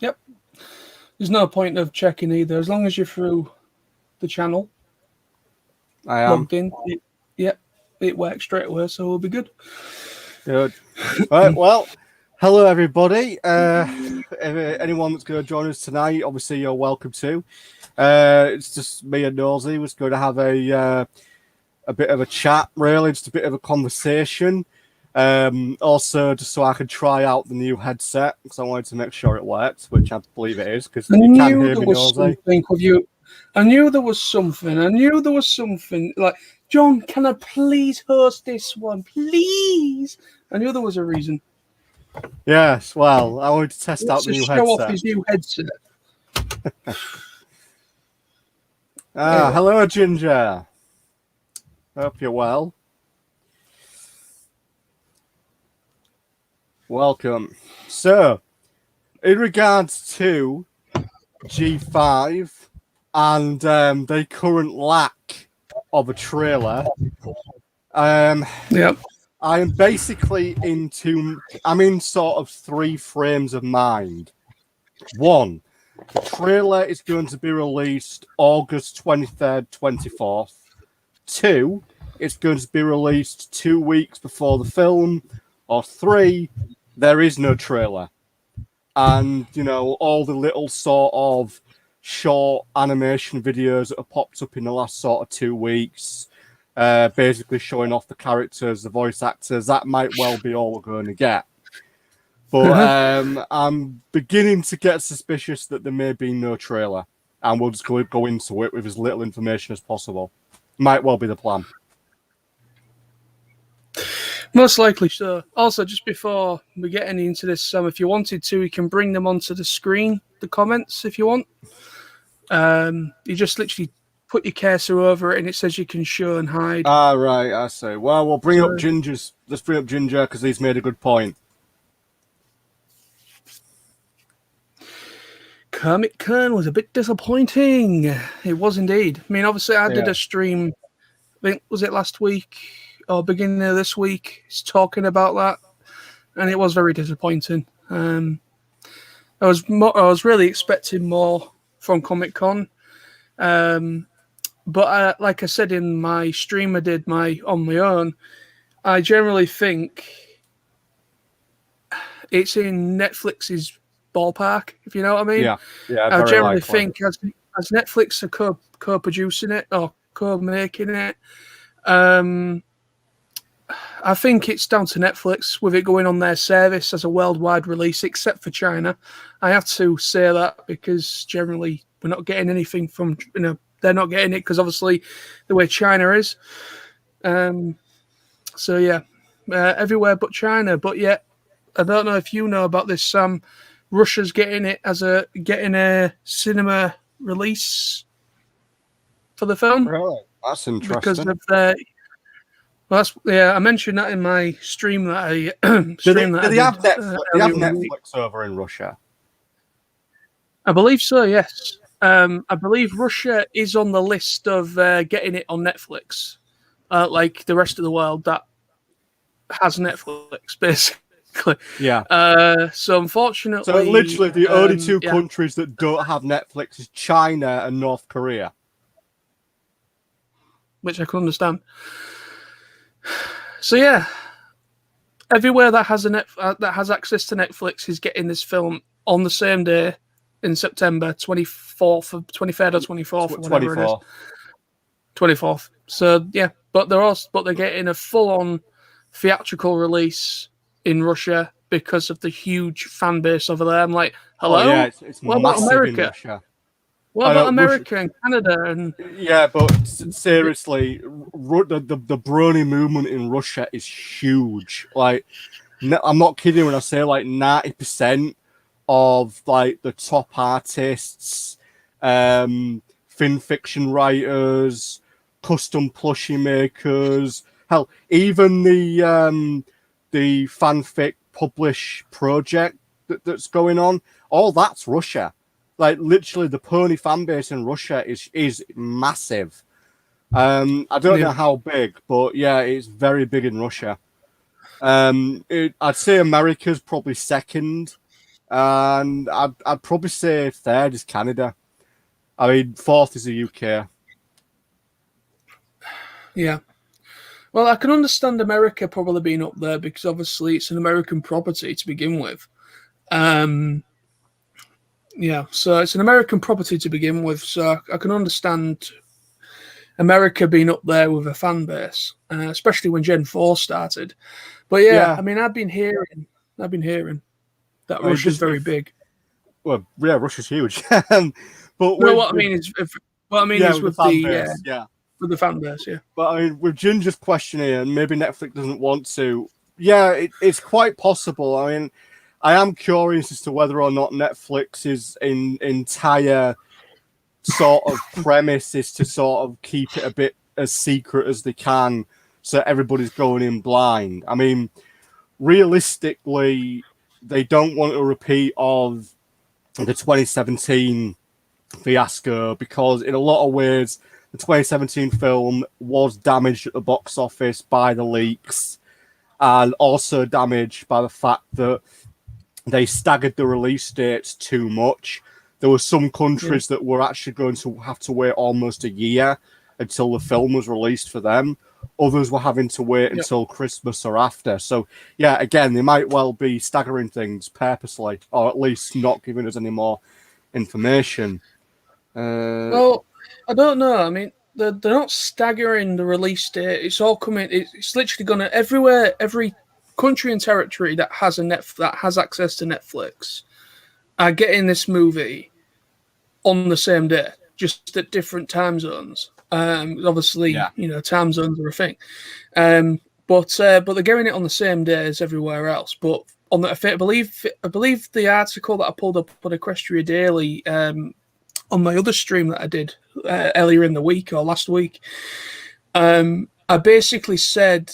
Yep. There's no point of checking either. As long as you're through the channel, I am logged in. Yep, it works straight away, so we'll be good. good. All right. Well, hello everybody. Anyone that's going to join us tonight, obviously you're welcome to. It's just me and Nosy. We're going to have a bit of a chat, really, just a bit of a conversation. Also, just so I could try out the new headset because I wanted to make sure it works, which I believe it is because you can hear me, Nosy. I knew there was something. I knew there was something. Like, John, can I please host this one, please? I knew there was a reason. Yes. Well, I wanted to test out the new show headset. off his new headset. Hello, Ginger. Hope you're well. Welcome. So, in regards to G5 and the current lack of a trailer, Yep. I am basically I'm in sort of three frames of mind. One, the trailer is going to be released August 23rd, 24th. Two, it's going to be released 2 weeks before the film. Or three, there is no trailer. And, you know, all the little sort of short animation videos that have popped up in the last sort of 2 weeks, basically showing off the characters, the voice actors, that might well be all we're going to get. But I'm beginning to get suspicious that there may be no trailer. And we'll just go into it with as little information as possible. Might well be the plan. Most likely so. Also, just before we get any into this, Sam, if you wanted to, you can bring them onto the screen, the comments, if you want. You just literally put your cursor over it and it says you can show and hide. Ah, right, I see. Well, we'll bring up Ginger's. Let's bring up Ginger because he's made a good point. Kermit Kern was a bit disappointing. It was indeed. I mean, obviously, I did a stream, I think, was it last week or beginning of this week, talking about that, and it was very disappointing. I was really expecting more from Comic Con, but like I said in my stream, I did on my own. I generally think it's in Netflix's ballpark, if you know what I mean. Yeah. I generally likely. think as Netflix are co-producing it or co-making it, I think it's down to Netflix with it going on their service as a worldwide release, except for China. I have to say that because generally we're not getting anything from, they're not getting it because obviously the way China is. So yeah, everywhere but China. But yeah, I don't know if you know about this, Sam. Russia's getting a cinema release for the film. Really? That's interesting. Because of their. Well, I mentioned that in my stream that I do they have Netflix? They have Netflix over in Russia. I believe so. Yes, I believe Russia is on the list of getting it on Netflix, like the rest of the world that has Netflix, basically. Yeah. So unfortunately, so literally the only two countries that don't have Netflix is China and North Korea, which I can understand. So yeah, everywhere that has that has access to Netflix is getting this film on the same day in September 23rd or 24th, or whatever it is. 24th. So yeah, but they're getting a full-on theatrical release in Russia because of the huge fan base over there. I'm like, hello? Oh, yeah, it's what about America? In Russia. What about America and Canada? And yeah, but seriously, the brony movement in Russia is huge. Like, I'm not kidding when I say like 90% of like the top artists, fin fiction writers, custom plushie makers, hell, even the fanfic publish project that's going on, all that's Russia. Like, literally, the pony fan base in Russia is massive. I don't know how big, but yeah, it's very big in Russia. I'd say America's probably second, and I'd probably say third is Canada. I mean, fourth is the UK. Yeah. Well, I can understand America probably being up there because obviously it's an American property to begin with. Um, yeah, so it's an American property to begin with, so I can understand America being up there with a fan base, especially when Gen 4 started. But yeah, I mean, I've been hearing that Russia's very big. Well, yeah, Russia's huge. But what I mean is with the fan base, yeah. But I mean, with Ginger's question here, and maybe Netflix doesn't want to. Yeah, it's quite possible. I mean, I am curious as to whether or not Netflix's entire sort of premise is to sort of keep it a bit as secret as they can, so everybody's going in blind. I mean, realistically, they don't want a repeat of the 2017 fiasco because, in a lot of ways, the 2017 film was damaged at the box office by the leaks and also damaged by the fact that they staggered the release dates too much. There were some countries that were actually going to have to wait almost a year until the film was released for them. Others were having to wait until Christmas or after. So, yeah, again, they might well be staggering things purposely, or at least not giving us any more information. Well, I don't know. I mean, they're not staggering the release date. It's all coming. It's literally going to everywhere. Every country and territory that has access to Netflix are getting this movie on the same day, just at different time zones. Obviously, time zones are a thing. But they're getting it on the same day as everywhere else. But I believe the article that I pulled up on Equestria Daily on my other stream that I did earlier in the week or last week, I basically said,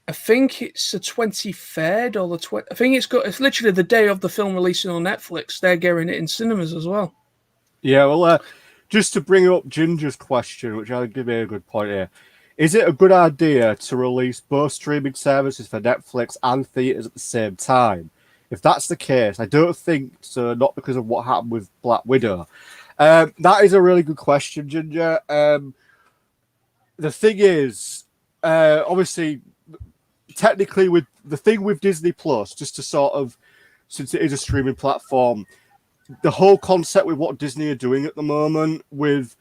I think it's the 23rd or the 20th. I think it's literally the day of the film releasing on Netflix. They're getting it in cinemas as well. Yeah, well, just to bring up Ginger's question, which I'll give you a good point here. Is it a good idea to release both streaming services for Netflix and theaters at the same time? If that's the case, I don't think so, not because of what happened with Black Widow. That is a really good question, Ginger. The thing is, obviously, technically, with the thing with Disney Plus, just to sort of, since it is a streaming platform, the whole concept with what Disney are doing at the moment with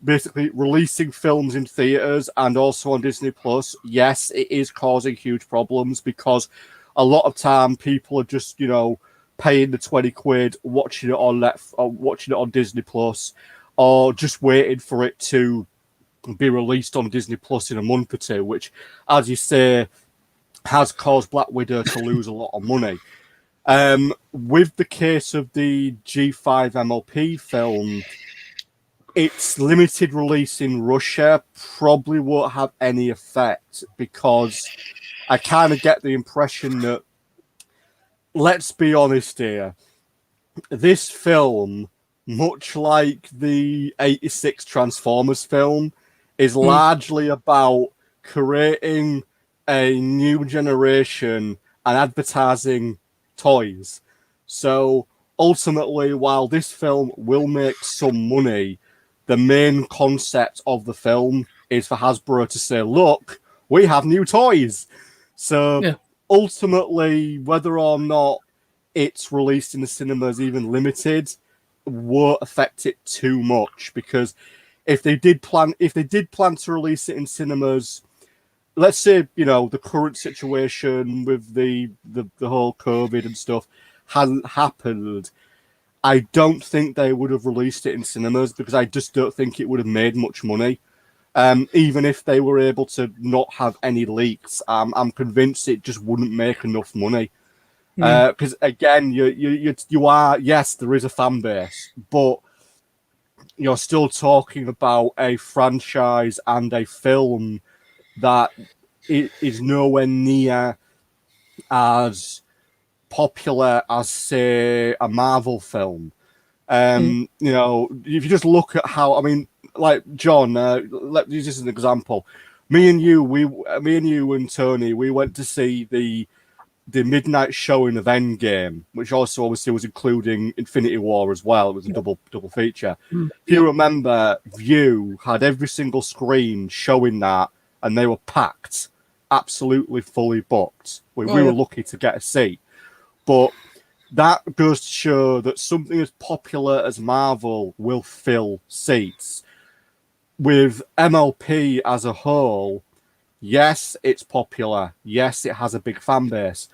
basically releasing films in theaters and also on Disney Plus, yes, it is causing huge problems because a lot of time people are just, paying the 20 quid, watching it on Disney Plus, or just waiting for it to be released on Disney Plus in a month or two, which, as you say, has caused Black Widow to lose a lot of money. With the case of the G5 MLP film, its limited release in Russia probably won't have any effect because I kind of get the impression that, let's be honest here, this film, much like the 86 Transformers film, is largely about creating a new generation and advertising toys. So ultimately, while this film will make some money, the main concept of the film is for Hasbro to say, look, we have new toys. So ultimately, whether or not it's released in the cinemas, even limited, won't affect it too much, because if they did plan to release it in cinemas, let's say, the current situation with the whole COVID and stuff hadn't happened, I don't think they would have released it in cinemas because I just don't think it would have made much money. Even if they were able to not have any leaks, I'm convinced it just wouldn't make enough money. Because again, you are, yes, there is a fan base, but you're still talking about a franchise and a film that is nowhere near as popular as, say, a Marvel film. If you just look at how, I mean, like John, let's use this as an example. Me and you and Tony, we went to see the the midnight showing of Endgame, which also obviously was including Infinity War as well. It was a double feature. If you remember, View had every single screen showing that, and they were packed, absolutely fully booked. We were lucky to get a seat. But that goes to show that something as popular as Marvel will fill seats. With MLP as a whole, yes, it's popular. Yes, it has a big fan base.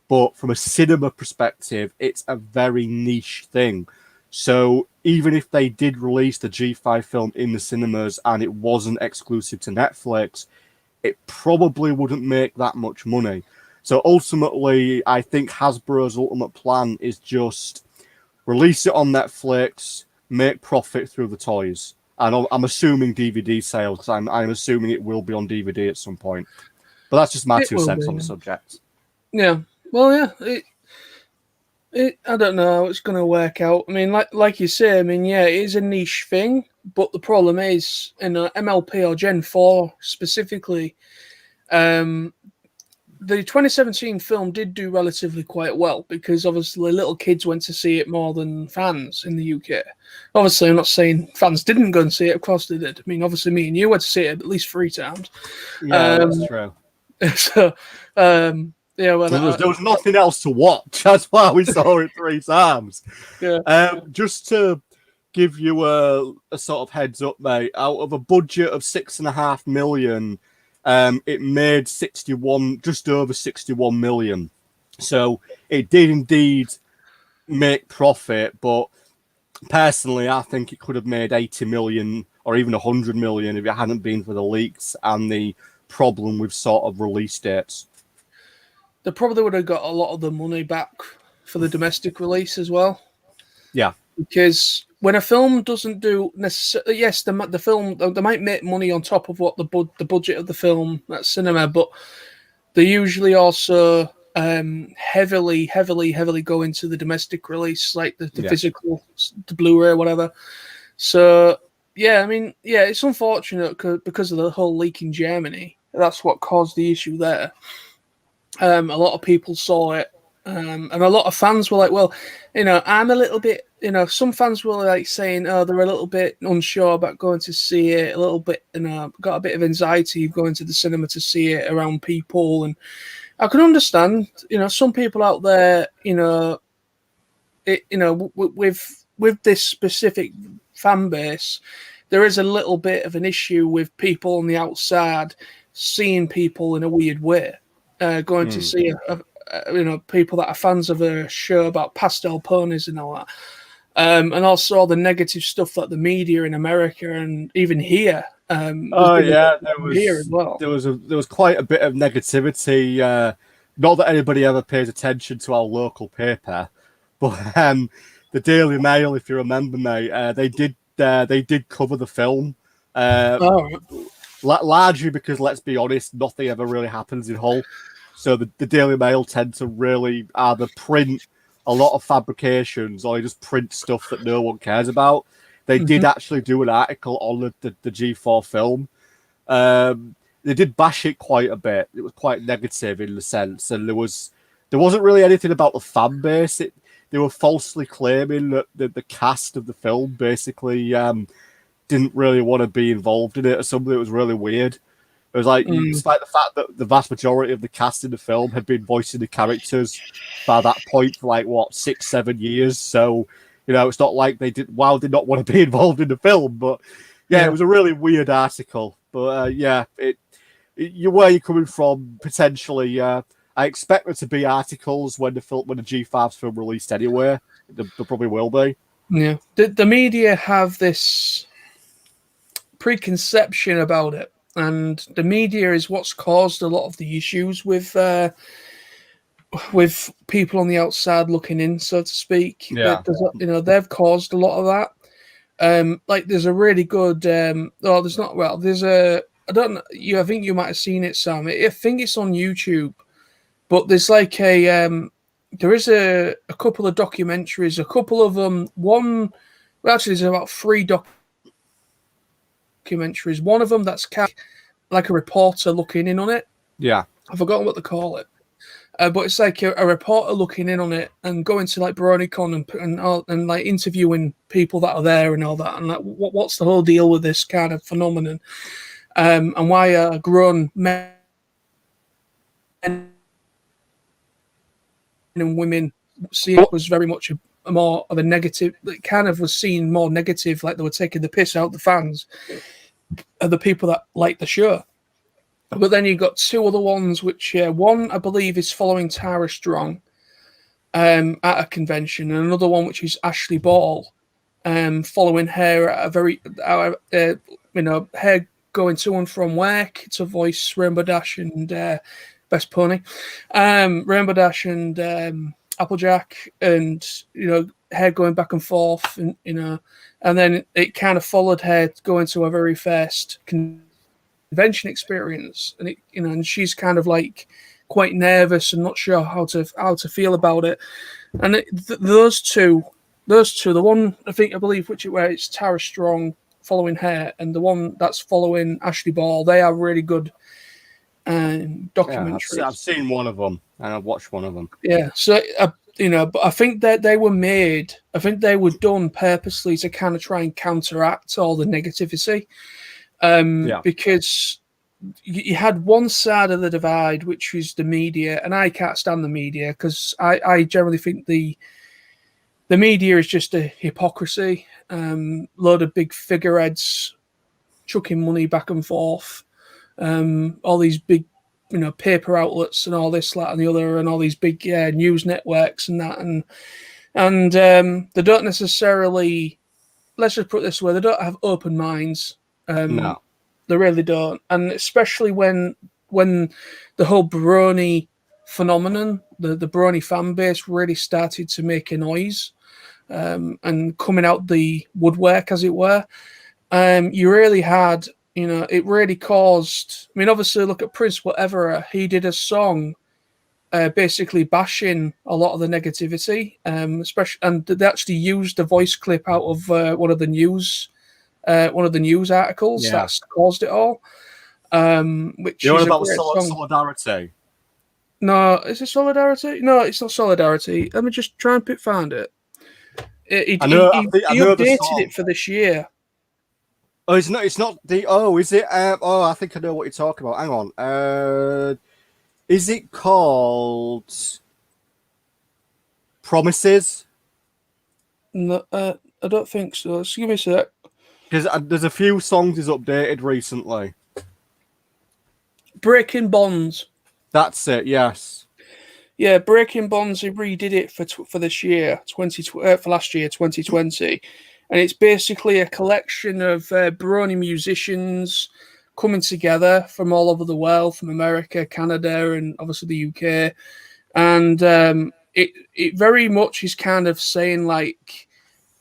But from a cinema perspective, it's a very niche thing. So even if they did release the G5 film in the cinemas and it wasn't exclusive to Netflix, it probably wouldn't make that much money. So ultimately, I think Hasbro's ultimate plan is just release it on Netflix, make profit through the toys. And I'm assuming DVD sales, because I'm assuming it will be on DVD at some point. But that's just my 2 cents on the subject. Yeah. Well, yeah. I don't know how it's going to work out. I mean, like you say, I mean, yeah, it is a niche thing, but the problem is, in MLP or Gen 4 specifically, the 2017 film did do relatively quite well because obviously little kids went to see it more than fans in the UK. Obviously, I'm not saying fans didn't go and see it. Of course they did. I mean, obviously, me and you went to see it at least 3 times. Yeah, that's true. So, yeah, well, there was nothing else to watch. That's why we saw it 3 times. Yeah. Just to give you a sort of heads up, mate, out of a budget of $6.5 million, it made just over 61 million. So it did indeed make profit, but personally, I think it could have made 80 million or even 100 million if it hadn't been for the leaks and the problem with sort of release dates. They probably would have got a lot of the money back for the domestic release as well. Yeah. Because when a film doesn't do necessarily, yes, the film they might make money on top of what the budget of the film at cinema, but they usually also heavily go into the domestic release, like the physical, the Blu-ray, whatever. So yeah, I mean, yeah, it's unfortunate because of the whole leak in Germany. That's what caused the issue there. A lot of people saw it, and a lot of fans were like, well, I'm a little bit, some fans were like saying, oh, they're a little bit unsure about going to see it, a little bit, got a bit of anxiety going to the cinema to see it around people. And I can understand, some people out there, with this specific fan base, there is a little bit of an issue with people on the outside seeing people in a weird way. Going to see people that are fans of a show about pastel ponies and all that, and also the negative stuff that the media in America and even here. Here as well. There was quite a bit of negativity. Not that anybody ever pays attention to our local paper, but the Daily Mail, if you remember, mate, they did cover the film. Largely because, let's be honest, nothing ever really happens in Hull. So the Daily Mail tend to really either print a lot of fabrications or just print stuff that no one cares about. They did actually do an article on the G4 film. They did bash it quite a bit. It was quite negative in the sense, and there wasn't really anything about the fan base. They were falsely claiming that the cast of the film basically didn't really want to be involved in it or something. It was really weird. It was like, despite the fact that the vast majority of the cast in the film had been voicing the characters by that point for 6-7 years. So, it's not like they did not want to be involved in the film. But yeah, it was a really weird article. But where you're coming from potentially. I expect there to be articles when the G5's film released anyway. There probably will be. Yeah, the media have this preconception about it. And the media is what's caused a lot of the issues with people on the outside looking in, so to speak. Yeah. They've caused a lot of that. There's a really good. There's not. Well, there's a. I don't know. I think you might have seen it, Sam. I think it's on YouTube, but there's like a. There is a couple of documentaries. A couple of them. One. Well, actually, there's about 3 documentaries. One of them that's like a reporter looking in on it. Yeah. I've forgotten what they call it. But it's like a reporter looking in on it and going to like BronyCon and like interviewing people that are there and all that, and like what's the whole deal with this kind of phenomenon, and why are grown men and women see it was very much a more of a negative. It kind of was seen more negative, like they were taking the piss out the fans of the people that like the show. But then you've got two other ones, which one I believe is following Tara Strong at a convention, and another one which is Ashley Ball following her at a very, her going to and from work to voice Rainbow Dash and Best Pony, Rainbow Dash and Applejack, and her going back and forth, and and then it kind of followed her going to her very first convention experience, and and she's kind of like quite nervous and not sure how to feel about it. And those two, the one I believe where it's Tara Strong following her, and the one that's following Ashley Ball, they are really good documentaries. Yeah, I've seen one of them and I've watched one of them. Yeah, so but I think that they were made. I think they were done purposely to kind of try and counteract all the negativity. Because you had one side of the divide, which is the media, and I can't stand the media because I generally think the media is just a hypocrisy, load of big figureheads chucking money back and forth, all these big paper outlets and all this, that, and the other, and all these big news networks and that, and they don't necessarily, let's just put it this way, they don't have open minds. No, they really don't, and especially when the whole brony phenomenon, the brony fan base really started to make a noise, and coming out the woodwork, as it were. You really had, it really caused. I mean, obviously, look at Prince. Whatever he did a song, basically bashing a lot of the negativity, especially, and they actually used a voice clip out of one of the news articles that's caused it all. Which you're is about song. Solidarity. No, is it Solidarity? No, it's not Solidarity. Let me just try and find it. He updated it for this year. Oh, it's not. It's not the. Oh, is it? I think I know what you're talking about. Hang on. Is it called Promises? No, I don't think so. Just give me a sec. Because there's a few songs he's updated recently. Breaking Bonds. That's it. Yes. Yeah, Breaking Bonds. He redid it for this year, for last year, 2020, and it's basically a collection of brony musicians coming together from all over the world, from America, Canada, and obviously the UK, and it very much is kind of saying like,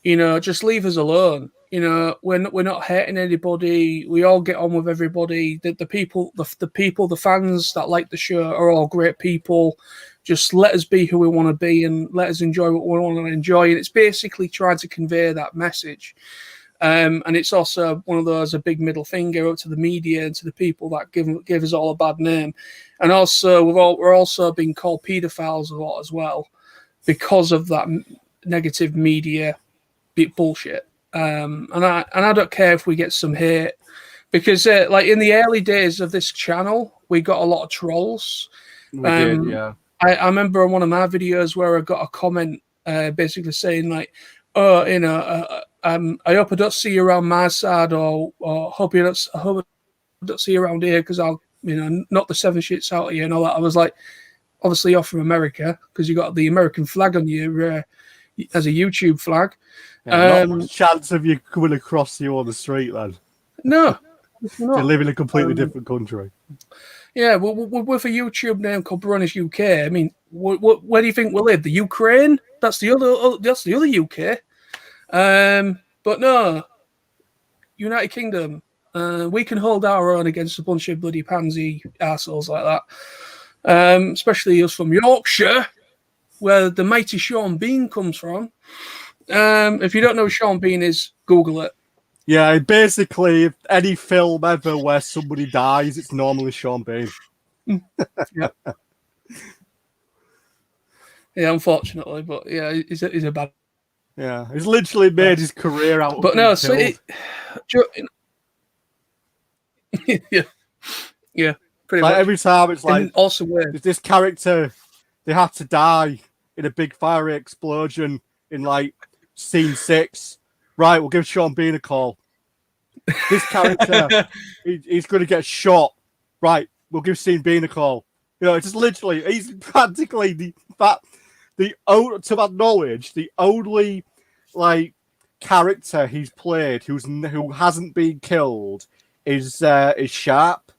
just leave us alone. We're not hurting anybody. We all get on with everybody. The people, the fans that like the show are all great people. Just let us be who we want to be and let us enjoy what we want to enjoy. And it's basically trying to convey that message. And it's also one of those, a big middle finger up to the media and to the people that give us all a bad name. And also we're also being called paedophiles a lot as well because of that negative media bullshit. And I don't care if we get some hate, because like in the early days of this channel, we got a lot of trolls. We did, yeah. I remember on one of my videos where I got a comment basically saying like, "Oh, I hope I don't see you around my side, or hope I don't see you around here because I'll knock the seven shits out of you," and all that. I was like, obviously you're from America because you got the American flag on you as a YouTube flag. Yeah, not much chance of you coming across you on the street then. No, you live in a completely different country. Yeah, we're a YouTube name called Bronish UK. I mean, where do you think we live? The Ukraine? That's the other UK. But no, United Kingdom. We can hold our own against a bunch of bloody pansy assholes like that. Especially us from Yorkshire, where the mighty Sean Bean comes from. If you don't know who Sean Bean is, Google it. Yeah, basically, if any film ever where somebody dies, it's normally Sean Bean. Yeah. Yeah, unfortunately, but yeah, he's a bad. Yeah, he's literally made his career out of But being no, killed. yeah, yeah, pretty Like much. every time, it's like And also weird. this character, they had to die in a big fiery explosion in like scene 6. Right, we'll give Sean Bean a call. This character, he's going to get shot. Right, we'll give Sean Bean a call. You know, it's just literally, he's practically to my knowledge, the only like character he's played who hasn't been killed is Sharp.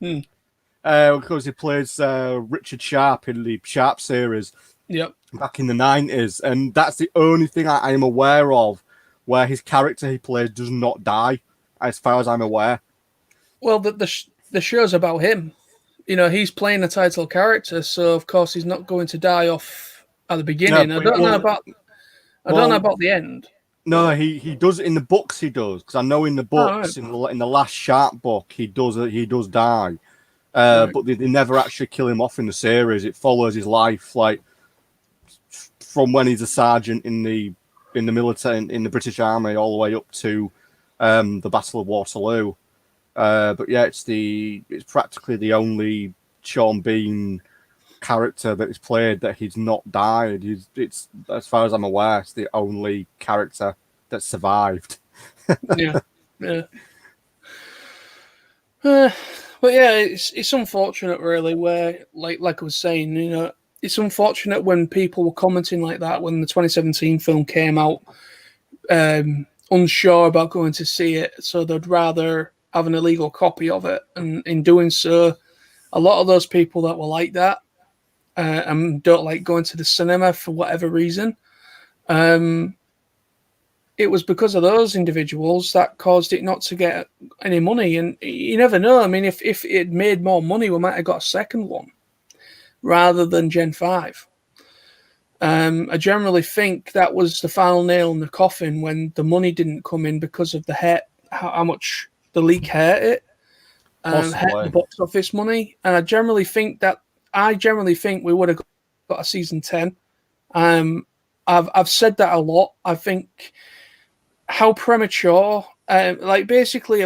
Because he plays Richard Sharp in the Sharp series. Yep. Back in the 90s, and that's the only thing I am aware of where his character he plays does not die, as far as I'm aware. Well, the show's about him. You know, he's playing the title character, so of course he's not going to die off at the beginning. No, I don't know about the end. No, he does in the books. He does, because I know in the books, right. in the last Sharp book, he does die. Right. But they never actually kill him off in the series. It follows his life, like from when he's a sergeant in the military in the British Army all the way up to the Battle of Waterloo. But yeah, it's practically the only Sean Bean character that is played that he's not died. It's as far as I'm aware, it's the only character that survived. yeah. But yeah, it's unfortunate, really. Where like I was saying, you know, it's unfortunate when people were commenting like that when the 2017 film came out, unsure about going to see it, so they'd rather have an illegal copy of it, and in doing so, a lot of those people that were like that and don't like going to the cinema for whatever reason, it was because of those individuals that caused it not to get any money. And you never know. I mean, if it made more money, we might have got a second one rather than Gen 5. I generally think that was the final nail in the coffin when the money didn't come in because of the hit, how much the leak hurt it, hurt the box office money. And I generally think we would have got a season 10. I've said that a lot. I think how premature, basically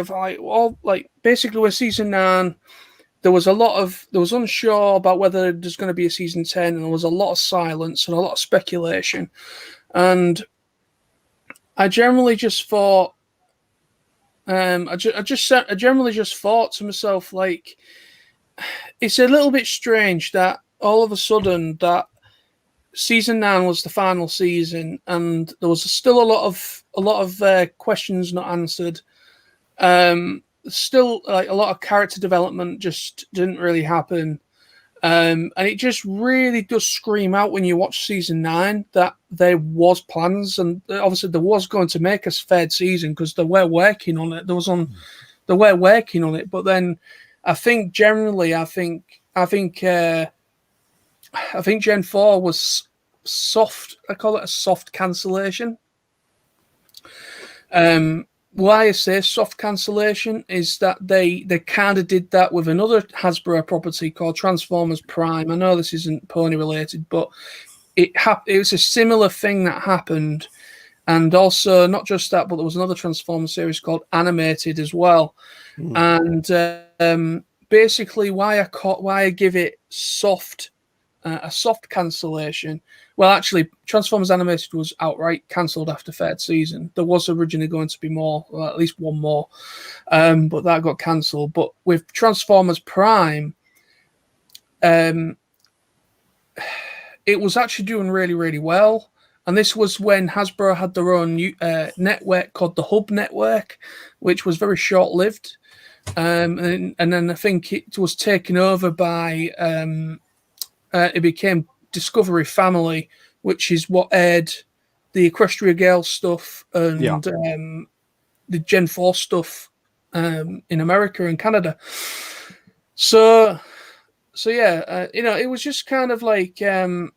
with season 9, there was unsure about whether there's going to be a season 10, and there was a lot of silence and a lot of speculation. And I generally just thought, I generally just thought to myself, like, it's a little bit strange that all of a sudden that season 9 was the final season, and there was still a lot of questions not answered. Still, like, a lot of character development just didn't really happen, and it just really does scream out when you watch season 9 that there was plans, and obviously there was going to make a third season because they were working on it. They were working on it, but then I think generally, I think Gen 4 was soft. I call it a soft cancellation. Why I say soft cancellation is that they kind of did that with another Hasbro property called Transformers Prime. I know this isn't pony related, but it was a similar thing that happened. And also, not just that, but there was another Transformers series called Animated as well. And basically, why I give it a soft cancellation. Well, actually, Transformers Animated was outright cancelled after third season. There was originally going to be more, or at least one more, but that got cancelled. But with Transformers Prime, it was actually doing really, really well. And this was when Hasbro had their own network called the Hub Network, which was very short-lived. And then I think it was taken over by... it became Discovery Family, which is what aired the Equestria Girls stuff and the Gen 4 stuff in America and Canada. So yeah, it was just kind of like, I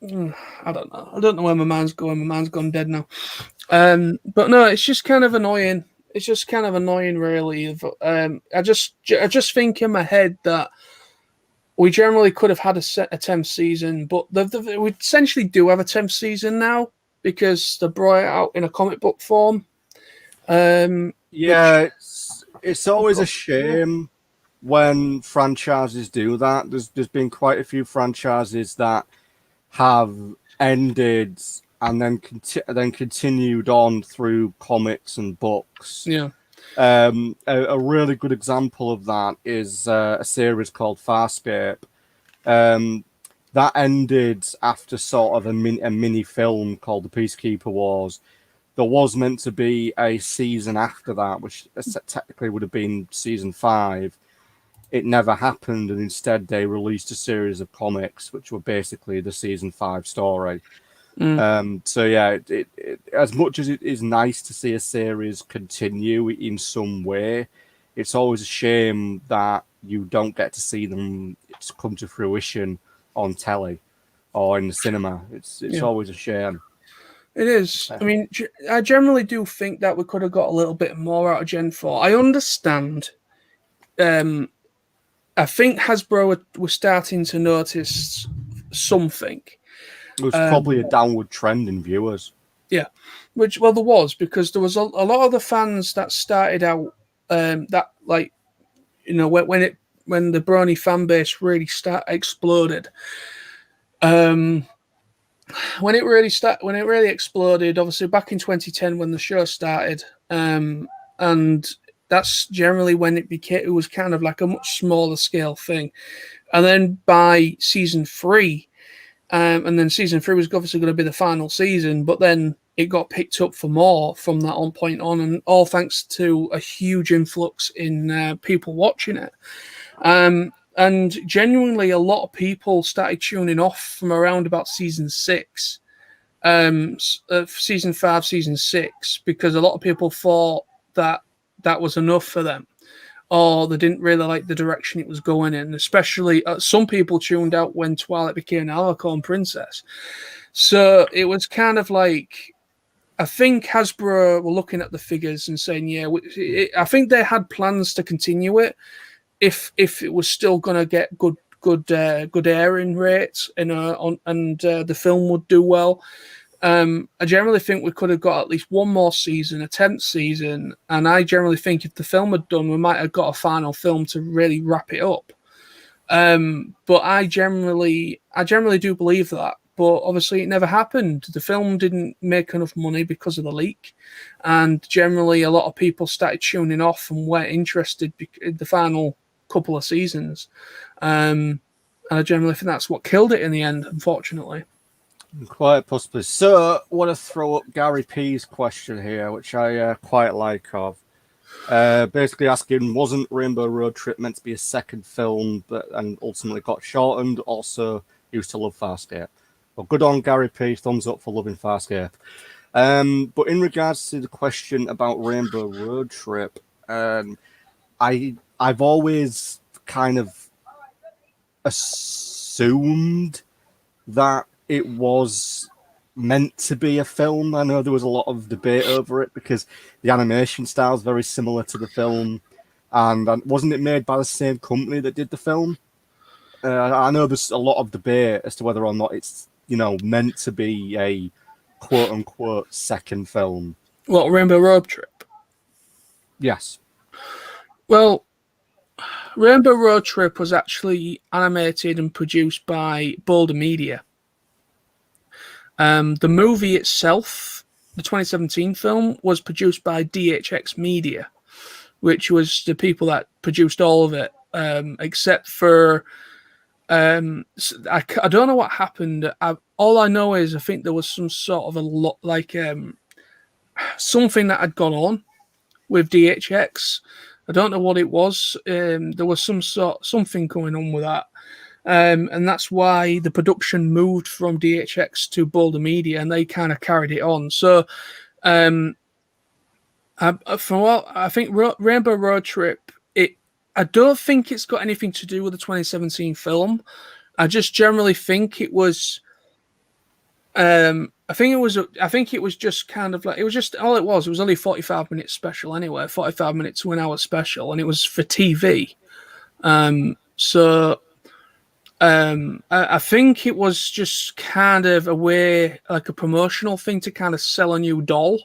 don't know. I don't know where my mind's going. My mind's gone dead now. But no, it's just kind of annoying. It's just kind of annoying, really. I just think in my head that we generally could have had a 10th season, but we essentially do have a 10th season now because they brought it out in a comic book form. It's always a shame when franchises do that. There's been quite a few franchises that have ended and then continued on through comics and books. Yeah. A really good example of that is a series called Farscape. That ended after sort of a mini film called The Peacekeeper Wars. There was meant to be a season after that, which technically would have been season 5. It never happened, and instead they released a series of comics, which were basically the season 5 story. So yeah, it as much as it is nice to see a series continue in some way, it's always a shame that you don't get to see them come to fruition on telly or in the cinema. It's always a shame. It is. I mean, I generally do think that we could have got a little bit more out of Gen 4. I understand. I think Hasbro was starting to notice something. It was probably a downward trend in viewers. Yeah, there was, because there was a lot of the fans that started out that, like, you know, when the Brony fan base really exploded. When it really exploded, obviously back in 2010 when the show started, and that's generally when it was kind of like a much smaller scale thing. And then by season 3, and then season 3 was obviously going to be the final season, but then it got picked up for more from that point on, and all thanks to a huge influx in people watching it. And genuinely, a lot of people started tuning off from around about season 6, season 5, season 6, because a lot of people thought that was enough for them, or they didn't really like the direction it was going in. Especially some people tuned out when Twilight became an Alicorn princess. So it was kind of like, I think Hasbro were looking at the figures and saying, yeah, I think they had plans to continue it if it was still going to get good airing rates, and the film would do well. I generally think we could have got at least one more season, a 10th season, and I generally think if the film had done, we might have got a final film to really wrap it up. But I generally do believe that. But obviously it never happened. The film didn't make enough money because of the leak, and generally a lot of people started tuning off and weren't interested in the final couple of seasons. And I generally think that's what killed it in the end, unfortunately. Quite possibly. So, I want to throw up Gary P's question here, which I quite like of. Basically asking, wasn't Rainbow Road Trip meant to be a second film, and ultimately got shortened? Also, used to love Farscape. Well, good on Gary P. Thumbs up for loving Farscape. But in regards to the question about Rainbow Road Trip, I've always kind of assumed that it was meant to be a film. I know there was a lot of debate over it because the animation style is very similar to the film, and wasn't it made by the same company that did the film? I know there's a lot of debate as to whether or not it's, you know, meant to be a quote unquote second film. What, Rainbow Road Trip? Yes. Well, Rainbow Road Trip was actually animated and produced by Boulder Media. The movie itself, the 2017 film, was produced by DHX Media, which was the people that produced all of it, except for I don't know what happened. All I know is I think there was some sort of something that had gone on with DHX. I don't know what it was. There was something going on with that. And that's why the production moved from DHX to Boulder Media, and they kind of carried it on. So, from what I think, Rainbow Road Trip, I don't think it's got anything to do with the 2017 film. I just generally think it was. I think it was just kind of like, it was just all it was. It was only a 45-minute special anyway, 45 minutes to an hour special, and it was for TV. So I think it was just kind of a way, like a promotional thing to kind of sell a new doll,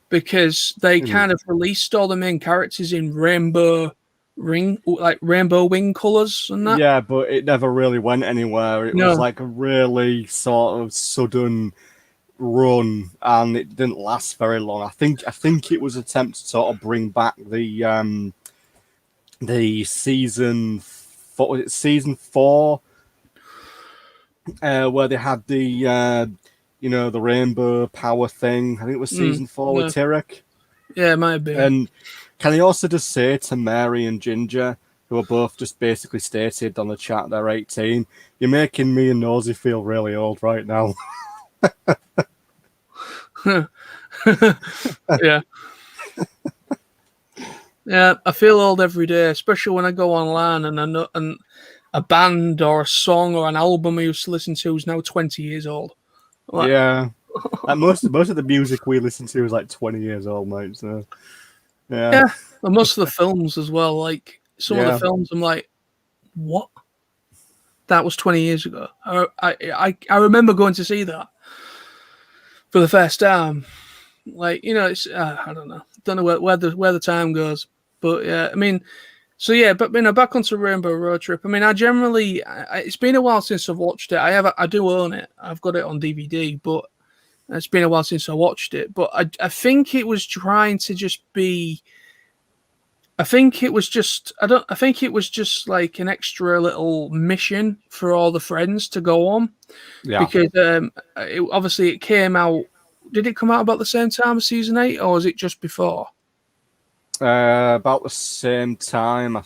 because they kind of released all the main characters in rainbow wing colors and that. Yeah, but it never really went anywhere. It was No, like a really sort of sudden run, and it didn't last very long. I think it was an attempt to sort of bring back the season four, was it season four, where they had the the rainbow power thing. I think it was season four with no. Tyrek. Yeah, it might have been. And can he also just say to Mary and Ginger, who are both just basically stated on the chat they're 18, you're making me and Nosy feel really old right now. Yeah. Yeah, I feel old every day, especially when I go online and I know and a band or a song or an album I used to listen to is now 20 years old. Like, Yeah. Like most of the music we listen to is like 20 years old, mate. So yeah. and most of the films as well. Like some of the Yeah. films, I'm like, what? That was 20 years ago. I remember going to see that for the first time. Like, it's I don't know where the time goes, but yeah, I mean, so yeah, but back onto Rainbow Road Trip. I mean, it's been a while since I've watched it. I do own it. I've got it on DVD, but it's been a while since I watched it. But I think it was trying to just be. I think it was just I think it was just like an extra little mission for all the friends to go on, Yeah. because obviously it came out. Did it come out about the same time as season 8, or was it just before? About the same time, I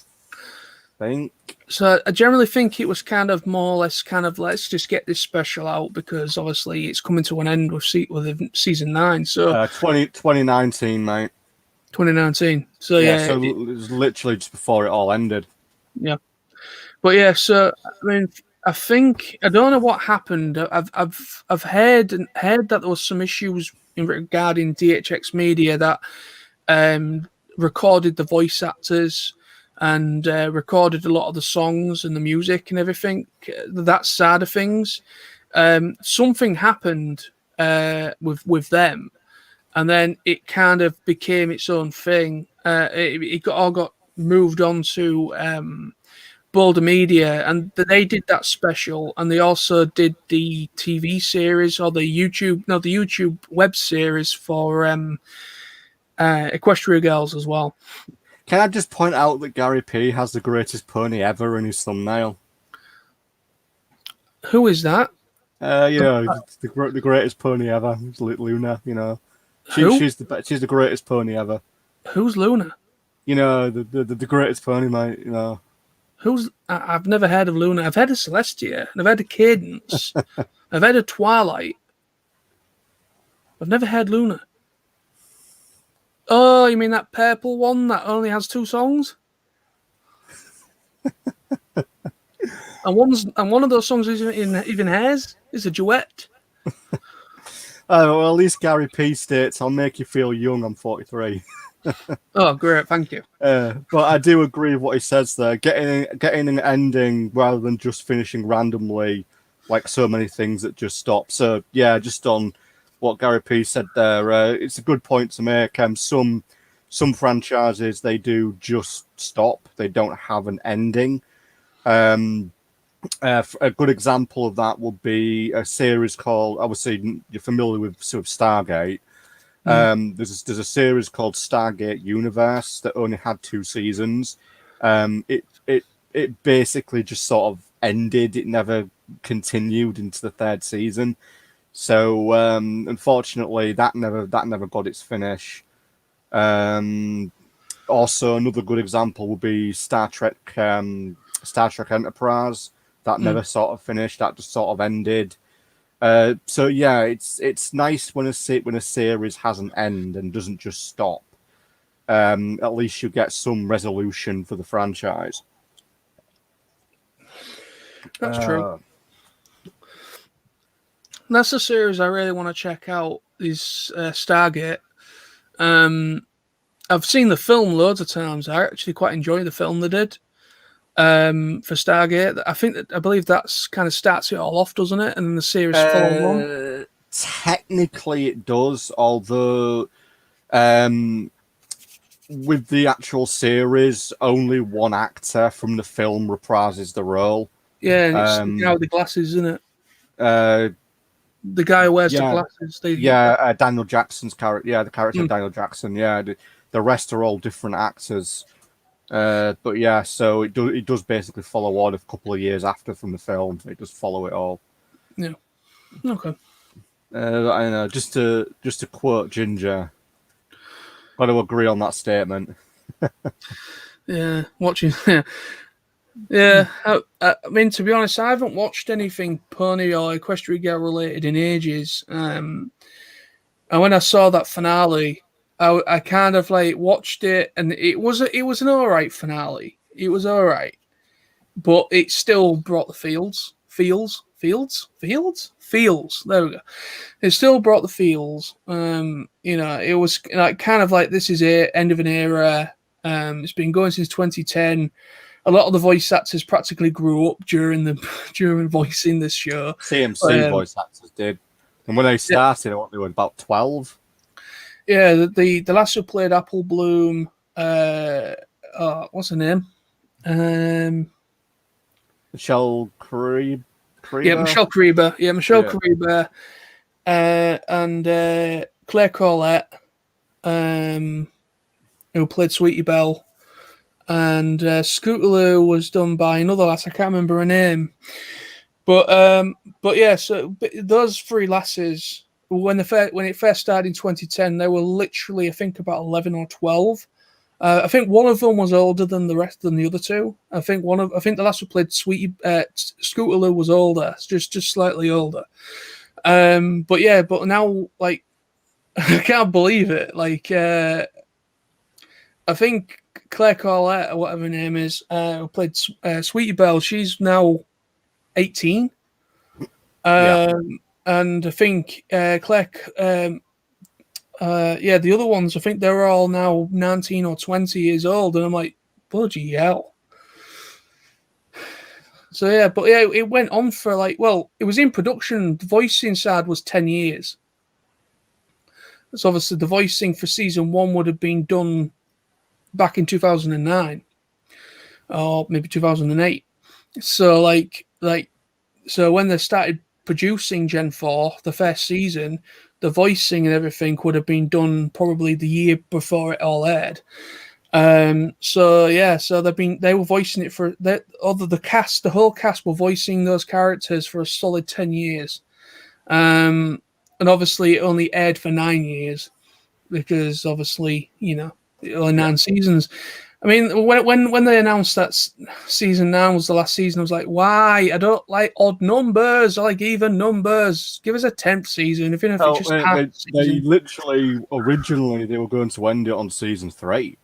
think. So I generally think it was kind of more or less kind of, let's just get this special out, because obviously it's coming to an end with season 9. So 2019, mate. 2019. So yeah, so it was literally just before it all ended. yeah. But yeah, so I mean, I think I don't know what happened. I've heard that there was some issues regarding DHX Media that recorded the voice actors and recorded a lot of the songs and the music and everything. That side of things. Something happened with them, and then it kind of became its own thing. It got moved on to Boulder Media, and they did that special, and they also did the TV series or the YouTube web series for Equestria Girls as well. Can I just point out that Gary P has the greatest pony ever in his thumbnail? Who is that? The greatest pony ever. It's Luna. She's the greatest pony ever. Who's Luna? The greatest pony, mate. I've never heard of Luna. I've heard of Celestia, and I've heard of Cadence. I've heard of Twilight. I've never heard Luna. Oh, you mean that purple one that only has 2 songs? and one of those songs isn't even hers. It's a duet. Well, at least Gary P states, "I'll make you feel young. I'm 43." Oh, great! Thank you. But I do agree with what he says there. Getting an ending rather than just finishing randomly, like so many things that just stop. So yeah, just on what Gary P said there, it's a good point to make. Some franchises, they do just stop. They don't have an ending. A good example of that would be a series called, obviously you're familiar with sort of Stargate. There's a series called Stargate Universe that only had 2 seasons. It basically just sort of ended. It never continued into the 3rd season. So unfortunately, that never got its finish. Also, another good example would be Star Trek Enterprise. That never sort of finished. That just sort of ended. So yeah, it's nice when a series has an end and doesn't just stop. At least you get some resolution for the franchise. That's true. That's a series I really want to check out. Is Stargate. I've seen the film loads of times. I actually quite enjoy the film they did. for Stargate. I believe that's kind of starts it all off, doesn't it? And then the series follows on. Technically, it does, although with the actual series, only one actor from the film reprises the role. Yeah, and it's the guy with the glasses, isn't it? Uh, The guy who wears the yeah, glasses. Daniel Jackson's character. Yeah, the character of Daniel Jackson. Yeah, the rest are all different actors. But yeah, so it does basically follow on a couple of years after from the film. It does follow it all. Yeah. Okay. I know. Just to quote Ginger, got to agree on that statement. Yeah. Watching. Yeah. I mean, to be honest, I haven't watched anything pony or Equestrian Girl related in ages. And when I saw that finale, I kind of like watched it, and it was an all right finale. It was all right, but it still brought the feels. There we go. It still brought the feels. It was like kind of like this is it, end of an era. It's been going since 2010. A lot of the voice actors practically grew up during voicing this show. CMC voice actors did, and when they started, they were about 12. Yeah, the last who played Apple Bloom, what's her name? Michelle Creeber. Yeah, Michelle Creeber. Yeah, Michelle Creeber, and Claire Corlett, who played Sweetie Belle, and Scootaloo was done by another lass. I can't remember her name, but yeah. So those three lasses, when it first started in 2010, they were literally, I think, about 11 or 12. I think one of them was older than the other two. I think the last who played Scootaloo was older, just slightly older. But now, like, I can't believe it. Like, I think Claire Corlett, or whatever her name is, who played Sweetie Belle, she's now 18. And I think Claire. The other ones, I think they're all now 19 or 20 years old, and I'm like, bloody hell. So yeah, but yeah, it went on for it was in production. The voicing side was 10 years. So obviously the voicing for season 1 would have been done back in 2009 or maybe 2008. So so when they started producing Gen 4, the first season, the voicing and everything would have been done probably the year before it all aired. So they were voicing it for the whole cast were voicing those characters for a solid 10 years. And obviously it only aired for 9 years because obviously, only 9 seasons. I mean, when they announced that season 9 was the last season, I was like, why? I don't like odd numbers. I like even numbers. Give us a 10th season, even if it's just half season. They literally, originally, they were going to end it on season 3.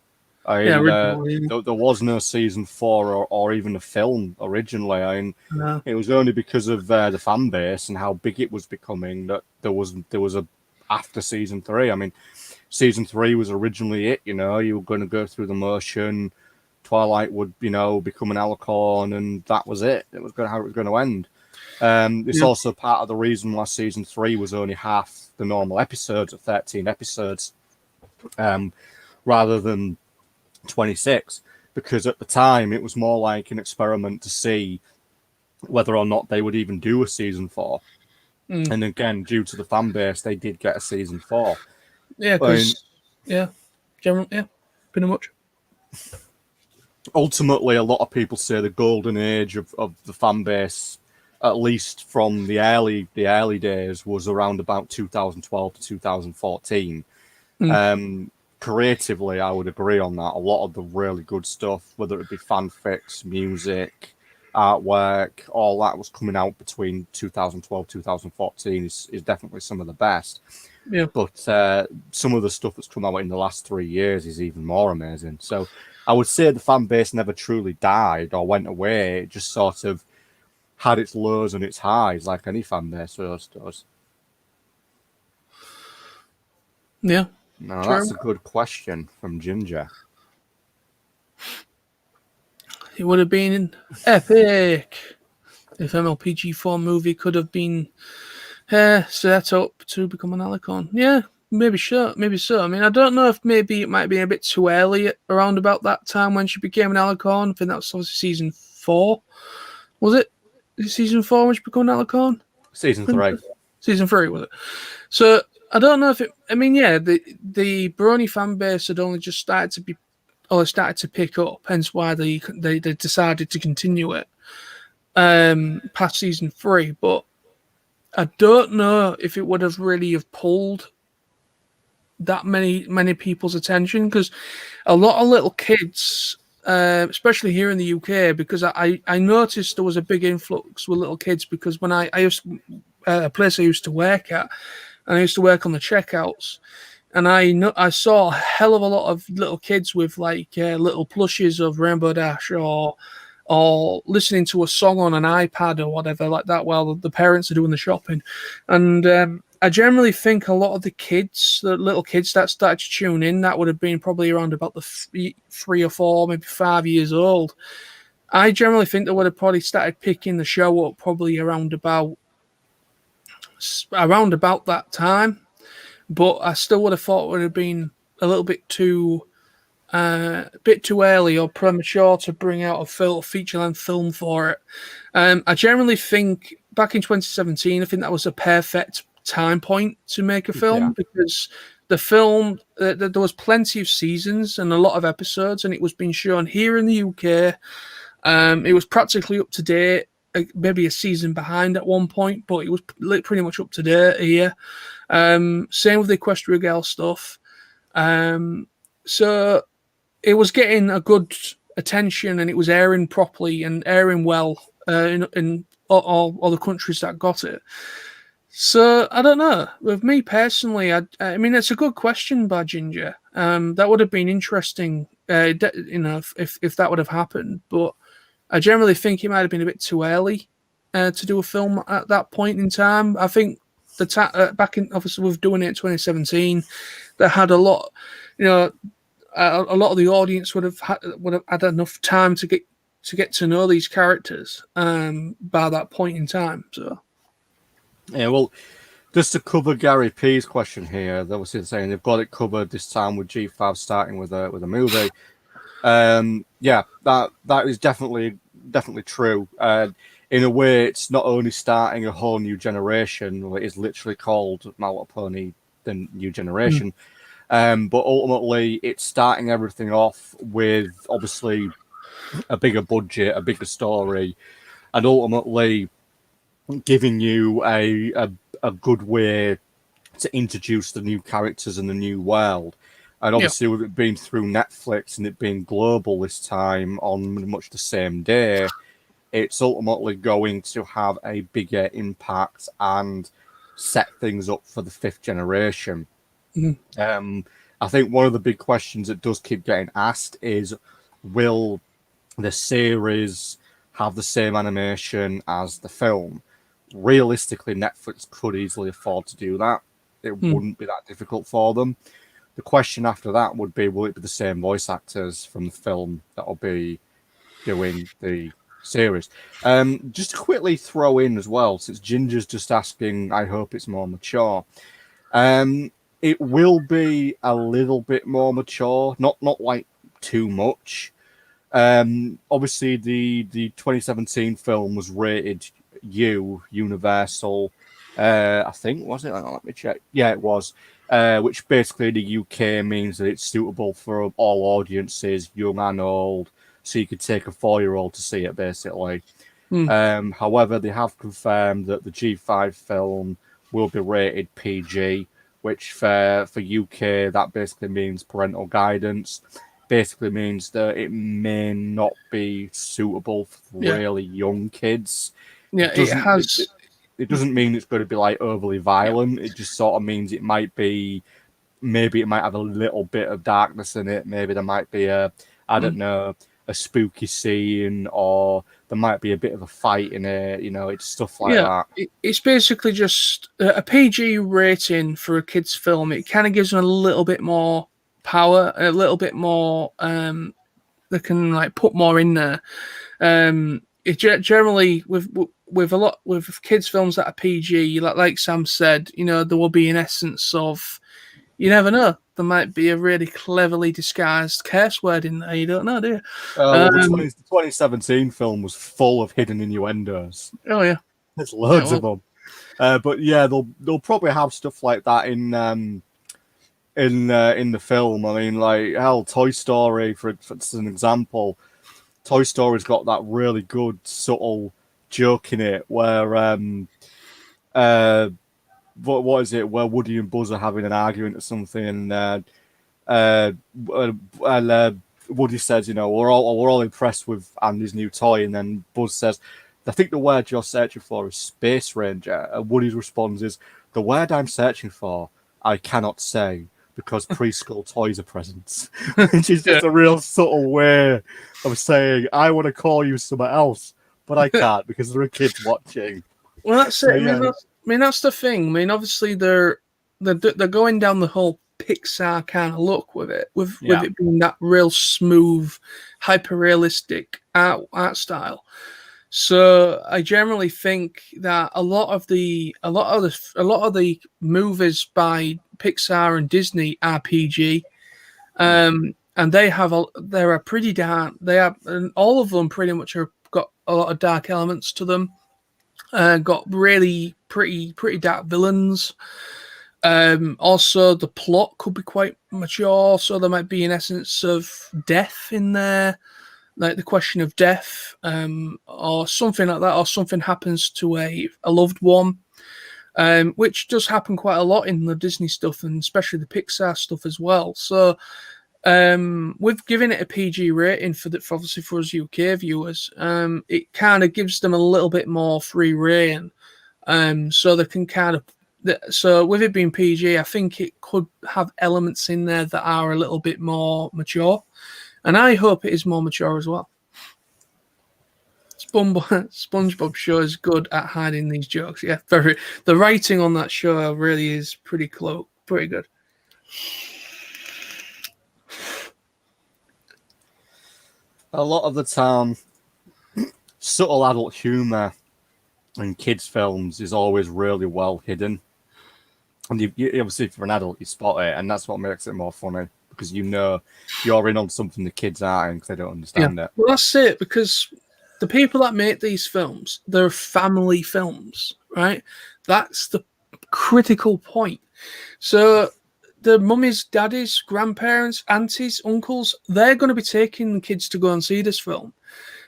There was no season 4 or even a film originally. It was only because of the fan base and how big it was becoming that there was a after season 3. I mean, season 3 was originally it. You were going to go through the motion. Twilight would, become an alicorn, and that was it. It was how it was going to end. It's also part of the reason why season 3 was only half the normal episodes, at 13 episodes, rather than 26, because at the time it was more like an experiment to see whether or not they would even do a season 4. And again, due to the fan base, they did get a season 4. Yeah, because pretty much. Ultimately, a lot of people say the golden age of the fan base, at least from the early days, was around about 2012 to 2014. Creatively, I would agree on that. A lot of the really good stuff, whether it be fanfics, music, artwork, all that was coming out between 2012 2014 is definitely some of the best. Yeah. But some of the stuff that's come out in the last 3 years is even more amazing. So I would say the fan base never truly died or went away. It just sort of had its lows and its highs, like any fan base does. Yeah. No, that's a good question from Ginger. it would have been epic if MLPG4 movie could have been set up to become an Alicon. Yeah, maybe so. Maybe so. I mean, I don't know if maybe it might be a bit too early around about that time when she became an Alicon. I think that was obviously season 4. Was it season 4 when she became an Alicon? Season 3. Season 3, was it? So I don't know if it. I mean, yeah, the Brony fan base had only just started to pick up, hence why they decided to continue it past season 3. But I don't know if it would have really have pulled that many people's attention, because a lot of little kids, especially here in the UK, because I noticed there was a big influx with little kids, because when I used a place I used to work at, and I used to work on the checkouts, and I saw a hell of a lot of little kids with like little plushes of Rainbow Dash, or listening to a song on an iPad or whatever like that while the parents are doing the shopping. And I generally think a lot of the little kids that started to tune in, that would have been probably around about the 3 or 4, maybe 5 years old. I generally think they would have probably started picking the show up probably around about that time. But I still would have thought it would have been a little bit too early or premature to bring out a feature-length film for it. I generally think back in 2017, I think that was a perfect time point to make a film, because the film, there was plenty of seasons and a lot of episodes, and it was being shown here in the UK. It was practically up to date, maybe a season behind at one point, but it was pretty much up to date here. Same with the Equestria Girl stuff. So it was getting a good attention, and it was airing properly and airing well in all the countries that got it. So I don't know. With me personally, I mean, it's a good question by Ginger. That would have been interesting, if that would have happened. But I generally think it might have been a bit too early to do a film at that point in time. I think back in, obviously, with doing it in 2017, they had a lot, a lot of the audience would have had enough time to get to know these characters by that point in time. So, yeah, well, just to cover Gary P's question here, they were saying they've got it covered this time with G5 starting with a movie. Yeah, that is definitely true. In a way, it's not only starting a whole new generation, it is literally called My Little Pony: The New Generation. But ultimately, it's starting everything off with obviously a bigger budget, a bigger story, and ultimately giving you a good way to introduce the new characters and the new world. And obviously, with it being through Netflix and it being global this time on much the same day, it's ultimately going to have a bigger impact and set things up for the 5th generation. I think one of the big questions that does keep getting asked is, will the series have the same animation as the film? Realistically, Netflix could easily afford to do that. It wouldn't be that difficult for them. The question after that would be, will it be the same voice actors from the film that will be doing the series? Just to quickly throw in as well, since Ginger's just asking, I hope it's more mature. It will be a little bit more mature, not like too much. Obviously, the 2017 film was rated Universal. I think, was it? Let me check. Yeah, it was. Which basically in the UK means that it's suitable for all audiences, young and old. So you could take a 4-year-old to see it, basically. However, they have confirmed that the G5 film will be rated PG, which for UK, that basically means parental guidance. Basically means that it may not be suitable for really young kids. Yeah, It doesn't mean it's going to be like overly violent. It just sort of means it might be, maybe it might have a little bit of darkness in it. Maybe there might be I don't know, a spooky scene, or there might be a bit of a fight in it. It's stuff like that. It's basically just a PG rating for a kids' film. It kind of gives them a little bit more power, a little bit more like put more in there. Generally with a lot with kids films that are PG, like Sam said, there will be an essence of, you never know, there might be a really cleverly disguised curse word in there. You don't know, do you? The 2017 film was full of hidden innuendos. Oh yeah, there's loads of them. But yeah, they'll probably have stuff like that in the film. I mean, like hell, Toy Story for an example. Toy Story's got that really good subtle joke in it where what is it, where Woody and Buzz are having an argument or something, and Woody says, we're all impressed with Andy's new toy, and then Buzz says, I think the word you're searching for is Space Ranger. And Woody's response is, the word I'm searching for, I cannot say, because preschool toys are presents. Which is just a real subtle way of saying, I want to call you something else, but I can't because there are kids watching. Well, that's it. Yeah. I mean, that's the thing. I mean, obviously they're going down the whole Pixar kind of look with it, with it being that real smooth, hyper realistic art style. So I generally think that a lot of the movies by Pixar and Disney are PG, and they're a pretty dark. And all of them pretty much got a lot of dark elements to them. Got really pretty dark villains. Also, the plot could be quite mature, so there might be an essence of death in there, like the question of death, or something like that, or something happens to a loved one, which does happen quite a lot in the Disney stuff, and especially the Pixar stuff as well. So, with giving it a PG rating for obviously for us UK viewers, it kind of gives them a little bit more free rein, so they can kind of. So with it being PG, I think it could have elements in there that are a little bit more mature, and I hope it is more mature as well. SpongeBob show is good at hiding these jokes. Yeah, the writing on that show really is pretty good. A lot of the time, subtle adult humor in kids' films is always really well hidden. And you obviously, for an adult, you spot it, and that's what makes it more funny, because you're in on something the kids aren't, because they don't understand it. Well, that's it, because the people that make these films, they're family films, right? That's the critical point. So the mummies, daddies, grandparents, aunties, uncles, they're going to be taking the kids to go and see this film.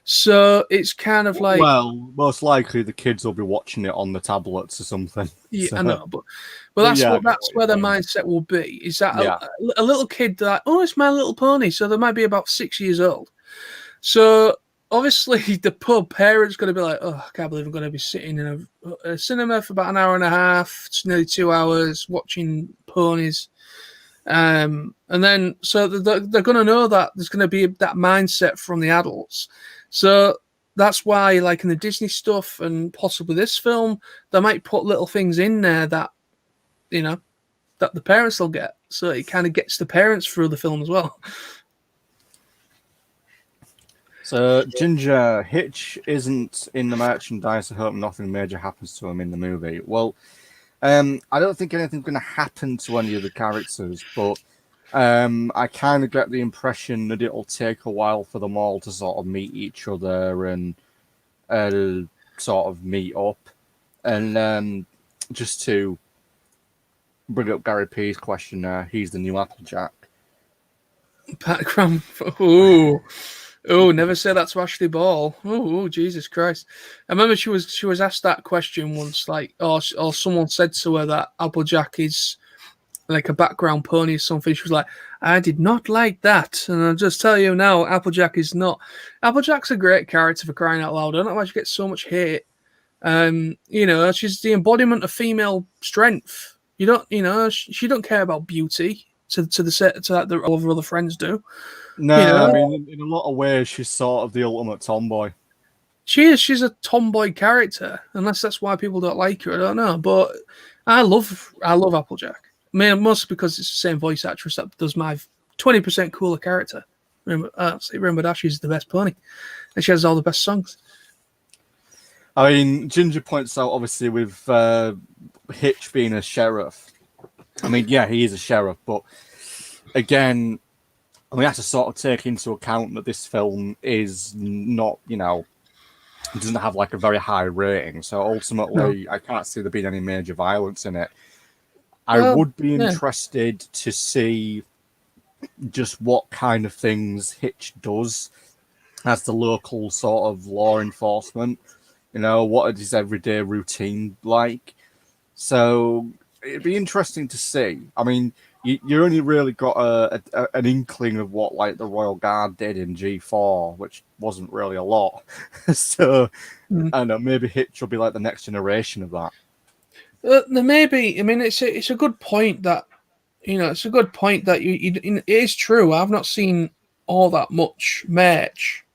So it's kind of like... Well, most likely the kids will be watching it on the tablets or something. Yeah, so. I know, but that's where their mindset will be. Is that a little kid that, it's My Little Pony, so they might be about 6 years old. So obviously the poor parent's going to be like, I can't believe I'm going to be sitting in a cinema for about an hour and a half, it's nearly 2 hours, watching ponies. And then, so they're going to know that there's going to be that mindset from the adults. So that's why, like in the Disney stuff and possibly this film, they might put little things in there that, that the parents will get. So it kind of gets the parents through the film as well. So, Ginger, Hitch isn't in the merchandise. I hope nothing major happens to him in the movie. Well, I don't think anything's going to happen to any of the characters, but I kind of get the impression that it'll take a while for them all to sort of meet each other and sort of meet up. And just to bring up Gary P's question there, he's the new Applejack. Background. Never say that to Ashley Ball. Oh, Jesus Christ! I remember she was asked that question once, like, or someone said to her that Applejack is like a background pony or something. She was like, I did not like that. And I'll just tell you now, Applejack is not. Applejack's a great character, for crying out loud. I don't know why she gets so much hate. She's the embodiment of female strength. She don't care about beauty to that all of her other friends do. No, I mean, in a lot of ways, she's sort of the ultimate tomboy. She is. She's a tomboy character, unless that's why people don't like her. I don't know, but I love Applejack. I mean, mostly because it's the same voice actress that does my 20% cooler character. Rainbow Dash is the best pony, and she has all the best songs. I mean, Ginger points out, obviously, with Hitch being a sheriff. I mean, yeah, he is a sheriff, but again, we have to sort of take into account that this film is not, it doesn't have like a very high rating. So ultimately, I can't see there being any major violence in it. I would be interested to see just what kind of things Hitch does as the local sort of law enforcement. What is his everyday routine like? So it'd be interesting to see. I mean, you only really got an inkling of what like the Royal Guard did in G4, which wasn't really a lot. So I don't know, maybe Hitch will be like the next generation of that. There may be. I mean, it's a good point that it's a good point that it is true. I've not seen all that much merch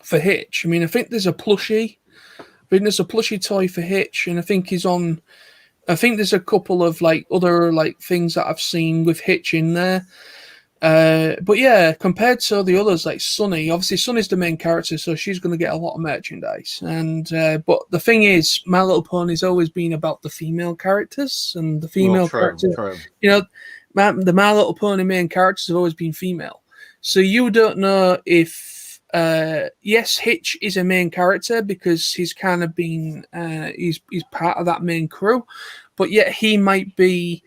for Hitch. I mean, I think there's a plushie. I think there's a plushie toy for Hitch, and I think he's on. I think there's a couple of like other like things that I've seen with Hitch in there. But yeah, compared to the others like Sunny, obviously Sunny's the main character, so she's going to get a lot of merchandise. And but the thing is, My Little Pony's always been about the female characters, and the female character. True. The My Little Pony main characters have always been female. So you don't know if. Yes, Hitch is a main character because he's kind of been he's part of that main crew, but yet he might be.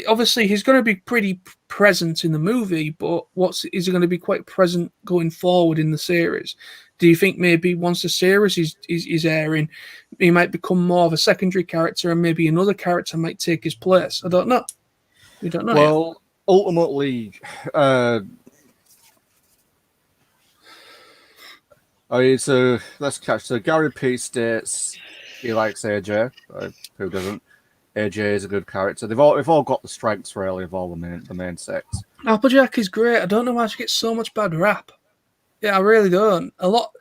Obviously, he's going to be pretty present in the movie, but is he going to be quite present going forward in the series? Do you think maybe once the series is airing, he might become more of a secondary character, and maybe another character might take his place? I don't know. We don't know. Well, yet. Ultimately. So let's catch. So Gary P states he likes AJ. Who doesn't? AJ is a good character. They've all got the strengths really of all the main six. Applejack is great. I don't know why she gets so much bad rap. Yeah, I really don't. A lot.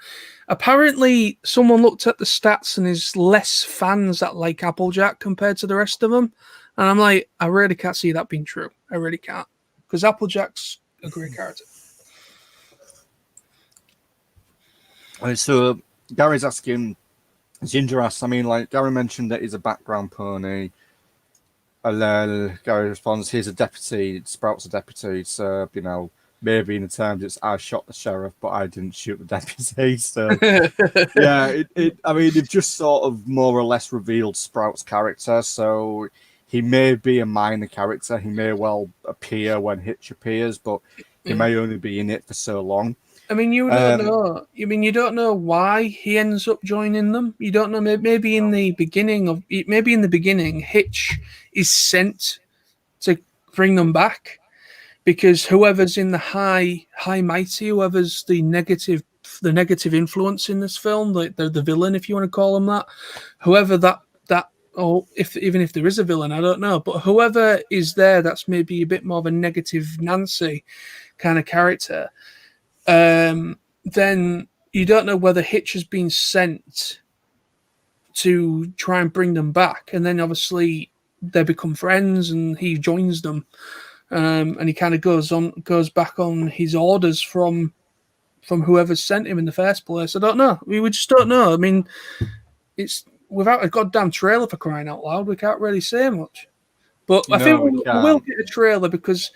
Apparently, someone looked at the stats and there's less fans that like Applejack compared to the rest of them. And I'm like, I really can't see that being true. I really can't, because Applejack's a great character. So Gary's asking, Ginger asks, I mean, like Gary mentioned that he's a background pony. And then Gary responds, he's a deputy, Sprout's a deputy, so, maybe in the terms it's I shot the sheriff, but I didn't shoot the deputy. So, yeah, I mean, they've just sort of more or less revealed Sprout's character, so he may be a minor character. He may well appear when Hitch appears, but he may only be in it for so long. I mean, you don't know. You don't know why he ends up joining them. You don't know. Maybe in the beginning, Hitch is sent to bring them back, because whoever's in the high mighty, whoever's the negative influence in this film, the villain, if you want to call him that, whoever even if there is a villain, I don't know, but whoever is there, that's maybe a bit more of a negative Nancy kind of character. Then you don't know whether Hitch has been sent to try and bring them back, and then obviously they become friends, and he joins them, and he kind of goes back on his orders from whoever sent him in the first place. I don't know. We just don't know. I mean, it's without a goddamn trailer, for crying out loud. We can't really say much, but I think we will get a trailer, because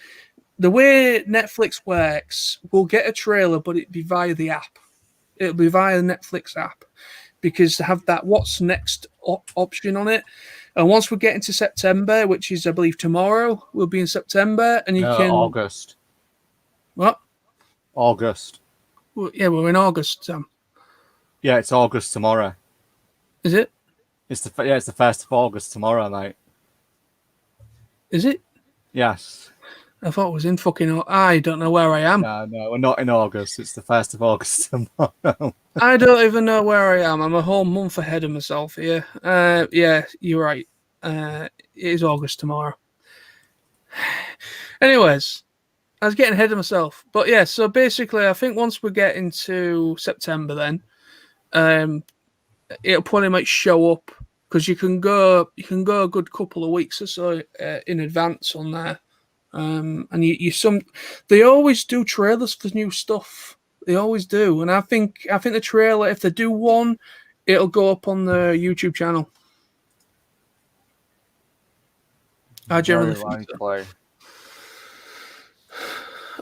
the way Netflix works, we'll get a trailer, but it'll be via the app. It'll be via the Netflix app, because they have that what's next option on it. And once we get into September, which is, I believe, tomorrow, we'll be in September, and August. What? August. Well, yeah, we're in August, Sam. Yeah, it's August tomorrow. Is it? It's the 1st of August tomorrow, mate. Is it? Yes. I thought it was in fucking. I don't know where I am. No, we're not in August. It's the 1st of August tomorrow. I don't even know where I am. I'm a whole month ahead of myself here. Yeah, you're right. It is August tomorrow. Anyways, I was getting ahead of myself. But yeah, so basically, I think once we get into September, then it'll probably might show up, because you can go a good couple of weeks or so in advance on there. And they always do trailers for new stuff. They always do, and I think the trailer, if they do one, it'll go up on the YouTube channel. I generally think so.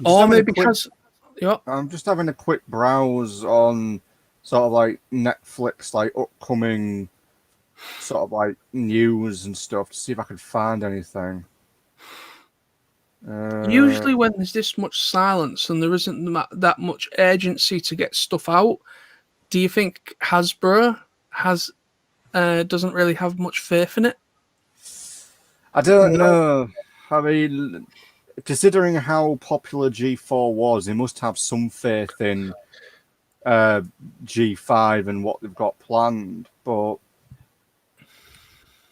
Or maybe because I'm just having a quick browse on sort of like Netflix, like upcoming sort of like news and stuff to see if I could find anything. Usually when there's this much silence and there isn't that much urgency to get stuff out, do you think Hasbro doesn't really have much faith in it? I don't know. I mean, considering how popular G4 was, they must have some faith in G5 and what they've got planned, but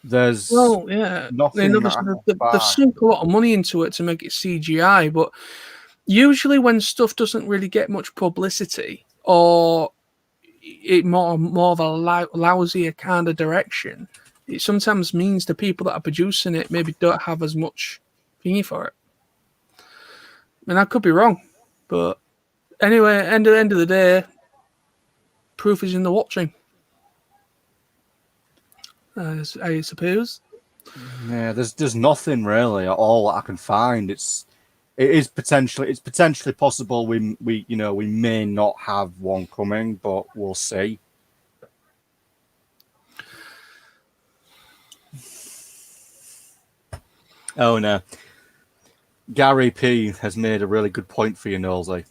there's nothing. They've sunk a lot of money into it to make it CGI, but usually when stuff doesn't really get much publicity or it more of a lousier kind of direction, it sometimes means the people that are producing it maybe don't have as much thingy for it. I mean, I could be wrong, but anyway, at the end of the day, proof is in the watching. I suppose. Yeah, there's nothing really at all that I can find. It's potentially possible we may not have one coming, but we'll see. Oh no, Gary P has made a really good point for you, Nosey.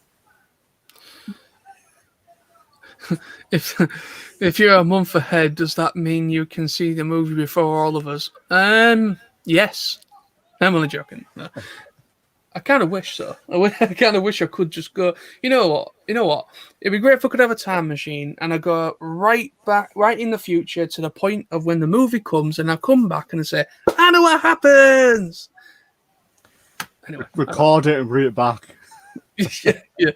If you're a month ahead, does that mean you can see the movie before all of us? Yes. I'm only joking. No. I kind of wish so. I kind of wish I could just go. You know what? It'd be great if I could have a time machine and I go right in the future to the point of when the movie comes, and I come back and I say, "I know what happens." Anyway, record it and read it back. yeah.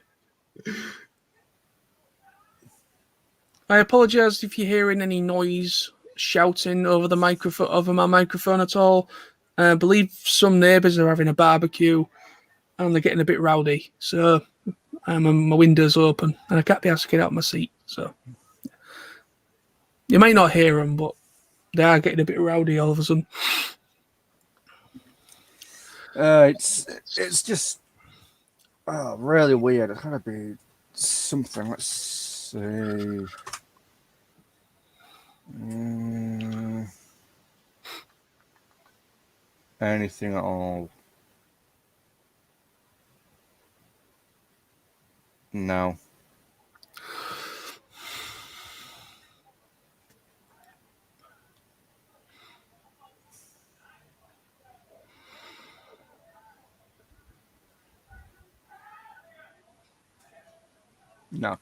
I apologise if you're hearing any noise, shouting over my microphone at all. I believe some neighbours are having a barbecue and they're getting a bit rowdy. So my window's open and I can't be asked to get out of my seat. So you might not hear them, but they are getting a bit rowdy all of a sudden. It's just really weird. It's gotta be something. Let's see. Anything at all? No. No.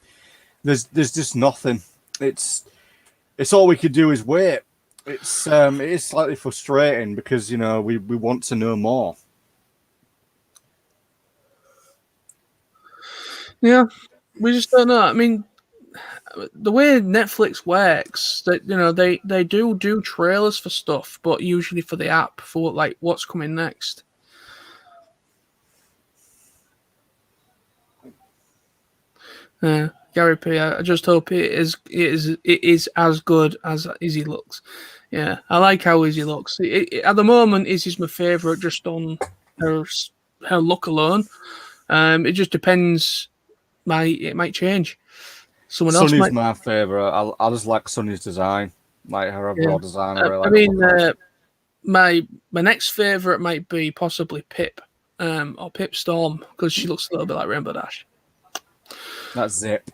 There's just nothing. It's all we could do is wait. It is slightly frustrating because we want to know more. Yeah, we just don't know. I mean, the way Netflix works, that they do trailers for stuff, but usually for the app for like what's coming next. Gary P, I just hope it is as good as Izzy looks. Yeah, I like how Izzy looks. At the moment, Izzy's my favourite just on her look alone. It just depends. It might change. Someone else Sunny's might. my favourite. I just like Sunny's design, like her overall design. My next favourite might be possibly Pip, or Pip Storm, because she looks a little bit like Rainbow Dash. That's Zip.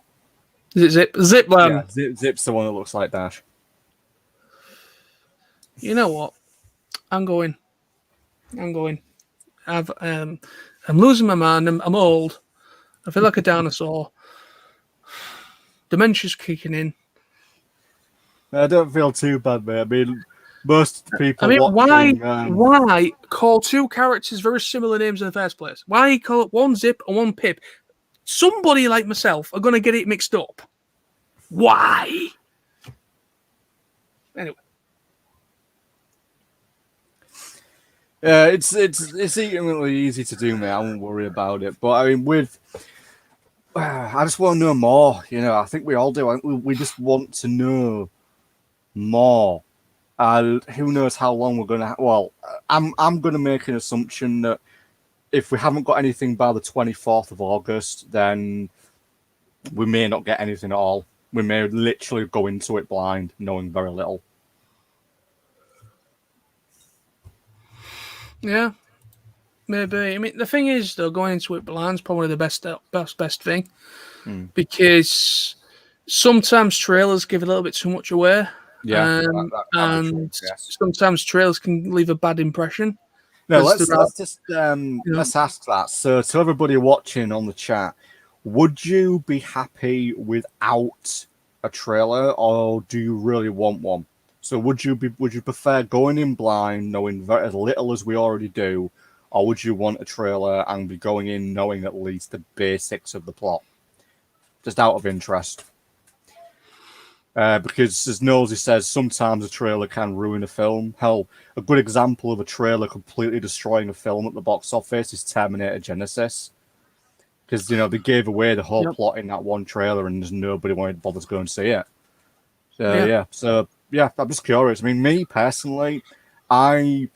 Is it Zip? Zip, yeah, Zip's the one that looks like Dash. You know what? I'm going. I'm losing my mind. I'm old. I feel like a dinosaur. Dementia's kicking in. I don't feel too bad, mate. I mean, most people. Why call two characters very similar names in the first place? Why call it one Zip and one Pip? Somebody like myself are going to get it mixed up. Why? Anyway. it's equally easy to do, mate. I won't worry about it. But I mean, I just want to know more. I think we all do. We just want to know more. And who knows how long we're gonna. Well, I'm gonna make an assumption that if we haven't got anything by the 24th of August, then we may not get anything at all. We may literally go into it blind, knowing very little. Yeah, maybe. I mean, the thing is, though, going into it blind is probably the best thing, because sometimes trailers give a little bit too much away. Yeah, and sometimes trailers can leave a bad impression. No, let's ask that. So, to everybody watching on the chat, would you be happy without a trailer, or do you really want one? So, would you prefer going in blind, knowing very as little as we already do, or would you want a trailer and be going in knowing at least the basics of the plot, just out of interest? Because, as Nosy says, sometimes a trailer can ruin a film. Hell, a good example of a trailer completely destroying a film at the box office is Terminator Genesis. Because, they gave away the whole plot in that one trailer and just nobody wanted to bother to go and see it. So, I'm just curious. I mean, me, personally, I'm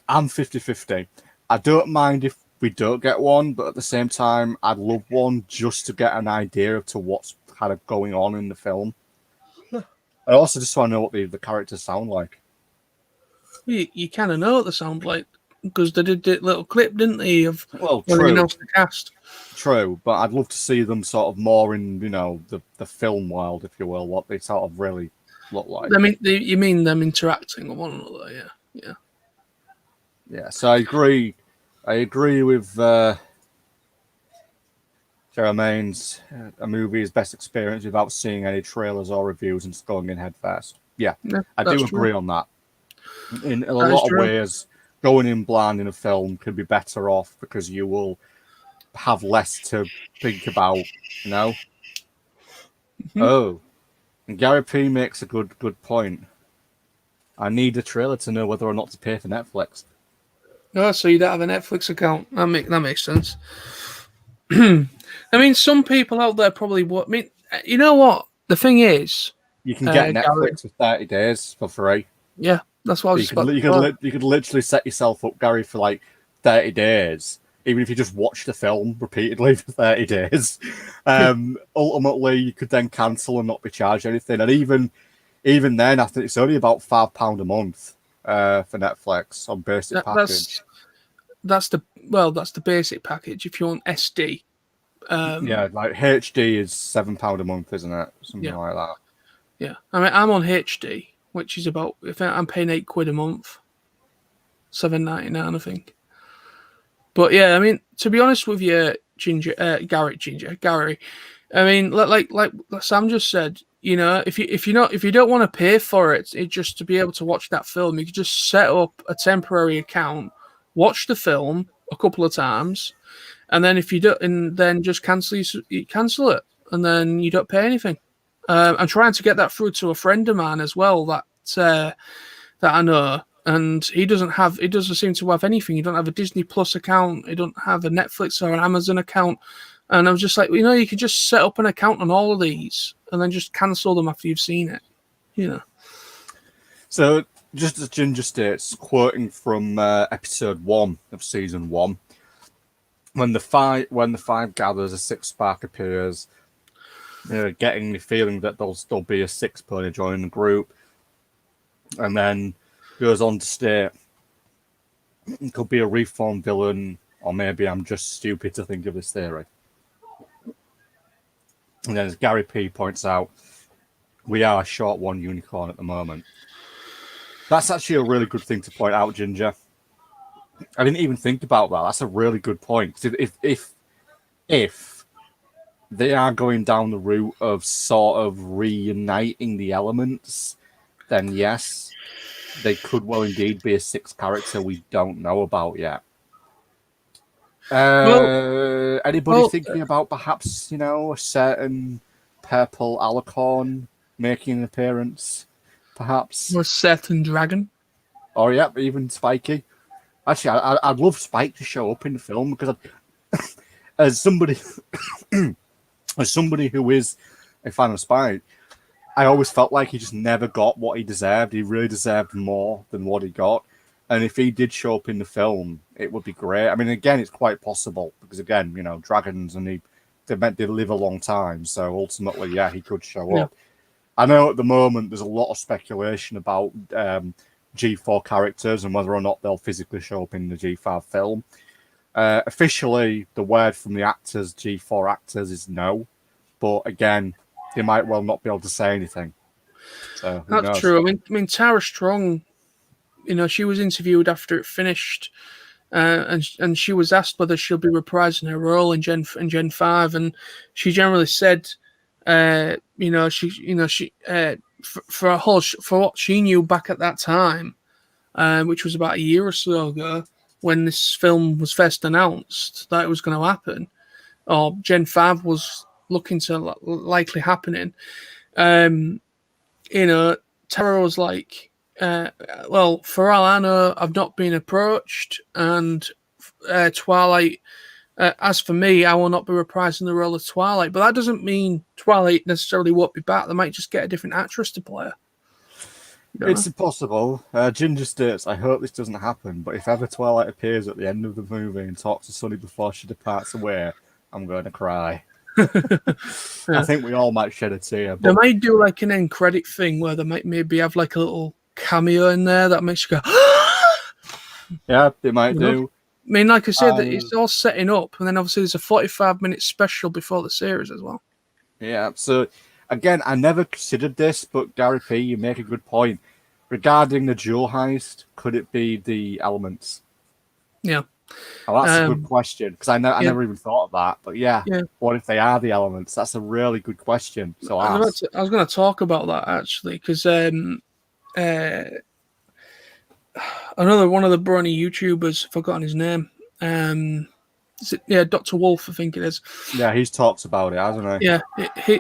50-50. I don't mind if we don't get one, but at the same time, I'd love one just to get an idea of to what's kind of going on in the film. I also just want to know what the characters sound like. You kind of know what they sound like because they did that little clip, didn't they, of when they announced the cast. True, but I'd love to see them sort of more in, the film world, if you will, what they sort of really look like. I mean, you mean them interacting with one another? Yeah. Yeah. So I agree with Jermaine's. A movie is best experience without seeing any trailers or reviews and just going in head first. Yeah, I do agree on that. In a lot of ways, going in blind in a film could be better off because you will have less to think about, Oh, and Gary P makes a good point. I need a trailer to know whether or not to pay for Netflix. Oh, so you don't have a Netflix account? That makes sense. I mean, some people out there probably would. I mean, you know what? The thing is, you can get Netflix for 30 days for free. Yeah, that's what I was you could literally set yourself up, Gary, for like 30 days. Even if you just watch the film repeatedly for 30 days. Ultimately, you could then cancel and not be charged anything. And even then, I think it's only about £5 a month for Netflix on basic package. That's the basic package. If you want SD, like HD is £7 a month, isn't it? Something like that. Yeah, I mean, I'm on HD, which is about, if I'm paying £8 a month, $7.99, I think. But yeah, I mean, to be honest with you, Gary, I mean, like Sam just said, if you don't want to pay for it, just to be able to watch that film, you could just set up a temporary account, watch the film a couple of times, and then if you don't, and then just cancel it, and then you don't pay anything. I'm trying to get that through to a friend of mine as well that I know. And he doesn't seem to have anything. He don't have a Disney Plus account. He don't have a Netflix or an Amazon account. And I was just like, you could just set up an account on all of these and then just cancel them after you've seen it. So, just as Ginger states, quoting from episode 1 of season 1, when the five gathers, a sixth spark appears, getting the feeling that there'll be a sixth pony joining the group, and then goes on to state it could be a reformed villain, or maybe I'm just stupid to think of this theory. And then, as Gary P points out, we are a short one unicorn at the moment. That's actually a really good thing to point out, Ginger. I didn't even think about that. That's a really good point. If they are going down the route of sort of reuniting the elements, then yes, they could well indeed be a sixth character we don't know about yet. Anybody thinking about perhaps, a certain purple alicorn making an appearance, perhaps? Or a certain dragon. Or, even Spiky. Actually, I'd love Spike to show up in the film because as somebody as somebody who is a fan of Spike, I always felt like he just never got what he deserved. He really deserved more than what he got. And if he did show up in the film, it would be great. I mean, again, it's quite possible because, again, you know, dragons and they live a long time. So ultimately, yeah, he could show up. I know at the moment there's a lot of speculation about G4 characters and whether or not they'll physically show up in the G5 film. Officially, the word from the actors, G4 actors, is no. But again, they might well not be able to say anything. So who That's knows? true. I mean, Tara Strong, you know, she was interviewed after it finished, and she was asked whether she'll be reprising her role in Gen 5, and she generally said, you know, she for what she knew back at that time, which was about a year or so ago, when this film was first announced that it was going to happen, or Gen 5 was looking to likely happening. You know, Tara was like, well, for all I know, I've not been approached, and Twilight. As for me, I will not be reprising the role of Twilight, but that doesn't mean Twilight necessarily won't be back. They might just get a different actress to play her. It's impossible. Ginger states, I hope this doesn't happen, but if ever Twilight appears at the end of the movie and talks to Sunny before she departs away, I'm going to cry. I think we all might shed a tear. But they might do like an end credit thing where they might maybe have like a little cameo in there that makes you go, yeah, they might do. I mean, like I said, it's all setting up, and then obviously there's a 45-minute special before the series as well. Yeah, so again, I never considered this, but Gary P, you make a good point. Regarding the jewel heist, could it be the elements? Yeah. Oh, that's a good question, because I never even thought of that. But yeah, what if they are the elements? That's a really good question. So I was going to talk about that, actually, because another one of the brawny YouTubers, forgotten his name. Is it, Dr. Wolf, I think it is. Yeah, he's talked about it, hasn't he? Yeah,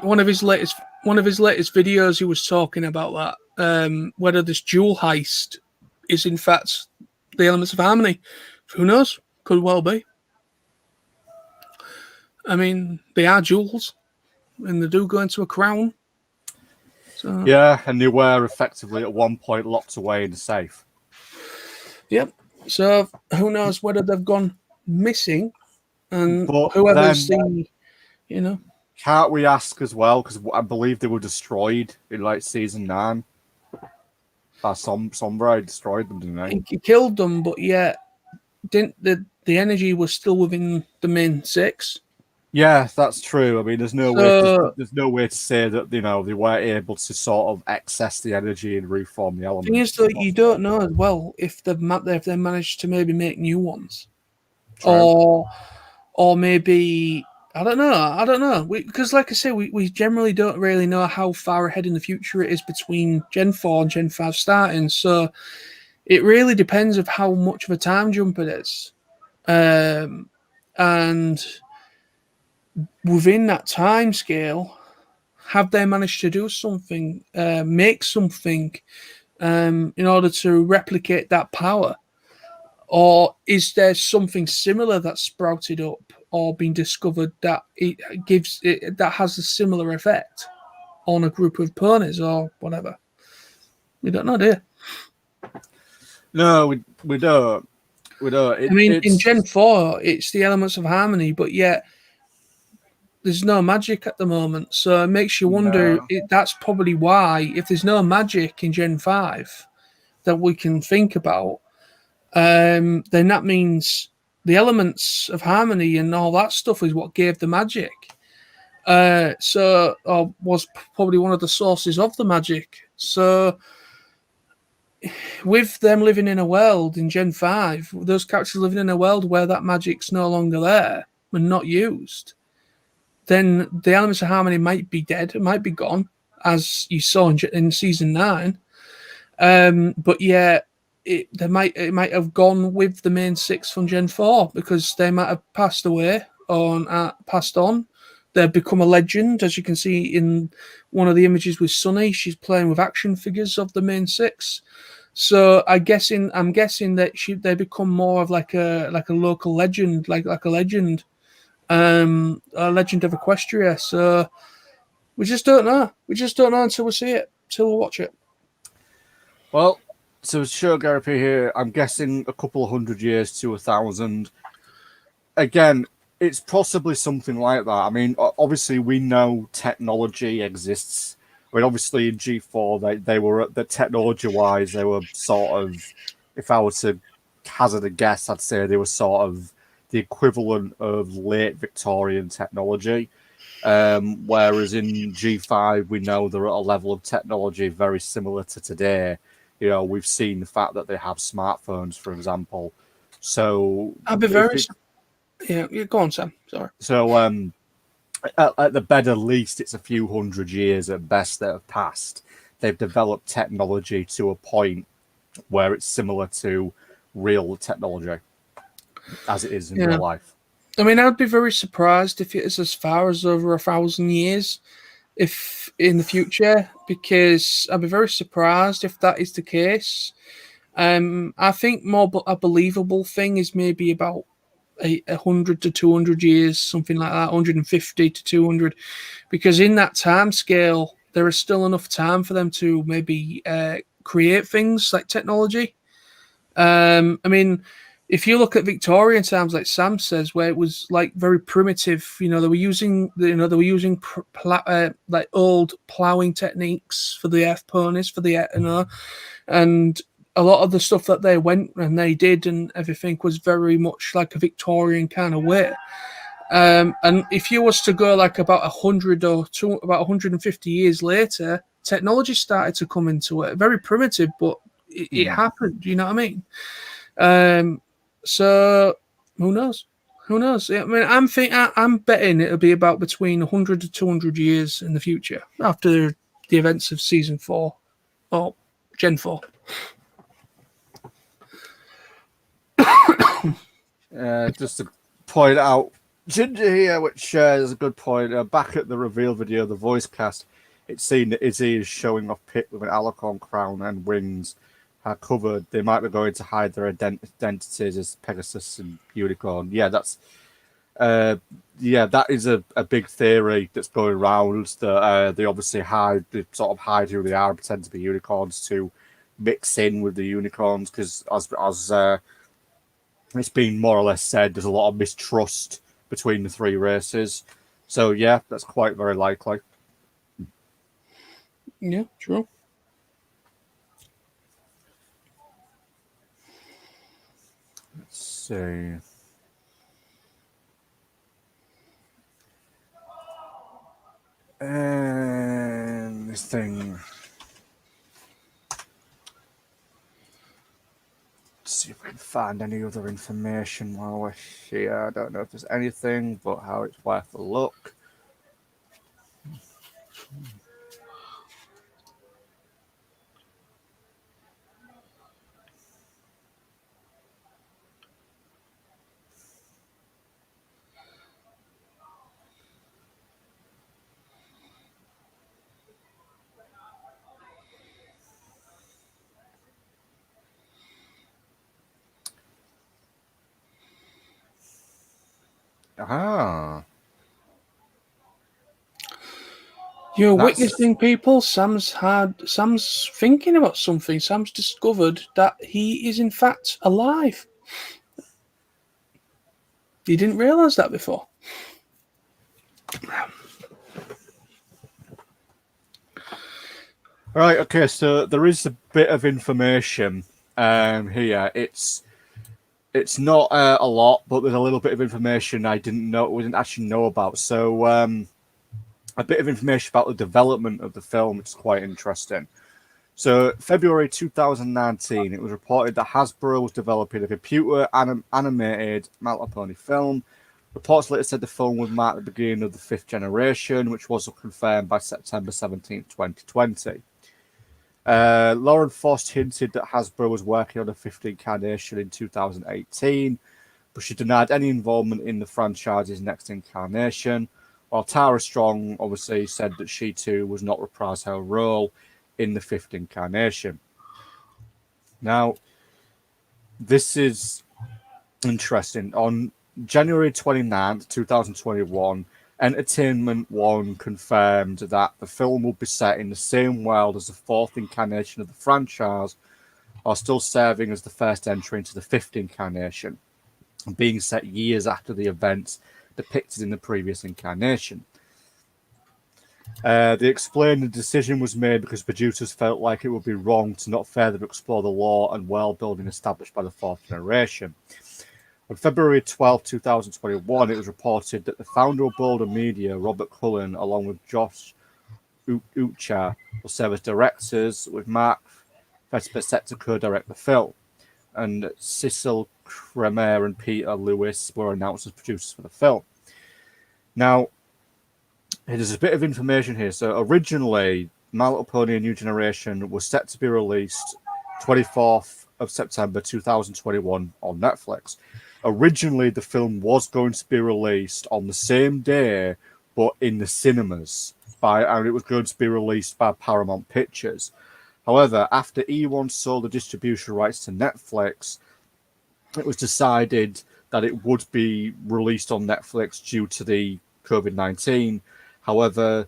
one of his latest videos, he was talking about that. Whether this jewel heist is in fact the elements of harmony. Who knows? Could well be. I mean, they are jewels, and they do go into a crown. So yeah, and they were effectively at one point locked away in the safe. Yep. So who knows whether they've gone missing, and whoever's you know. Can't we ask as well? Because I believe they were destroyed in like season 9. Sombra destroyed them, didn't they? He killed them, but yet didn't the energy was still within the main 6. Yeah, that's true. I mean, there's no way to say that they weren't able to sort of access the energy and reform the elements. The thing is that you don't know as well if they managed to maybe make new ones, true. or maybe I don't know. Because like I say, we generally don't really know how far ahead in the future it is between Gen 4 and Gen 5 starting. So it really depends of how much of a time jump it is, and within that time scale, have they managed to do something, make something, in order to replicate that power? Or is there something similar that's sprouted up or been discovered that that has a similar effect on a group of ponies or whatever? We don't know, do you? No, we don't. We don't. In Gen 4, it's the elements of harmony, but yet there's no magic at the moment. So it makes you wonder, that's probably why, if there's no magic in Gen 5 that we can think about, then that means the elements of harmony and all that stuff is what gave the magic. Or was probably one of the sources of the magic. So with them living in a world in Gen 5, those characters living in a world where that magic's no longer there and not used, then the elements of harmony might be dead, it might be gone, as you saw in season 9. But yeah, it might have gone with the main 6 from Gen 4 because they might have passed away or passed on. They've become a legend, as you can see in one of the images with Sunny. She's playing with action figures of the main 6. So I'm guessing that they become more of like a local legend, like a legend of Equestria. So we just don't know. We just don't know until we see it, until we watch it. Well, so show Garapi here. I'm guessing a couple of 100 years to 1,000. Again, it's possibly something like that. I mean, obviously we know technology exists. I mean, obviously in G4 they were the technology wise they were sort of, if I were to hazard a guess, I'd say they were sort of the equivalent of late Victorian technology. Whereas in G5 we know they're at a level of technology very similar to today. You know, we've seen the fact that they have smartphones, for example. So I'd be very yeah. Go on, Sam. Sorry. so at the better least, it's a few hundred years at best that have passed. They've developed technology to a point where it's similar to real technology as it is in real life. I mean, I'd be very surprised if it is as far as over 1,000 years, if in the future, because I'd be very surprised if that is the case. I think a believable thing is maybe about 100 to 200 years, something like that, 150 to 200, because in that time scale, there is still enough time for them to maybe create things like technology. I mean, if you look at Victorian times, like Sam says, where it was like very primitive, they were using, like old ploughing techniques for the F ponies for the, and a lot of the stuff that they went and they did and everything was very much like a Victorian kind of way. And if you was to go like about 150 years later, technology started to come into it. Very primitive, but it happened. You know what I mean? So who knows? Who knows? I mean, I'm betting it'll be about between 100 to 200 years in the future after the events of season 4 or Gen 4. Just to point out, Ginger here, which is a good point. Back at the reveal video, the voice cast, it's seen that Izzy is showing off Pip with an alicorn crown and wings are covered. They might be going to hide their identities as Pegasus and Unicorn. Yeah, that is a big theory that's going around. That they obviously they sort of hide who they are and pretend to be unicorns to mix in with the unicorns, because as it's been more or less said, there's a lot of mistrust between the three races. So yeah, that's quite very likely. Yeah, true. Let's see. And this thing. Let's see if we can find any other information while we're here. I don't know if there's anything, but how it's worth a look. Ah. You're witnessing people. Sam's thinking about something. Sam's discovered that he is in fact alive. You didn't realise that before. Right, okay, so there is a bit of information here. It's not a lot, but there's a little bit of information we didn't actually know about. So a bit of information about the development of the film, which is quite interesting. So February 2019, it was reported that Hasbro was developing a computer animated My Little Pony film. Reports later said the film would mark the beginning of the 5th generation, which was confirmed by September 17, 2020. Lauren Faust hinted that Hasbro was working on a 5th incarnation in 2018, but she denied any involvement in the franchise's next incarnation, while Tara Strong obviously said that she too was not reprised her role in the 5th incarnation. Now, this is interesting. On January 29th, 2021, Entertainment One confirmed that the film will be set in the same world as the fourth incarnation of the franchise, while still serving as the first entry into the fifth incarnation, being set years after the events depicted in the previous incarnation. They explained the decision was made because producers felt like it would be wrong to not further explore the lore and world building established by the fourth generation. On February 12, 2021, it was reported that the founder of Boulder Media, Robert Cullen, along with Josh Ucha, will serve as directors, with Mark Vesper set to co-direct the film, and Cecil Kremer and Peter Lewis were announced as producers for the film. Now, there's a bit of information here. So originally, My Little Pony: A New Generation was set to be released 24th of September 2021 on Netflix. Originally, the film was going to be released on the same day, but in the cinemas, and it was going to be released by Paramount Pictures. However, after E1 sold the distribution rights to Netflix, it was decided that it would be released on Netflix due to the COVID-19. However,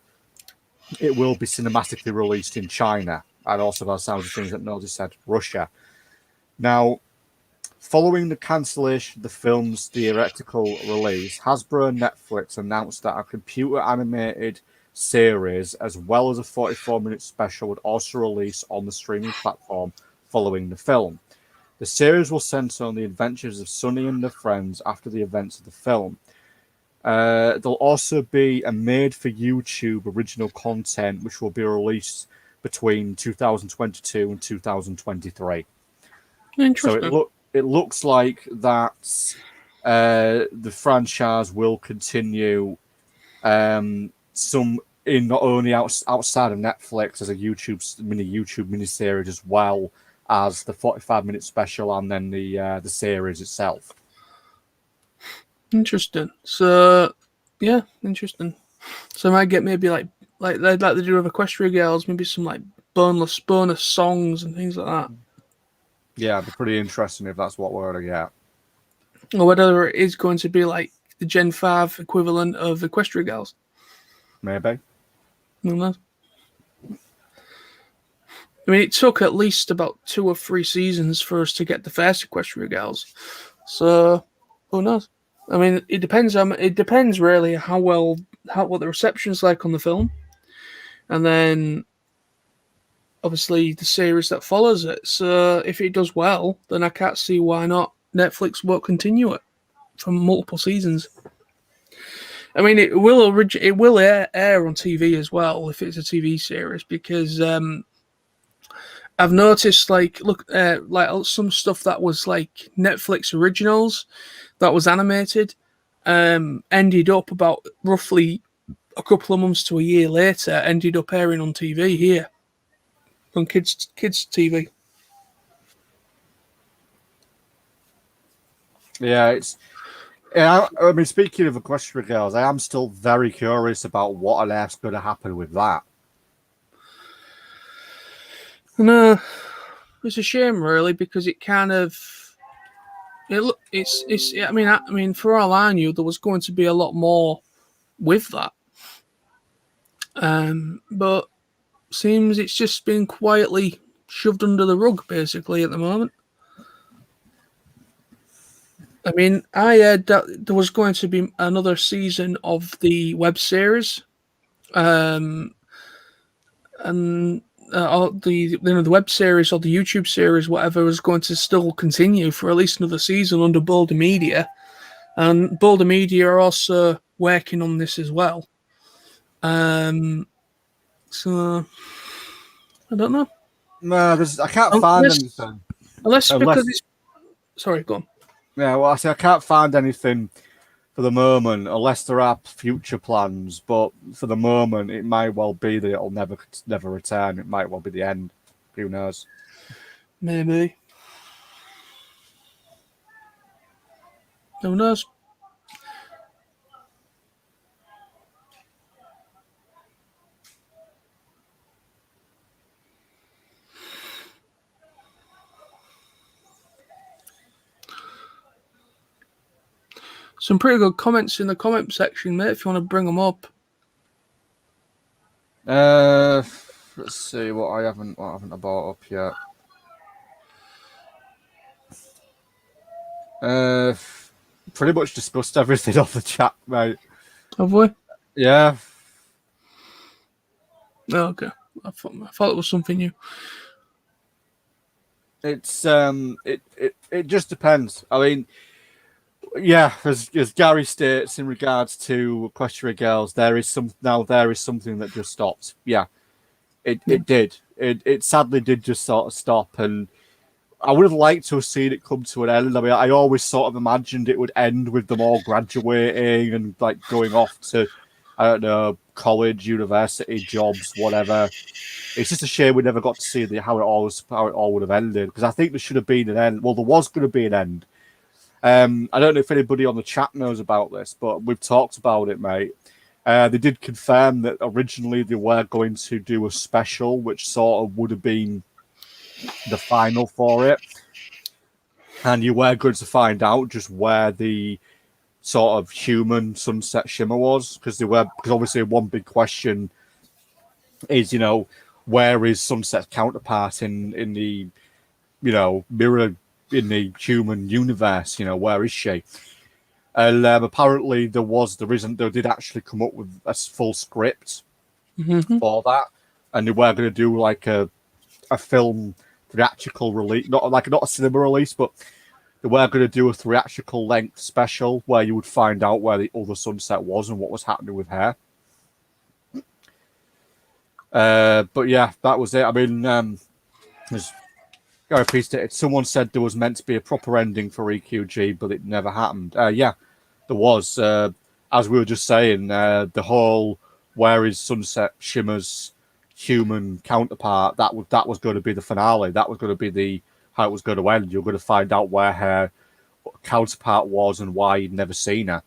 it will be cinematically released in China, and also by the sounds of things that Nosy said, Russia. Now, following the cancellation of the film's theatrical release, Hasbro and Netflix announced that a computer animated series, as well as a 44-minute special, would also release on the streaming platform following the film. The series will center on the adventures of Sunny and her friends after the events of the film. There'll also be a made-for-YouTube original content, which will be released between 2022 and 2023. Interesting. So it looks like that the franchise will continue some in not only outside of Netflix as a YouTube miniseries, as well as the 45-minute special and then the series itself. Interesting. So, yeah, interesting. So I might get maybe like they do with Equestria Girls, maybe some like bonus songs and things like that. Yeah, it'd be pretty interesting if that's what we're going to get. Or whether it is going to be like the Gen 5 equivalent of Equestria Girls. Maybe. Who knows? I mean, it took at least about 2 or 3 seasons for us to get the first Equestria Girls. So, who knows? I mean, it depends. It depends really what the reception's like on the film, and then obviously the series that follows it. So if it does well, then I can't see why not Netflix won't continue it for multiple seasons. I mean, it will air on TV as well if it's a TV series, because I've noticed like some stuff that was like Netflix originals that was animated ended up about roughly a couple of months to a year later ended up airing on TV here on kids TV. Yeah, I mean, speaking of Equestria Girls, I am still very curious about what on earth's going to happen with that. And it's a shame really, because it kind of it's I mean for all I knew there was going to be a lot more with that, but seems it's just been quietly shoved under the rug basically at the moment. I mean, I heard that there was going to be another season of the web series, and the web series or the YouTube series, whatever, was going to still continue for at least another season under Boulder Media, and Boulder Media are also working on this as well. So I don't know. No, I can't find anything. Unless because it's sorry, go on. Yeah, well, I can't find anything for the moment, unless there are future plans. But for the moment, it might well be that it'll never return. It might well be the end. Who knows? Maybe. Who knows? some pretty good comments in the comment section, mate. If you want to bring them up. Let's see what I haven't brought up yet. Pretty much discussed everything off the chat, mate. Have we? Yeah. Oh, okay. I thought it was something new. It's it just depends. I mean, yeah, as Gary states in regards to Equestria Girls, there is something that just stopped. Yeah, it did. It sadly did just sort of stop, and I would have liked to have seen it come to an end. I mean, I always sort of imagined it would end with them all graduating and like going off to, I don't know, college, university, jobs, whatever. It's just a shame we never got to see how it all would have ended, because I think there should have been an end. Well, there was going to be an end. I don't know if anybody on the chat knows about this, but we've talked about it, mate. They did confirm that originally they were going to do a special, which sort of would have been the final for it, and you were going to find out just where the sort of human Sunset Shimmer was, because obviously one big question is, you know, where is Sunset's counterpart in the, you know, mirror in the human universe? You know, where is she? And apparently they did actually come up with a full script for that, and they were going to do like a film theatrical release, not a cinema release, but they were going to do a theatrical length special where you would find out where the other Sunset was and what was happening with her. But yeah, that was it. I mean, Gary P stated, someone said there was meant to be a proper ending for EQG, but it never happened. Yeah, there was. As we were just saying, the whole where is Sunset Shimmer's human counterpart, that was going to be the finale. That was going to be how it was going to end. You're going to find out where her counterpart was and why you'd never seen her.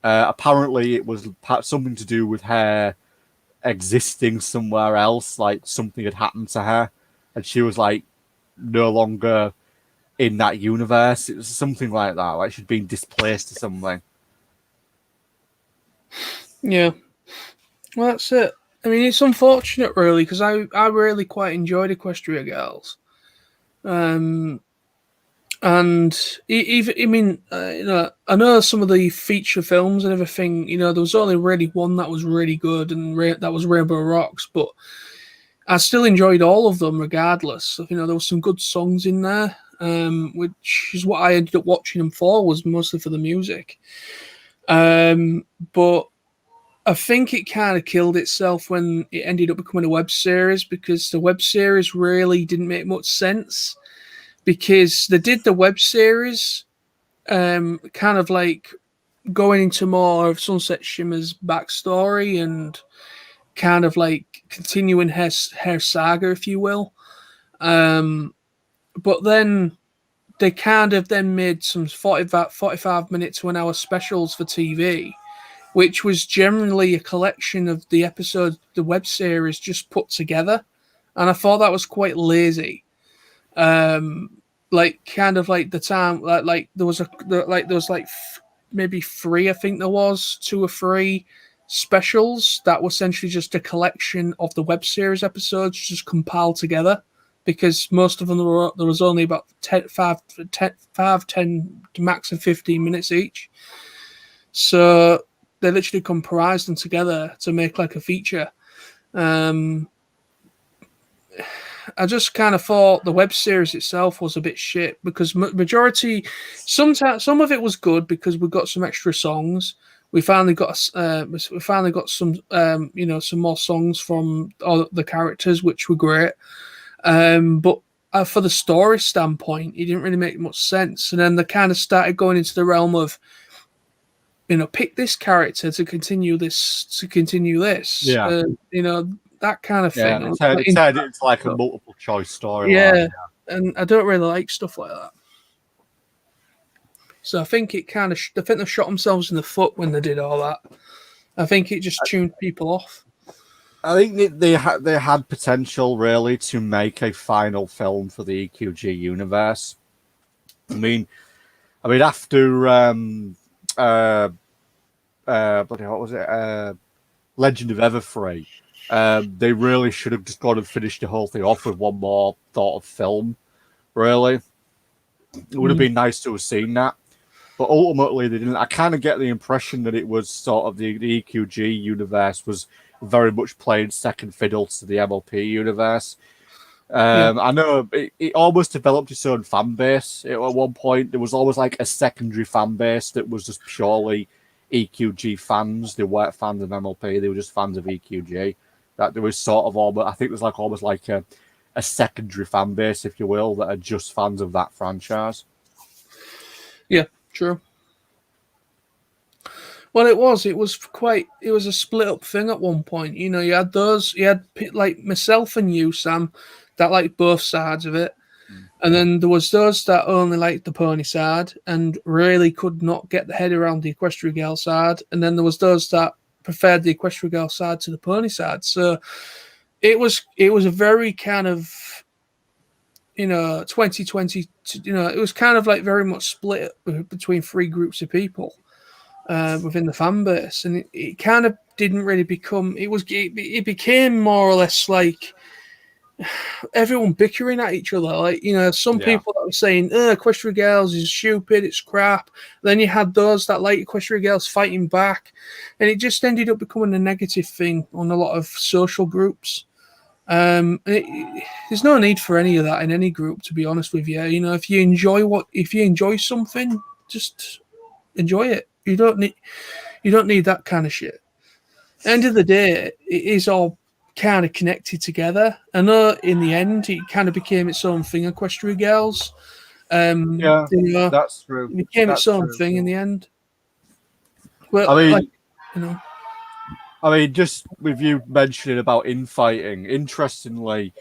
Apparently, it was something to do with her existing somewhere else, like something had happened to her and she was like no longer in that universe. It was something like that, like she'd been displaced or something. Yeah, well, that's it. I mean, it's unfortunate, really, because I really quite enjoyed Equestria Girls, and even I mean, you know, I know some of the feature films and everything. You know, there was only really one that was really good, and that was Rainbow Rocks. But I still enjoyed all of them, regardless. You know, there was some good songs in there, which is what I ended up watching them for. Was mostly for the music, but I think it kind of killed itself when it ended up becoming a web series, because the web series really didn't make much sense, because they did the web series kind of like going into more of Sunset Shimmer's backstory and kind of like continuing her saga, if you will. But then they kind of then made some 45 minute to an hour specials for TV, which was generally a collection of the episodes, the web series just put together. And I thought that was quite lazy. Like kind of like the time, like there was maybe three, I think there was 2 or 3 specials that were essentially just a collection of the web series episodes just compiled together, because most of them there was only about 10, max of 15 minutes each. So they literally comprised them together to make like a feature. I just kind of thought the web series itself was a bit shit, because some of it was good because we got some extra songs. We finally got some you know, some more songs from all the characters, which were great. But for the story standpoint, it didn't really make much sense. And then they kind of started going into the realm of, you know, pick this character to continue this. Yeah. You know, that kind of thing. It's like a multiple choice story. Yeah, and I don't really like stuff like that. So I think it kind of, I think they shot themselves in the foot when they did all that. I think it just tuned people off. I think they had potential really to make a final film for the EQG universe. I mean, after bloody what was it? Legend of Everfree. They really should have just gone and finished the whole thing off with one more sort of film. Really, it would have been nice to have seen that, but ultimately they didn't. I kind of get the impression that it was sort of the EQG universe was very much playing second fiddle to the MLP universe. I know it almost developed its own fan base. At one point, there was always like a secondary fan base that was just purely EQG fans. They weren't fans of MLP; they were just fans of EQG. That there was sort of almost, I think, there's like almost like a secondary fan base, if you will, that are just fans of that franchise. Yeah, true. Well, it was a split up thing at one point. You know, you had like myself and you, Sam, that liked both sides of it. And then there was those that only liked the pony side and really could not get the head around the Equestria Girl side. And then there was those that preferred the Equestria Girl side to the pony side. So it was a very kind of 2020. It was kind of like very much split between three groups of people within the fan base, and it kind of didn't really become. It became more or less like everyone bickering at each other. Like, some people that were saying, Equestria Girls is stupid, it's crap. Then you had those that like Equestria Girls fighting back. And it just ended up becoming a negative thing on a lot of social groups. There's no need for any of that in any group, to be honest with you. If you enjoy something, just enjoy it. You don't need that kind of shit. End of the day, it is all kind of connected together. I know in the end it kind of became its own thing, Equestria Girls. That's true. It became its own thing in the end. Well, I mean, just with you mentioning about infighting, interestingly,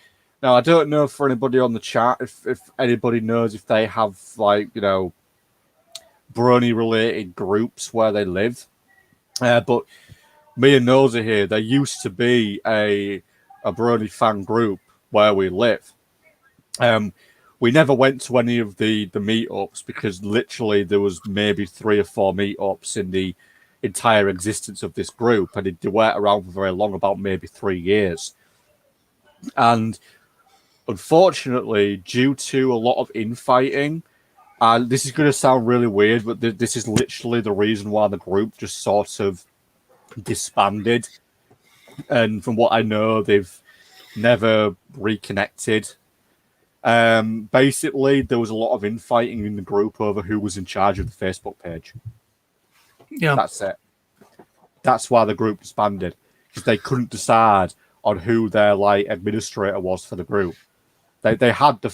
now I don't know for anybody on the chat if anybody knows if they have brony related groups where they live, but me and Noza here, there used to be a brony fan group where we live. We never went to any of the meetups because literally there was maybe 3 or 4 meetups in the entire existence of this group, and they weren't around for very long, about maybe 3 years. And unfortunately, due to a lot of infighting, and this is going to sound really weird, but this is literally the reason why the group just sort of disbanded. And from what I know, they've never reconnected. Basically, there was a lot of infighting in the group over who was in charge of the Facebook page. Yeah, that's it. That's why the group disbanded, because they couldn't decide on who their administrator was for the group. They had the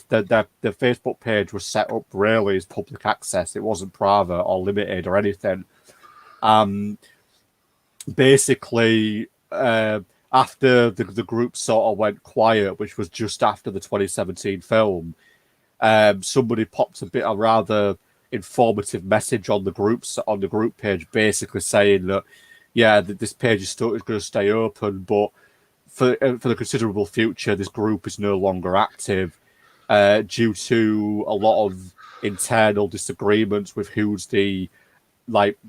Facebook page was set up really as public access. It wasn't private or limited or anything. Basically, after the group sort of went quiet, which was just after the 2017 film, somebody popped a rather informative message on the group page, basically saying that this page is still going to stay open, but for the considerable future, this group is no longer active due to a lot of internal disagreements with who's the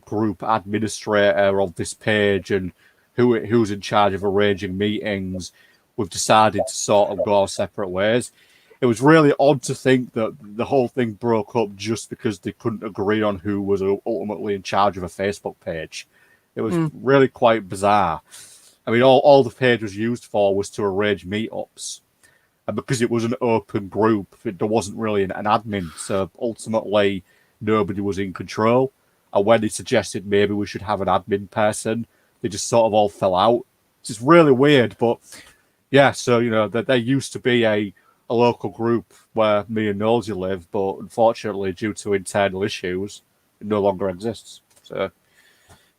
group administrator of this page and who's in charge of arranging meetings. We've decided to sort of go our separate ways. It was really odd to think that the whole thing broke up just because they couldn't agree on who was ultimately in charge of a Facebook page. It was really quite bizarre. I mean, all the page was used for was to arrange meetups. And because it was an open group, there wasn't really an admin. So ultimately, nobody was in control. And when they suggested maybe we should have an admin person, they just sort of all fell out. It's just really weird. But yeah, so, there used to be a local group where me and Nosy live, but unfortunately, due to internal issues, it no longer exists. So,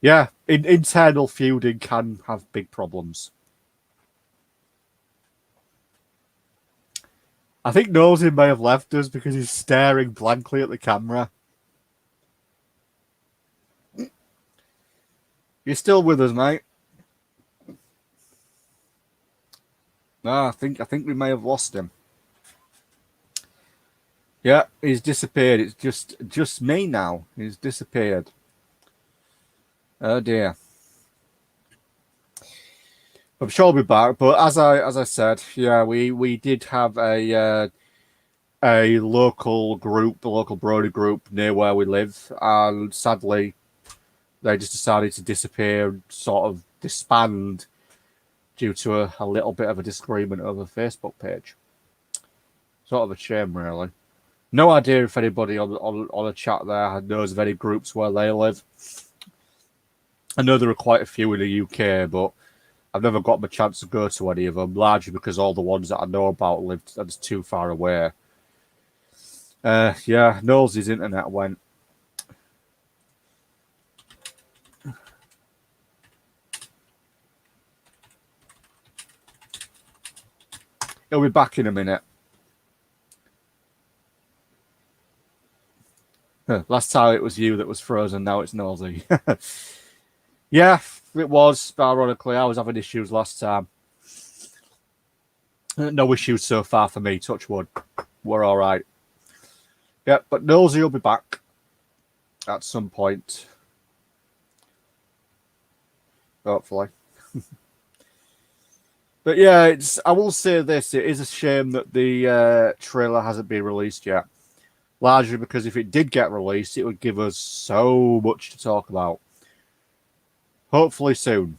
yeah, internal feuding can have big problems. I think Nosy may have left us because he's staring blankly at the camera. You're still with us, mate? No, I think we may have lost him. Yeah, he's disappeared. It's just me now. He's disappeared. Oh dear. I'm sure I'll be back, but as I said, yeah, we did have a local group, a local Brody group near where we live, and sadly, they just decided to disappear, sort of disband, due to a little bit of a disagreement over a Facebook page. Sort of a shame, really. No idea if anybody on the chat there knows of any groups where they live. I know there are quite a few in the UK, but I've never got my chance to go to any of them, largely because all the ones that I know about live just too far away. Yeah, Knowles' internet went. He'll be back in a minute. Last time it was you that was frozen, now it's Nosy. Yeah, it was. Ironically, I was having issues last time. No issues so far for me, touch wood. We're all right. Yeah, but Nosy will be back at some point. Hopefully. But yeah, I will say this. It is a shame that the trailer hasn't been released yet. Largely because if it did get released, it would give us so much to talk about. Hopefully soon.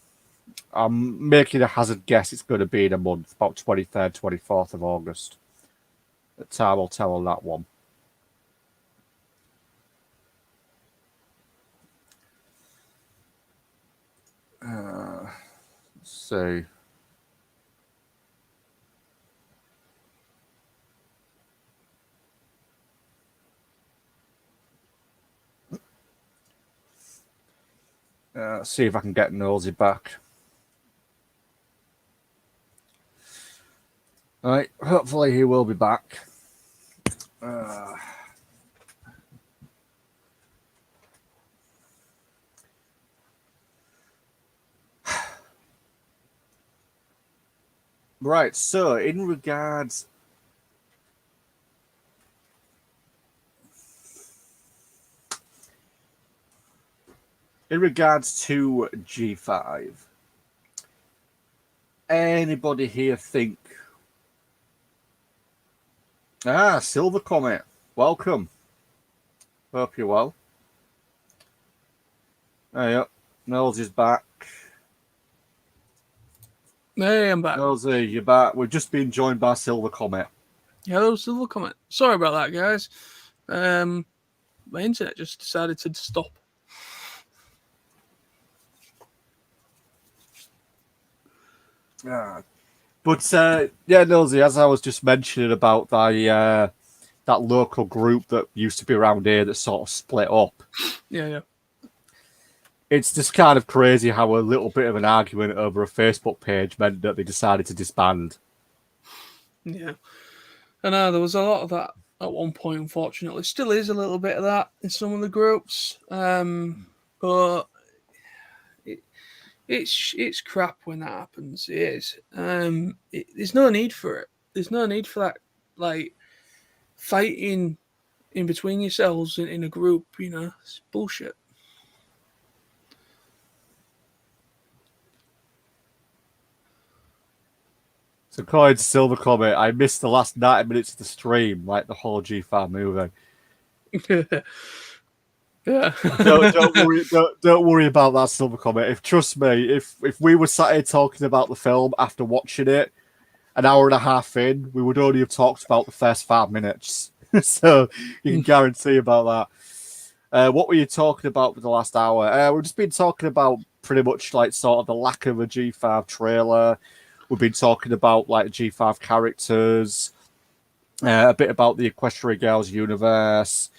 I'm making a hazard guess it's going to be in a month, about 23rd, 24th of August. The time will tell on that one. Let's see. See if I can get Nosy back. All right, hopefully he will be back. Right, so in regards to G5, anybody here think? Silver Comet, welcome. Hope you're well. Yep, Knowles is back. Hey, I'm back. Knowles, you're back. We've just been joined by Silver Comet. Hello, Silver Comet. Sorry about that, guys. My internet just decided to stop. But yeah, Nosy, as I was just mentioning about that local group that used to be around here that sort of split up. Yeah. It's just kind of crazy how a little bit of an argument over a Facebook page meant that they decided to disband. Yeah. I know there was a lot of that at one point, unfortunately. Still is a little bit of that in some of the groups. But it's crap when that happens. It is. There's no need for it. There's no need for that, like, fighting in between yourselves in a group. You know, it's bullshit. So, according to Silver Comet, I missed the last 90 minutes of the stream, like the whole G5 movie. Yeah. don't worry about that, Silver Comet. Trust me, if we were sat here talking about the film after watching it an hour and a half in, we would only have talked about the first 5 minutes. So you can guarantee about that. What were you talking about for the last hour? We've just been talking about pretty much like sort of the lack of a G5 trailer. We've been talking about like G5 characters, a bit about the Equestria Girls universe,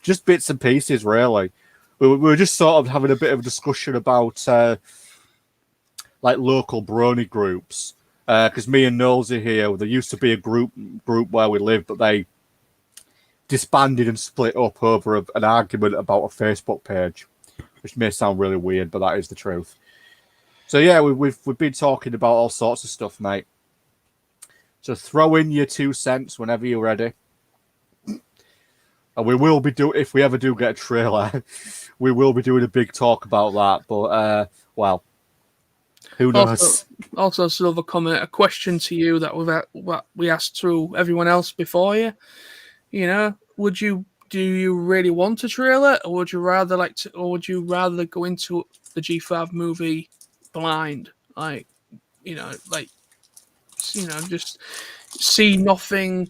just bits and pieces, really. We were just sort of having a bit of a discussion about like local brony groups. Because me and Knowles are here. There used to be a group where we lived, but they disbanded and split up over an argument about a Facebook page, which may sound really weird, but that is the truth. So yeah, we've been talking about all sorts of stuff, mate. So throw in your 2 cents whenever you're ready. And we will be if we ever do get a trailer, we will be doing a big talk about that. But well, who knows? Also, Silver comment, a question to you that what we asked to everyone else before you. You know, do you really want a trailer, or would you rather go into the G5 movie blind, like just see nothing,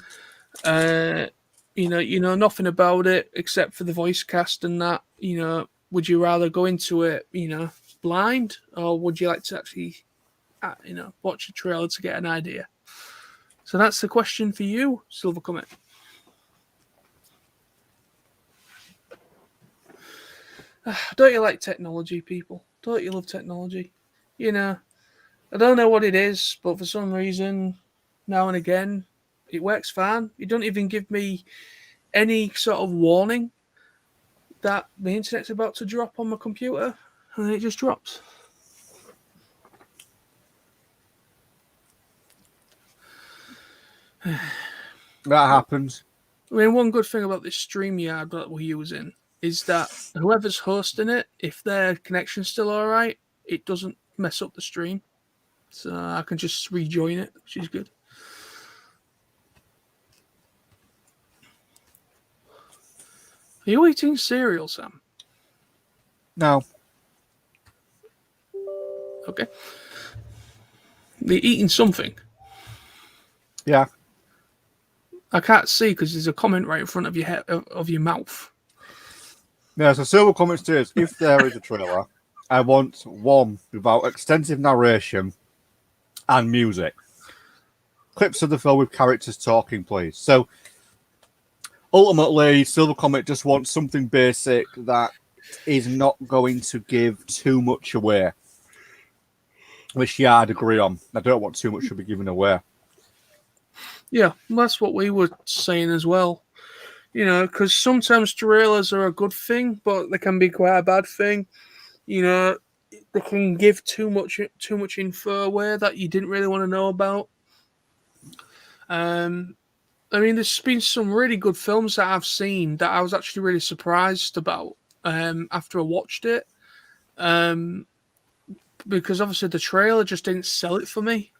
nothing about it except for the voice cast and that. Would you rather go into it, blind, or would you like to actually, watch a trailer to get an idea? So that's the question for you, Silver Comet. Don't you like technology, people? Don't you love technology? I don't know what it is, but for some reason, now and again, it works fine. You don't even give me any sort of warning that the internet's about to drop on my computer, and then it just drops. That happens. I mean, one good thing about this StreamYard that we're using is that whoever's hosting it, if their connection's still alright, it doesn't mess up the stream. So I can just rejoin it, which is good. Are you eating cereal, Sam? No. Okay. You're eating something. Yeah. I can't see because there's a comment right in front of your head, of your mouth. Yeah, so Silver Comment says, if there is a trailer, I want one without extensive narration and music. Clips of the film with characters talking, please. So ultimately, Silver Comet just wants something basic that is not going to give too much away. Which, yeah, I'd agree on. I don't want too much to be given away. Yeah, that's what we were saying as well. Because sometimes trailers are a good thing, but they can be quite a bad thing. They can give too much info away that you didn't really want to know about. There's been some really good films that I've seen that I was actually really surprised about after I watched it. Because obviously the trailer just didn't sell it for me.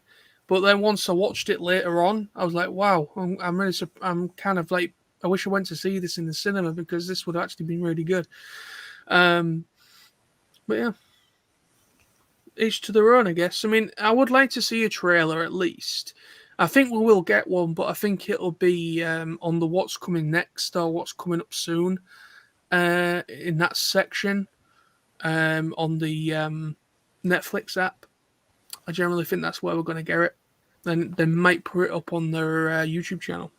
But then once I watched it later on, I was like, wow, I'm kind of like, I wish I went to see this in the cinema because this would have actually been really good. But yeah, each to their own, I guess. I mean, I would like to see a trailer at least. I think we will get one, but I think it'll be on the what's coming next or what's coming up soon in that section on the Netflix app. I generally think that's where we're going to get it. Then they might put it up on their YouTube channel.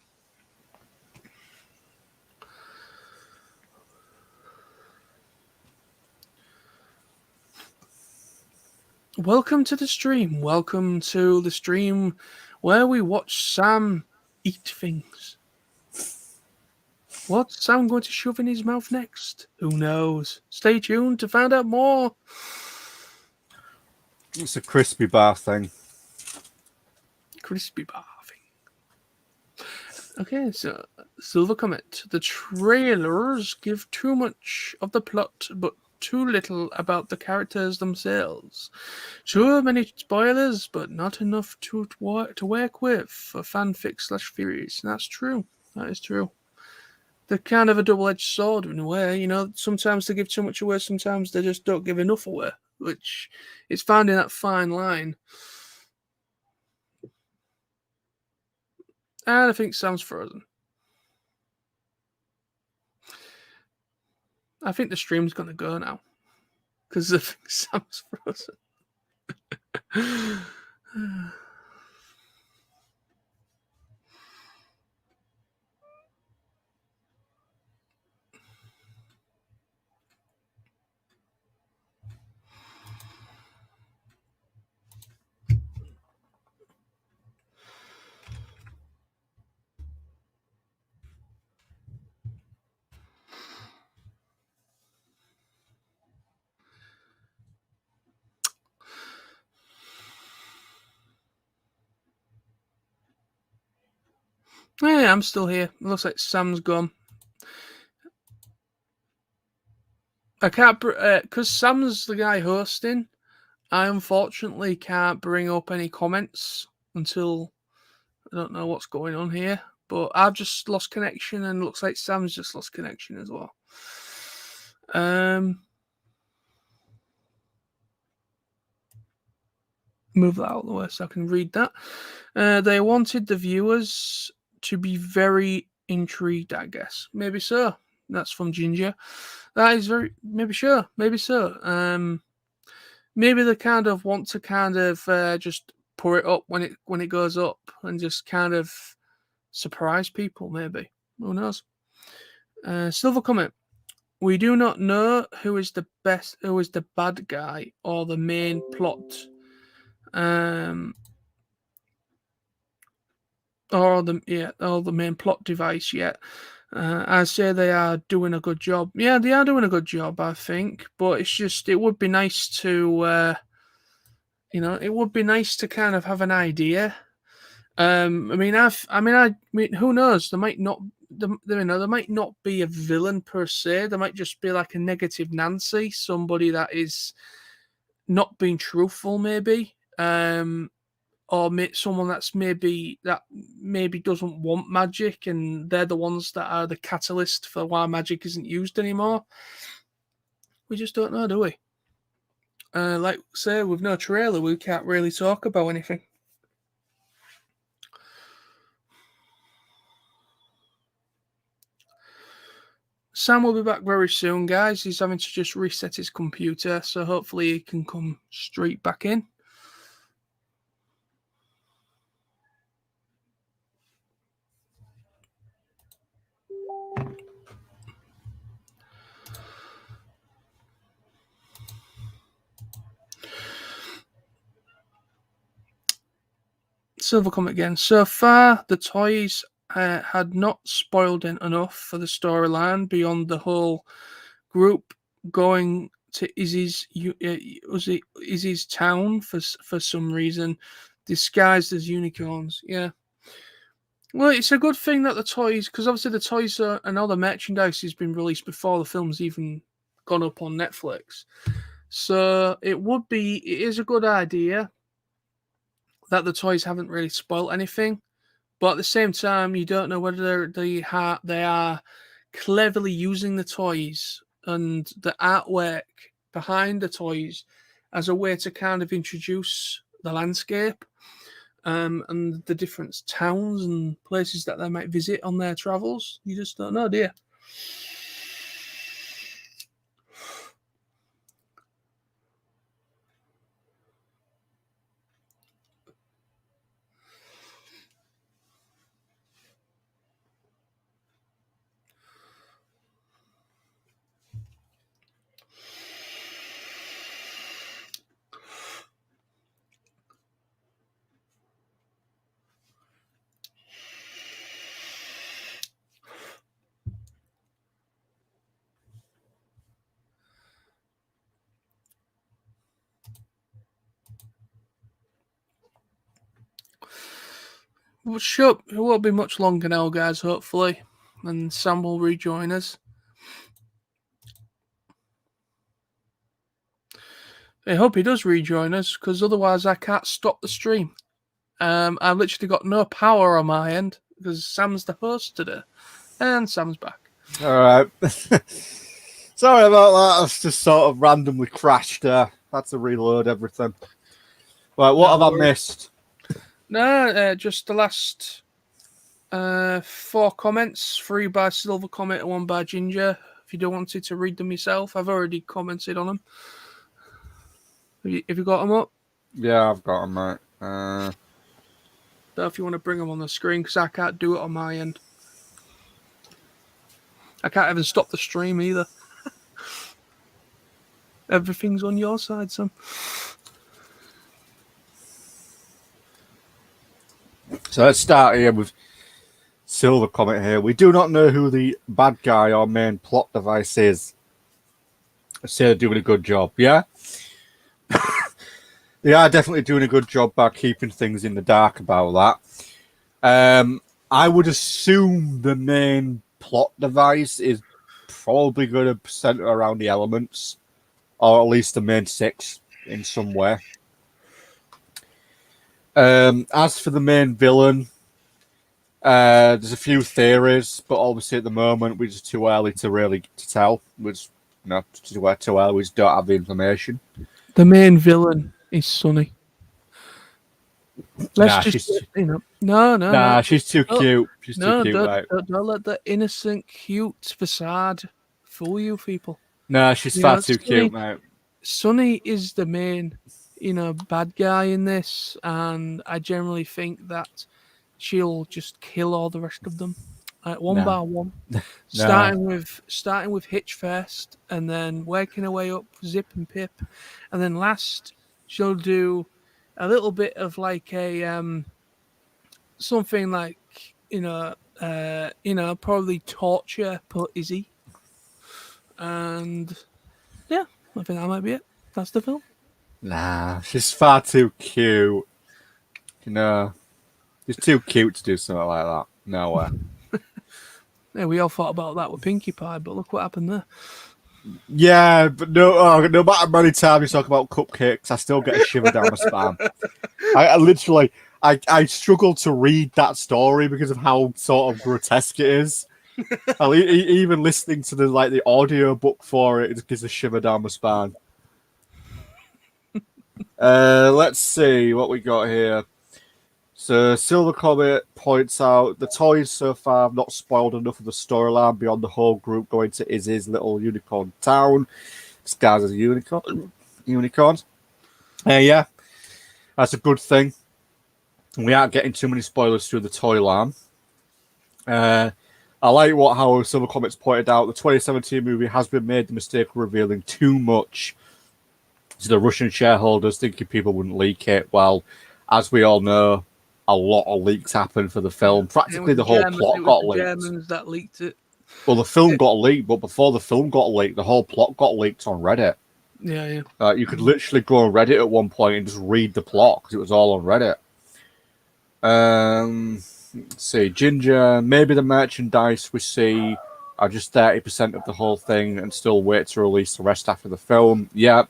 Welcome to the stream. Welcome to the stream where we watch Sam eat things. What's Sam going to shove in his mouth next? Who knows? Stay tuned to find out more. It's a crispy bar thing. Crispy bar thing. Okay, so Silver Comet. The trailers give too much of the plot, but too little about the characters themselves. Too many spoilers, but not enough to work with for fanfic/theories. That's true. That is true. They're kind of a double-edged sword in a way. Sometimes they give too much away, sometimes they just don't give enough away, which is finding that fine line. And I think Sam's frozen. I think the stream's going to go now because I think Sam's frozen. Yeah, I'm still here. It looks like Sam's gone. I can't because Sam's the guy hosting. I unfortunately can't bring up any comments until I don't know what's going on here. But I've just lost connection, and it looks like Sam's just lost connection as well. Move that out of the way so I can read that. They wanted the viewers to be very intrigued, I guess. Maybe so. That's from Ginger. That is very maybe sure. Maybe so. Maybe they kind of want to kind of just pour it up when it goes up and just kind of surprise people. Maybe, who knows? Silver comment. We do not know who is the bad guy or the main plot, or the main plot device yet. I say they are doing a good job. Yeah, they are doing a good job, I think. But it's just it would be nice to, it would be nice to kind of have an idea. I mean, who knows? There might not, there might not be a villain per se. There might just be like a negative Nancy, somebody that is not being truthful, maybe. Or someone that maybe doesn't want magic, and they're the ones that are the catalyst for why magic isn't used anymore. We just don't know, do we? Like say, with no trailer, we can't really talk about anything. Sam will be back very soon, guys. He's having to just reset his computer, so hopefully he can come straight back in. Silver comment again. So far, the toys had not spoiled enough for the storyline beyond the whole group going to Izzy's town for some reason, disguised as unicorns. Yeah. Well, it's a good thing that the toys, because obviously the toys and all the merchandise has been released before the film's even gone up on Netflix. So it is a good idea that the toys haven't really spoiled anything. But at the same time, you don't know whether they are cleverly using the toys and the artwork behind the toys as a way to kind of introduce the landscape and the different towns and places that they might visit on their travels. You just don't know, do you? Well, sure, it won't be much longer now, guys, hopefully. And Sam will rejoin us. I hope he does rejoin us, because otherwise I can't stop the stream. I've literally got no power on my end, because Sam's the host today. And Sam's back. All right. Sorry about that. It's just sort of randomly crashed. Had to reload everything. Right, what have I missed? No, just the last 4 comments. 3 by Silver Comet and 1 by Ginger. If you don't want to read them yourself, I've already commented on them. Have you got them up? Yeah, I've got them, mate. So if you want to bring them on the screen, because I can't do it on my end. I can't even stop the stream either. Everything's on your side, Sam. So let's start here with Silver Comet here. We do not know who the bad guy or main plot device is. I say they're doing a good job, yeah? They are definitely doing a good job by keeping things in the dark about that. I would assume the main plot device is probably going to center around the elements, or at least the main 6 in some way. As for the main villain, there's a few theories, but obviously at the moment we're just too early to really tell. We're just, too early. We just don't have the information. The main villain is Sunny. Let's Nah, just, she's no. she's too cute. She's too cute, right? Don't let the innocent, cute facade fool you, people. Nah, she's far too cute, mate. Sunny is the main, bad guy in this, and I generally think that she'll just kill all the rest of them, one by one, starting with Hitch first, and then working her way up Zip and Pip, and then last she'll do a little bit of like a something like probably torture poor Izzy, and yeah, I think that might be it. That's the film. Nah, she's far too cute. She's too cute to do something like that. No way. Yeah, we all thought about that with Pinkie Pie, but look what happened there. Yeah, but no matter how many times you talk about cupcakes, I still get a shiver down my spine. I literally, I struggle to read that story because of how sort of grotesque it is. Even listening to the audio book for it gives a shiver down my spine. Let's see what we got here. So Silver Comet points out the toys so far have not spoiled enough of the storyline beyond the whole group going to Izzy's little unicorn town. Disguised as a unicorn. Yeah, that's a good thing. We aren't getting too many spoilers through the toy line. I like how Silver Comet's pointed out the 2017 movie has been made the mistake of revealing too much to the Russian shareholders, thinking people wouldn't leak it. Well, as we all know, a lot of leaks happened for the film. Practically the whole plot got leaked. Germans that leaked it. Well, the film got leaked, but before the film got leaked, the whole plot got leaked on Reddit. Yeah. You could literally go on Reddit at one point and just read the plot because it was all on Reddit. Let's see, Ginger, maybe the merchandise we see are just 30% of the whole thing and still wait to release the rest after the film. Yeah.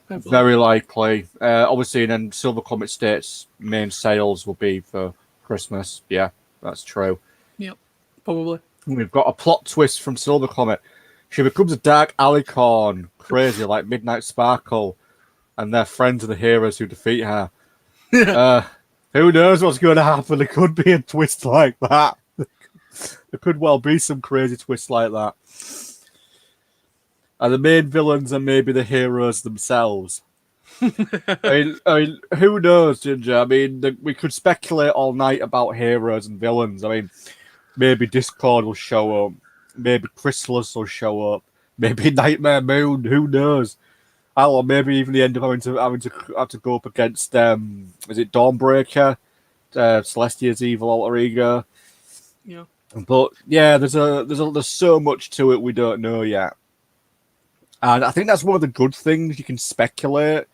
Very likely. Obviously, and then Silver Comet states main sales will be for Christmas. Yeah, that's true. Yep, probably. We've got a plot twist from Silver Comet. She becomes a dark alicorn, crazy like Midnight Sparkle, and they're friends of the heroes who defeat her. Who knows what's going to happen? There could be a twist like that. There could well be some crazy twist like that. And the main villains are maybe the heroes themselves. I mean, who knows, Ginger? I mean, we could speculate all night about heroes and villains. I mean, maybe Discord will show up. Maybe Chrysalis will show up. Maybe Nightmare Moon. Who knows? Or maybe even the end of having to go up against is it Dawnbreaker, Celestia's evil alter ego. Yeah. But yeah, there's so much to it we don't know yet. And I think that's one of the good things. You can speculate.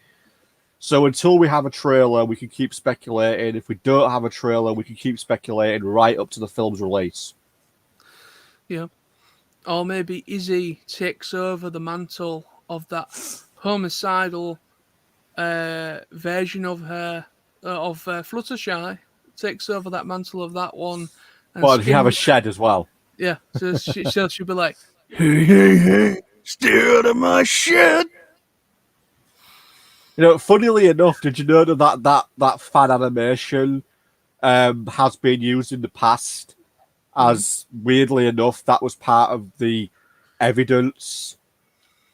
So until we have a trailer, we can keep speculating. If we don't have a trailer, we can keep speculating right up to the film's release. Yeah. Or maybe Izzy takes over the mantle of that homicidal version of her, of Fluttershy. Takes over that mantle of that one. Well, if you have a shed as well. Yeah. So she'll be like, hey. Stay out of my shed. Funnily enough, did you know that fan animation has been used in the past as, weirdly enough, that was part of the evidence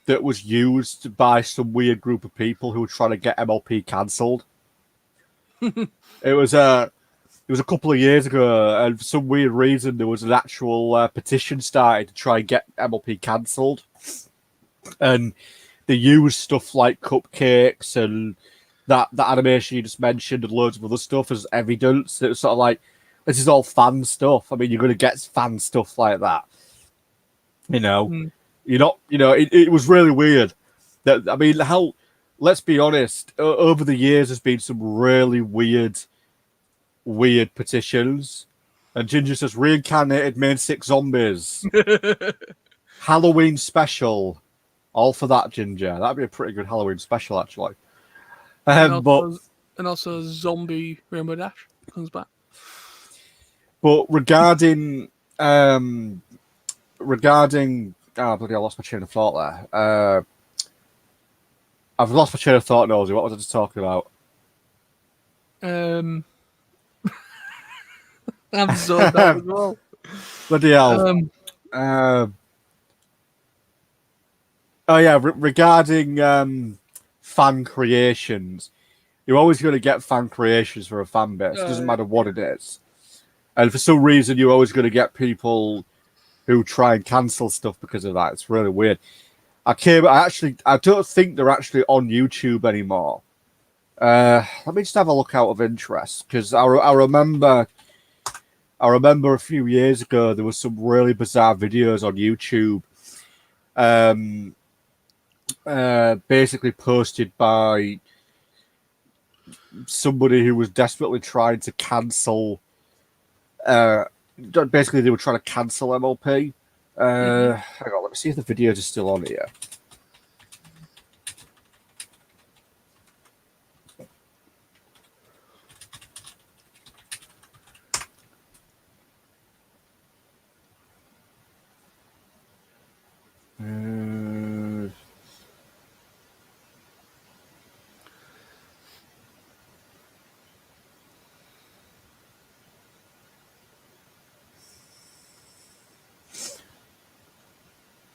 that was used by some weird group of people who were trying to get MLP cancelled. It was a couple of years ago, and for some weird reason, there was an actual petition started to try and get MLP cancelled. And they used stuff like cupcakes and that animation you just mentioned and loads of other stuff as evidence. It was sort of like, this is all fan stuff. I mean, you're going to get fan stuff like that. You're not, it was really weird. I mean, let's be honest, over the years, there's been some really weird petitions. And Ginger says, reincarnated main 6 zombies. Halloween special. All for that, Ginger. That'd be a pretty good Halloween special, actually. And also Zombie Rainbow Dash comes back. But regarding oh bloody, I lost my chain of thought there. I've lost my chain of thought, Nosy. What was I just talking about? I'm zoned out as well. Bloody hell. Oh yeah, regarding fan creations, you're always going to get fan creations for a fan base. It doesn't matter what it is. And for some reason, you're always going to get people who try and cancel stuff because of that. It's really weird. I don't think they're actually on YouTube anymore. Let me just have a look out of interest, because I remember a few years ago there was some really bizarre videos on YouTube, basically posted by somebody who was desperately trying to cancel. Basically, they were trying to cancel MLP. Hang on, let me see if the videos are still on here.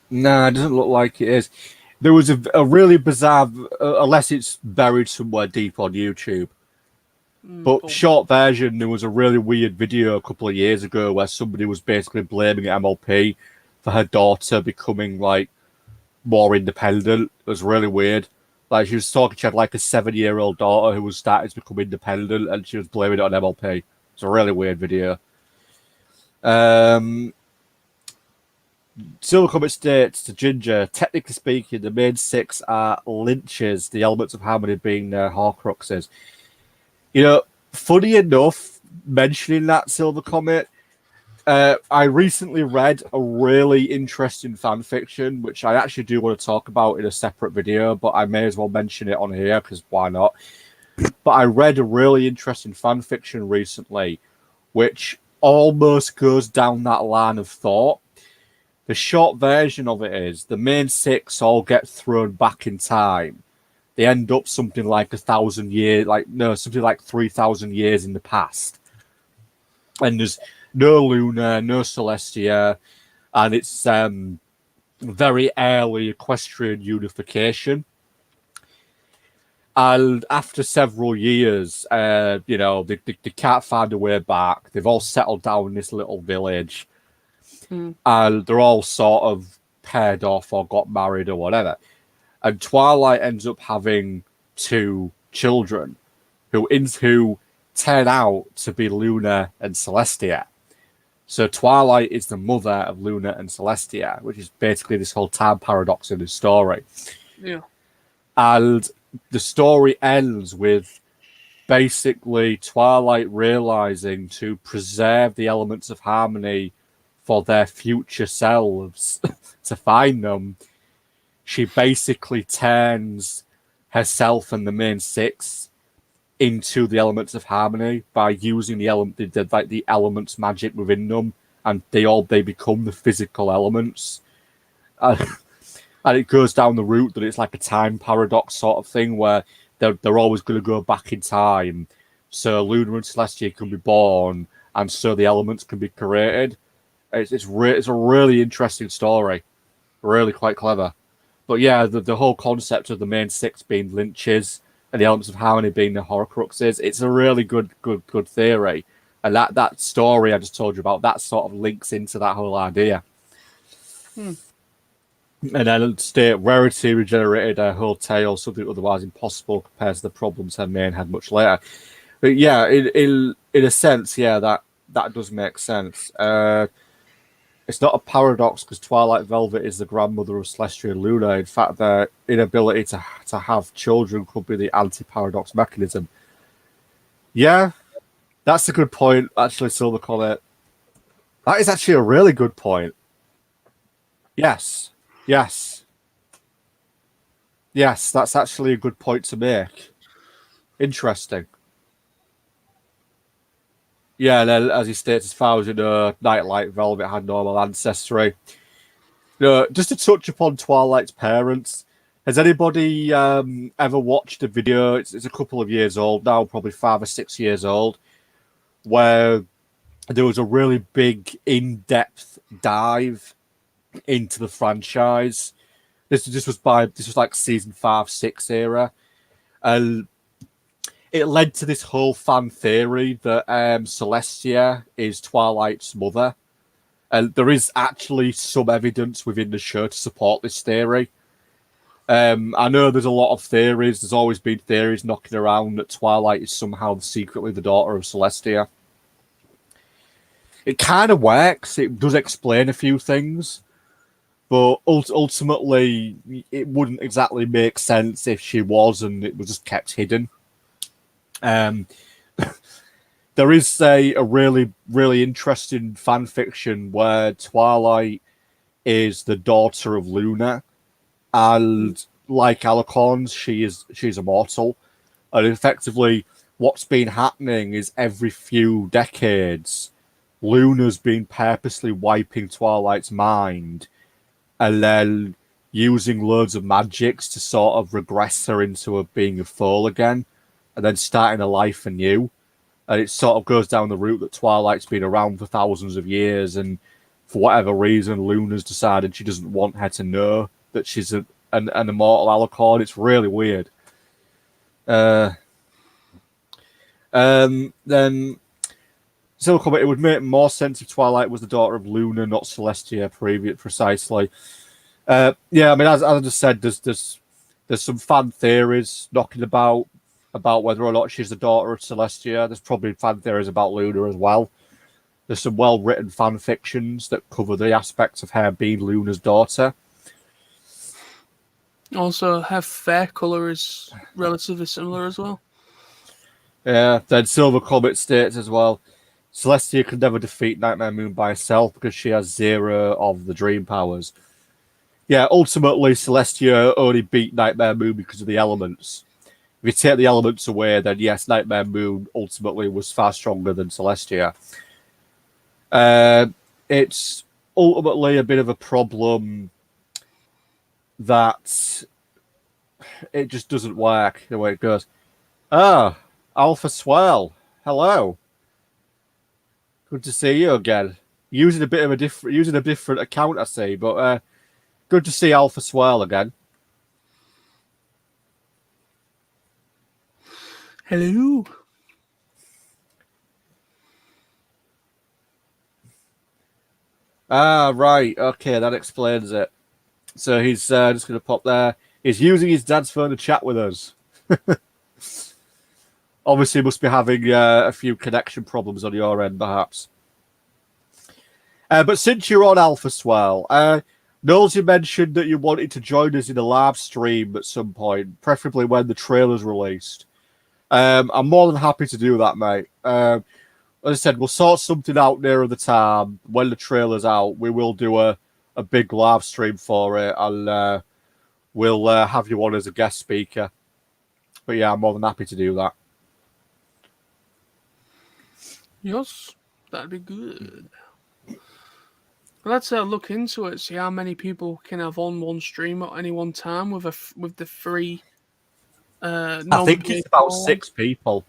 Nah, it doesn't look like it is. There was a really bizarre, unless it's buried somewhere deep on YouTube. But short version, there was a really weird video a couple of years ago where somebody was basically blaming MLP for her daughter becoming like more independent. It was really weird. Like she was talking, she had like a 7-year-old daughter who was starting to become independent, and she was blaming it on MLP. It's a really weird video. Silver Comet states to Ginger, technically speaking, the main 6 are lynches, the elements of harmony being their Horcruxes. You know, funny enough, mentioning that, Silver Comet, I recently read a really interesting fan fiction, which I actually do want to talk about in a separate video, but I may as well mention it on here, because why not? But I read a really interesting fan fiction recently, which almost goes down that line of thought. The short version of it is the main 6 all get thrown back in time. They end up something like 1,000 years, something like 3,000 years in the past. And there's no Luna, no Celestia, and it's very early equestrian unification. And after several years, they can't find a way back. They've all settled down in this little village. And they're all sort of paired off or got married or whatever. And Twilight ends up having 2 children who turn out to be Luna and Celestia. So Twilight is the mother of Luna and Celestia, which is basically this whole time paradox in the story. Yeah. And the story ends with basically Twilight realizing to preserve the elements of harmony for their future selves, to find them, she basically turns herself and the main 6 into the elements of harmony by using the elements magic within them, and they become the physical elements. And it goes down the route that it's like a time paradox sort of thing where they're always going to go back in time, so Luna and Celestia can be born, and so the elements can be created. It's a really interesting story, really quite clever. But yeah, the whole concept of the main 6 being lynches and the elements of harmony being the Horcruxes, it's a really good theory. And that story I just told you about, that sort of links into that whole idea. And then state Rarity regenerated her whole tail, something otherwise impossible compared to the problems her mane had much later. But yeah, in a sense, yeah, that does make sense. It's not a paradox because Twilight Velvet is the grandmother of Celestia and Luna. In fact, their inability to have children could be the anti-paradox mechanism. Yeah, that's a good point, actually, Silver Comet. That is actually a really good point. Yes. Yes. Yes, that's actually a good point to make. Interesting. Yeah, and then, as he states, as far as you know, Nightlight Velvet had normal ancestry. Just to touch upon Twilight's parents, has anybody ever watched a video? It's a couple of years old now, probably 5 or 6 years old, where there was a really big, in-depth dive into the franchise. This was like season 5, 6 era, and it led to this whole fan theory that Celestia is Twilight's mother. And there is actually some evidence within the show to support this theory. I know there's a lot of theories. There's always been theories knocking around that Twilight is somehow secretly the daughter of Celestia. It kind of works. It does explain a few things. But ultimately, it wouldn't exactly make sense if she was and it was just kept hidden. There is a really, really interesting fan fiction where Twilight is the daughter of Luna, and like Alicorns, she's immortal. And effectively, what's been happening is every few decades, Luna's been purposely wiping Twilight's mind, and then using loads of magics to sort of regress her into being a foal again, and then starting a life anew. And it sort of goes down the route that Twilight's been around for thousands of years, and for whatever reason, Luna's decided she doesn't want her to know that she's an immortal Alicorn. It's really weird. Then Silver comment, it would make more sense if Twilight was the daughter of Luna, not Celestia, precisely. Yeah, I mean, as I just said, there's some fan theories knocking about whether or not she's the daughter of Celestia. There's probably fan theories about Luna as well. There's some well-written fan fictions that cover the aspects of her being Luna's daughter. Also, her fair colour is relatively similar as well. Yeah, then Silver Comet states as well, Celestia could never defeat Nightmare Moon by herself because she has 0 of the dream powers. Yeah, ultimately, Celestia only beat Nightmare Moon because of the elements. If you take the elements away, then yes, Nightmare Moon ultimately was far stronger than Celestia. It's ultimately a bit of a problem that it just doesn't work the way it goes. Ah, Alpha Swell, hello. Good to see you again. Using a different account, I see, but good to see Alpha Swell again. Hello. Ah, right. Okay, that explains it. So he's just going to pop there. He's using his dad's phone to chat with us. Obviously, must be having a few connection problems on your end, perhaps. But since you're on Alpha Swell, Knowles, you mentioned that you wanted to join us in a live stream at some point, preferably when the trailer's released. I'm more than happy to do that, mate. As I said, we'll sort something out nearer the time. When the trailer's out, we will do a big live stream for it, and we'll have you on as a guest speaker. But yeah, I'm more than happy to do that. Yes, that'd be good. Let's look into it, see how many people can have on one stream at any one time with the free. I think it's about 6 people.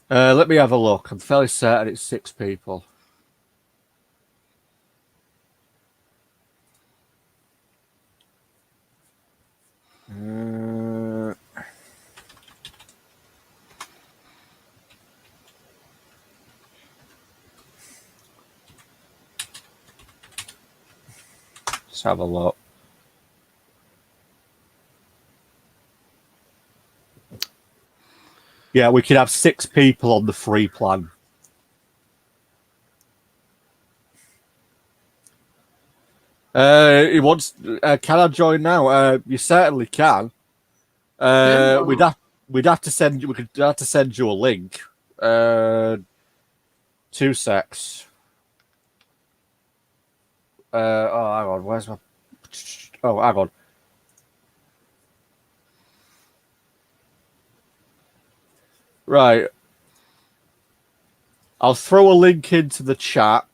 Let me have a look. I'm fairly certain it's 6 people. Let's have a look. Yeah, we could have 6 people on the free plan. He wants. Can I join now? You certainly can. We'd have to send you. We could have to send you a link. 2 secs. hang on. Where's my? Oh, hang on. Right. I'll throw a link into the chat.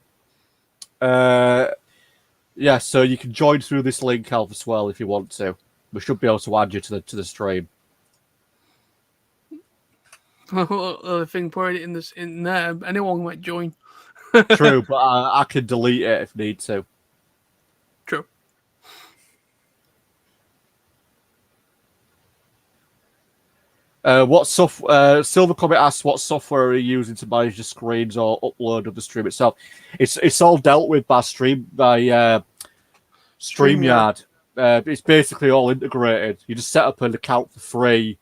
Yeah, so you can join through this link, Alpha Swell, if you want to. We should be able to add you to the stream. The thing put it in there. Anyone might join. True, but I can delete it if need to. True. Silver Comet asks what software are you using to manage the screens or upload of the stream itself? It's all dealt with by StreamYard. It's basically all integrated. You just set up an account for free.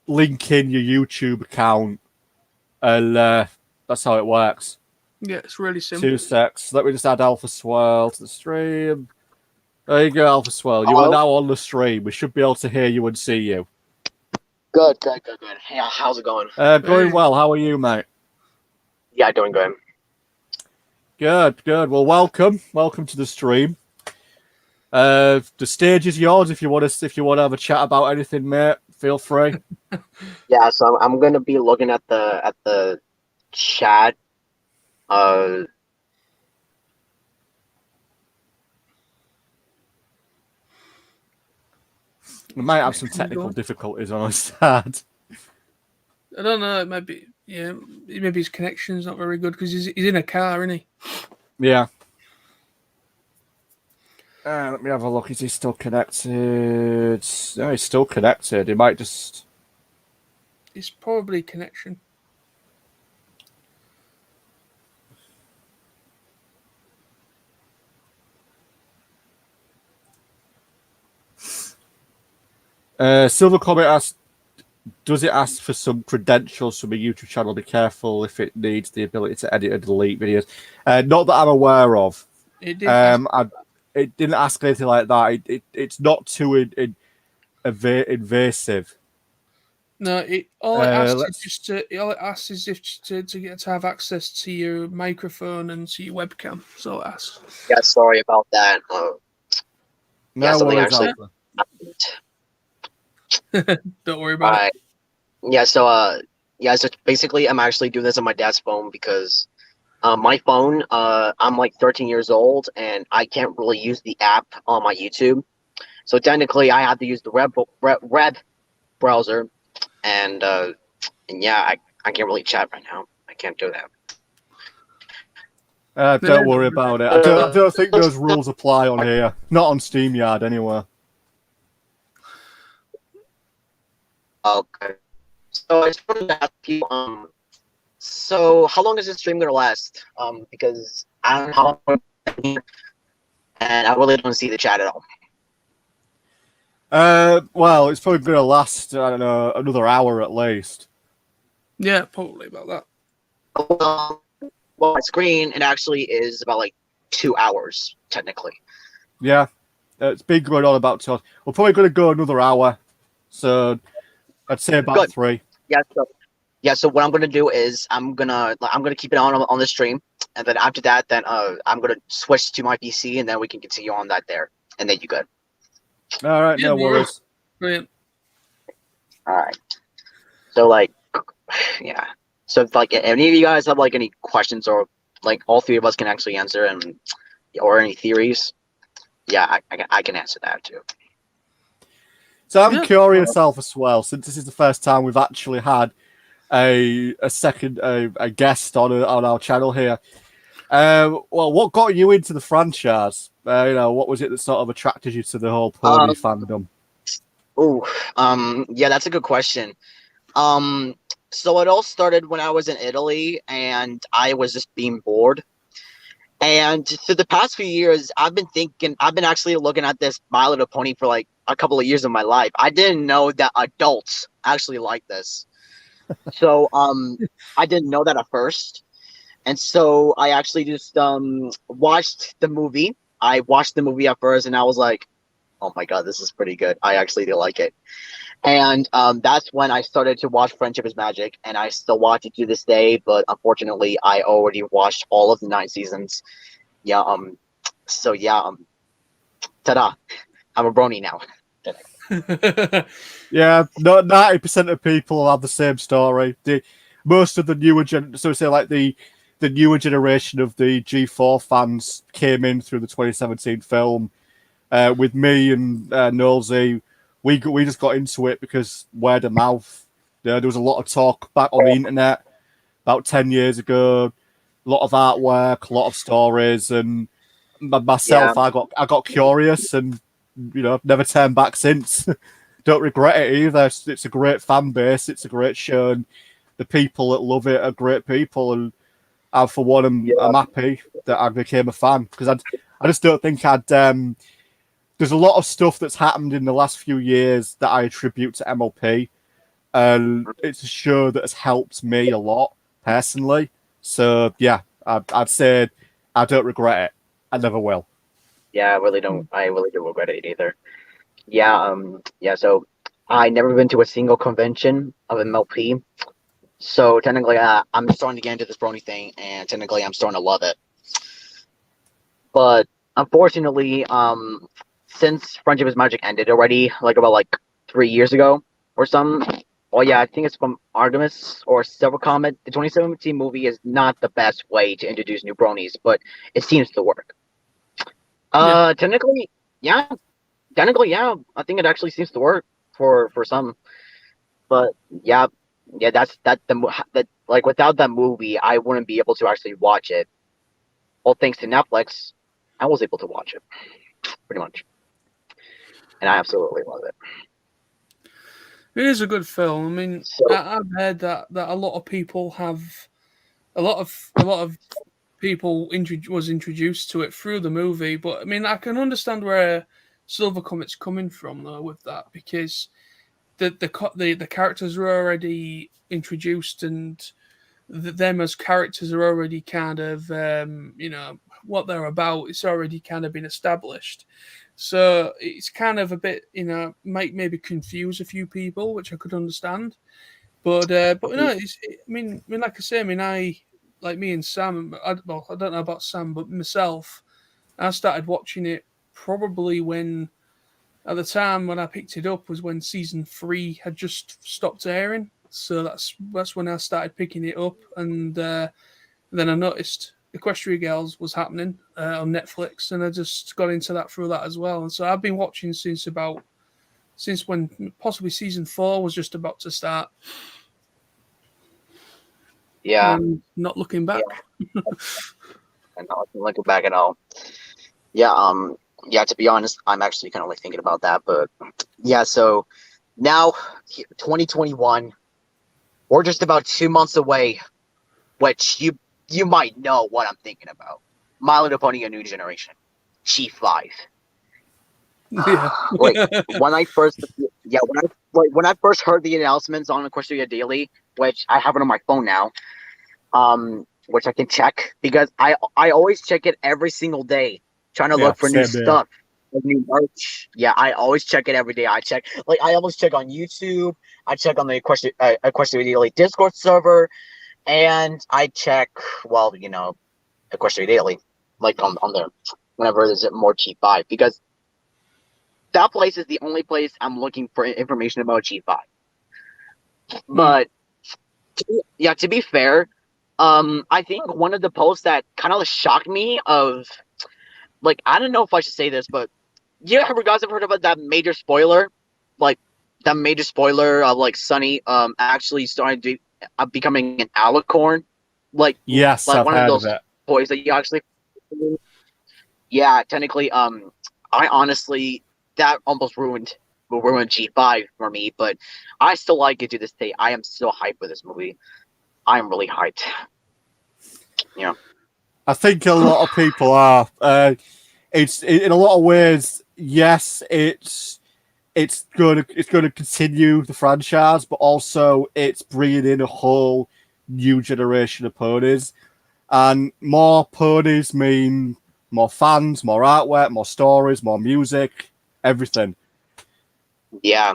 Link in your YouTube account, and that's how it works. Yeah, it's really simple. 2 secs. Let me just add Alpha Swell to the stream. There you go, Alpha Swell. You are now on the stream. We should be able to hear you and see you. Good. Hey, how's it going? Going well. How are you, mate? Yeah, doing good. Good. Well, welcome to the stream. The stage is yours. If you want to have a chat about anything, mate, feel free. Yeah, so I'm gonna be looking at the chat. We might have some technical difficulties on our side. I don't know. It might be, maybe his connection's not very good because he's in a car, isn't he? Yeah. Let me have a look. Is he still connected? No, he's still connected. He might just... It's probably connection. Silver Comet asks, does it ask for some credentials from a YouTube channel? Be careful if it needs the ability to edit and delete videos. Not that I'm aware of. It did. It didn't ask anything like that. It's not too invasive. No, all it asks is if to get to have access to your microphone and to your webcam. So it asks. Yeah, sorry about that. No worries, Alpha. Don't worry about it. Yeah, so basically I'm actually doing this on my dad's phone because my phone, I'm like 13 years old and I can't really use the app on my YouTube. So technically I have to use the web browser and yeah, I can't really chat right now. I can't do that. Don't worry about it. I don't think those rules apply on here. Not on StreamYard anyway. Okay. So I just wanted to ask you, so how long is this stream gonna last? Because I don't know how long, and I really don't see the chat at all. Well, it's probably gonna last, I don't know, another hour at least. Yeah, probably about that. Well, my screen, it actually is about like 2 hours, technically. Yeah. It's been going on about 2 hours. We're probably gonna go another hour. So I'd say about 3. Yeah, so what I'm gonna do is I'm gonna keep it on the stream, and then after that, then I'm gonna switch to my PC, and then we can continue on that there, and then you good. All right, no worries. Brilliant. All right. So like, yeah. So if like any of you guys have like any questions or like all three of us can actually answer and or any theories, yeah, I can answer that too. So I'm curious, Alpha as well, since this is the first time we've actually had a guest on our channel here. Well, what got you into the franchise? What was it that sort of attracted you to the whole pony fandom? Yeah, that's a good question. So it all started when I was in Italy and I was just being bored. And for the past few years, I've been actually looking at this My Little Pony for like a couple of years of my life. I didn't know that adults actually like this. So I didn't know that at first. And so I actually just watched the movie. I watched the movie at first and I was like, oh my God, this is pretty good. I actually do like it. And that's when I started to watch Friendship is Magic, and I still watch it to this day. But unfortunately, I already watched all of the 9 seasons. Yeah. So yeah. Ta-da! I'm a brony now. Yeah, no, 90% of people have the same story. Most of the newer so say like the newer generation of the G4 fans came in through the 2017 film. With me and Nolsey, we just got into it because word of mouth. There was a lot of talk back on the internet about 10 years ago. A lot of artwork, a lot of stories, and myself, Yeah. I got curious, and never turned back since. Don't regret it either. It's a great fan base. It's a great show, and the people that love it are great people. And I, for one, I'm happy that I became a fan because I just don't think I'd. There's a lot of stuff that's happened in the last few years that I attribute to MLP, and it's a show that has helped me a lot personally. So yeah, I'd say I don't regret it. I never will. Yeah, I really don't. I really don't regret it either. Yeah. Yeah. So I never been to a single convention of MLP. So technically, I'm starting to get into this brony thing, and technically, I'm starting to love it. But unfortunately, since Friendship is Magic ended already, like about 3 years ago or something. Oh yeah, I think it's from Artemis or Silver Comet. The 2017 movie is not the best way to introduce new bronies, but it seems to work. Technically, yeah. Technically, yeah. I think it actually seems to work for some. But yeah, yeah. That like without that movie, I wouldn't be able to actually watch it. All thanks to Netflix, I was able to watch it pretty much, and I absolutely love it. It is a good film. I mean, So I've heard that a lot of people have a lot of people was introduced to it through the movie. But I mean, I can understand where Silver Comet's coming from though with that because the characters are already introduced and them as characters are already kind of what they're about. It's already kind of been established. So it's kind of a bit, might maybe confuse a few people, which I could understand. But no, I mean, like I say, I mean, like me and Sam. Well, I don't know about Sam, but myself, I started watching it probably when, at the time when I picked it up, was when season 3 had just stopped airing. So that's when I started picking it up, and then I noticed Equestria Girls was happening on Netflix, and I just got into that through that as well. And so I've been watching since when possibly season 4 was just about to start. yeah, And not looking back. and not looking back at all. Yeah. Yeah. To be honest, I'm actually kind of thinking about that, but yeah. So now, 2021, we're just about 2 months away, which you might know what I'm thinking about. My Little Pony: A New Generation, G5. Yeah. Like when I first, yeah, when I first heard the announcements on Equestria Daily, which I have it on my phone now, which I can check because I always check it every single day, trying to look for new stuff, like new merch. Yeah, I always check it every day. I always check on YouTube. I check on the Equestria Daily Discord server, and I check Equestria Daily, like on there whenever there's more G5 because that place is the only place I'm looking for information about G5. But to be fair, I think one of the posts that kind of shocked me of I don't know if I should say this, but guys have heard about that major spoiler, like that major spoiler of Sunny actually starting to becoming an alicorn, Yes, like I've one of heard those of it. toys that you actually. Yeah, technically, I honestly that almost will ruin G5 for me, but I still like it to this day. I am still hyped with this movie. I'm really hyped. I think a lot of people are. It's in a lot of ways. Yes, it's going to continue the franchise, but also it's bringing in a whole new generation of ponies, and more ponies mean more fans, more artwork, more stories, more music, everything. Yeah,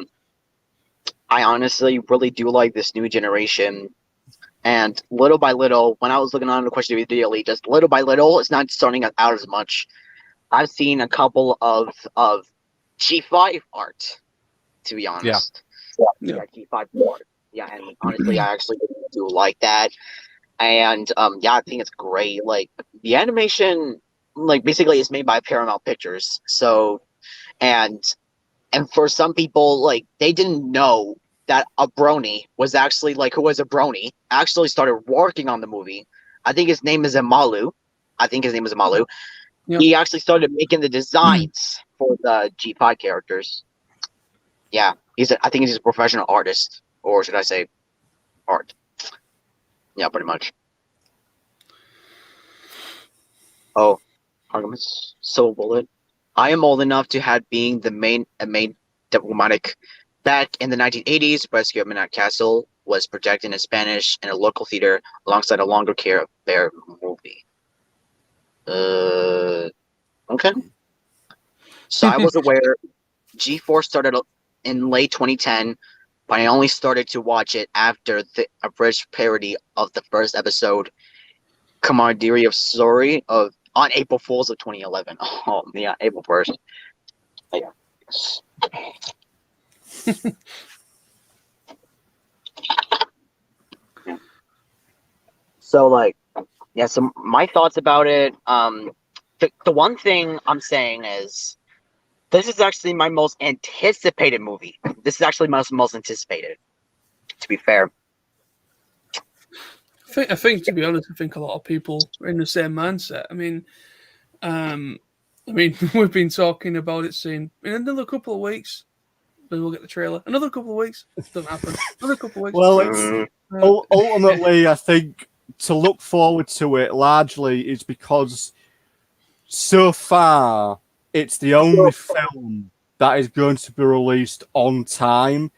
I honestly really do like this new generation. And little by little, when I was looking on the question immediately, just little by little, it's not starting out as much. I've seen a couple of G5 art, to be Yeah. honest. Yeah. Yeah, G5 art. Yeah, and honestly, I actually do like that. And yeah, I think it's great. Like the animation, like basically, is made by Paramount Pictures. So, and for some people, like they didn't know that a brony was actually like who was a brony actually started working on the movie. I think his name is Amalu. I think his name is Amalu. Yep. He actually started making the designs for the G5 characters. Yeah, I think he's a professional artist, or should I say, art. Yeah, pretty much. Oh, Artemis Silver Bullet. I am old enough to have being a main diplomatic. Back in the 1980s, Rescue at Midnight Castle was projected in Spanish in a local theater alongside a longer Care Bear movie. Okay. So I was aware G4 started in late 2010, but I only started to watch it after a British parody of the first episode, Camaraderie of Sorry, of on April Fools of 2011. Oh yeah, April 1st. Yeah. So like, yeah. So my thoughts about it. The one thing I'm saying is this is actually my most anticipated movie. This is actually my most anticipated. To be fair. I think, to be honest, I think a lot of people are in the same mindset. We've been talking about it soon. In another couple of weeks, then we'll get the trailer. Another couple of weeks, doesn't happen. Another couple of weeks. Well, it's ultimately, I think, to look forward to it largely is because so far it's the only film that is going to be released on time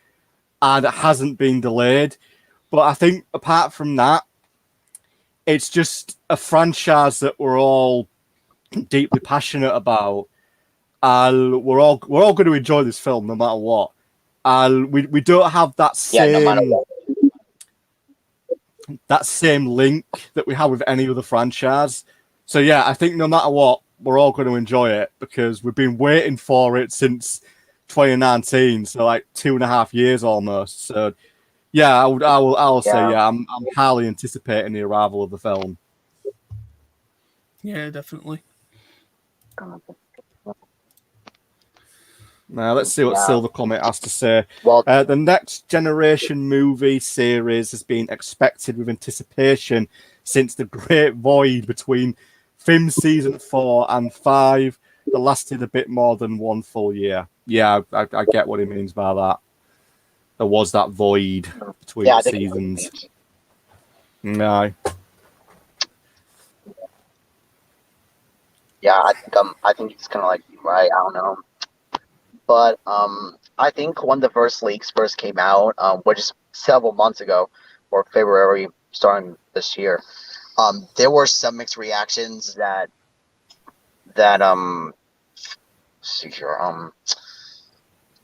and it hasn't been delayed. But I think apart from that, it's just a franchise that we're all deeply passionate about, and we're all going to enjoy this film no matter what. And we don't have that No matter same what. that same link that we have with any other franchise. So yeah, I think no matter what, we're all going to enjoy it because we've been waiting for it since 2019, so like 2.5 years almost. So yeah, I'll say yeah, I'm highly anticipating the arrival of the film. Yeah, definitely. Now let's see what Silver Comet has to say. Well, the next generation movie series has been expected with anticipation since the Great Void between film season 4 and 5 that lasted a bit more than one full year. Yeah, I get what he means by that. There was that void between the seasons. No. Yeah, I think it's kind of like right. I don't know, but I think when the first leaks first came out, which is several months ago, or February starting this year, there were some mixed reactions that see here,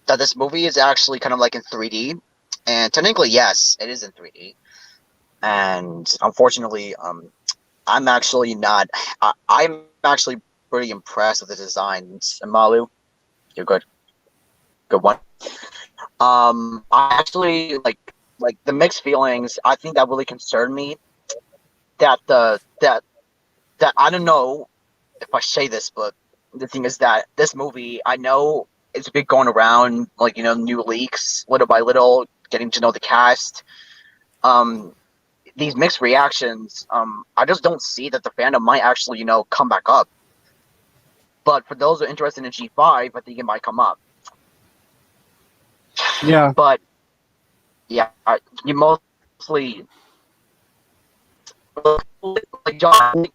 that this movie is actually kind of like in 3D, and technically yes, it is in 3D, and unfortunately, I'm actually not. I'm actually pretty impressed with the designs. Malu, you're good. Good one. I actually like the mixed feelings. I think that really concerned me. That I don't know if I say this, but the thing is that this movie, I know it's been going around, like new leaks, little by little, getting to know the cast. These mixed reactions, I just don't see that the fandom might actually, come back up. But for those who are interested in G5, I think it might come up. Yeah. But yeah, you mostly like John.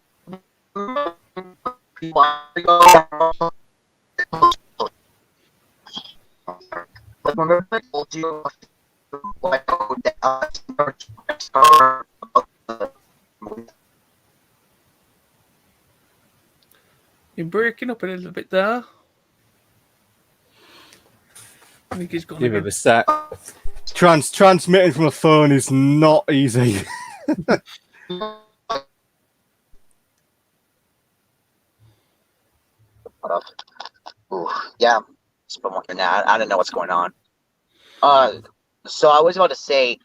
Like remember I told you like You're breaking up a little bit there. I think he's gone Give again. it a sec. Transmitting from a phone is not easy. Ooh, yeah, it's been working now. I don't know what's going on. So I was about to say,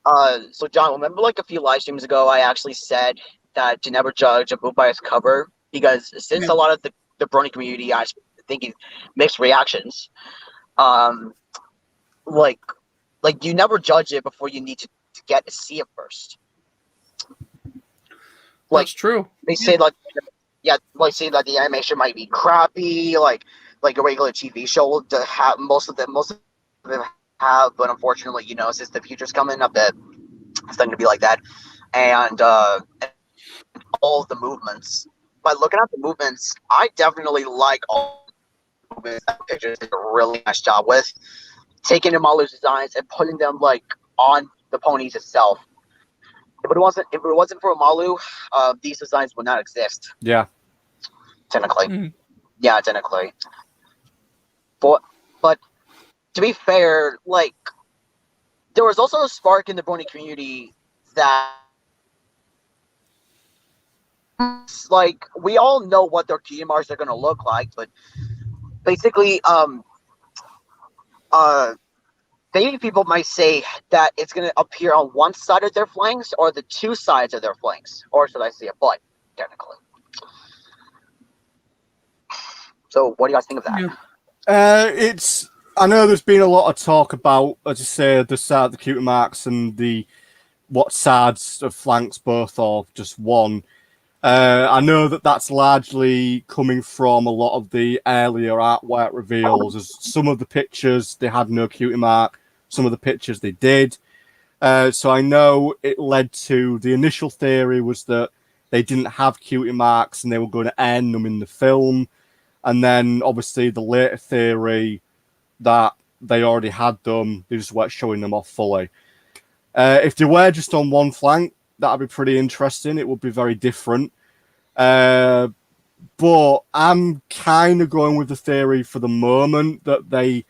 so John, remember like a few live streams ago, I actually said that to never judge a book by its cover because since a lot of the Brony community, I was thinking mixed reactions. Um, like you never judge it before you need to get to see it first. Like, that's true. They say like, yeah, like say that the animation might be crappy, like a regular TV show will have most of them have, but unfortunately, since the future's coming up, that it's not gonna be like that. And all of the movements. By looking at the movements, I definitely like all the movements that pictures did a really nice job with taking Amalu's designs and putting them like on the ponies itself. If it wasn't for Amalu, these designs would not exist. Yeah. Technically. Mm. Yeah, technically. But to be fair, like there was also a spark in the Brony community that like we all know what their key marks are gonna look like, but basically maybe people might say that it's gonna appear on one side of their flanks or the two sides of their flanks. Or should I say a butt, technically. So what do you guys think of that? Yeah. I know there's been a lot of talk about, as you say, the side, the cutie marks, and what sides of flanks both or just one. I know that's largely coming from a lot of the earlier artwork reveals. As some of the pictures they had no cutie mark, some of the pictures they did. So I know it led to the initial theory was that they didn't have cutie marks and they were going to end them in the film. And then obviously the later theory that they already had them, they just weren't showing them off fully. If they were just on one flank, that'd be pretty interesting. It would be very different. But I'm kind of going with the theory for the moment that they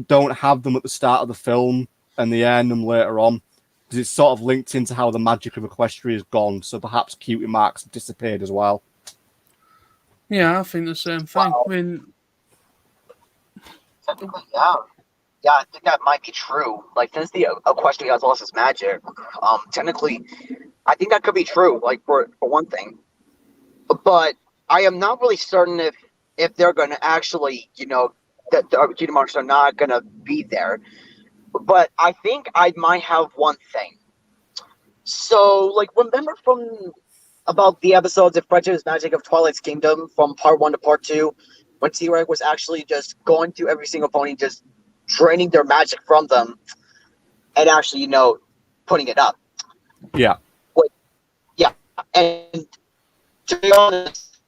don't have them at the start of the film and they earn them later on. Because it's sort of linked into how the magic of Equestria is gone. So perhaps cutie marks have disappeared as well. Yeah, I think the same thing. Wow. I mean, Technically, yeah. Yeah, I think that might be true. Like, since the Equestria has lost its magic, technically, I think that could be true. Like, for one thing, but I am not really certain if they're going to actually, that the cutie marks are not going to be there. But I think I might have one thing. So, like, remember from about the episodes of Frederick's Magic of Twilight's Kingdom from part 1 to part 2, when T-Rex was actually just going through every single pony, just draining their magic from them, and actually, putting it up. Yeah. Yeah, and to be honest,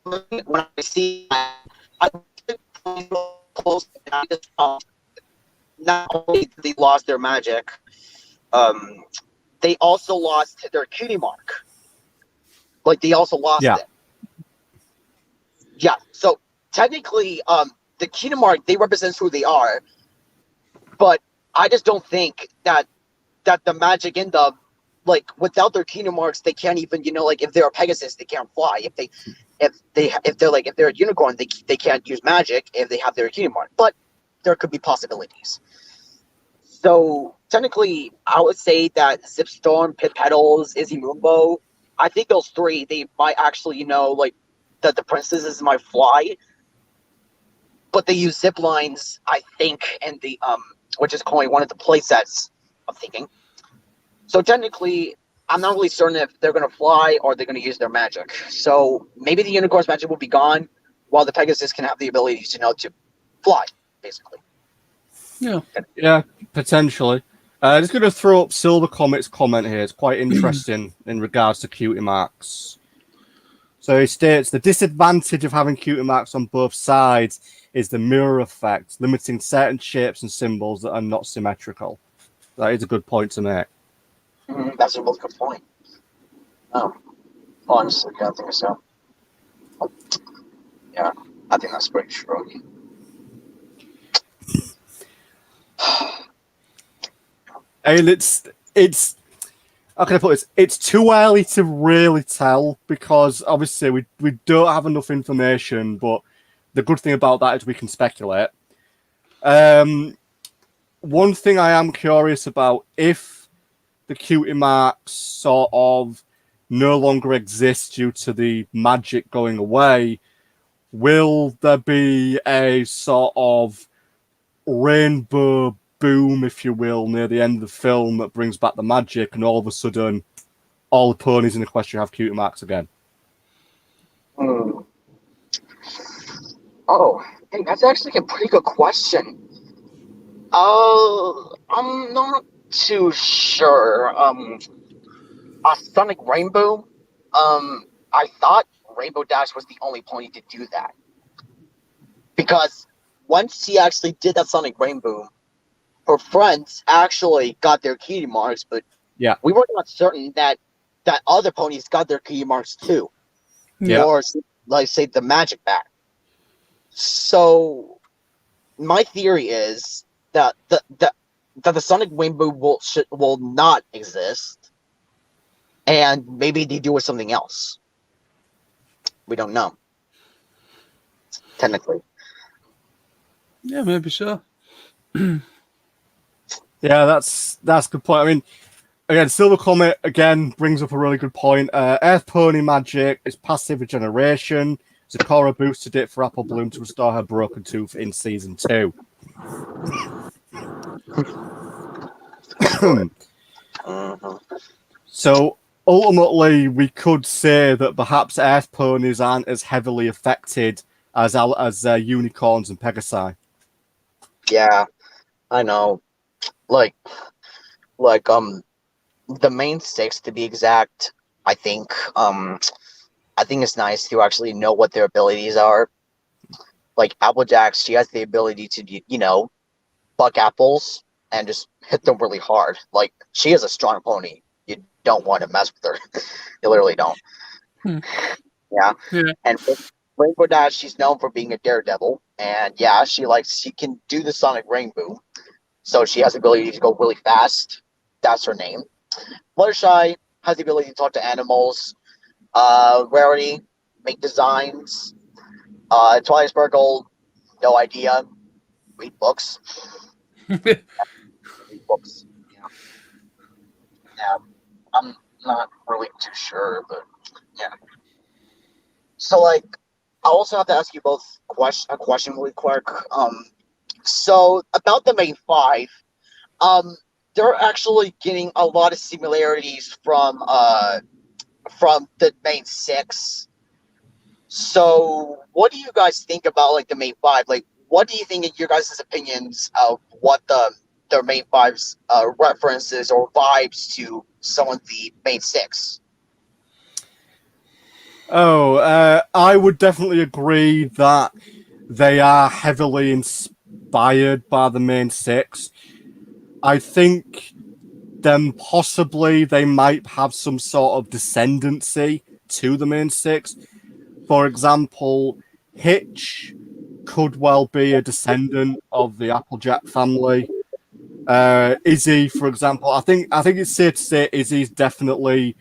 when I see that, I close, and I just not only did they lost their magic, they also lost their cutie mark. Like, they also lost it. Yeah, so technically, the cutie mark, they represent who they are, but I just don't think that the magic in them, like, without their cutie marks, they can't even, like, if they're a Pegasus, they can't fly. If they're a unicorn, they can't use magic if they have their cutie mark. But there could be possibilities. So technically, I would say that Zipstorm, Pit Petals, Izzy Moonbow, I think those three, they might actually, like, that the princesses might fly, but they use zip lines, I think, and the which is calling one of the play sets, I'm thinking. So technically, I'm not really certain if they're going to fly or they're going to use their magic. So maybe the unicorn's magic will be gone, while the Pegasus can have the ability to fly, basically. Yeah, potentially. Just going to throw up Silver Comet's comment here. It's quite interesting in regards to cutie marks. So he states the disadvantage of having cutie marks on both sides is the mirror effect, limiting certain shapes and symbols that are not symmetrical. That is a good point to make. That's a really good point. Honestly, I think so. Yeah, I think that's pretty true. And it's how can I put this? It's too early to really tell because obviously we don't have enough information. But the good thing about that is we can speculate. One thing I am curious about, if the cutie marks sort of no longer exist due to the magic going away, will there be a sort of rainbow boom, if you will, near the end of the film that brings back the magic, and all of a sudden all the ponies in the Equestria have cutie marks again? Oh, hey, that's actually a pretty good question. I'm not too sure. A Sonic Rainbow. I thought Rainbow Dash was the only pony to do that because once he actually did that Sonic Rainbow, her friends actually got their cutie marks, but Yeah. we were not certain that other ponies got their cutie marks too, Yeah. or like say the magic back. So my theory is that the Sonic Rainbow will not exist, and maybe they do with something else. We don't know. Technically. Yeah, maybe so. Yeah, that's a good point. I mean, again, Silver Comet again brings up a really good point. Earth Pony magic is passive regeneration. Zakora boosted it for Apple Bloom to restore her broken tooth in season 2. So ultimately, we could say that perhaps Earth Ponies aren't as heavily affected as unicorns and Pegasi. Yeah, I know. Like the main 6 to be exact. I think it's nice to actually know what their abilities are. Like Applejack, she has the ability to buck apples and just hit them really hard. Like she is a strong pony. You don't want to mess with her. You literally don't. Yeah. And Rainbow Dash, she's known for being a daredevil, and yeah, she can do the Sonic Rainbow, so she has the ability to go really fast. That's her name. Fluttershy has the ability to talk to animals. Rarity, make designs. Twilight Sparkle, no idea. Read books. Read books. Yeah. I'm not really too sure, but yeah. So I also have to ask you both a question really quick. So about the main 5, they're actually getting a lot of similarities from the main 6. So what do you guys think about like the main 5? Like, what do you think in your guys' opinions of what their main 5's references or vibes to some of the main 6? I would definitely agree that they are heavily inspired by the main 6. I think then possibly they might have some sort of descendancy to the main 6. For example, Hitch could well be a descendant of the Applejack family. Izzy, for example, I think it's safe to say Izzy's definitely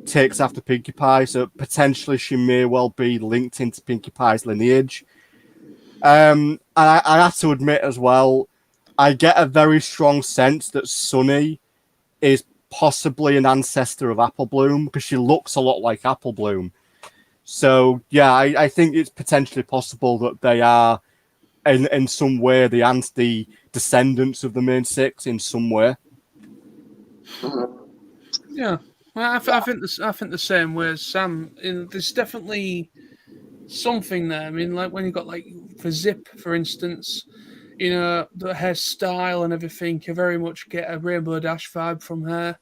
takes after Pinkie Pie, so potentially she may well be linked into Pinkie Pie's lineage. And I have to admit as well, I get a very strong sense that Sunny is possibly an ancestor of Apple Bloom because she looks a lot like Apple Bloom. So yeah, I think it's potentially possible that they are in some way the descendants of the main 6 in some way. Yeah, well, I think the same way as Sam. There's definitely something there. I mean, like when you got like for Zip, for instance, the hairstyle and everything, you very much get a Rainbow Dash vibe from her.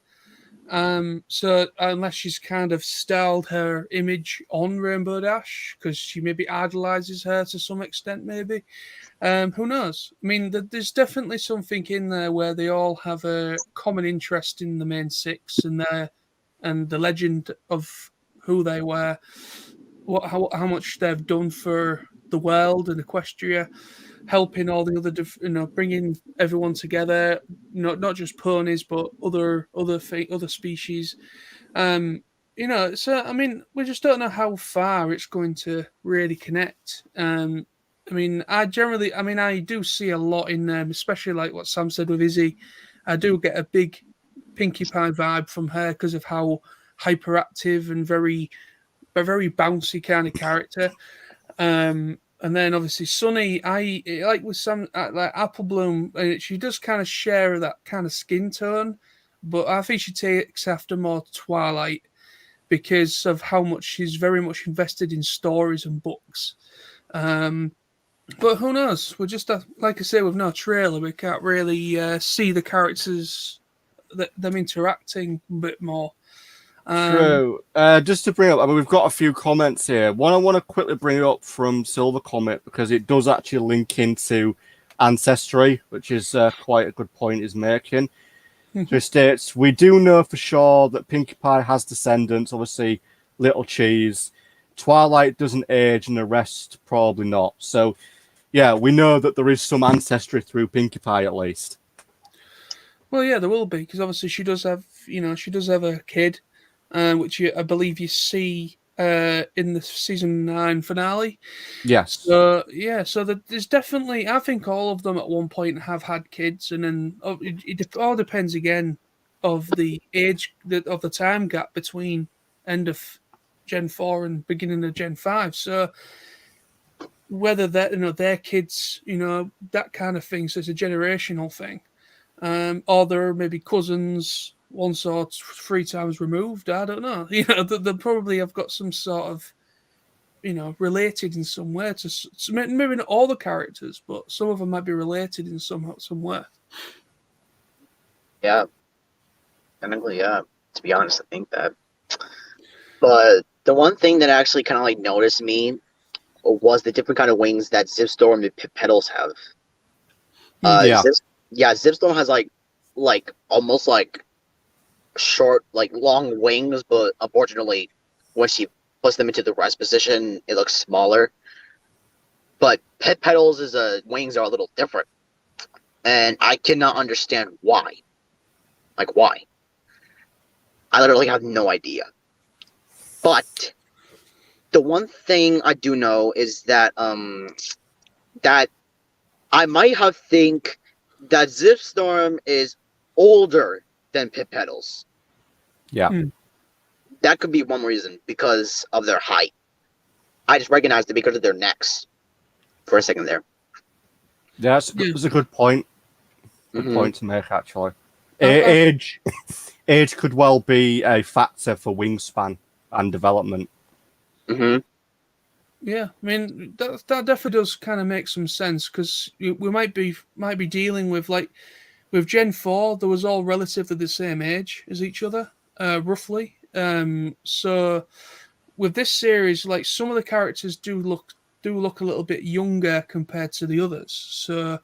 So unless she's kind of styled her image on Rainbow Dash because she maybe idolizes her to some extent, maybe. Who knows? I mean, there's definitely something in there where they all have a common interest in the main 6 and the legend of who they were, how much they've done for the world and Equestria. helping all the other, bringing everyone together, not just ponies, but other species. So I mean, we just don't know how far it's going to really connect. I mean, I do see a lot in them, especially like what Sam said with Izzy. I do get a big Pinkie Pie vibe from her because of how hyperactive and very bouncy kind of character. And then obviously Sunny, I like with some like Apple Bloom, she does kind of share that kind of skin tone, but I think she takes after more Twilight because of how much she's very much invested in stories and books. But who knows? We're just like I say, with no trailer, we can't really see the characters, them interacting a bit more. True. Just to bring up, I mean, we've got a few comments here. One I want to quickly bring up from Silver Comet because it does actually link into ancestry, which is quite a good point he's making. So he states, we do know for sure that Pinkie Pie has descendants, obviously Little Cheese. Twilight doesn't age and the rest probably not. So, yeah, we know that there is some ancestry through Pinkie Pie at least. Well, yeah, there will be because obviously she does have a kid, which I believe you see in the season 9 finale. Yes. So yeah, there's definitely. I think all of them at one point have had kids, and then it all depends again of the age of the time gap between end of Gen 4 and beginning of Gen 5. So whether that their kids, that kind of thing. So it's a generational thing. Or they're maybe cousins once or 3 times removed. I don't know. They probably have got some sort of, related in some way to maybe not all the characters, but some of them might be related in some way. Yeah, technically, yeah. To be honest, I think that. But the one thing that actually kind of like noticed me was the different kind of wings that Zipstorm and Petals have. Zipstorm has like almost like short, like long wings, but unfortunately, when she puts them into the rest position, it looks smaller. But Petals' wings are a little different, and I cannot understand why. Like why? I literally have no idea. But the one thing I do know is that that I might have think that Zipstorm is older than Petals. Yeah. That could be one reason because of their height. I just recognized it because of their necks for a second there. Yeah, that's a good point. Good point to make, actually. Age could well be a factor for wingspan and development. Yeah, I mean that definitely does kind of make some sense because we might be dealing with with Gen 4, there was all relatively the same age as each other, roughly. So with this series, like some of the characters do look a little bit younger compared to the others. So, I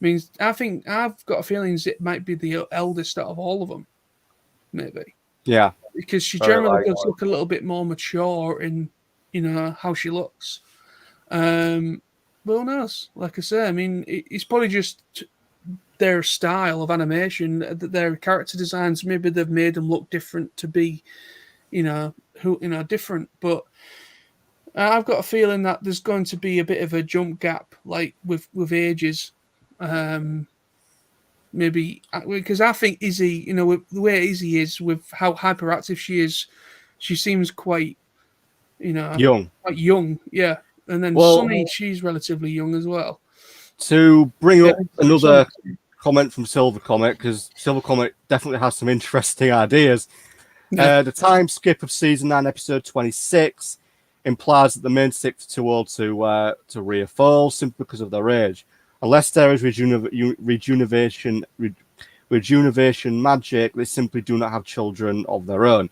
mean, I think I've got a feeling it might be the eldest out of all of them, maybe. Yeah, because she generally does look a little bit more mature in how she looks. But who knows? Like I say, I mean, it's probably just their style of animation, their character designs. Maybe they've made them look different to be, different. But I've got a feeling that there's going to be a bit of a jump gap, like with ages. Maybe because I think Izzy, with the way Izzy is, with how hyperactive she is, she seems quite, young. Quite young, yeah. And then Sunny, she's relatively young as well. To bring up another comment from Silver Comet, because Silver Comet definitely has some interesting ideas. Yeah. The time skip of season 9, episode 26, implies that the main six are too old to re-evolve simply because of their age. Unless there is rejuvenation magic, they simply do not have children of their own.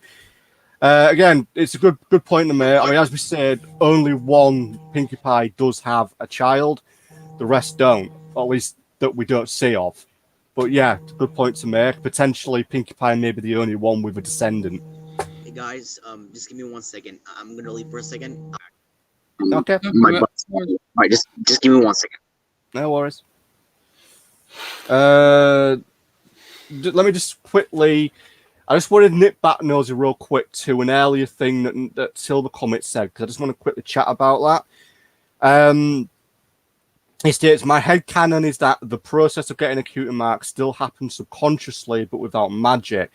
Again, it's a good point to make. I mean, as we said, only one Pinkie Pie does have a child. The rest don't, or at least that we don't see of. But yeah, it's a good point to make. Potentially, Pinkie Pie may be the only one with a descendant. Hey guys, just give me 1 second. I'm gonna leave for a second. Okay. Alright, just give me 1 second. No worries. Let me just quickly. I just wanted to nip back nosy real quick to an earlier thing that Silver Comet said, because I just want to quickly chat about that. He states, my headcanon is that the process of getting a cutie mark still happens subconsciously, but without magic.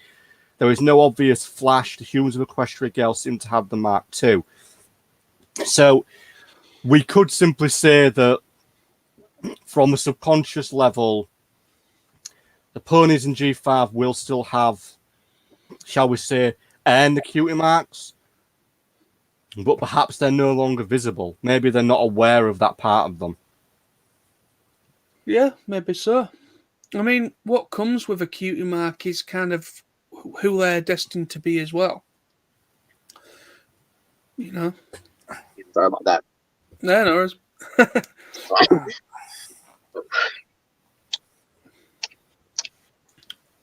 There is no obvious flash. The humans of Equestria Gale seem to have the mark too. So we could simply say that from a subconscious level, the ponies in G5 will still have, shall we say, earned the cutie marks, but perhaps they're no longer visible. Maybe they're not aware of that part of them. Yeah, maybe so. I mean, what comes with a cutie mark is kind of who they're destined to be as well. You know? Sorry about that. No, no worries.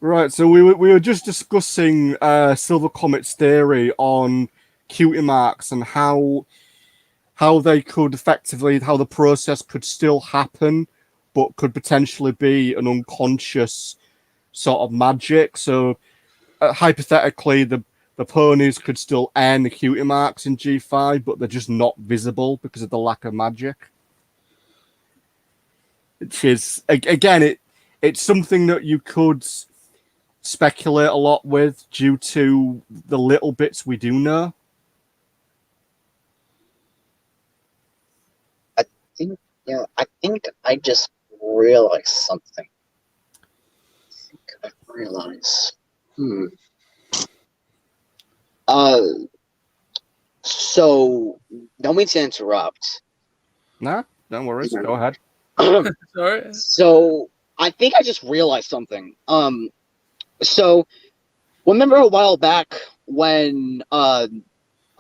Right, so we were just discussing Silver Comet's theory on cutie marks and how they could effectively, how the process could still happen, but could potentially be an unconscious sort of magic. So hypothetically, the ponies could still earn the cutie marks in G5, but they're just not visible because of the lack of magic. Which is, again, it's something that you could speculate a lot with due to the little bits we do know. I think I just realized something. So don't mean to interrupt. Nah, don't worry. Go ahead. Sorry. So I think I just realized something. So remember a while back when My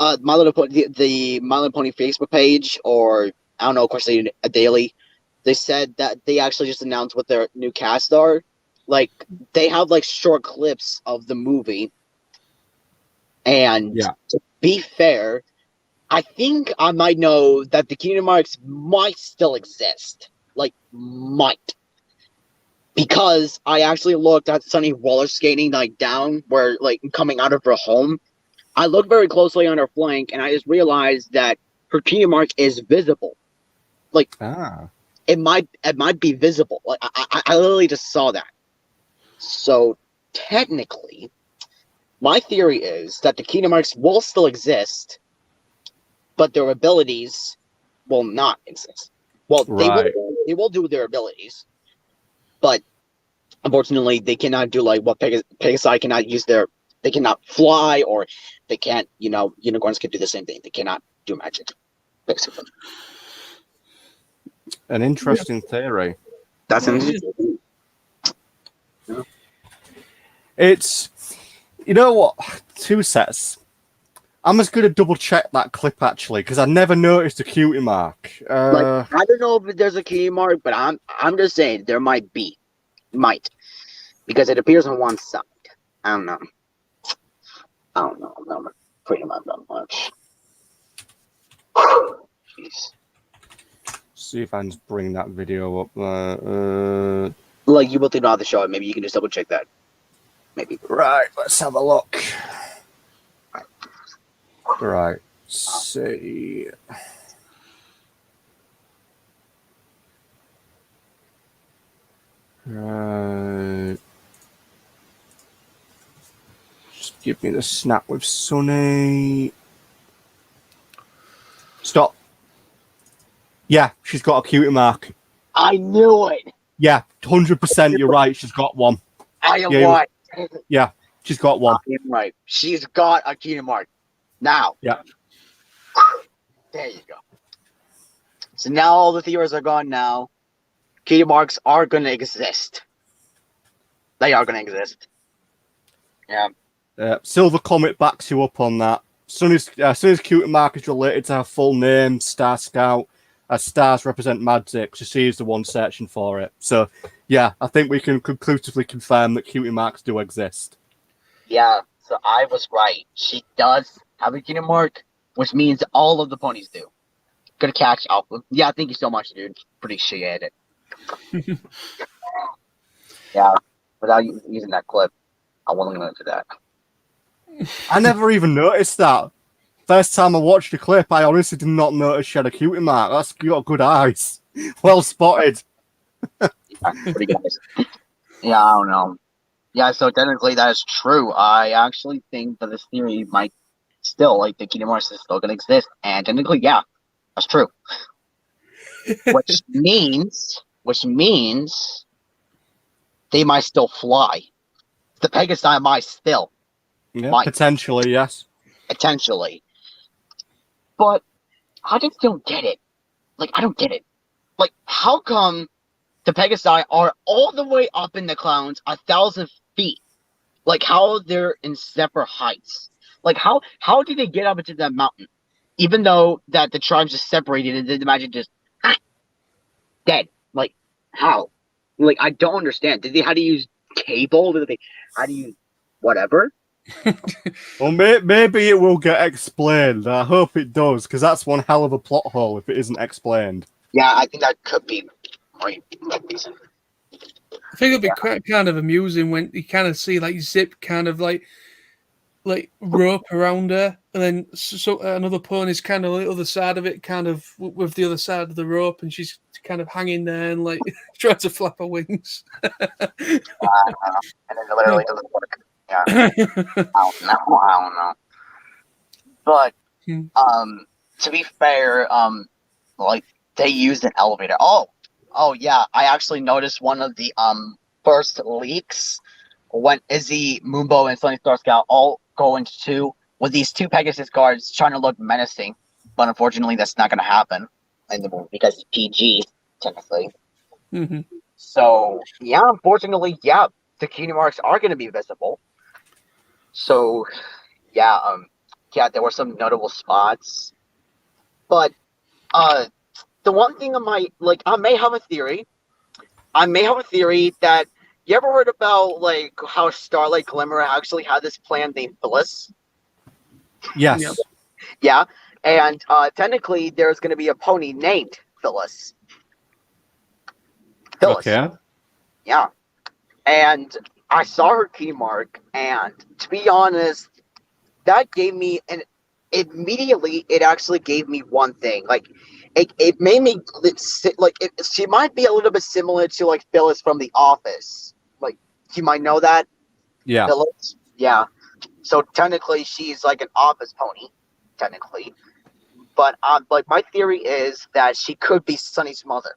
Little Pony, the My Little Pony Facebook page, or I don't know, of course, a daily, they said that they actually just announced what their new cast are. Like, they have like short clips of the movie. And to be fair, I think I might know that the Kingdom Hearts might still exist. Like, might. Because I actually looked at Sunny roller skating like down where like coming out of her home. I looked very closely on her flank and I just realized that her Kingdom mark is visible. Like it might be visible. Like I literally just saw that. So technically, my theory is that the Kingdom marks will still exist, but their abilities will not exist. Well, they will do their abilities, but unfortunately, they cannot do like what Pegasi cannot use they cannot fly, or they can't, unicorns can do the same thing. They cannot do magic, basically. An interesting theory. That's interesting. Yeah. It's, you know what, 2 sets. I'm just going to double check that clip actually, because I never noticed a cutie mark. I don't know if there's a cutie mark, but I'm just saying there might be. Because it appears on one side. I don't know. I'm not pretty much that much. Jeez. See if I can just bring that video up there. Like, you both didn't know how to show it. Maybe you can just double check that. Maybe. Right, let's have a look. Right, see. Right. Just give me the snap with Sunny. Stop. Yeah, she's got a cutie mark. I knew it. Yeah, 100%. You're right. She's got one. I am right. Yeah, she's got one. I am right. She's got a cutie mark. Now. Yeah. There you go. So now all the theories are gone now. Cutie marks are going to exist. They are going to exist. Yeah. Silver Comet backs you up on that. Sunny's cutie mark is related to her full name, Star Scout. As stars represent magic, so she is the one searching for it. So, yeah, I think we can conclusively confirm that cutie marks do exist. Yeah, so I was right. She does have a cutie mark, which means all of the ponies do. Gonna catch Alpha. Yeah, thank you so much, dude. Appreciate it. Yeah, without using that clip, I won't go into that. I never even noticed that. First time I watched the clip, I honestly did not notice she had a cutie mark. That's you got good eyes. Well spotted. Yeah, pretty guys. Yeah, I don't know. Yeah, so technically that is true. I actually think that this theory might still, like, the Kingdom Hearts is still gonna exist, and technically, yeah, that's true. Which means they might still fly. The Pegasi might still, Yeah, potentially, yes. potentially. But I just don't get it. Like, I don't get it. Like, how come the Pegasi are all the way up in the clouds, 1,000 feet? Like, how they're in separate heights? Like, how did they get up into that mountain? Even though that the tribes just separated and then the magic just dead. Like, how? Like, I don't understand. Did they how to use cable? Did they how to use whatever? Well, maybe it will get explained. I hope it does, because that's one hell of a plot hole if it isn't explained. Yeah, I think that could be right. I think it'll be quite kind of amusing when you kind of see like Zip kind of like rope around her, and then so another pony's kind of on the other side of it, kind of with the other side of the rope, and she's kind of hanging there and like trying to flap her wings. And it literally doesn't work. Yeah, I don't know. But to be fair, like they used an elevator. Oh yeah, I actually noticed one of the first leaks when Izzy, Moonbo, and Sunny Star Scout all go into two with these two Pegasus guards trying to look menacing, but unfortunately that's not going to happen in the movie because it's PG technically. Mm-hmm. So yeah, unfortunately, yeah, the Kingdom Hearts are going to be visible. So yeah, there were some notable spots, but the one thing I may have a theory. I may have a theory that you ever heard about like how Starlight Glimmer actually had this plan named Bliss? Yes. Yep. Yeah, and technically there's going to be a pony named Phyllis. Okay. Yeah, and I saw her key mark, and to be honest, that gave me it actually gave me one thing. Like, it made me like she might be a little bit similar to like Phyllis from The Office. Like, you might know that. Yeah. Phyllis. Yeah. So technically, she's like an office pony, technically. But like my theory is that she could be Sunny's mother.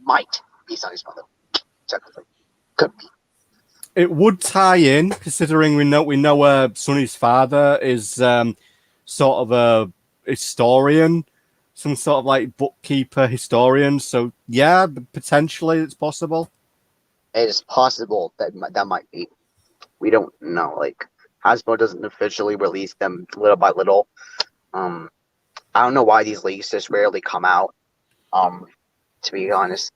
Might be Sunny's mother, technically. Could be. It would tie in, considering we know Sonny's father is sort of a historian, some sort of like bookkeeper historian. So yeah, potentially it's possible. It is possible that might be. We don't know. Like, Hasbro doesn't officially release them little by little. I don't know why these leaks just rarely come out. To be honest,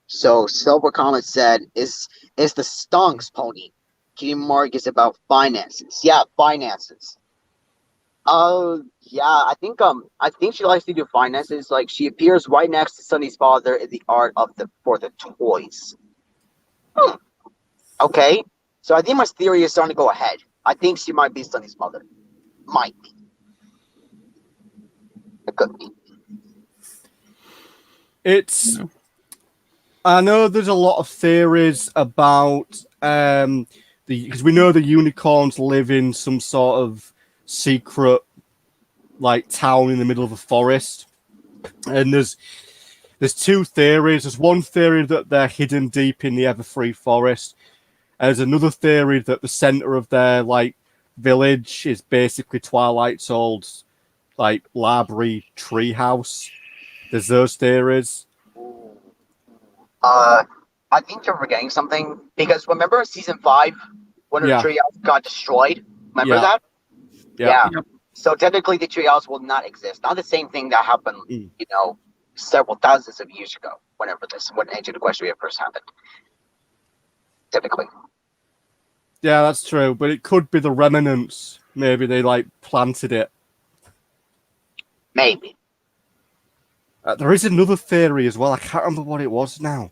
so Silver Comet said is the Stonks pony. Kingdom Mark is about finances. Yeah, finances. Yeah, I think she likes to do finances. Like, she appears right next to Sunny's father in the art for the toys. Okay, so I think my theory is starting to go ahead. I think she might be Sunny's mother. Might be. It could be. It's. I know there's a lot of theories about because we know the unicorns live in some sort of secret like town in the middle of a forest, and there's two theories. There's one theory that they're hidden deep in the Everfree forest. And there's another theory that the center of their like village is basically Twilight's old like library treehouse. There's those theories. I think you're forgetting something because remember season 5 when the treehouse got destroyed? Remember that? Yeah. Yep. So technically the treehouse will not exist. Not the same thing that happened, several thousands of years ago. When Ancient Equestria first happened. Typically. Yeah, that's true. But it could be the remnants. Maybe they like planted it. Maybe. There is another theory as well. I can't remember what it was now.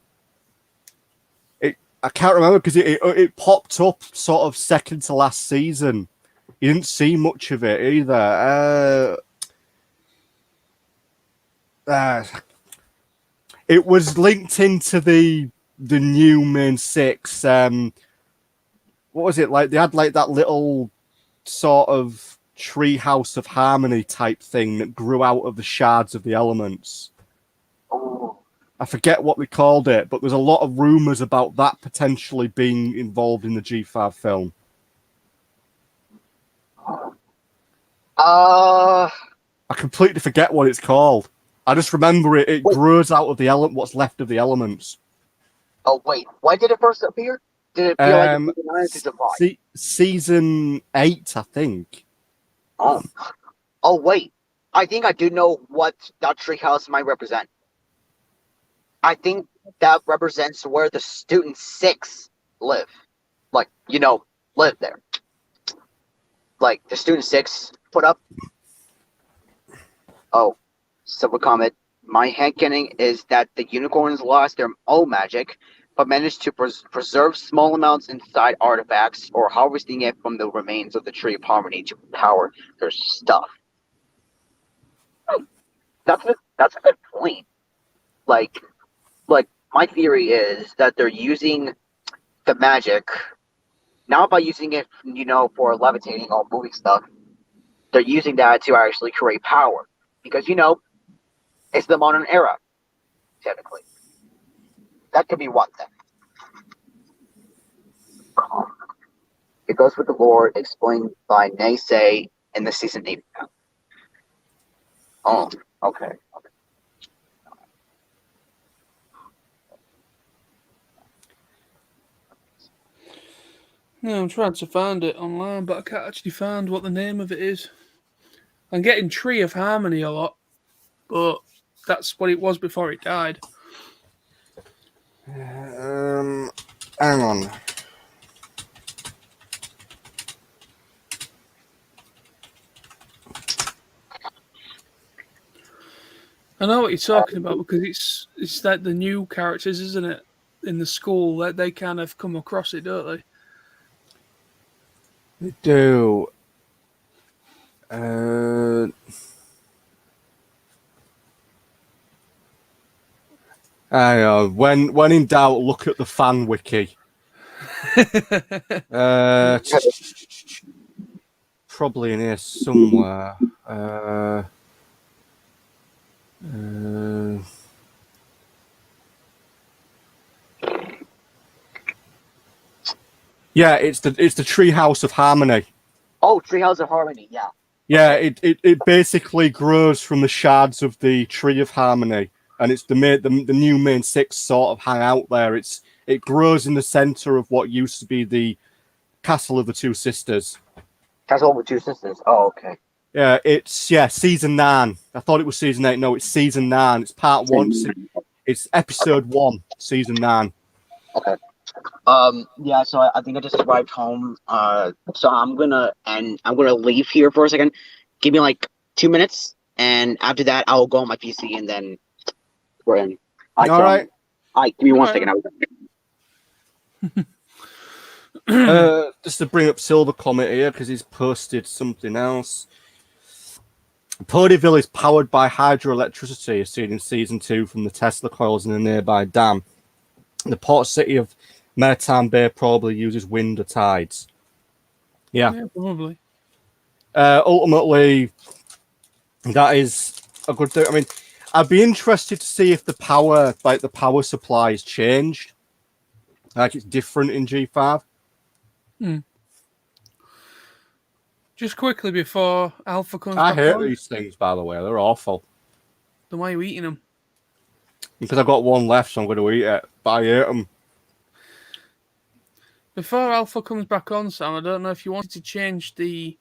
I can't remember because it popped up sort of second to last season. You didn't see much of it either. It was linked into the new main six. What was it like? They had like that little sort of tree house of harmony type thing that grew out of the shards of the elements. Oh. I forget what we called it, but there's a lot of rumors about that potentially being involved in the G5 film. I completely forget what it's called. I just remember it grows out of the what's left of the elements. Oh wait, when did it first appear? Did it feel like season 8, I think. Oh wait, I think I do know what that treehouse might represent. I think that represents where the student 6 live. Like, live there. Like, the student 6 put up. Oh, silver comment. My headcanon is that the unicorns lost their own magic, but managed to preserve small amounts inside artifacts or harvesting it from the remains of the Tree of Harmony to power their stuff. That's a good point. Like my theory is that they're using the magic, not by using it, for levitating or moving stuff. They're using that to actually create power. Because, it's the modern era, technically. That could be one thing. It goes with the lore explained by Naysay in the season 8. Oh, okay. Yeah, I'm trying to find it online, but I can't actually find what the name of it is. I'm getting Tree of Harmony a lot, but that's what it was before it died. Hang on. I know what you're talking about because it's like the new characters, isn't it? In the school, that they kind of come across it, don't they? They do. I know. When in doubt, look at the fan wiki. Probably in here somewhere. Yeah, it's the Treehouse of Harmony. Oh, Treehouse of Harmony, yeah. Yeah, it basically grows from the shards of the Tree of Harmony, and it's the new main six sort of hang out there. It grows in the center of what used to be the Castle of the Two Sisters. Castle of the Two Sisters. Oh, okay. Yeah, it's season 9. I thought it was season 8. No, it's season 9. It's part 1. It's episode 1, season 9. Okay. Yeah, so I think I just arrived home. So I'm gonna leave here for a second. Give me like 2 minutes, and after that I'll go on my PC and then we're in. All right. Give me 1 second. Just to bring up Silver Comet here because he's posted something else. Ponyville is powered by hydroelectricity, as seen in season 2 from the Tesla coils in a nearby dam. The port city of Maritime Bay probably uses wind or tides. Yeah, probably. Ultimately, that is a good thing. I mean, I'd be interested to see if the power supply has changed. Like it's different in G5. Just quickly before Alpha comes I back hate on, these things, by the way. They're awful. then why are you eating them? Because I've got one left, so I'm going to eat it. But I ate them. Before Alpha comes back on, Sam, I don't know if you wanted to change the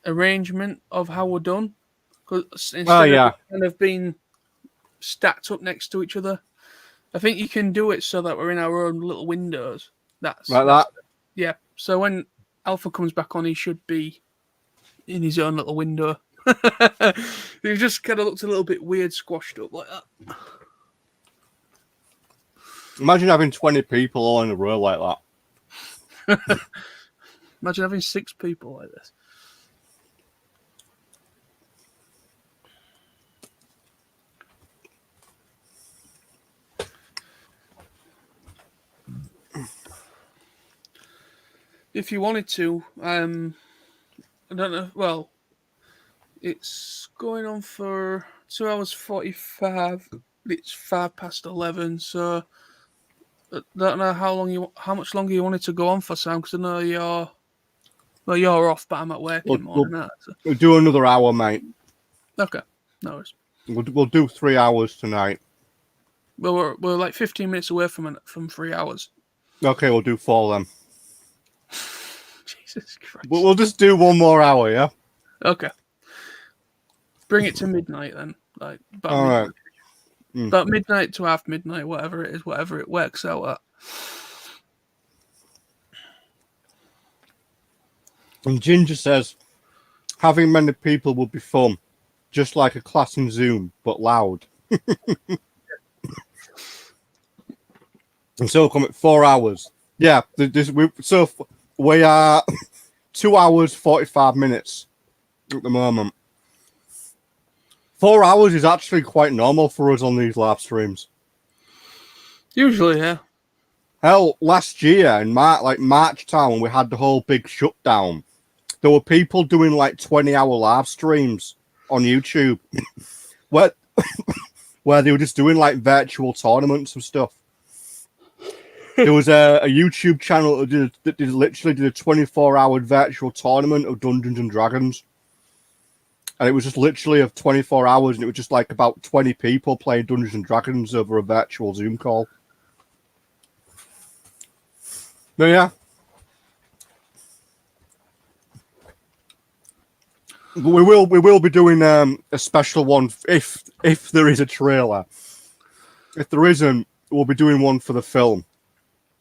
arrangement of how we're done. Because instead of kind of being stacked up next to each other, I think you can do it so that we're in our own little windows. That's that? Yeah. So when Alpha comes back on, he should be in his own little window. He just kind of looked a little bit weird, squashed up like that. Imagine having 20 people all in a row like that. Imagine having 6 people like this. If you wanted to, I don't know. Well, it's going on for 2 hours 45. It's 11:05, so I don't know how much longer you wanted to go on for, Sam. Because I know you're off, but I'm at work in the morning. We'll do another hour, mate. Okay, no worries. We'll do 3 hours tonight. Well, we're like 15 minutes away from 3 hours. Okay, we'll do 4 then. Jesus Christ. We'll just do 1 more hour, yeah? Okay. Bring it to midnight then. Like about all midnight. Right. About midnight to half midnight, whatever it is, whatever it works out at. And Ginger says, having many people would be fun, just like a class in Zoom, but loud. And so come at 4 hours. Yeah, we are 2 hours 45 minutes at the moment. 4 hours is actually quite normal for us on these live streams. Usually, yeah. Hell, last year in March time when we had the whole big shutdown, there were people doing like 20-hour live streams on YouTube where they were just doing like virtual tournaments and stuff. There was a YouTube channel that literally did a 24-hour virtual tournament of Dungeons and Dragons. And it was just literally of 24 hours, and it was just like about 20 people playing Dungeons and Dragons over a virtual Zoom call. But yeah. We will be doing a special one if there is a trailer. If there isn't, we'll be doing one for the film.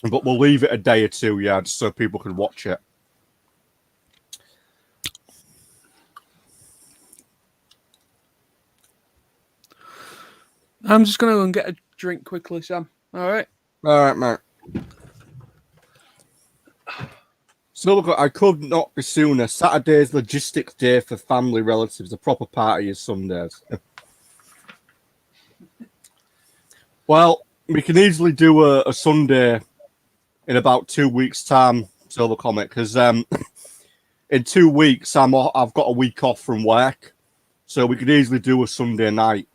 But we'll leave it a day or two, yeah, just so people can watch it. I'm just going to go and get a drink quickly, Sam. All right? All right, mate. So look, I could not be sooner. Saturday's logistics day for family relatives. The proper party is Sundays. Well, we can easily do a Sunday in about 2 weeks' time, Silver Comic, because in 2 weeks I've got a week off from work, so we could easily do a Sunday night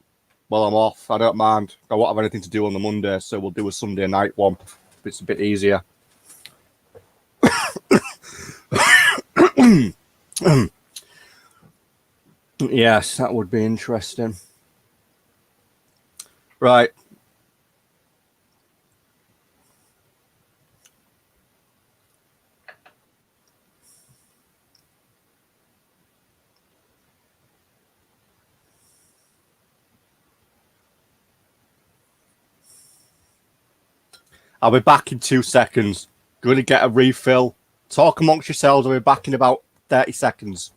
while I'm off. I don't mind. I won't have anything to do on the Monday, so we'll do a Sunday night one. It's a bit easier. Yes, that would be interesting. Right. I'll be back in 2 seconds. Going to get a refill. Talk amongst yourselves. I'll be back in about 30 seconds.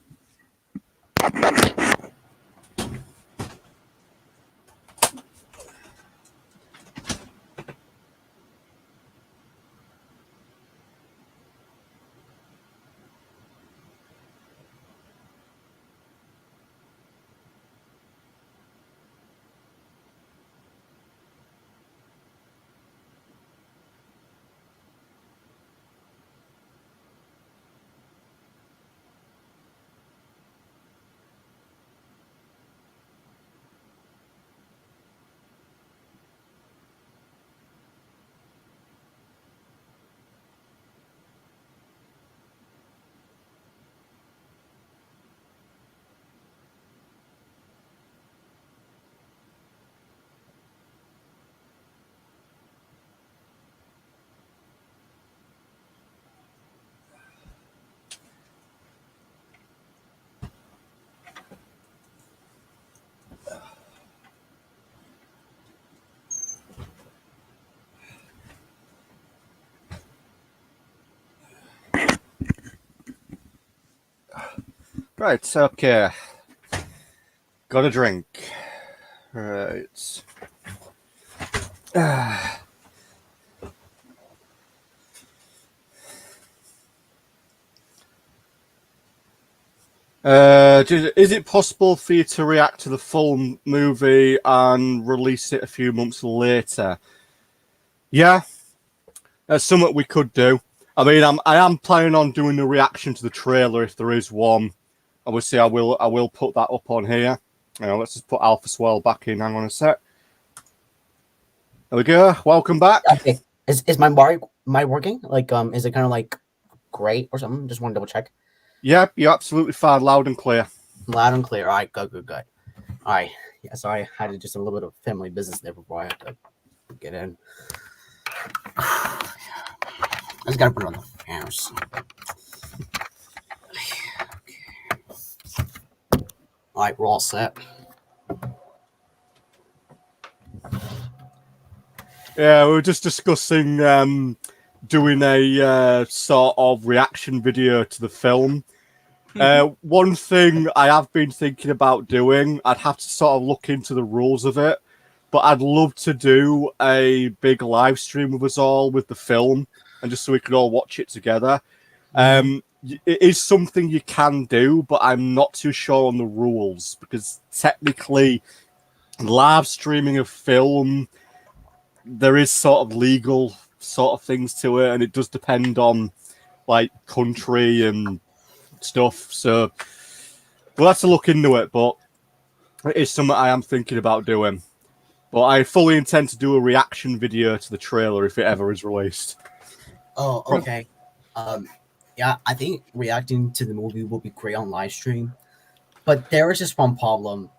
Right, okay. Got a drink. Right. Is it possible for you to react to the full movie and release it a few months later? Yeah, that's something we could do. I mean, I am planning on doing a reaction to the trailer if there is one. Obviously, I will put that up on here. Let's just put Alpha Swell back in. Hang on a sec. There we go. Welcome back. Okay, is my mic working? Like, is it kind of like great or something? Just want to double check. Yep, you're absolutely fine. Loud and clear. Loud and clear. All right, good. All right. Yeah, sorry, I had to do a little bit of family business there before I had to get in. I just gotta put it on the fans. All right, we're all set. Yeah, we were just discussing doing a sort of reaction video to the film. One thing I have been thinking about doing, I'd have to sort of look into the rules of it, but I'd love to do a big live stream with us all with the film, and just so we could all watch it together. It is something you can do, but I'm not too sure on the rules, because technically live streaming a film, there is sort of legal sort of things to it, and it does depend on like country and stuff. So we'll have to look into it, but it is something I am thinking about doing. But I fully intend to do a reaction video to the trailer if it ever is released. Oh, okay. Yeah, I think reacting to the movie will be great on live stream, but there is just one problem.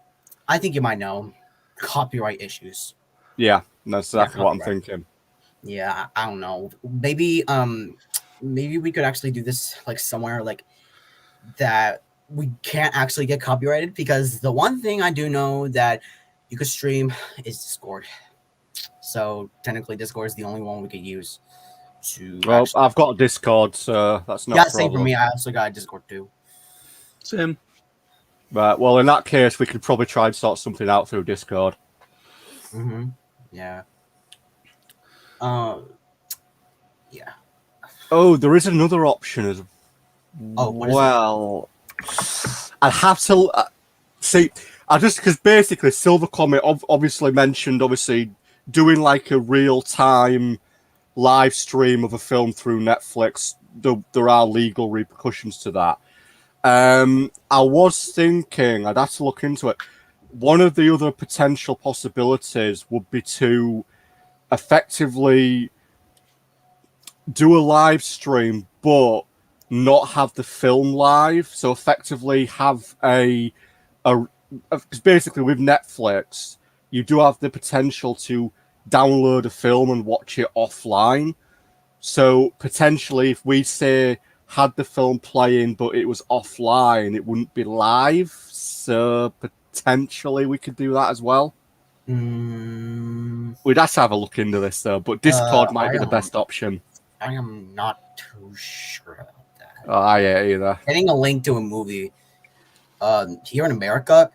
I think you might know: copyright issues. Yeah, that's exactly what I'm thinking. Yeah, I don't know. Maybe we could actually do this like somewhere like that we can't actually get copyrighted, because the one thing I do know that you could stream is Discord. So technically Discord is the only one we could use to I've got a Discord, so that's not a problem. Same for me. I also got a Discord too. Same. But well, in that case, we could probably try and sort something out through Discord. Yeah. Yeah. Oh, there is another option as well. I'd have to see. Because basically, Silver Comet obviously mentioned doing like a real time live stream of a film through Netflix. There are legal repercussions to that. I was thinking I'd have to look into it. One of the other potential possibilities would be to effectively do a live stream, but not have the film live. So effectively have because basically with Netflix, you do have the potential to download a film and watch it offline. So potentially, if we say had the film playing but it was offline, it wouldn't be live. So potentially we could do that as well. We'd have to have a look into this though, but Discord might be the best option. I am not too sure about that. Oh, yeah, either. Getting a link to a movie here in America,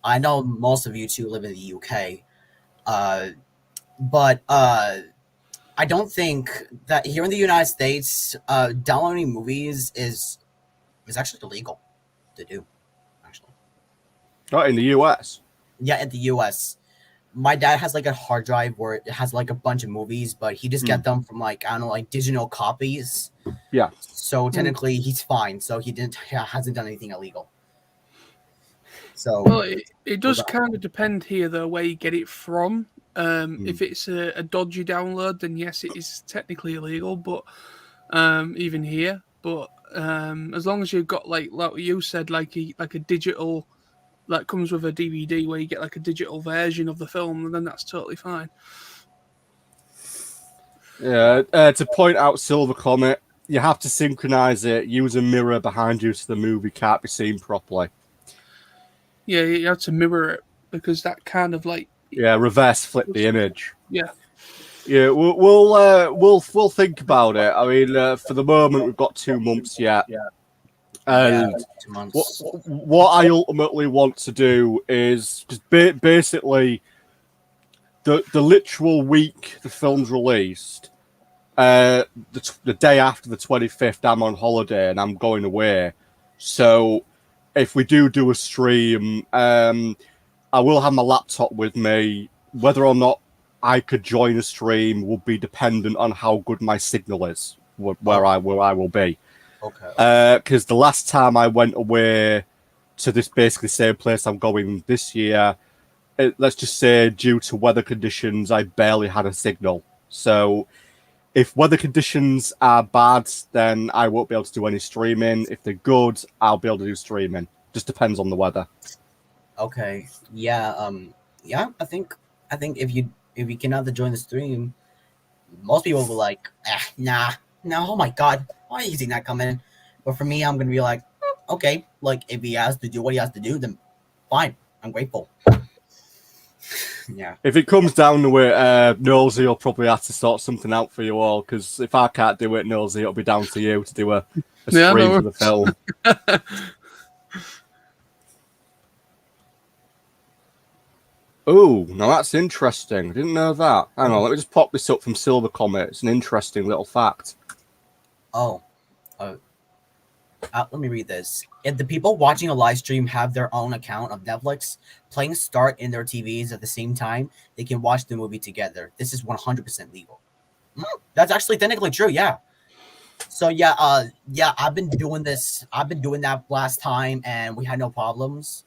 I know most of you two live in the UK, but I don't think that here in the United States, downloading movies is actually illegal to do. Actually, not in the US. Yeah, in the US. My dad has like a hard drive where it has like a bunch of movies, but he just get them from like, I don't know, like digital copies. Yeah. So technically he's fine. So he hasn't done anything illegal. So well, it does kind of depend here though where you get it from. If it's a dodgy download, then yes, it is technically illegal. But even here, but as long as you've got like you said, like a digital. That comes with a DVD where you get like a digital version of the film, and then that's totally fine. Yeah, to point out Silver Comet, you have to synchronize it, use a mirror behind you so the movie can't be seen properly. Yeah, you have to mirror it because that kind of like reverse flip the image. Yeah. Yeah, we'll think about it. I mean, for the moment, we've got 2 months yet. And 2 months. what I ultimately want to do is just basically the literal week the film's released, the day after the 25th, I'm on holiday and I'm going away. So if we do a stream, I will have my laptop with me. Whether or not I could join a stream will be dependent on how good my signal is, where I will be. Okay. Because the last time I went away to this basically same place I'm going this year, let's just say due to weather conditions, I barely had a signal. So if weather conditions are bad, then I won't be able to do any streaming. If they're good, I'll be able to do streaming. Just depends on the weather. Okay. Yeah. Yeah. I think if you cannot join the stream, most people will like, nah, no. Oh my god, why is he not coming in? But for me, I'm gonna be like, okay. Like if he has to do what he has to do, then fine. I'm grateful. Yeah. If it comes down to it, Nosy will probably have to sort something out for you all. Because if I can't do it, Nosy, it'll be down to you to do a stream for the film. Oh, now that's interesting. I didn't know that. Hang on, let me just pop this up from Silver Comet. It's an interesting little fact. Oh. Let me read this. If the people watching a live stream have their own account of Netflix, playing start in their TVs at the same time, they can watch the movie together. This is 100% legal. That's actually technically true, yeah. So yeah, I've been doing this. I've been doing that last time, and we had no problems.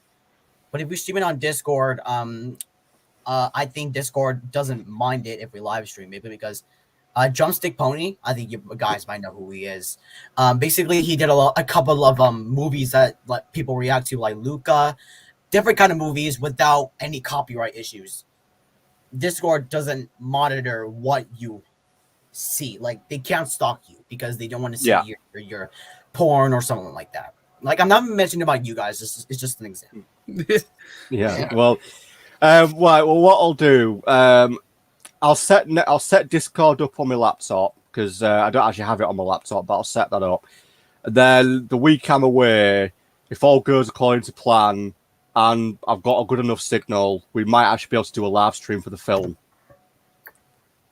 But if we stream it on Discord, I think Discord doesn't mind it if we live stream, maybe because Drumstick Pony, I think you guys might know who he is. Basically, he did a couple of movies that like people react to, like Luca, different kind of movies without any copyright issues. Discord doesn't monitor what you see, like they can't stalk you because they don't want to see your porn or something like that. Like I'm not mentioning about you guys. It's just an example. Yeah. Well, what I'll do, I'll set Discord up on my laptop because I don't actually have it on my laptop, but I'll set that up. And then the week I'm away, if all goes according to plan, and I've got a good enough signal, we might actually be able to do a live stream for the film.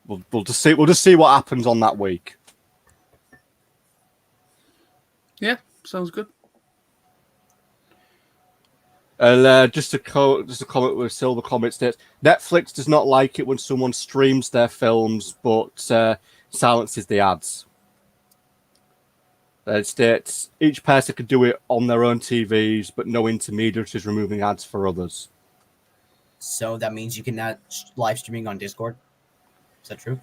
We'll just see. We'll just see what happens on that week. Yeah, sounds good. And just a comment with Silver Comet states, Netflix does not like it when someone streams their films but silences the ads. It states each person can do it on their own TVs, but no intermediary is removing ads for others. So that means you cannot live streaming on Discord. Is that true?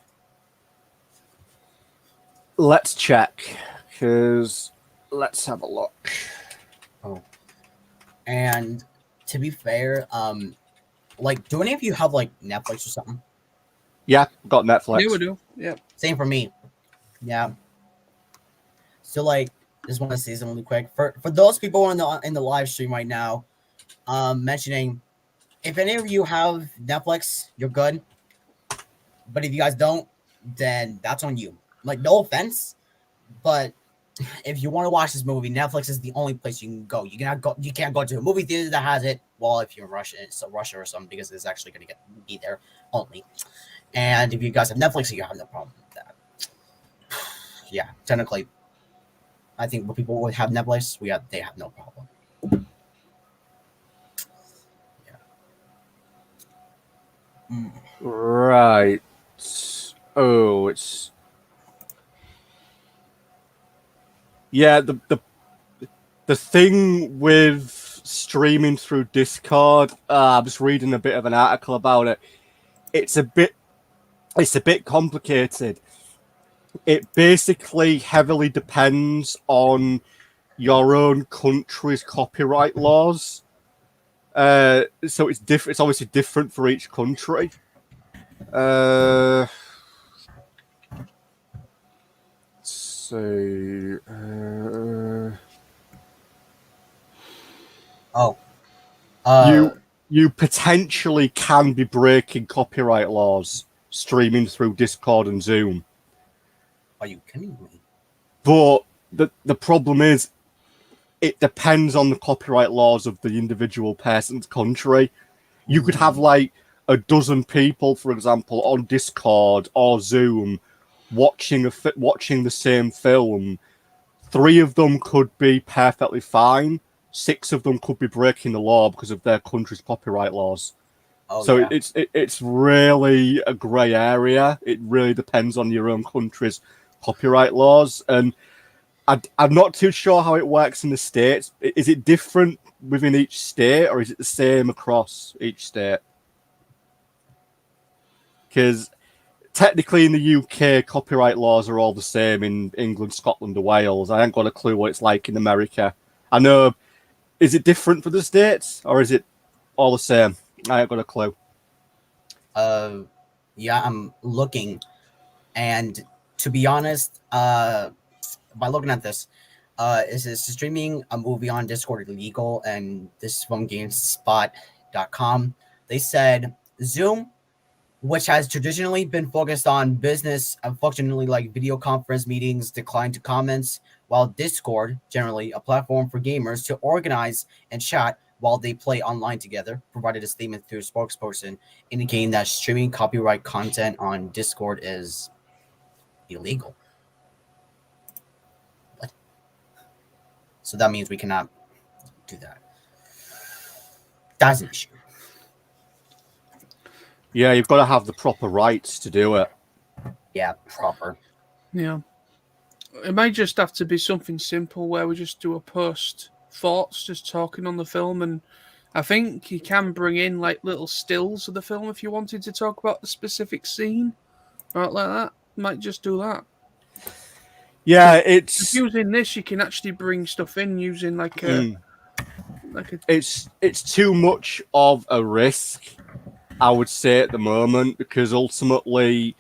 Let's check, because let's have a look. Oh. And to be fair, like, do any of you have like Netflix or something? Yeah, got Netflix. Yeah, we do. Yeah. Same for me. Yeah. So like, just want to say something really quick for those people in the live stream right now, mentioning if any of you have Netflix, you're good. But if you guys don't, then that's on you. Like, no offense, but if you want to watch this movie, Netflix is the only place you can go. You can't go to a movie theater that has it. Well, if you're in Russia, it's Russia or something, because it's actually going to be there only. And if you guys have Netflix, you have no problem with that. Yeah, technically, I think when people would have Netflix, they have no problem. Yeah. Right. Oh, it's yeah. The thing with streaming through Discord, I'm just reading a bit of an article about it. It's a bit complicated. It basically heavily depends on your own country's copyright laws. So it's different. It's obviously different for each country. Let's see. You potentially can be breaking copyright laws streaming through Discord and Zoom. Are you kidding me? But the problem is, it depends on the copyright laws of the individual person's country. You could have like a dozen people, for example, on Discord or Zoom watching the same film. 3 of them could be perfectly fine. 6 of them could be breaking the law because of their country's copyright laws. So it's really a grey area. It really depends on your own country's copyright laws, and I'm not too sure how it works in the States. Is it different within each state, or is it the same across each state? Because technically in the UK, copyright laws are all the same in England, Scotland, or Wales. I ain't got a clue what it's like in America. I know. Is it different for the States, or is it all the same? I ain't got a clue. Yeah, I'm looking, and to be honest, by looking at this, is streaming a movie on Discord illegal? And this from GameSpot.com, they said Zoom, which has traditionally been focused on business and functionally like video conference meetings, declined to comments, while Discord, generally a platform for gamers to organize and chat while they play online together, provided a statement through a spokesperson indicating that streaming copyright content on Discord is illegal. What? So that means we cannot do that. That's an issue. Yeah, you've got to have the proper rights to do it. Yeah, proper. Yeah. It might just have to be something simple where we just do a post thoughts, just talking on the film. And I think you can bring in like little stills of the film if you wanted to talk about the specific scene. Right, like that. Might just do that. Yeah, it's using this. You can actually bring stuff in using like a. It's too much of a risk, I would say, at the moment, because ultimately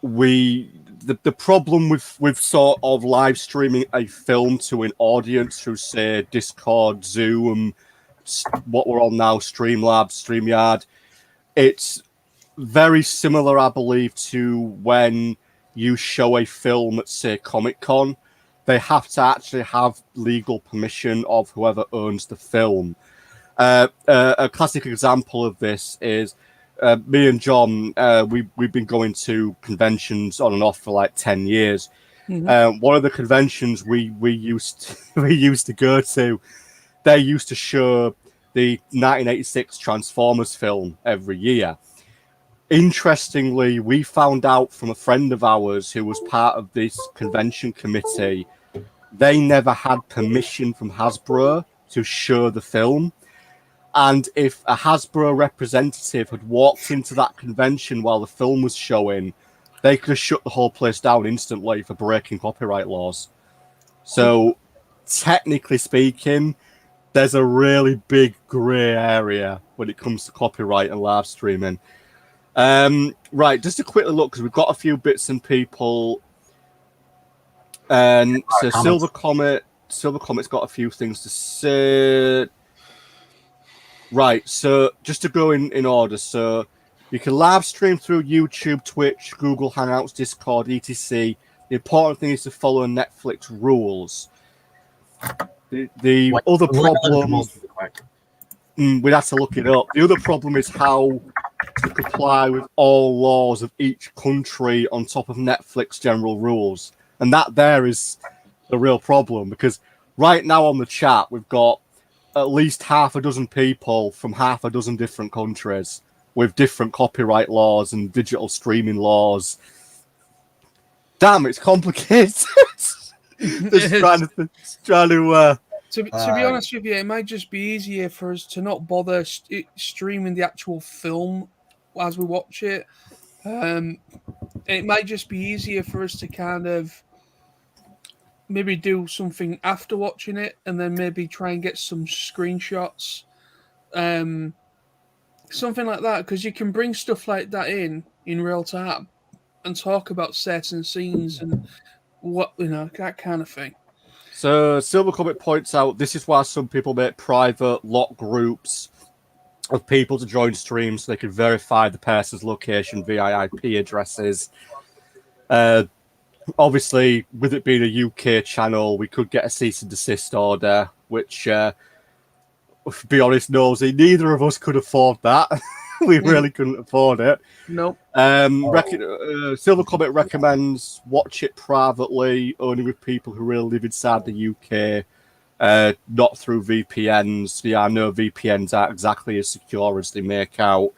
the problem with sort of live streaming a film to an audience through, say, Discord, Zoom, what we're on now, Streamlabs, StreamYard, it's very similar, I believe, to when you show a film at, say, Comic-Con. They have to actually have legal permission of whoever owns the film. A classic example of this is me and John. We've been going to conventions on and off for like 10 years. Mm-hmm. One of the conventions we used to go to, they used to show the 1986 Transformers film every year. Interestingly, we found out from a friend of ours who was part of this convention committee, they never had permission from Hasbro to show the film. And if a Hasbro representative had walked into that convention while the film was showing, they could have shut the whole place down instantly for breaking copyright laws. So, technically speaking, there's a really big grey area when it comes to copyright and live streaming. Right, just to quickly look, because we've got a few bits and people. And so Silver Comet's got a few things to say. Right, so just to go in order, so you can live stream through YouTube, Twitch, Google Hangouts, Discord, etc. The important thing is to follow Netflix rules. The other problem, we'd have to look it up. The other problem is how to comply with all laws of each country on top of Netflix general rules. And that there is the real problem, because right now on the chat, we've got at least half a dozen people from half a dozen different countries with different copyright laws and digital streaming laws. Damn, it's complicated. To be honest with you, it might just be easier for us to not bother streaming the actual film as we watch it. It might just be easier for us to kind of maybe do something after watching it, and then maybe try and get some screenshots, something like that, because you can bring stuff like that in real time and talk about certain scenes and what, that kind of thing. So Silver Comet points out this is why some people make private lock groups of people to join streams so they can verify the person's location via IP addresses. obviously, with it being a UK channel, we could get a cease and desist order, which, to be honest, Nosy, neither of us could afford that. We really couldn't afford it. Nope. Silver Comet recommends watch it privately, only with people who really live inside the UK, not through VPNs. Yeah, I know VPNs aren't exactly as secure as they make out.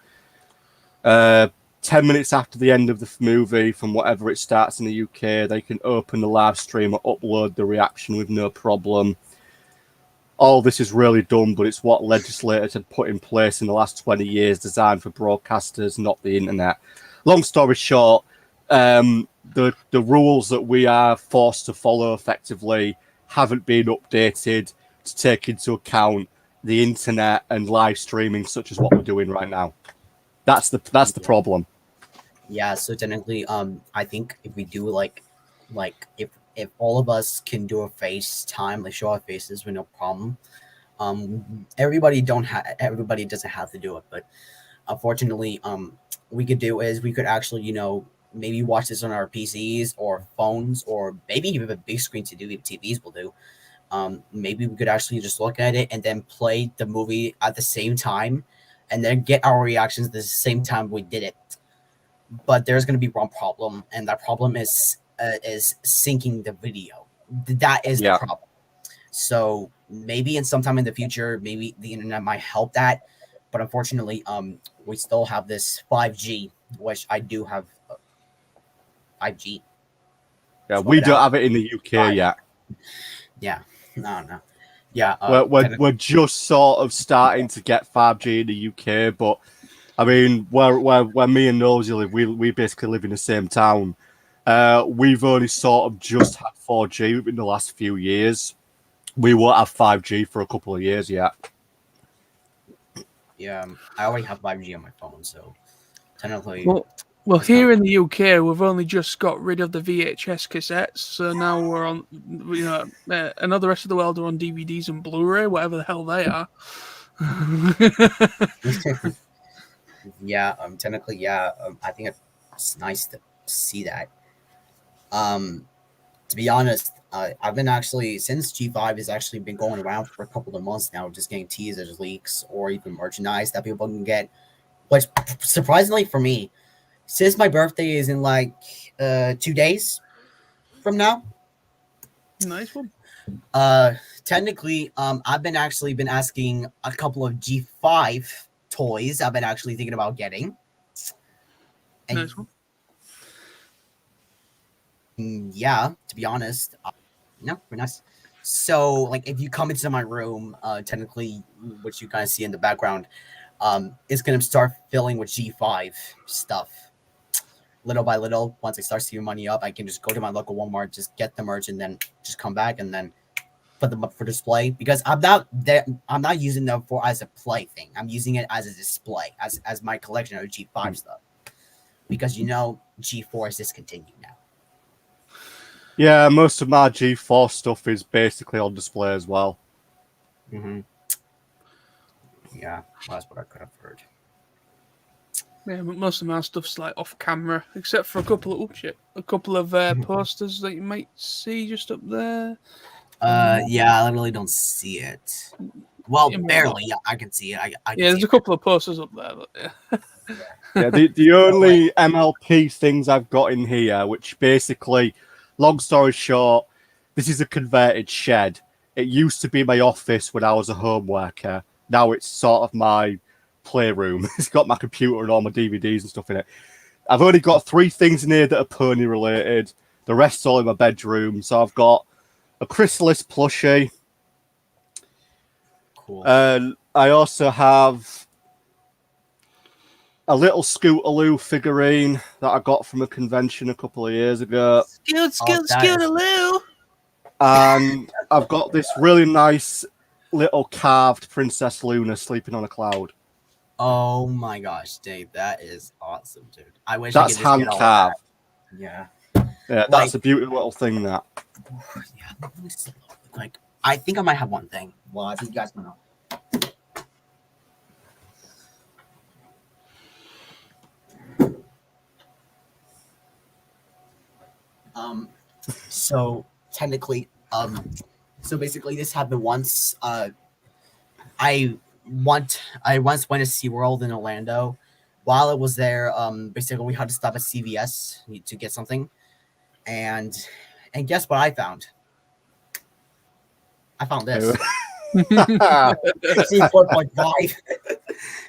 10 minutes after the end of the movie, from whatever it starts in the UK, they can open the live stream or upload the reaction with no problem. All this is really dumb, but it's what legislators had put in place in the last 20 years, designed for broadcasters, not the internet. Long story short, the rules that we are forced to follow effectively haven't been updated to take into account the internet and live streaming, such as what we're doing right now. That's the problem. Yeah, so technically, I think if we do like if all of us can do a FaceTime, like show our faces with no problem, everybody doesn't have to do it, but unfortunately, we could do is we could actually, maybe watch this on our PCs or phones, or maybe even a big screen TVs will do. Maybe we could actually just look at it and then play the movie at the same time, and then get our reactions at the same time we did it. But there's going to be one problem, and that problem is syncing the video. That is the problem. So maybe in sometime in the future, maybe the internet might help that. But unfortunately, we still have this 5G, which I do have 5G. Yeah, we don't have it in the UK yet. Yeah, no. Yeah, we're just sort of starting to get 5G in the UK, but I mean, where me and Nosy live, we basically live in the same town. We've only sort of just had 4G in the last few years. We won't have 5G for a couple of years yet. Yeah, I already have 5G on my phone, so technically. Well, here in the UK, we've only just got rid of the VHS cassettes, so now we're on, and all the rest of the world are on DVDs and Blu-ray, whatever the hell they are. Yeah, technically, yeah. I think it's nice to see that. To be honest, I've been actually, since G5 has actually been going around for a couple of months now, just getting teasers, leaks, or even merchandise that people can get. Which, surprisingly for me, since my birthday is in like 2 days from now. Nice one. Technically, I've been asking a couple of G5 toys I've been actually thinking about getting. And nice one. Yeah, to be honest, no, very nice. So, like, if you come into my room, technically, which you kind of see in the background, it's gonna start filling with G5 stuff. Little by little, once I start seeing money up, I can just go to my local Walmart, just get the merch, and then just come back and then put them up for display. Because I'm not using them for as a play thing. I'm using it as a display, as my collection of G5 stuff. Because G4 is discontinued now. Yeah, most of my G4 stuff is basically on display as well. Mm-hmm. Yeah, that's what I could have heard. Yeah, but most of my stuff's like off camera, except for a couple of posters that you might see just up there. Yeah, I really don't see it. Well, barely. Yeah, I can see it. I yeah, there's a couple of posters up there. But yeah. The only MLP things I've got in here, which basically, long story short, this is a converted shed. It used to be my office when I was a home worker. Now it's sort of my playroom. It's got my computer and all my DVDs and stuff in it. I've only got 3 things in here that are pony related. The rest's all in my bedroom. So I've got a Chrysalis plushie. Cool. And I also have a little Scootaloo figurine that I got from a convention a couple of years ago. Scootaloo. And I've got this really nice little carved Princess Luna sleeping on a cloud. Oh my gosh, Dave, that is awesome, dude. I wish that's I could just hand carved. Yeah. Yeah, that's a beautiful little thing. That. Yeah, like I think I might have one thing. Well, I think you guys know. So technically, so basically, this happened once. I I once went to SeaWorld in Orlando. While I was there, basically we had to stop at CVS to get something, and guess what I found? I found this. 4.5.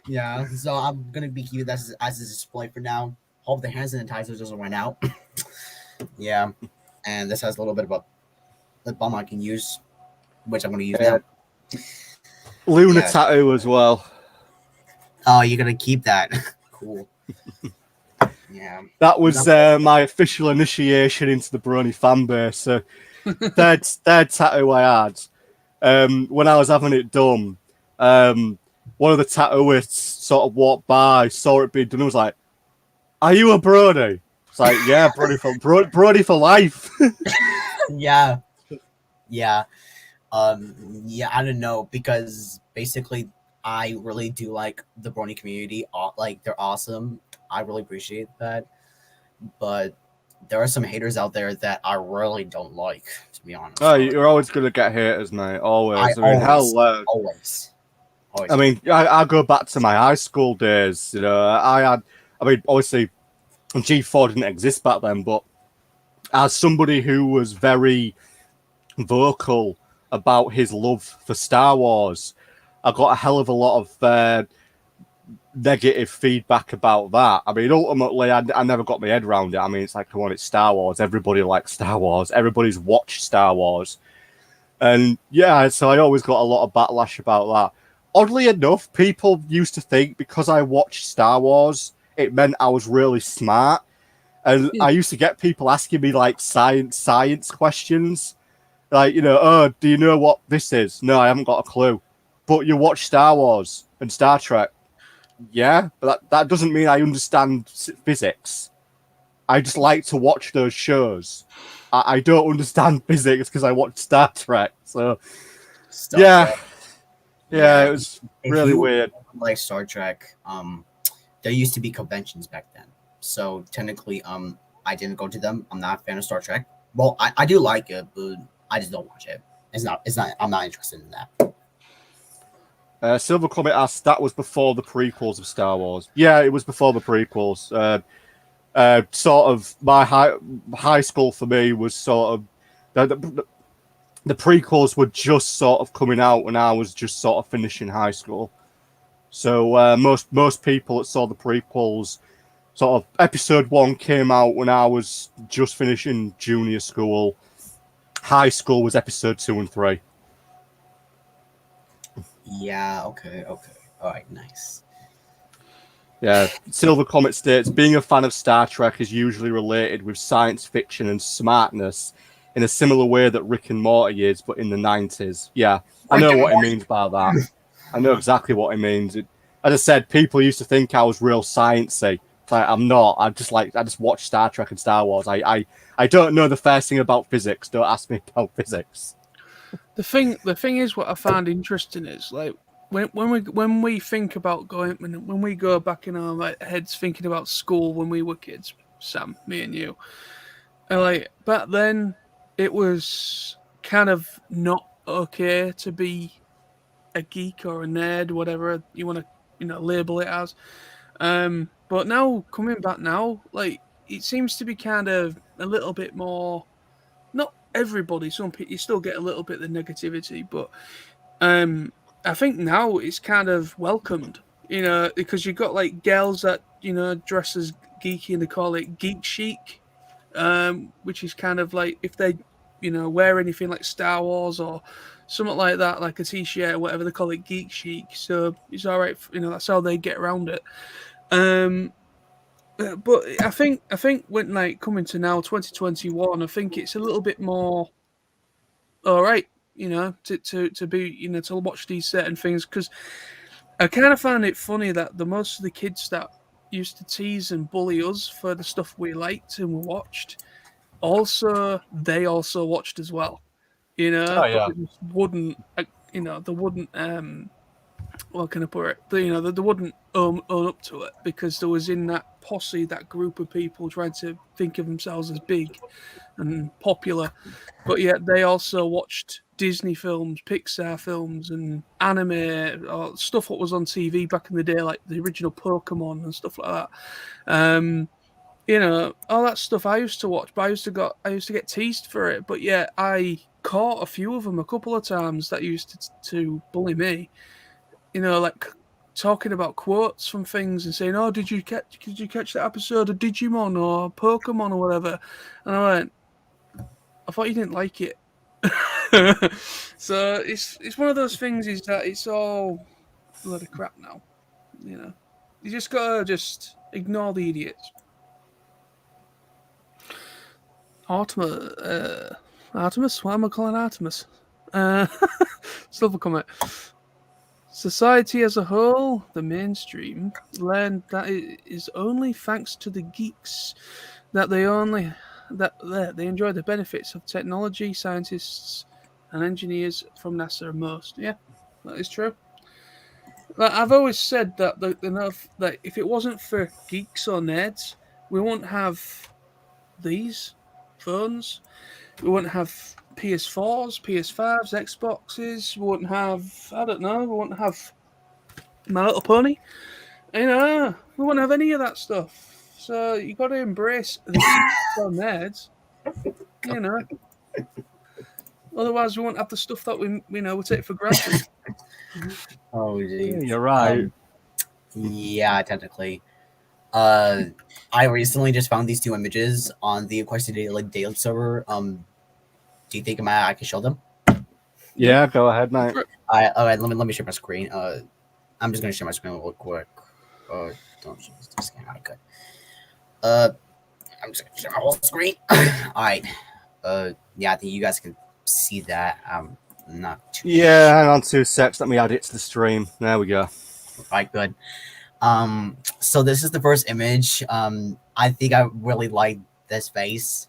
Yeah, so I'm gonna be keeping that as a display for now. Hope the hand sanitizer doesn't run out. Yeah, and this has a little bit of a lip balm I can use, which I'm gonna use now. Luna Yeah. tattoo as well. Oh, you're gonna keep that? Cool. Yeah. That was my official initiation into the Brony fan base. So third tattoo I had. When I was having it done, one of the tattooists sort of walked by, saw it being done, and was like, "Are you a Brony?" It's like, "Yeah, Brony for life." Yeah. Yeah. Yeah, I don't know, because basically I really do like the Brony community. Like, they're awesome. I really appreciate that. But there are some haters out there that I really don't like, to be honest. Oh, you're always gonna get haters, mate. Always. I mean, always. I mean, I go back to my high school days. You know, I mean, obviously, G4 didn't exist back then, but as somebody who was very vocal about his love for Star Wars, I got a hell of a lot of negative feedback about that. I mean, ultimately, I never got my head around it. I mean, it's like, come on, it's Star Wars. Everybody likes Star Wars. Everybody's watched Star Wars. And yeah, so I always got a lot of backlash about that. Oddly enough, people used to think because I watched Star Wars, it meant I was really smart. And I used to get people asking me like science questions. Like, you know, oh, do you know what this is? No, I haven't got a clue. But you watch Star Wars and Star Trek. Yeah, but that doesn't mean I understand physics. I just like to watch those shows. I don't understand physics because I watch Star Trek. So, yeah, it was really weird. Like Star Trek, there used to be conventions back then. So technically, I didn't go to them. I'm not a fan of Star Trek. Well, I do like it, but I just don't watch it. It's not. I'm not interested in that. Silver Comet asked, that was before the prequels of Star Wars. Yeah, it was before the prequels. Sort of my high school for me was sort of the prequels were just sort of coming out when I was just sort of finishing high school. So most people that saw the prequels, sort of episode 1 came out when I was just finishing junior school. High school was episode 2 and 3. Yeah, okay. All right, nice. Yeah, Silver Comet states, being a fan of Star Trek is usually related with science fiction and smartness in a similar way that Rick and Morty is, but in the 90s. Yeah, I know what he means by that. I know exactly what he means. As I said, people used to think I was real sciencey. Like, I'm not. I just watch Star Trek and Star Wars. I don't know the first thing about physics. Don't ask me about physics. The thing is, what I find interesting is like when we think about when we go back in our heads thinking about school when we were kids, Sam, me and you, and like back then it was kind of not okay to be a geek or a nerd, whatever you want to label it as. But now coming back now, like it seems to be kind of a little bit more. Not everybody. Some people you still get a little bit of the negativity, but I think now it's kind of welcomed. Because you've got like girls that dress as geeky and they call it geek chic, which is kind of like if they wear anything like Star Wars or something like that, like a t-shirt or whatever, they call it geek chic. So it's all right. That's how they get around it. But I think when like coming to now 2021, I think it's a little bit more all right, to be to watch these certain things, because I kind of find it funny that the most of the kids that used to tease and bully us for the stuff we liked and we watched, they also watched as well, Oh, yeah. but they just wouldn't, they wouldn't what can I put it? They wouldn't own up to it because there was in that posse, that group of people trying to think of themselves as big and popular, but yet they also watched Disney films, Pixar films, and anime, or stuff that was on TV back in the day, like the original Pokemon and stuff like that. All that stuff I used to watch, but I used to get teased for it. But yeah, I caught a few of them a couple of times that used to bully me. Like talking about quotes from things and saying, "Oh, did you catch that episode of Digimon or Pokemon or whatever?" And I went, "I thought you didn't like it." So it's one of those things is that it's all bloody crap now. You just gotta just ignore the idiots. Artemis? Why am I calling Artemis? Silver Comet. Society as a whole, the mainstream, learned that it is only thanks to the geeks that they enjoy the benefits of technology, scientists, and engineers from NASA and most. Yeah, that is true. Like, I've always said that if it wasn't for geeks or nerds, we wouldn't have these phones. We wouldn't have PS4s, PS5s, Xboxes. We wouldn't have, I don't know, we wouldn't have My Little Pony. We wouldn't have any of that stuff. So you got to embrace the nerds. Otherwise, we won't have the stuff that we take for granted. Oh, geez. You're right. Yeah, technically. I recently just found these two images on the Equestria Daily server. Do you think I can show them? Yeah, go ahead, mate. All right. Let me share my screen. I'm just gonna share my screen real quick. Don't share this screen. All right, good. I'm just gonna share my whole screen. All right. Yeah, I think you guys can see that. I'm not too. Yeah, hang on 2 secs. Let me add it to the stream. There we go. All right, good. So this is the first image. I think I really like this face.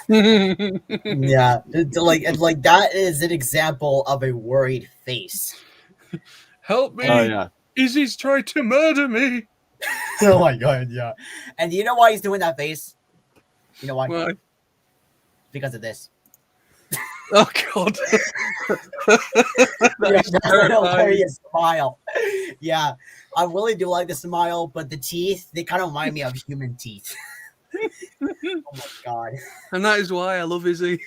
Yeah, like that is an example of a worried face. Help me! Oh yeah. Izzy's trying to murder me. Oh my god, yeah. And you know why he's doing that face? You know why? Why? Because of this. Oh god. That's a hilarious smile. Yeah, I really do like the smile, but the teeth, they kind of remind me of human teeth. Oh my god. And that is why I love Izzy.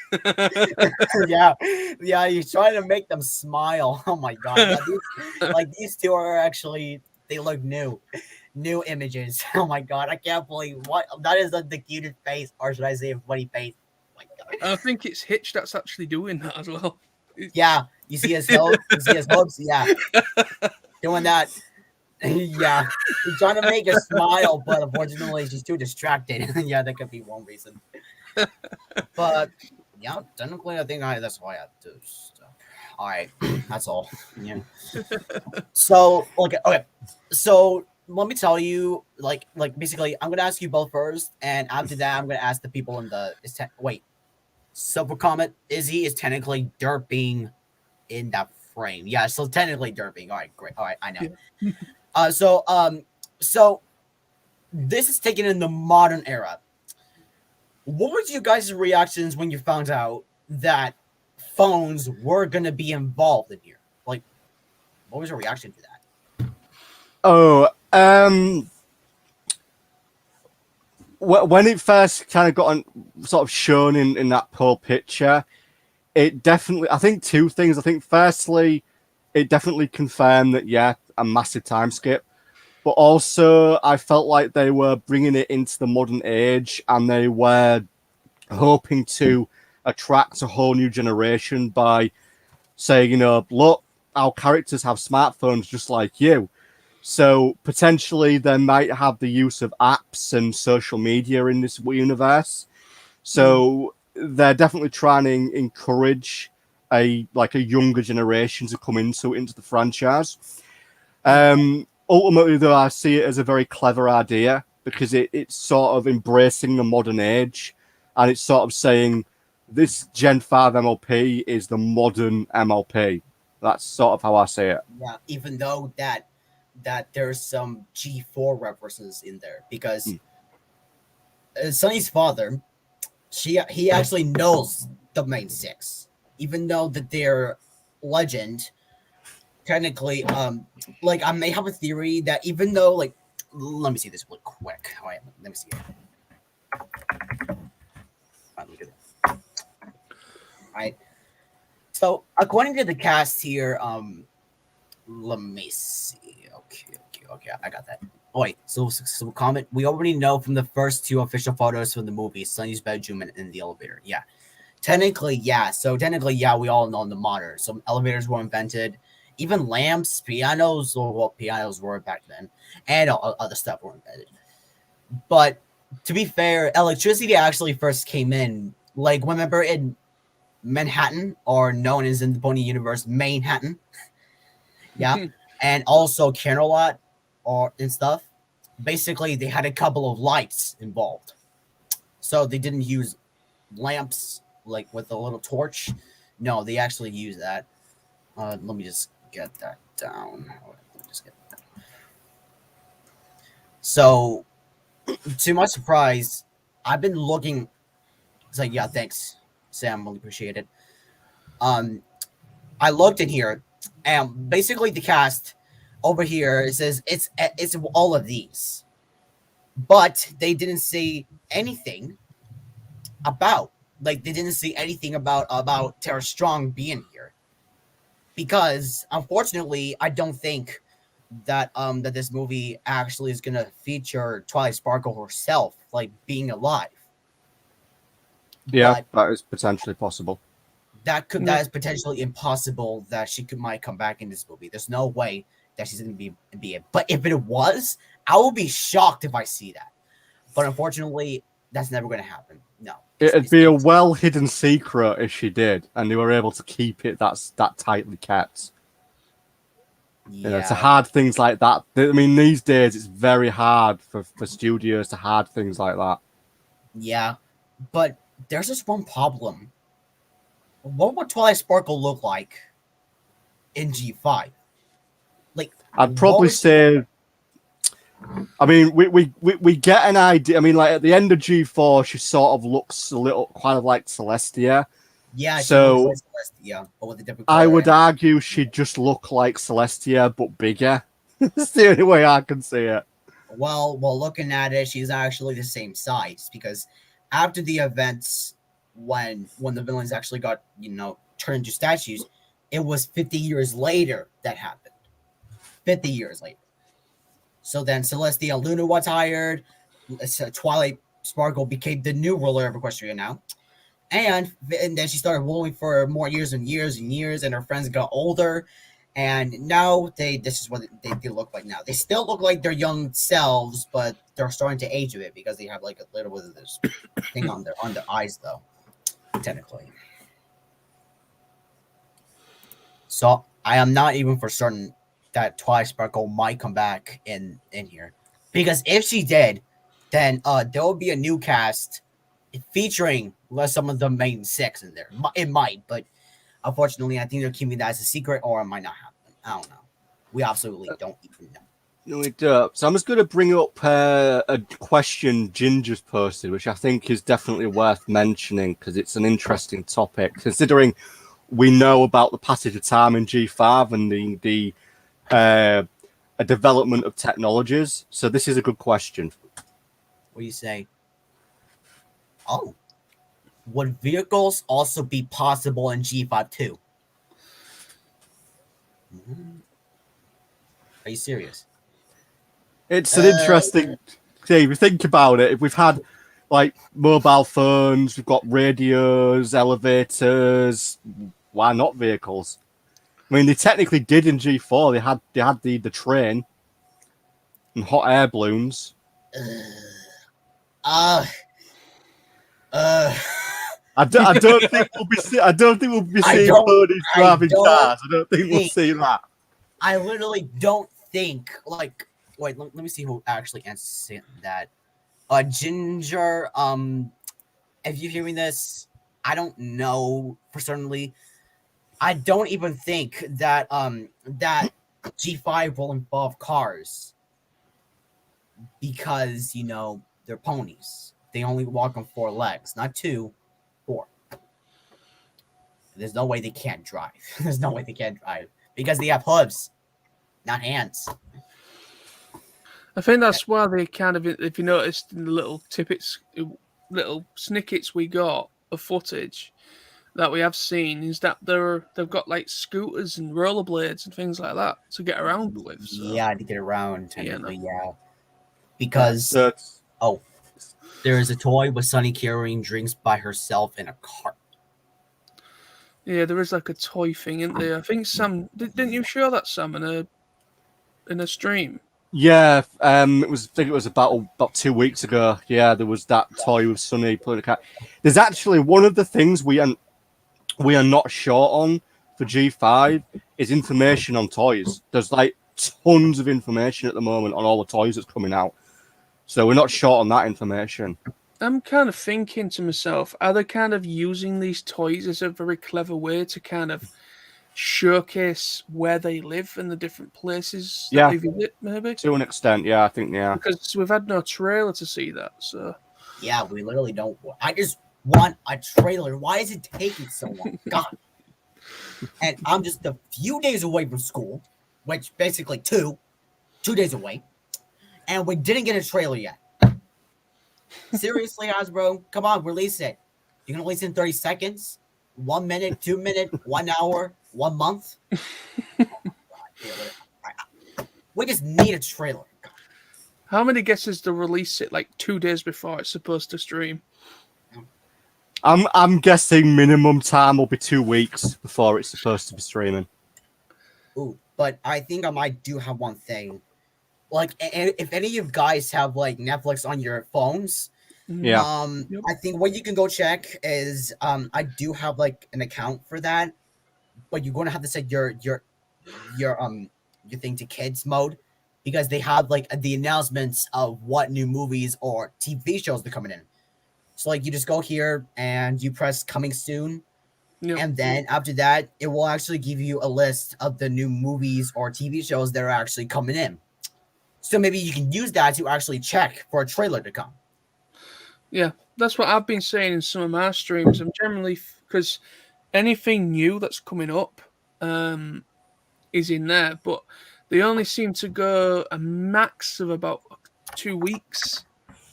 yeah, he's trying to make them smile. Oh my god. Yeah, these two are actually, they look new images. Oh my god, I can't believe what that is. The cutest face, or should I say a funny face? Oh my god. I think it's Hitch that's actually doing that as well. Yeah, you see his nose, yeah, doing that. Yeah, he's trying to make her smile, but unfortunately she's too distracted. Yeah, that could be one reason. But yeah, technically I think that's why I do stuff. All right, that's all. Yeah. So okay. So let me tell you, like basically, I'm gonna ask you both first, and after that, I'm gonna ask the people in the Silver Comet. Izzy is technically derping in that frame. Yeah, so technically derping. All right, great. All right, I know. Yeah. So this is taken in the modern era. What was your guys' reactions when you found out that phones were gonna be involved in here? Like, what was your reaction to that? Oh, when it first kind of got sort of shown in that poor picture, it definitely, I think two things. I think firstly, it definitely confirmed that, yeah, a massive time skip. But also, I felt like they were bringing it into the modern age and they were hoping to attract a whole new generation by saying, look, our characters have smartphones just like you. So potentially they might have the use of apps and social media in this universe. So they're definitely trying to encourage a younger generation to come into the franchise. Ultimately, though, I see it as a very clever idea because it's sort of embracing the modern age, and it's sort of saying this Gen 5 MLP is the modern MLP. That's sort of how I see it. Yeah, even though that there's some G4 references in there because Sunny's father, he actually knows the main six, even though that they're legend. Technically, like I may have a theory that even though like, let me see this real quick. All right, let me see it. All right, look at it. All right. So according to the cast here, let me see. Okay, I got that. Oh, wait, so comment. We already know from the first two official photos from the movie, Sunny's bedroom and in the elevator. Yeah, technically, yeah. So technically, yeah, we all know in the modern. Some elevators were invented, even lamps, pianos, or what pianos were back then, and other stuff were invented. But to be fair, electricity actually first came in. Like remember in Manhattan, or known as in the Pony universe, Manhattan. Yeah, and also Candlelight or and stuff. Basically, they had a couple of lights involved, so they didn't use lamps like with a little torch. No, they actually use that. Let me just get that down. Let me just get that. So, to my surprise, I've been looking. It's like, yeah, thanks, Sam. Really appreciate it. I looked in here, and basically the cast over here it says it's all of these, but they didn't say anything about they didn't say anything about Tara Strong being here because unfortunately I don't think that that this movie actually is gonna feature Twilight Sparkle herself like being alive. Yeah, But that is potentially possible. that is potentially impossible that she might come back in this movie. There's no way that she's gonna be it. But if it was, I will be shocked if I see that. But unfortunately, that's never gonna happen. No. It'd be a well hidden secret if she did, and they were able to keep it that tightly kept. Yeah. You know, to hard things like that. I mean, these days it's very hard for studios to hard things like that. Yeah, but there's just one problem. What would Twilight Sparkle look like in G5? Like, I'd probably say. I mean, we get an idea. I mean, like at the end of G4, she sort of looks a little kind of like Celestia. Yeah, so like Celestia, but with a different I would argue she'd just look like Celestia, but bigger. That's the only way I can see it. Well, looking at it, she's actually the same size because after the events, when the villains actually got turned into statues, it was 50 years later that happened. 50 years later. So then Celestia and Luna was hired. Twilight Sparkle became the new ruler of Equestria now. And then she started ruling for more years and years and years, and her friends got older. And now this is what they look like now. They still look like their young selves, but they're starting to age a bit because they have like a little bit of this thing on their eyes, though, technically. So I am not even for certain that Twilight Sparkle might come back in here, because if she did, then there will be a new cast featuring some of the main six in there. It might, but unfortunately, I think they're keeping that as a secret, or it might not happen. I don't know. We absolutely don't even know. No, we don't. So I'm just going to bring up a question Ginger's posted, which I think is definitely worth mentioning because it's an interesting topic, considering we know about the passage of time in G5 and the a development of technologies. So this is a good question. What do you say? Oh, would vehicles also be possible in G5 too? Are you serious? It's an interesting thing. If you think about it, if we've had like mobile phones, we've got radios, elevators, why not vehicles? I mean, they technically did in G4. They had the train and hot air balloons. I don't think we'll be seeing ponies driving cars. I don't think we'll see that. I literally don't think wait, let me see who actually answered that. Ginger, if you're hearing this, I don't know for certainly. I don't even think that that G5 will involve cars because they're ponies. They only walk on 4 legs, not 2, 4. There's no way they can't drive. There's no way they can't drive because they have hooves, not hands. I think that's why they kind of, if you noticed in the little little snippets we got of footage that we have seen, is that they've got like scooters and rollerblades and things like that to get around with. So. Yeah, to get around, technically, yeah. Because there is a toy with Sunny carrying drinks by herself in a cart. Yeah, there is like a toy thing, isn't there? I think Sam didn't you show that, Sam, in a stream? Yeah, it was. I think it was about 2 weeks ago. Yeah, there was that toy with Sunny pulling a cat. There's actually one of the things we are not short on for G5 is information on toys. There's like tons of information at the moment on all the toys that's coming out, so we're not short on that information. I'm kind of thinking to myself, are they kind of using these toys as a very clever way to kind of showcase where they live and the different places that they visit, maybe? To an extent, yeah, I think, yeah. Because we've had no trailer to see that, so... Yeah, we literally don't... I just want a trailer. Why is it taking so long? God. And I'm just a few days away from school, which basically 2 days away, and we didn't get a trailer yet. Seriously, Hasbro, come on, release it. You can release it in 30 seconds, 1 minute, 2 minutes, 1 hour, 1 month. We just need a trailer. How many guesses to release it like 2 days before it's supposed to stream? I'm guessing minimum time will be 2 weeks before it's supposed to be streaming. Ooh, but I think I do have one thing. Like, if any of you guys have like Netflix on your phones, yeah, I think what you can go check is I do have like an account for that, but you're going to have to set your thing to kids mode because they have like the announcements of what new movies or TV shows they're coming in. So like you just go here and you press coming soon. Yep. And then after that, it will actually give you a list of the new movies or TV shows that are actually coming in. So maybe you can use that to actually check for a trailer to come. Yeah, that's what I've been saying in some of my streams. I'm generally, because anything new that's coming up is in there, but they only seem to go a max of about 2 weeks,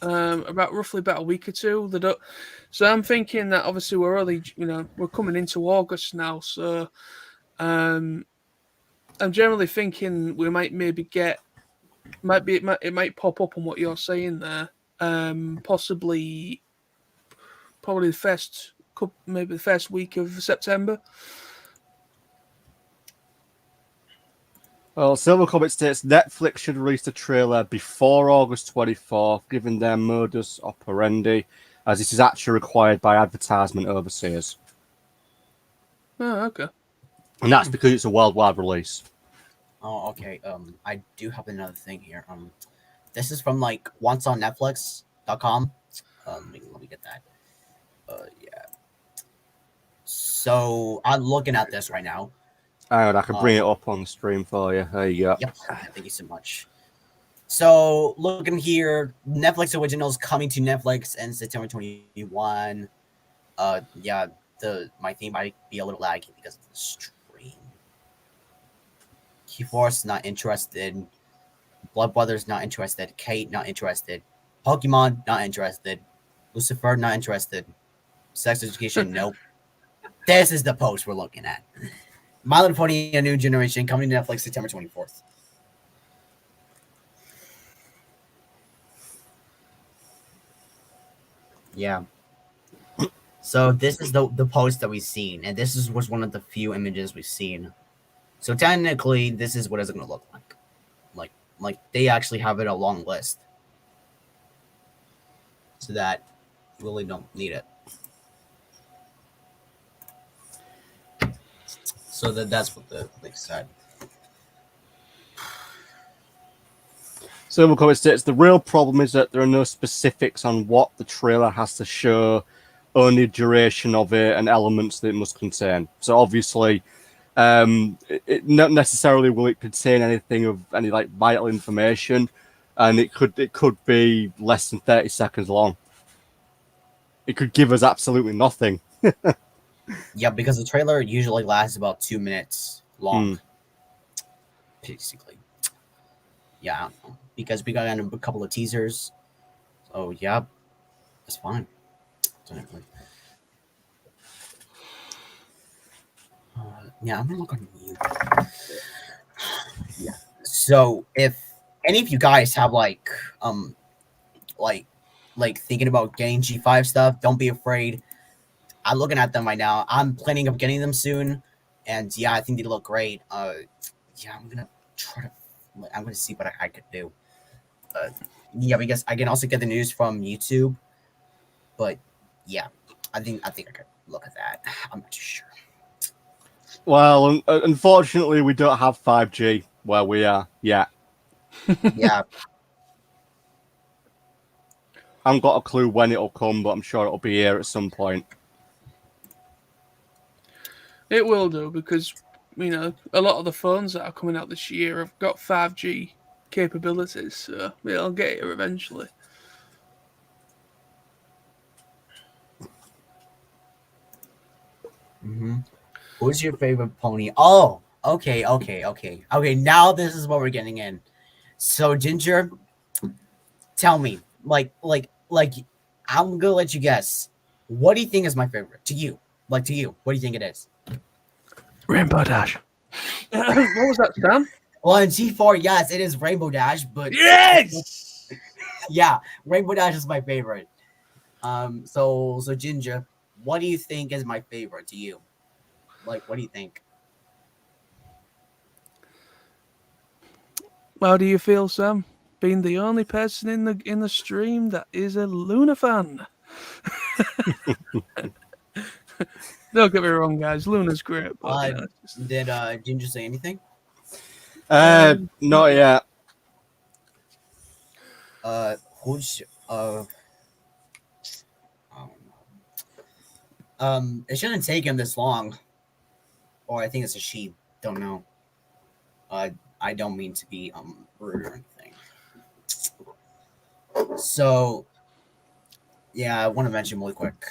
roughly about a week or two. They don't. So I'm thinking that obviously we're already, we're coming into August now. So I'm generally thinking we might maybe get, it might pop up on what you're saying there. Probably the first week of September. Well, Silver Comet states Netflix should release the trailer before August 24th, given their modus operandi, as this is actually required by advertisement overseas. Oh, okay. And that's because it's a worldwide release. Oh, okay. I do have another thing here. This is from like onceonnetflix.com. Let me get that. Yeah. So I'm looking at this right now. Hang on, I can bring it up on the stream for you. There you go. Yep. Thank you so much. So looking here, Netflix originals coming to Netflix in September 2021. Yeah, my theme might be a little laggy because of the stream. Keyforce not interested. Blood Brothers not interested. Kate not interested. Pokemon not interested. Lucifer not interested. Sex Education nope. This is the post we're looking at. My Little Pony: A New Generation coming to Netflix September 24th. Yeah. So this is the post that we've seen, and this was one of the few images we've seen. So technically, this is what it's going to look like. Like they actually have it a long list, so that you really don't need it. So that's what the link said. Silver Comet states the real problem is that there are no specifics on what the trailer has to show only duration of it and elements that it must contain. So obviously, not necessarily will it contain anything of any like vital information, and it could be less than 30 seconds long. It could give us absolutely nothing. Yeah, because the trailer usually lasts about 2 minutes long, basically. Yeah, I don't know. Because we got a couple of teasers. So yeah, it's fine. Technically. Yeah, I'm gonna look on YouTube. Yeah. So if any of you guys have like thinking about getting G5 stuff, don't be afraid. I'm looking at them right now. I'm planning of getting them soon, and yeah, I think they look great. Yeah, I'm gonna try to. I'm gonna see what I could do. Yeah, because I can also get the news from YouTube, but yeah, I think I could look at that. I'm not too sure. Well, unfortunately, we don't have 5G where we are yet. Yeah, I haven't got a clue when it'll come, but I'm sure it'll be here at some point. It will do because a lot of the phones that are coming out this year have got 5G capabilities, so it'll get here eventually. Mm-hmm. Who's your favorite pony? Oh, okay. Now this is what we're getting in. So Ginger, tell me, I'm gonna let you guess. What do you think is my favorite to you? Like to you, what do you think it is? Rainbow Dash. What was that, Sam? Well, in G4, yes, it is Rainbow Dash, but Yes. yeah, Rainbow Dash is my favorite. So Ginger, what do you think is my favorite to you? Like, what do you think? How do you feel, Sam? Being the only person in the stream that is a Luna fan. Don't get me wrong, guys. Luna's great, but Did Ginger say anything? Not yet. Who's it shouldn't take him this long. Or I think it's a she. Don't know. I don't mean to be rude or anything. So yeah, I want to mention really quick.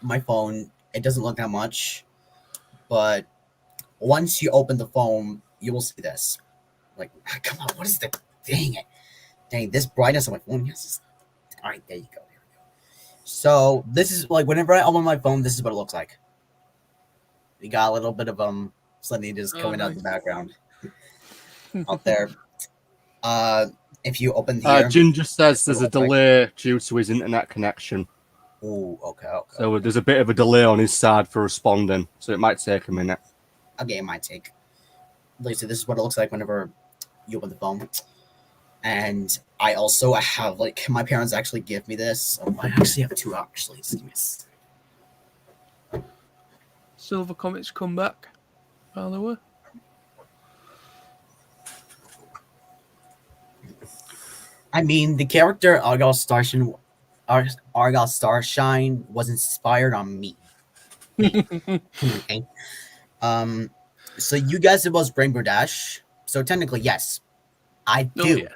My phone, it doesn't look that much, but once you open the phone, you will see this. Like, come on, what is the dang it? Dang, this brightness on my phone. Yes. All right, there you go. So this is like whenever I open my phone, this is what it looks like. We got a little bit of something just coming out in the background out there. If you open here, Ginger says there's a delay due to his internet connection. Oh, okay. So there's a bit of a delay on his side for responding, so it might take a minute. Okay, it might take. Lisa, this is what it looks like whenever you open the phone. And I also have my parents actually give me this. I actually have two actually. Silver Comet's come back, by the way. I mean, the character Argyle Starshine was inspired on me. Okay. So you guys it was Rainbow Dash. So technically, yes, I do. Oh,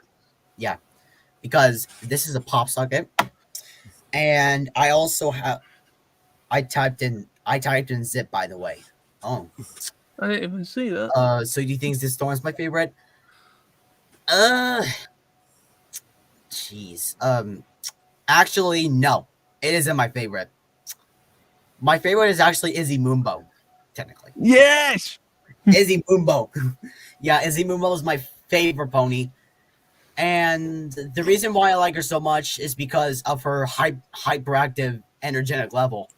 yeah, because this is a pop socket, and I also have. I typed in zip, by the way. Oh, I didn't even see that. So do you think this storm is my favorite? Jeez. Actually, no. It isn't my favorite. My favorite is actually Izzy Moonbo, technically. Yes! Izzy Moonbo. Yeah, Izzy Moonbo is my favorite pony. And the reason why I like her so much is because of her hyperactive, energetic level.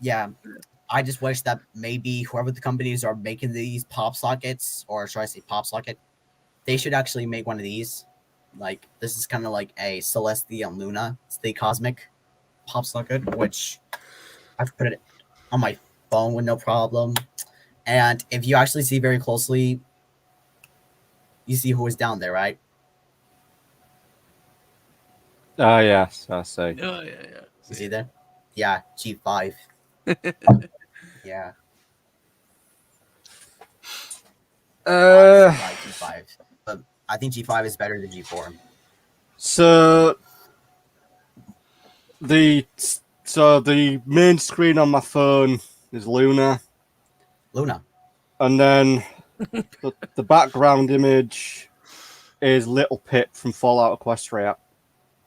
Yeah, I just wish that maybe whoever the companies are making these pop sockets, or should I say pop socket, they should actually make one of these. Like, this is kind of like a Celestia and Luna. It's the cosmic pop socket, which I could put it on my phone with no problem. And if you actually see very closely, you see who is down there, right? Ah, yes, I see. Oh, yeah. You see there? Yeah, G5. Yeah. G5. But I think G5 is better than G4. So the main screen on my phone is Luna, And then the background image is Little Pip from Fallout Equestria.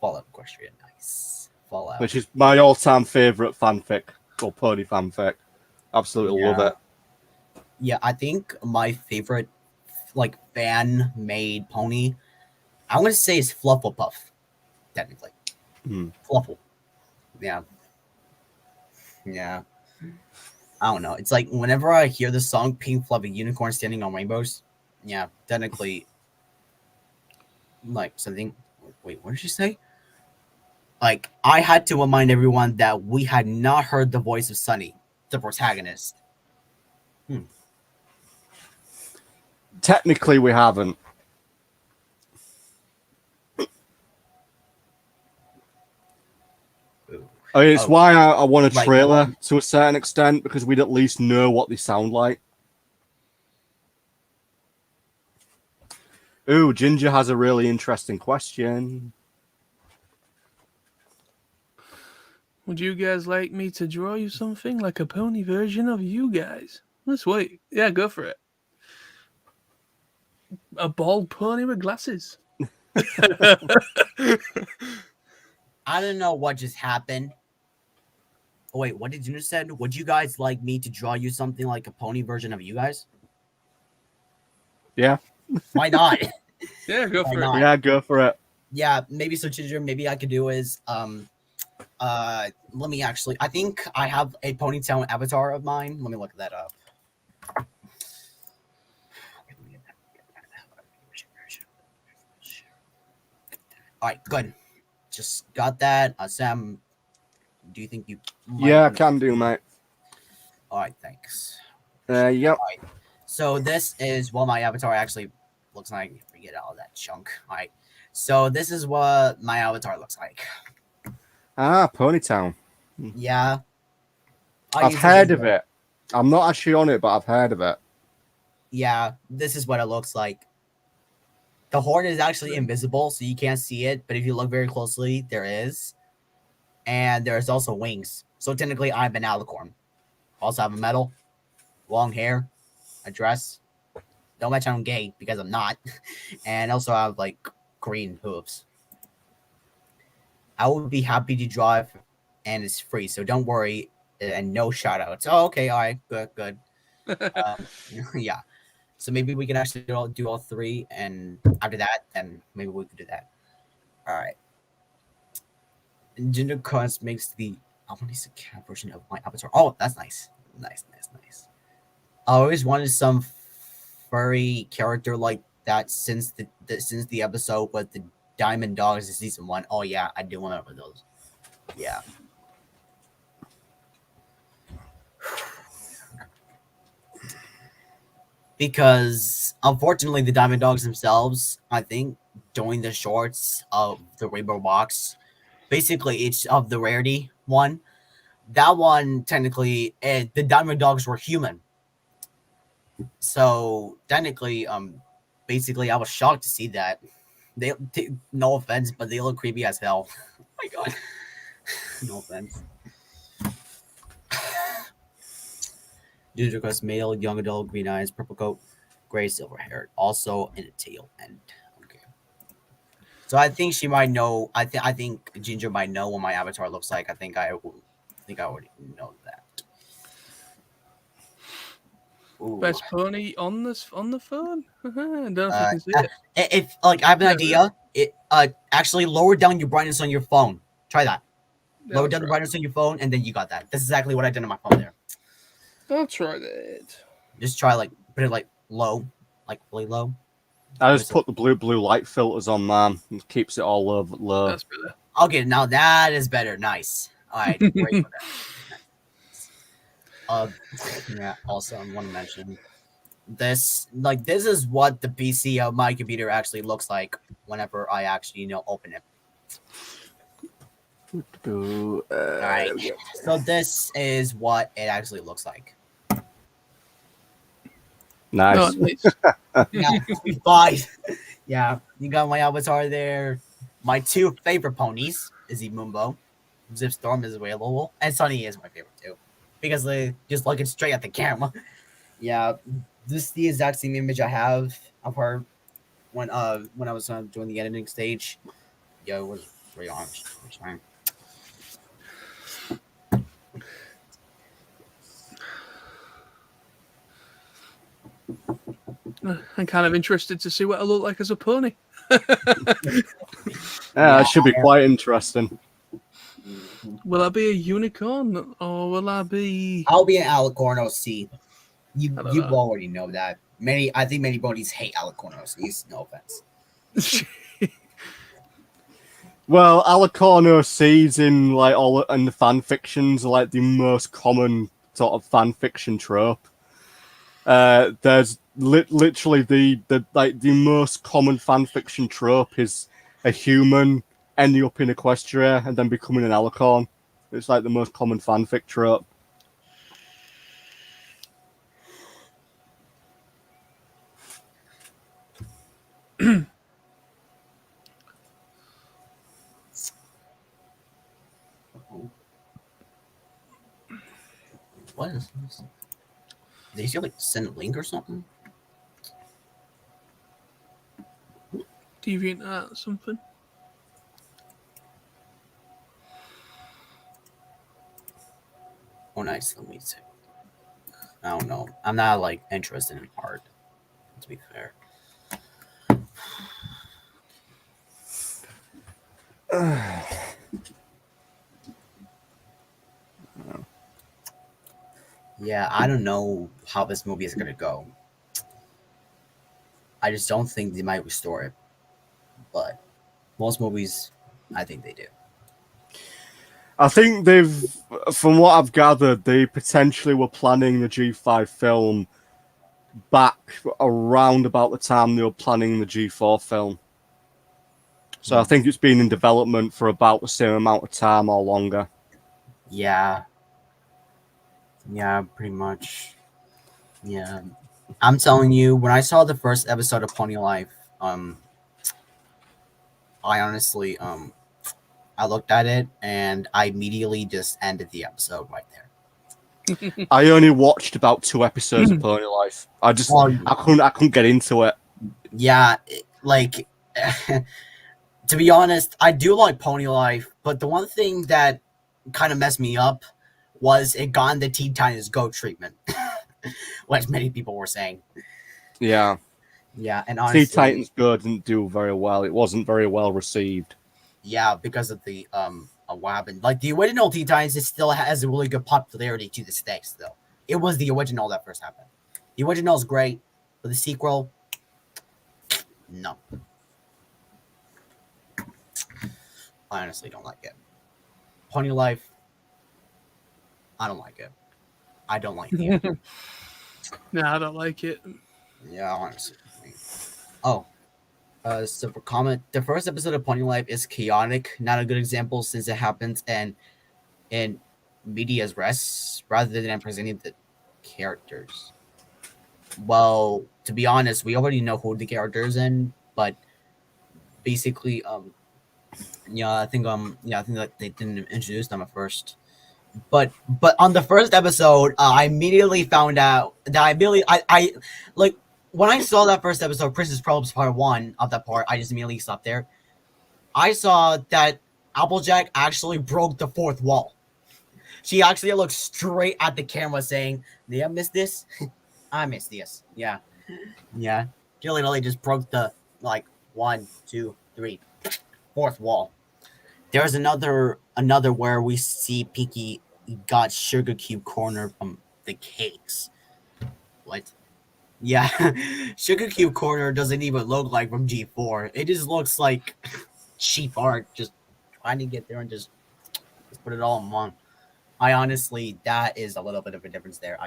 Fallout Equestria, nice. Fallout, which is my all-time favorite fanfic or pony fanfic. Absolutely love it. Yeah, I think my favorite like fan-made pony, I want to say is Flufflepuff. Technically, Fluffle. Yeah. I don't know. It's like whenever I hear the song "Pink Fluffy Unicorn Standing on Rainbows," yeah, technically, like something. Wait, what did she say? Like I had to remind everyone that we had not heard the voice of Sunny, the protagonist. Technically, we haven't. I mean, it's why I want a trailer to a certain extent, because we'd at least know what they sound like. Ooh, Ginger has a really interesting question. Would you guys like me to draw you something like a pony version of you guys? Let's wait. Yeah, go for it. A bald pony with glasses. I don't know what just happened. Oh, wait, what did you just said? Would you guys like me to draw you something like a pony version of you guys? Yeah. Why not? Yeah, go for it. Yeah, go for it. Yeah, maybe so, Ginger. Maybe I could do is let me actually. I think I have a ponytail avatar of mine. Let me look that up. All right, good. Just got that. Sam, do you think you? Yeah, I can do, mate. All right, thanks. Yep. All right. So this is what my avatar actually looks like. Forget all that chunk. All right. So this is what my avatar looks like. Ah, Ponytown. Yeah. I've heard of it. I'm not actually on it, but I've heard of it. Yeah, this is what it looks like. The horn is actually invisible, so you can't see it. But if you look very closely, there is. And there's also wings. So technically, I'm an alicorn. Also have a medal, long hair, a dress. Don't mention I'm gay because I'm not. And also have like green hooves. I would be happy to drive, and it's free, so don't worry. And no shout outs. Oh, okay, all right, good. Yeah. So maybe we can actually do all three, and after that, then maybe we could do that. All right. And Ginger Crunch makes the I want to use a cat version of my avatar. Oh, that's nice. Nice. I always wanted some furry character like that since the episode with the Diamond Dogs in season 1. Oh yeah, I do remember those. Yeah. Because unfortunately, the Diamond Dogs themselves, I think, during the shorts of the Rainbow Box, basically each of the rarity one, that one technically, the Diamond Dogs were human. So technically, basically, I was shocked to see that. They no offense, but they look creepy as hell. Oh my god, no offense. Ginger Quest male, young adult, green eyes, purple coat, gray, silver hair, also in a tail end. Okay. So I think she might know. I think Ginger might know what my avatar looks like. I think I already know that. Ooh. Best pony on the phone? I don't know if you can see it. If like I have an idea, it actually lower down your brightness on your phone. Try that. Lower down the brightness on your phone, and then you got that. That's exactly what I did on my phone there. I'll try that. Just try like put it like low, like really low. I just put the blue light filters on, man. It keeps it all low. That's better. Okay, now that is better. Nice. All right, great for that. Yeah. Also, I want to mention this. Like, this is what the PC of my computer actually looks like whenever I actually open it. All right. So this is what it actually looks like. No, Nice. at least. Yeah, bye. Yeah, you got my avatar there. My two favorite ponies is Mumbo. Zipstorm is available, and Sunny is my favorite too, because they just looking straight at the camera. Yeah, this is the exact same image I have of her when I was doing the editing stage. Yeah, it was very honest. I'm I'm kind of interested to see what I look like as a pony. That should be quite interesting. Will I be a unicorn or will I be? I'll be an Alicorn OC. You I don't know. already know that. I think many ponies hate Alicorn OCs. No offense. Well, Alicorn seeds in like all in the fan fictions are like the most common sort of fan fiction trope. There's literally the most common fan fiction trope is a human ending up in Equestria and then becoming an Alicorn. It's like the most common fanfic trope. What is this? Did you like send a link or something? Deviant art or something. Oh, nice. Let me see. I don't know. I'm not like interested in art, to be fair. Yeah, I don't know how this movie is gonna go. I just don't think they might restore it. But most movies, I think they do. I think from what I've gathered, they potentially were planning the G5 film back around about the time they were planning the G4 film. So I think it's been in development for about the same amount of time or longer. Yeah. Yeah, pretty much. Yeah. I'm telling you, when I saw the first episode of Pony Life, I honestly, I looked at it and I immediately just ended the episode right there. I only watched about 2 episodes of Pony Life. I couldn't get into it. Yeah, like to be honest, I do like Pony Life, but the one thing that kind of messed me up was it got the Teen Titans Go treatment, which many people were saying. Yeah. Yeah, and honestly, Teen Titans Go didn't do very well. It wasn't very well received. Yeah, because of the what happened. Like the original Teen Titans, it still has a really good popularity to this day. Still, it was the original that first happened. The original is great, but the sequel, no. I honestly don't like it. Pony Life, I don't like it. I don't like it. No, I don't like it. Yeah, honestly. Oh. So for comment, the first episode of Pony Life is chaotic, not a good example since it happens in media's res rather than presenting the characters. Well, to be honest, we already know who the characters in, but basically, I think that they didn't introduce them at first. But on the first episode, I immediately found out that I like when I saw that first episode, Princess Probes Part 1 of that part, I just immediately stopped there. I saw that Applejack actually broke the fourth wall. She actually looked straight at the camera saying, "Did I miss this? I missed this." Yeah. Yeah. She literally just broke the, 1, 2, 3, fourth wall. There's another where we see Pinky got Sugar Cube corner from the cakes. What? Yeah, Sugar Cube Corner doesn't even look like from G4. It just looks like cheap art, just trying to get there and just put it all in one. I honestly, that is a little bit of a difference there.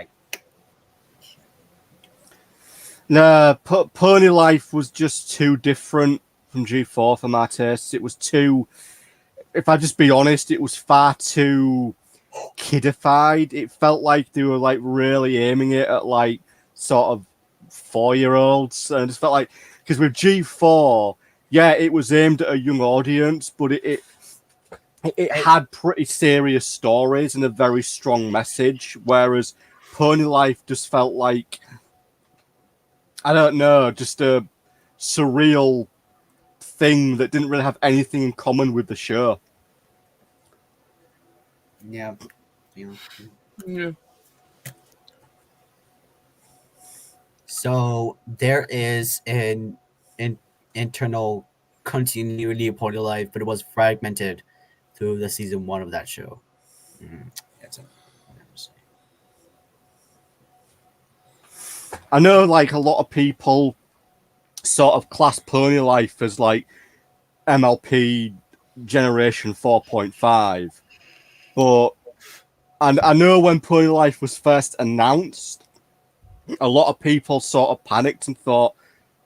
No, Pony Life was just too different from G4 for my taste. It was too if I just be honest, it was far too kidified. It felt like they were like really aiming it at like sort of 4-year-olds, and it just felt like because with G4, yeah, it was aimed at a young audience, but it had pretty serious stories and a very strong message, whereas Pony Life just felt like, I don't know, just a surreal thing that didn't really have anything in common with the show. Yeah. Yeah. So there is an internal continuity of Pony Life, but it was fragmented through the season 1 of that show. That's it. I know like a lot of people sort of class Pony Life as like MLP Generation 4.5, but and I know when Pony Life was first announced, a lot of people sort of panicked and thought,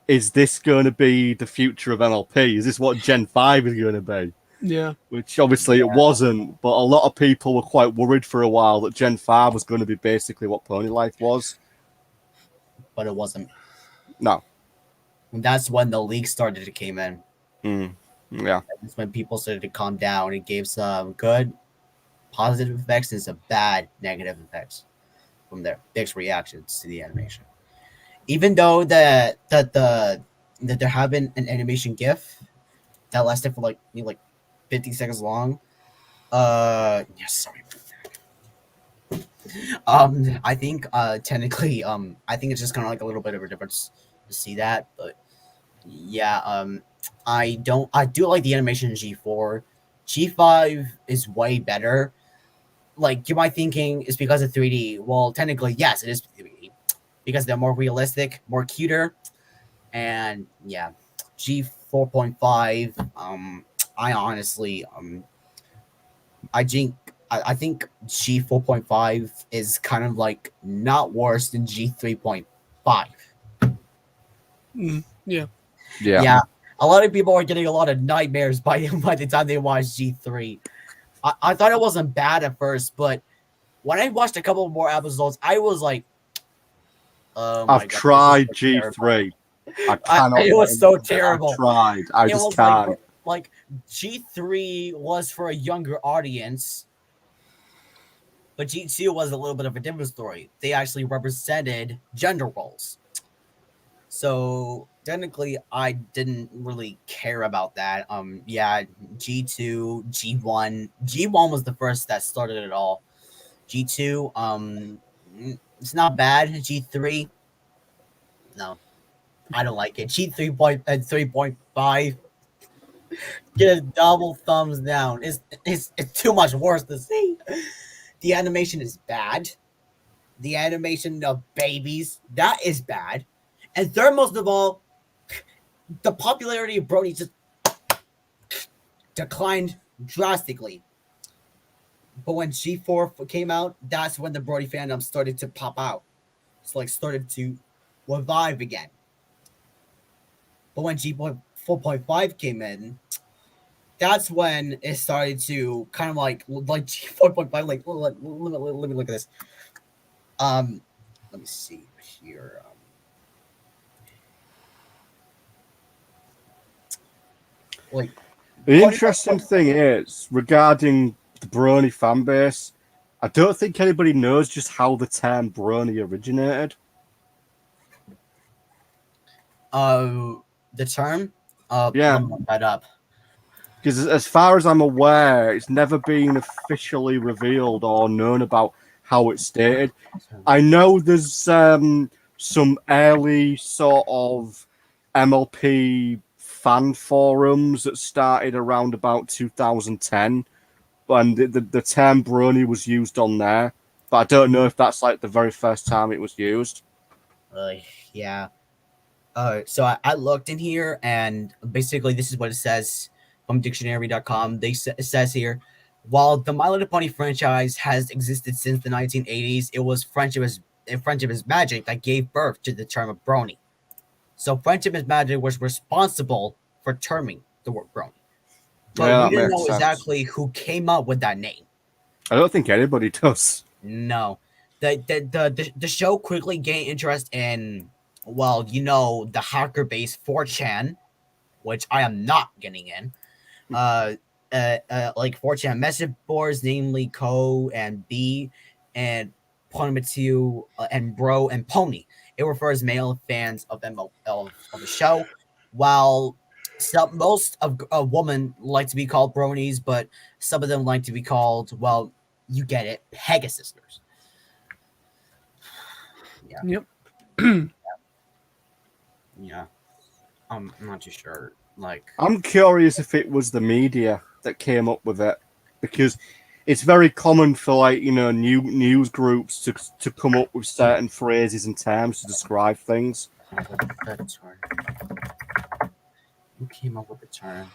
is this going to be the future of MLP? Is this what Gen 5 is going to be? Yeah. Which obviously it wasn't, but a lot of people were quite worried for a while that Gen 5 was going to be basically what Pony Life was. But it wasn't. No. And that's when the leak started to came in. Yeah. That's when people started to calm down. It gave some good positive effects and some bad negative effects from their mixed reactions to the animation. Even though that there have been an animation GIF that lasted for like 50 seconds long. Sorry. I think technically I think it's just kind of like a little bit of a difference to see that, but yeah, I do like the animation in G4. G5 is way better. Like, you might thinking it's because of 3D. Well, technically, yes, it is 3D because they're more realistic, more cuter, and yeah, G4.5. I honestly, I think G4.5 is kind of like not worse than G3.5. Yeah. Yeah. A lot of people are getting a lot of nightmares by the time they watch G3. I thought it wasn't bad at first, but when I watched a couple more episodes, I was like, oh my I've God, tried this is so G3. I cannot. it was so terrible. I've tried. I It just was can't. like G3 was for a younger audience, but G2 was a little bit of a different story. They actually represented gender roles. So technically, I didn't really care about that. Yeah, G2, G1 was the first that started it all. G2, it's not bad. G3, no, I don't like it. G3.5, get a double thumbs down. It's too much worse to see. The animation is bad. The animation of babies, that is bad. And third, most of all, the popularity of Brony just declined drastically. But when G4 came out, that's when the Brody fandom started to pop out. It's like started to revive again. But when G4.5 came in, that's when it started to kind of like G4.5. Like, let me look at this. Let me see here. Like, the interesting thing is regarding the Brony fan base, I don't think anybody knows just how the term Brony originated. The term? Yeah. Let me look that up. Because as far as I'm aware, it's never been officially revealed or known about how it's stated. I know there's some early sort of MLP fan forums that started around about 2010, and the term Brony was used on there, but I don't know if that's like the very first time it was used. Yeah. So I looked in here, and basically this is what it says from dictionary.com. It says here, while the My Little Pony franchise has existed since the 1980s, it was Friendship is Magic that gave birth to the term of Brony. So Friendship is Magic was responsible for terming the word Brony. but Yeah, we that didn't makes know sense. exactly who came up with that name. I don't think anybody does. No, the show quickly gained interest in, well, you know, the hacker based 4chan, which I am not getting in. Like 4chan message boards, namely Co and B and Ponymatsu and Bro and Pony. It refers male fans of them of the show, while most of women like to be called bronies, but some of them like to be called, well, you get it, Pegasisters. Yeah. Yep. Yeah. I'm not too sure. Like, I'm curious if it was the media that came up with it, because it's very common for, like, you know, news groups to come up with certain phrases and terms to describe things. that term. Who came up with the term?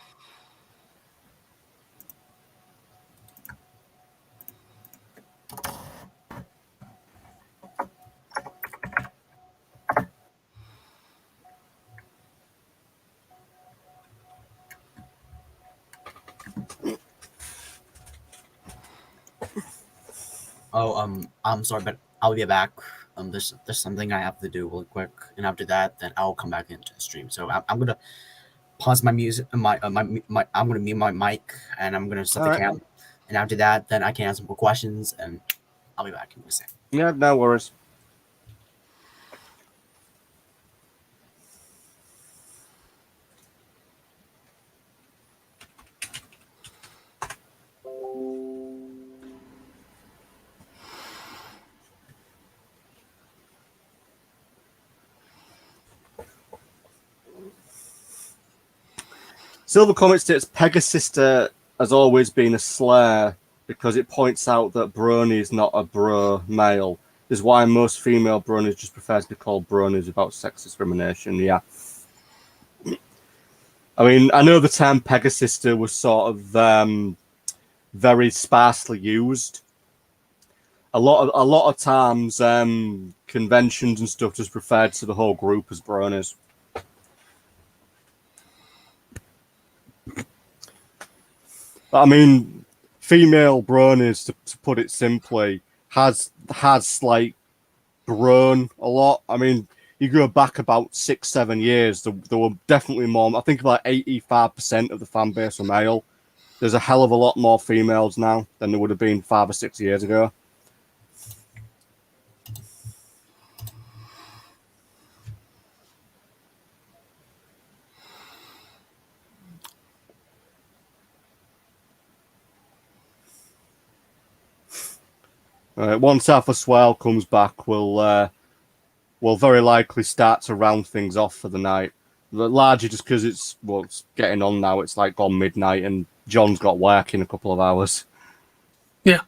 Oh, I'm sorry, but I'll be back. There's something I have to do real quick, and after that, then I'll come back into the stream. So I'm gonna pause my music, my I'm gonna mute my mic, and I'm gonna set All the right. camera, and after that, then I can answer more questions, and I'll be back in a second. Yeah, no worries. Silver Comet states Pegasister has always been a slur because it points out that brony is not a bro male. This is why most female bronies just prefer to be called bronies without sex discrimination. Yeah. I mean, I know the term Pegasister was sort of very sparsely used. A lot of times, conventions and stuff just referred to the whole group as bronies. I mean, female bronies, to put it simply, has like grown a lot. I mean, you go back about 6-7 years, there were definitely more. I think about 85% of the fan base were male. There's a hell of a lot more females now than there would have been 5 or 6 years ago. Once Alpha Swell comes back, we'll very likely start to round things off for the night. Largely just because it's getting on now. It's like gone midnight, and John's got work in a couple of hours. Yeah.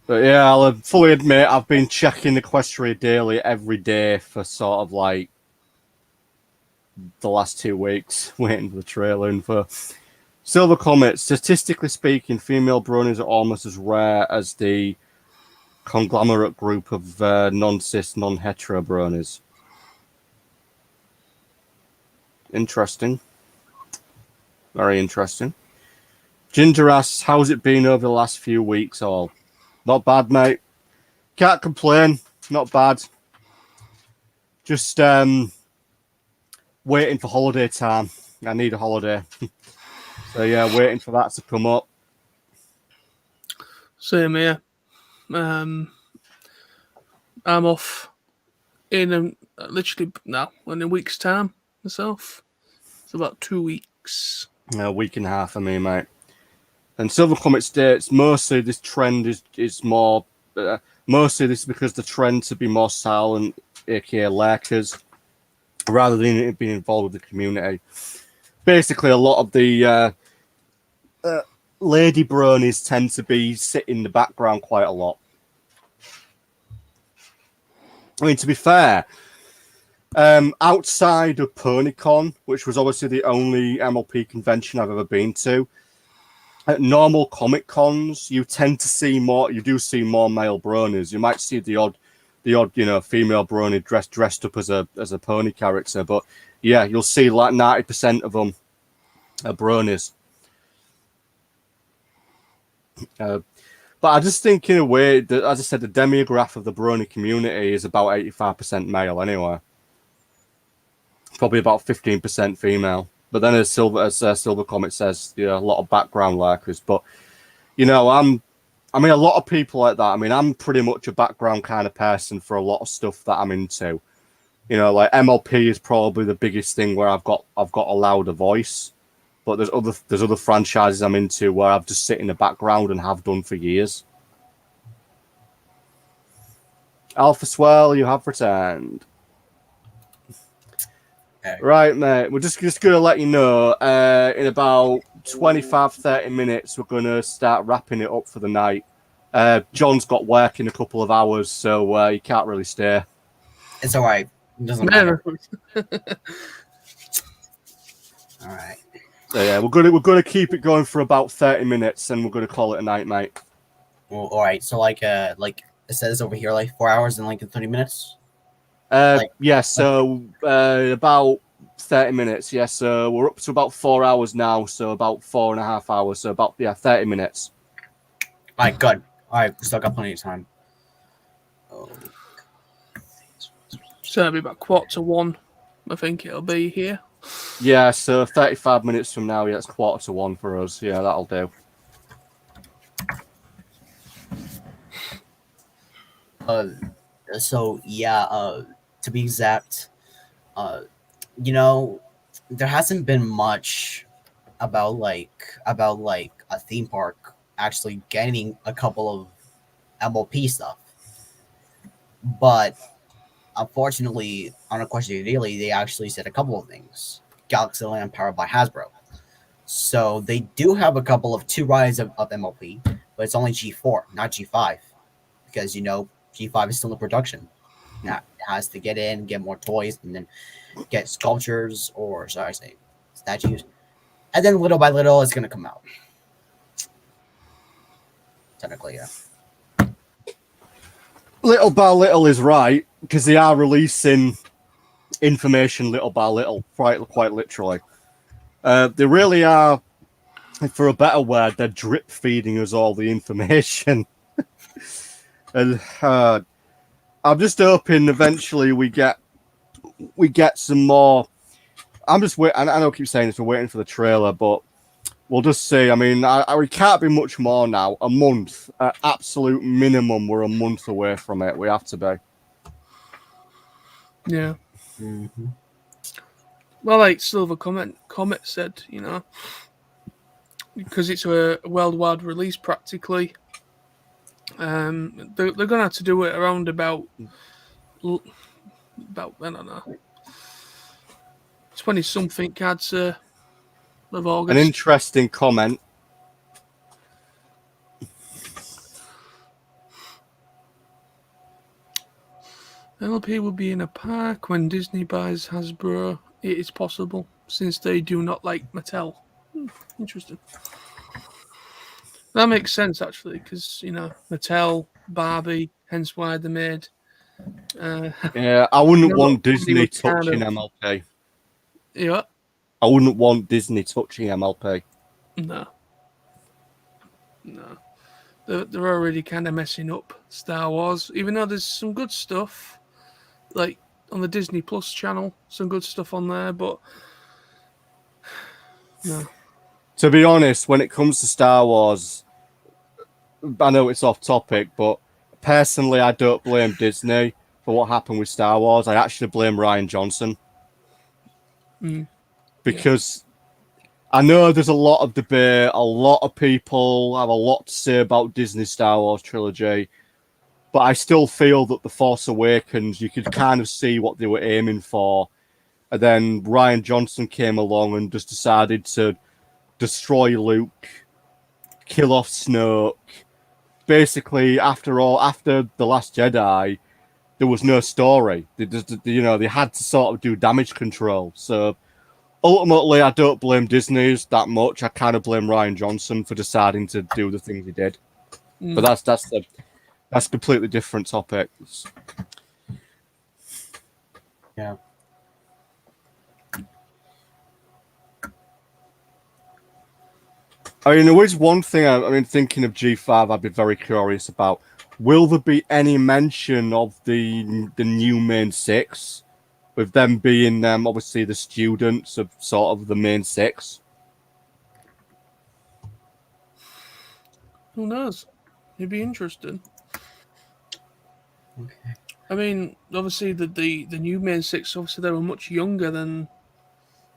But yeah, I'll fully admit I've been checking Equestria Daily every day for sort of like the last 2 weeks, waiting for the trailer. And for Silver Comet, statistically speaking, female bronies are almost as rare as the conglomerate group of non-cis, non-hetero bronies. Interesting. Very interesting. Ginger asks, how's it been over the last few weeks all? Not bad, mate. Can't complain. Not bad. Just waiting for holiday time. I need a holiday. So yeah, waiting for that to come up. Same here. I'm off in literally now in a week's time myself. It's about 2 weeks. A week and a half for me, mate. And Silver Comet states mostly this trend is more. Mostly this is because the trend to be more silent, aka lurkers, rather than it being involved with the community. Basically, a lot of the lady bronies tend to be sitting in the background quite a lot. I mean, to be fair, outside of PonyCon, which was obviously the only MLP convention I've ever been to, at normal comic cons, you tend to see more. You do see more male bronies. You might see the odd, female brony dressed up as a pony character, but yeah, you'll see like 90% of them are bronies. But I just think, in a way, that, as I said, the demographic of the brony community is about 85% male anyway. Probably about 15% female. But then, as Silver Comet says, a lot of background lurkers. But, a lot of people like that. I mean, I'm pretty much a background kind of person for a lot of stuff that I'm into. Like MLP is probably the biggest thing where I've got a louder voice. But there's other franchises I'm into where I've just sit in the background and have done for years. Alpha Swell, you have returned. Okay. Right, mate. We're just going to let you know, in about 25, 30 minutes, we're going to start wrapping it up for the night. John's got work in a couple of hours, so he can't really stay. It's all right. It doesn't matter. All right. So yeah, we're gonna keep it going for about 30 minutes, and we're gonna call it a night, mate. Well, all right. So like it says over here, like 4 hours and like 30 minutes. Yeah. So about 30 minutes. Yeah. So we're up to about 4 hours now. So about 4.5 hours. So about 30 minutes. All right. Good. All right. We still got plenty of time. Oh. So it'll be about 1:45. I think it'll be here. Yeah, so 35 minutes from now, yeah, it's 1:45 for us. Yeah, that'll do. So yeah, to be exact, there hasn't been much about a theme park actually getting a couple of MLP stuff, but unfortunately, on a question daily, they actually said a couple of things. Galaxyland powered by Hasbro. So they do have a couple of 2 rides of MLP, but it's only G4, not G5. Because, G5 is still in production. Now, it has to get in, get more toys, and then get sculptures, or, statues. And then little by little, it's going to come out. Technically, yeah. Little by little is right, because they are releasing information little by little, quite literally. They really are, for a better word, they're drip feeding us all the information. And I'm just hoping eventually we get some more. I'm just waiting. I know I keep saying this, we're waiting for the trailer, but we'll just see. I mean, we can't be much more now. A month, absolute minimum. We're a month away from it. We have to be. Yeah. Mm-hmm. Well, like Silver Comet said, because it's a worldwide release practically, they're going to have to do it around about I don't know, 20-something, I'd say, of August. An interesting comment. MLP will be in a park when Disney buys Hasbro. It is possible, since they do not like Mattel. Interesting. That makes sense, actually, because, Mattel, Barbie, hence why they made... yeah, I wouldn't want Disney touching MLP. Yeah. I wouldn't want Disney touching MLP. No. They're already kind of messing up Star Wars, even though there's some good stuff, like on the Disney Plus channel, some good stuff on there, but no. To be honest, when it comes to Star Wars, I know it's off topic, but personally, I don't blame Disney for what happened with Star Wars. I actually blame Rian Johnson. Because I know there's a lot of debate, a lot of people have a lot to say about Disney's Star Wars trilogy, but I still feel that The Force Awakens, you could kind of see what they were aiming for, and then Rian Johnson came along and just decided to destroy Luke kill off Snoke. Basically, after The Last Jedi, there was no story. They had to sort of do damage control. So ultimately, I don't blame Disney's that much. I kind of blame Rian Johnson for deciding to do the things he did. But that's a completely different topic. Yeah. I mean, there is one thing. I mean, thinking of G5, I'd be very curious about. Will there be any mention of the new main six, with them being obviously the students of sort of the main six? Who knows? It'd be interesting. Okay. I mean, obviously the new main six, obviously they were much younger than,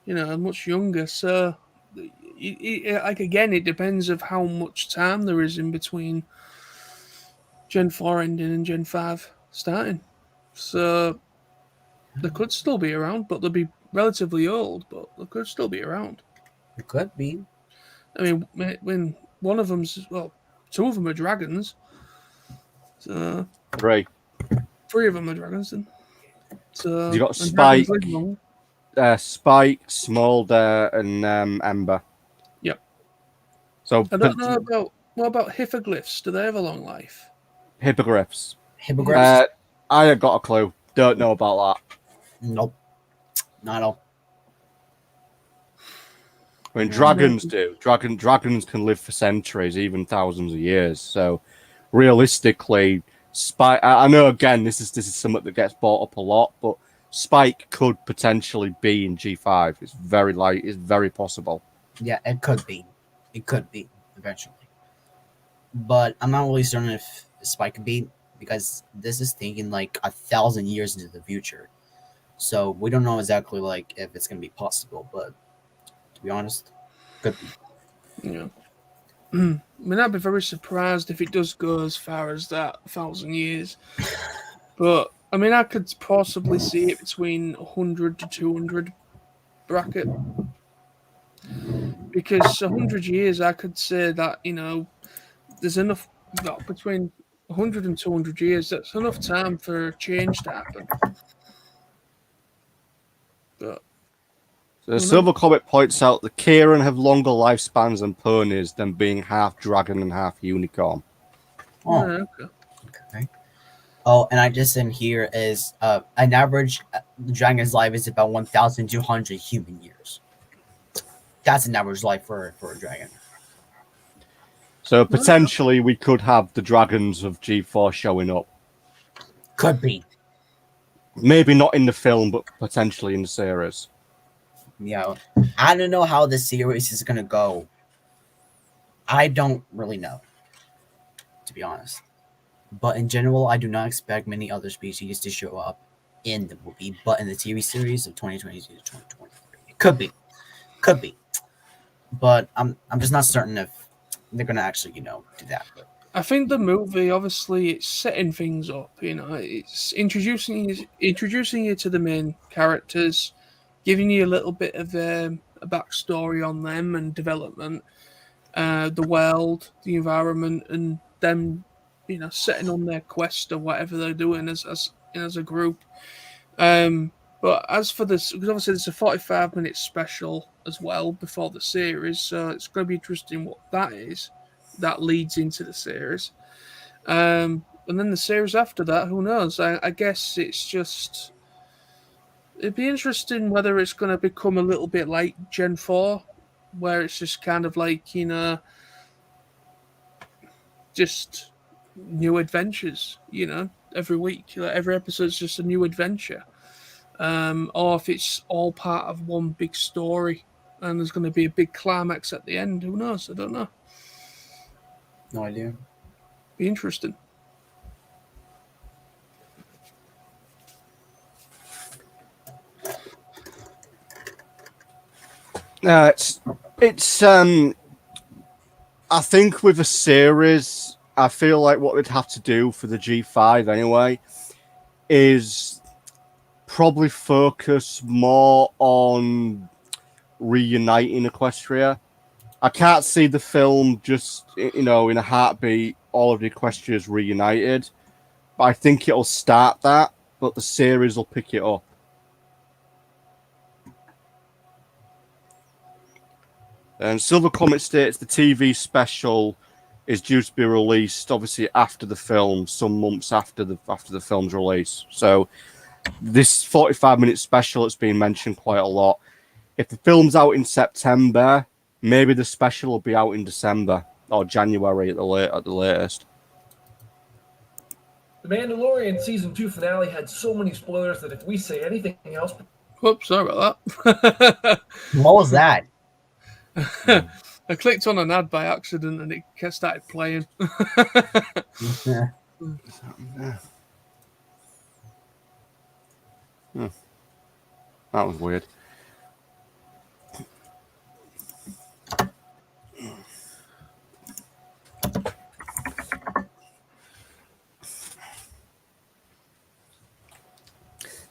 much younger. So, like again, it depends of how much time there is in between Gen 4 ending and Gen 5 starting. So they could still be around, but they'll be relatively old, but they could still be around. It could be. I mean, when one of them's, well, two of them are dragons. So Right. three of them are dragons then. So You got and dragons Spike, live long. Smolder, and Ember. Yep. So I don't know about what about hippoglyphs? Do they have a long life? hippogriffs. Hippogriffs? I ain't got a clue. Don't know about that. Nope. Not at all. I mean, dragons do. Dragons can live for centuries, even thousands of years. So, realistically, Spike. I know again, this is something that gets brought up a lot, but Spike could potentially be in G5. It's very possible. Yeah, it could be. It could be eventually. But I'm not really certain if Spike could be, because this is thinking like 1,000 years into the future. So we don't know exactly like if it's gonna be possible, but to be honest, could be. Yeah. I mean, I'd be very surprised if it does go as far as that 1,000 years. But I mean, I could possibly see it between 100 to 200 bracket, because 100 years, I could say that there's enough between 100 and 200 years. That's enough time for change to happen. But So Silver Comet points out that Kieran have longer lifespans than ponies than being half dragon and half unicorn. Oh, okay. okay. Oh, and I just in here is an average dragon's life is about 1,200 human years. That's an average life for a dragon. So potentially we could have the dragons of G4 showing up. Could be. Maybe not in the film, but potentially in the series. Yeah, I don't know how the series is gonna go. I don't really know, to be honest. But in general, I do not expect many other species to show up in the movie, but in the TV series of 2022 to 2023. It could be. But I'm just not certain if they're gonna actually, do that. But I think the movie, obviously, it's setting things up. It's introducing you to the main characters, giving you a little bit of a backstory on them and development, the world, the environment, and them, setting on their quest or whatever they're doing as a group. But as for this, because obviously there's a 45-minute special as well before the series, so it's going to be interesting what that is. That leads into the series. And then the series after that, who knows? I guess it'd be interesting whether it's going to become a little bit like Gen 4, where it's just kind of like, just new adventures, every week. Like every episode's just a new adventure. Or if it's all part of one big story and there's going to be a big climax at the end. Who knows? I don't know. no idea. Be interesting. It's I think with a series, I feel like what we'd have to do for the G5 anyway is probably focus more on reuniting Equestria. I can't see the film just, in a heartbeat, all of the Equestrians reunited. But I think it'll start that, but the series will pick it up. And Silver Comet states the TV special is due to be released, obviously after the film, some months after the film's release. So this 45-minute special, it's been mentioned quite a lot. If the film's out in September, maybe the special will be out in December or January at the latest. The Mandalorian season 2 finale had so many spoilers that if we say anything else, Whoops, sorry about that. What was that? I clicked on an ad by accident and it started playing. Yeah. That was weird.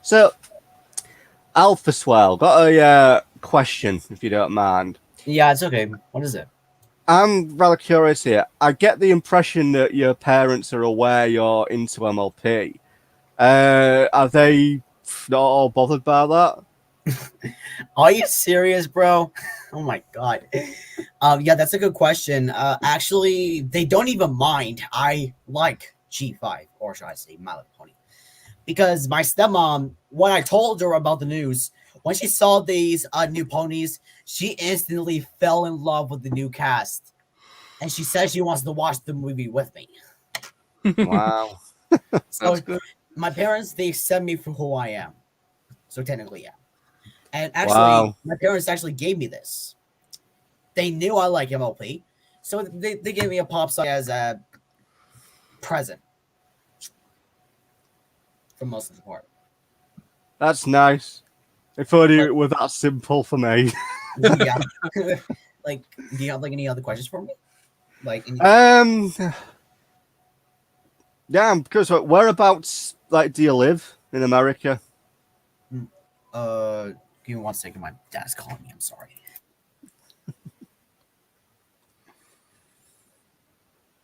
So, Alpha Swell, got a question, if you don't mind. Yeah, it's okay. What is it? I'm rather curious here. I get the impression that your parents are aware you're into MLP. Are they not all bothered by that? Are you serious, bro? Oh my god. Yeah, that's a good question. Actually, they don't even mind. I like G5, or should I say My Little Pony. Because my stepmom, when I told her about the news, when she saw these new ponies, she instantly fell in love with the new cast. And she said she wants to watch the movie with me. Wow. So my parents, they accept me for who I am. So technically, yeah. And actually, my parents actually gave me this. They knew I like MLP. So they gave me a pop song as a present. For most of the part. That's nice. If only it were that simple for me. Yeah. Like, do you have like any other questions for me? Like, yeah, I'm curious. Whereabouts, do you live in America? Give me 1 second. My dad's calling me. I'm sorry.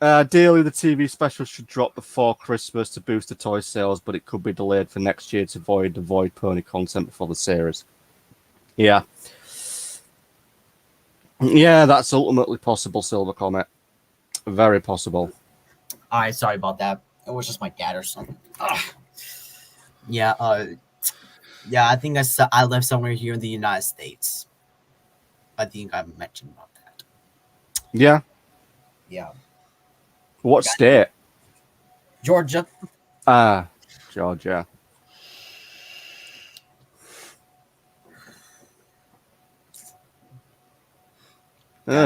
Ideally, the TV special should drop before Christmas to boost the toy sales, but it could be delayed for next year to avoid the Void Pony content before the series. Yeah. Yeah, that's ultimately possible, Silver Comet. Very possible. All right, sorry about that. It was just my dad or something. Ugh. Yeah, yeah, I think I live somewhere here in the United States. I think I mentioned about that. Yeah. Yeah. What state? Georgia. Georgia.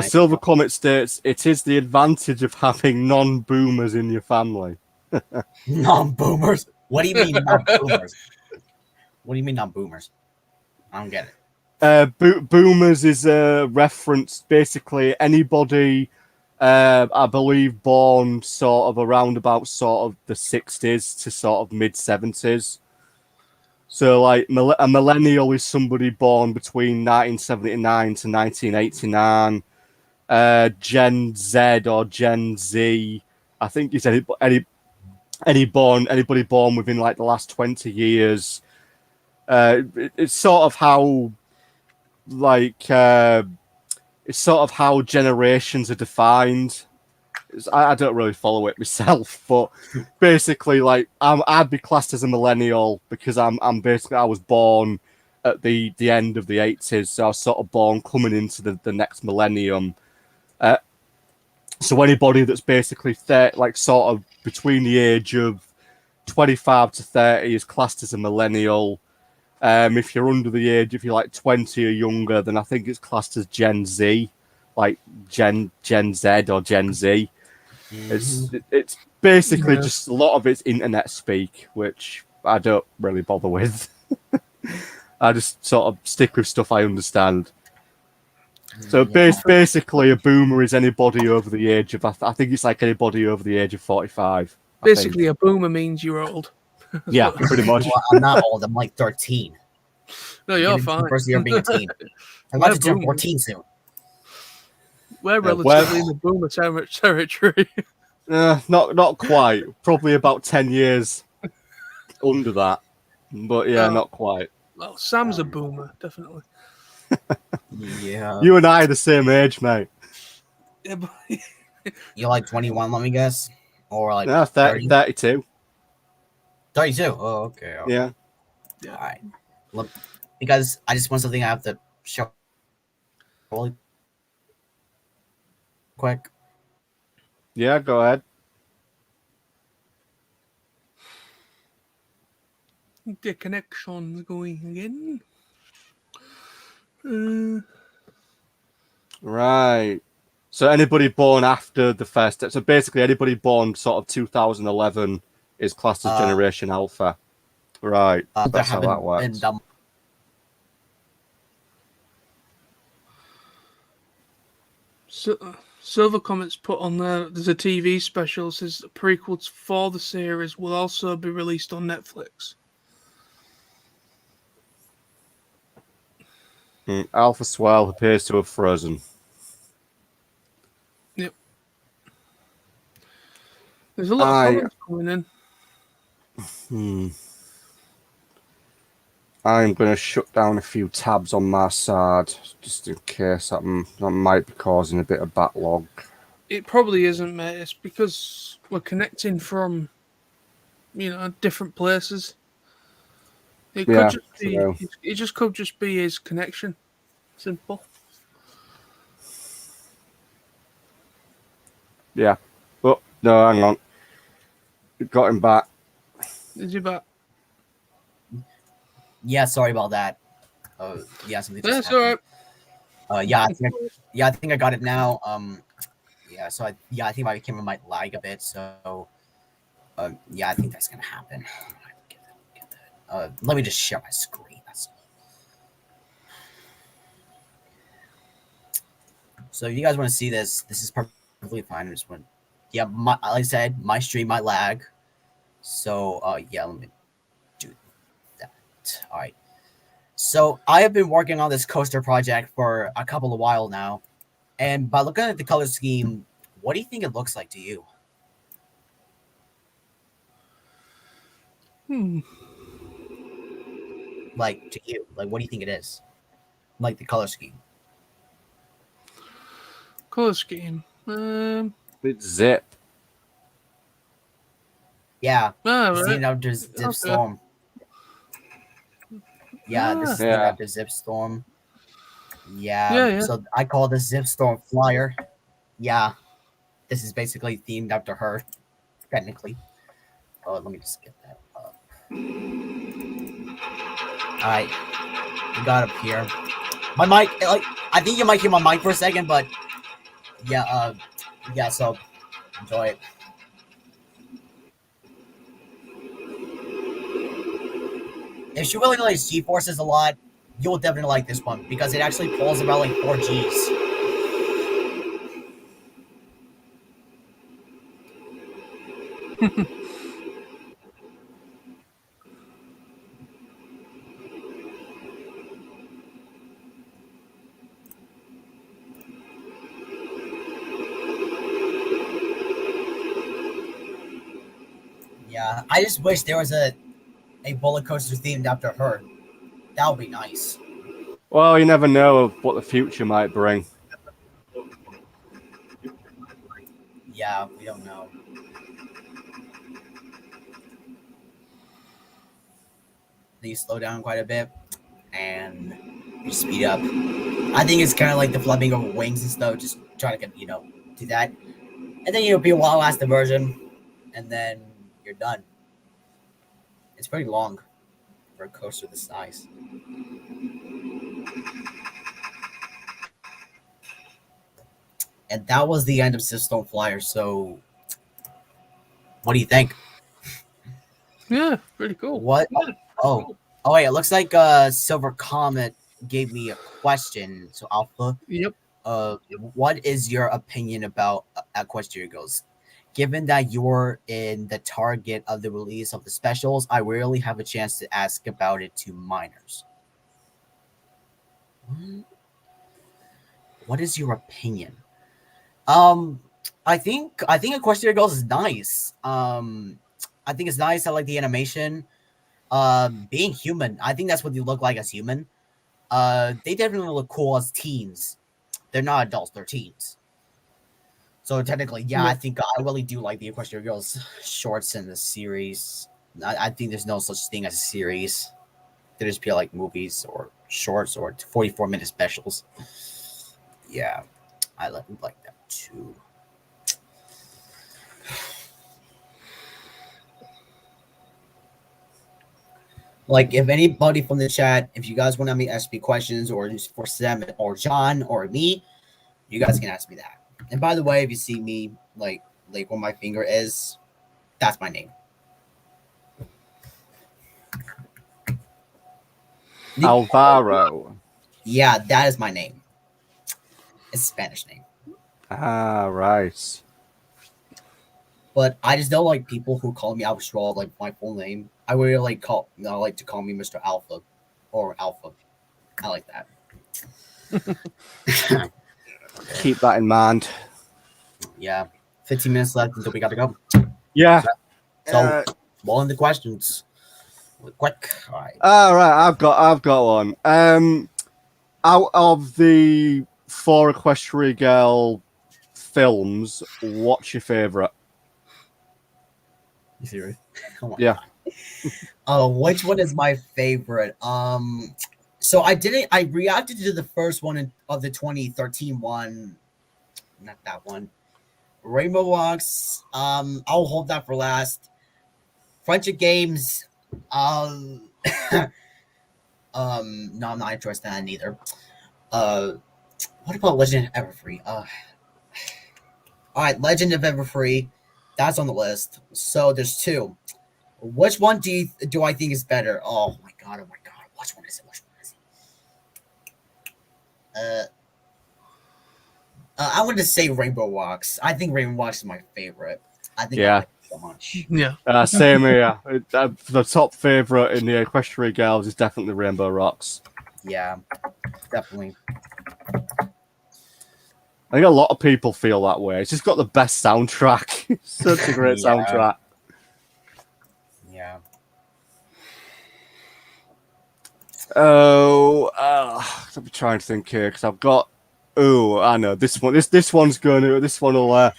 Silver Comet states, it is the advantage of having non-boomers in your family. Non-boomers? What do you mean non-boomers? What do you mean non-boomers? I don't get it. Boomers is a reference, basically anybody, I believe, born sort of around about sort of the 60s to sort of mid-70s. So, like, a millennial is somebody born between 1979 to 1989. Gen Z or Gen Z, I think is anybody born within like the last 20 years. It's sort of how, it's sort of how generations are defined. I don't really follow it myself, but basically, like, I'd be classed as a millennial because I was born at the end of the 80s, so I was sort of born coming into the next millennium. So anybody that's basically sort of between the age of 25 to 30 is classed as a millennial. If you're under the age, if you're like 20 or younger, then I think it's classed as Gen Z, like Gen Z or Gen Z. Mm-hmm. It's basically just a lot of it's internet speak, which I don't really bother with. I just sort of stick with stuff I understand. So basically, a boomer is anybody over the age of, I think it's like anybody over the age of 45. Basically, a boomer means you're old. Yeah, pretty much. Well, I'm not old. I'm like 13. No, you're fine. First year being a teen. I'm about to turn 14 soon. We're relatively in the boomer territory. Not quite. Probably about 10 years under that. But yeah, not quite. Well, Sam's a boomer, definitely. Yeah. You and I are the same age, mate. Yeah, but You're like 21, let me guess? Or like No, 30? 32. 32? Oh, okay. Yeah. All right. Look, because I just want something I have to show really quick. Yeah, go ahead. the connection's going again. Right. So anybody born after the first, so basically anybody born sort of 2011 is classed as Generation Alpha. Right. That's how that works. Silver Comments put on there's a TV special says the prequels for the series will also be released on Netflix. Alpha Swell appears to have frozen. Yep. There's a lot of comments coming in. I'm going to shut down a few tabs on my side just in case that might be causing a bit of backlog. It probably isn't, mate. It's because we're connecting from, different places. It could just be. It just could just be his connection. Simple. Yeah. Oh no, hang on. Got him back. Is he back? Yeah, sorry about that. Yeah, something. That's all right. Yeah, I think I got it now. Yeah, so I think my camera might lag a bit. So, yeah, I think that's gonna happen. Get that. Let me just share my screen. So, if you guys want to see this, this is perfectly fine. I just want, yeah, like I said, my stream might lag. So, yeah, let me do that. All right. So I have been working on this coaster project for a couple of while now, and by looking at the color scheme, what do you think it looks like to you? Like to you, like what do you think it is? Like the color scheme. Color scheme. It's Zip. Yeah. Right. Named after Zip Storm. Yeah, this is named after Zip Storm. Yeah. So I call this Zip Storm Flyer. Yeah. This is basically themed after her, technically. Oh, let me just get that up. Alright. We got up here. My mic, like, I think you might hear my mic for a second, but yeah, so enjoy it. If you really like G-Forces a lot, you'll definitely like this one because it actually pulls about like 4 Gs. Yeah, I just wish there was a bullet coaster themed after her. That would be nice. Well, you never know what the future might bring. Yeah, we don't know. Then you slow down quite a bit, and you speed up. I think it's kind of like the flapping of wings and stuff. Just try to do that, and then you'll be a while last the version, and then you're done. It's pretty long for a coaster this size. And that was the end of System Flyer. So, what do you think? Yeah, pretty cool. What? Oh, yeah. It looks like Silver Comet gave me a question. So, Alpha. Yep. What is your opinion about that question? Goes. Given that you're in the target of the release of the specials, I rarely have a chance to ask about it to minors. What is your opinion? I think Equestria Girls is nice. I think it's nice. I like the animation. Being human, I think that's what they look like as human. They definitely look cool as teens. They're not adults; they're teens. So technically, yeah, I think I really do like the Equestria Girls shorts in the series. I think there's no such thing as a series. They just feel like movies or shorts or 44-minute specials. Yeah, I like that too. Like, if anybody from the chat, if you guys want to ask me questions or just for Sam or John or me, you guys can ask me that. And by the way, if you see me like where my finger is, that's my name. Alvaro. Yeah, that is my name. It's a Spanish name. Ah, right. But I just don't like people who call me Albastraw like my full name. I really like to call me Mr. Alpha or Alpha. I like that. Keep that in mind. Yeah. 15 minutes left until we got to go. Yeah. So, well, in the questions. Quick. All right. I've got one. Out of the 4 Equestria Girl films, what's your favourite? You serious? Oh yeah. Which one is my favorite? So I reacted to the first one of the 2013 one. Not that one. Rainbow Rocks. I'll hold that for last. Friendship Games. No, I'm not interested in that either. What about Legend of Everfree? All right, Legend of Everfree. That's on the list. So there's 2. Which one do I think is better? Oh my god! Which one is it? I want to say Rainbow Rocks. I think Rainbow Rocks is my favorite. I think I like it so much. Yeah. Same here. The top favourite in the Equestria Girls is definitely Rainbow Rocks. Yeah, definitely. I think a lot of people feel that way. It's just got the best soundtrack. Such a great soundtrack. Yeah. Let me try and think here because I've got. Oh, I know this one. This one's going to. This one will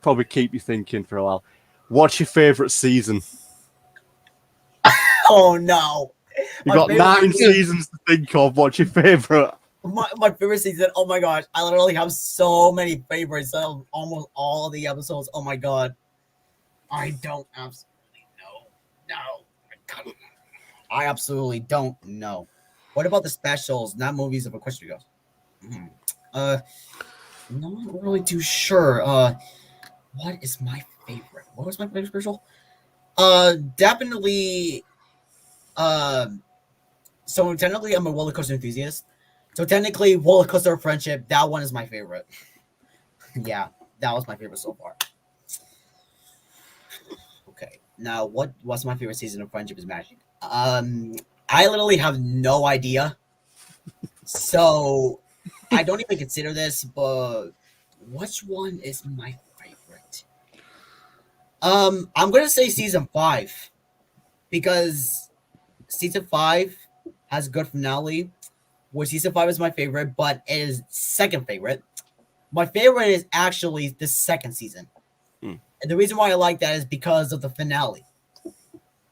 probably keep you thinking for a while. What's your favourite season? Oh no! You've got 9 seasons to think of. What's your favourite? My favorite season. Oh my gosh! I literally have so many favorites of almost all the episodes. Oh my god! I don't absolutely know. No, I absolutely don't know. What about the specials, not movies of Equestria Girls? Not really too sure. What is my favorite? What was my favorite special? Definitely. So technically, I'm a roller coaster enthusiast. So technically, roller coaster of friendship. That one is my favorite. Yeah, that was my favorite so far. Okay, now what's my favorite season of Friendship is Magic? I literally have no idea. So I don't even consider this, but which one is my favorite? I'm gonna say season 5 because season 5 has a good finale. Where season 5 is my favorite, but it is second favorite. My favorite is actually the second season. And the reason why I like that is because of the finale.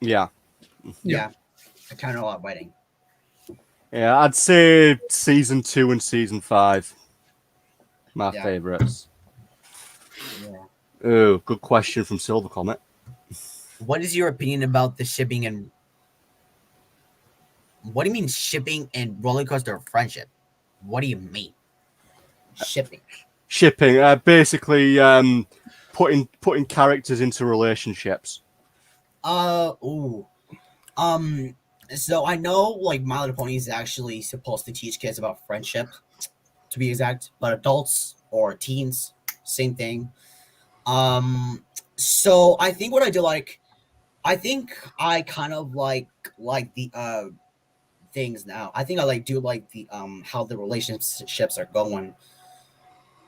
Yeah. I kind of love writing. Yeah, I'd say season 2 and season 5. My favourites. Yeah. Oh, good question from Silver Comet. What is your opinion about the shipping and what do you mean shipping and roller coaster of friendship? What do you mean? Shipping. Basically putting characters into relationships. So I know like My Little Pony is actually supposed to teach kids about friendship, to be exact, but adults or teens, same thing. So I think what I do I think I kind of like the things now. I think I do like the how the relationships are going.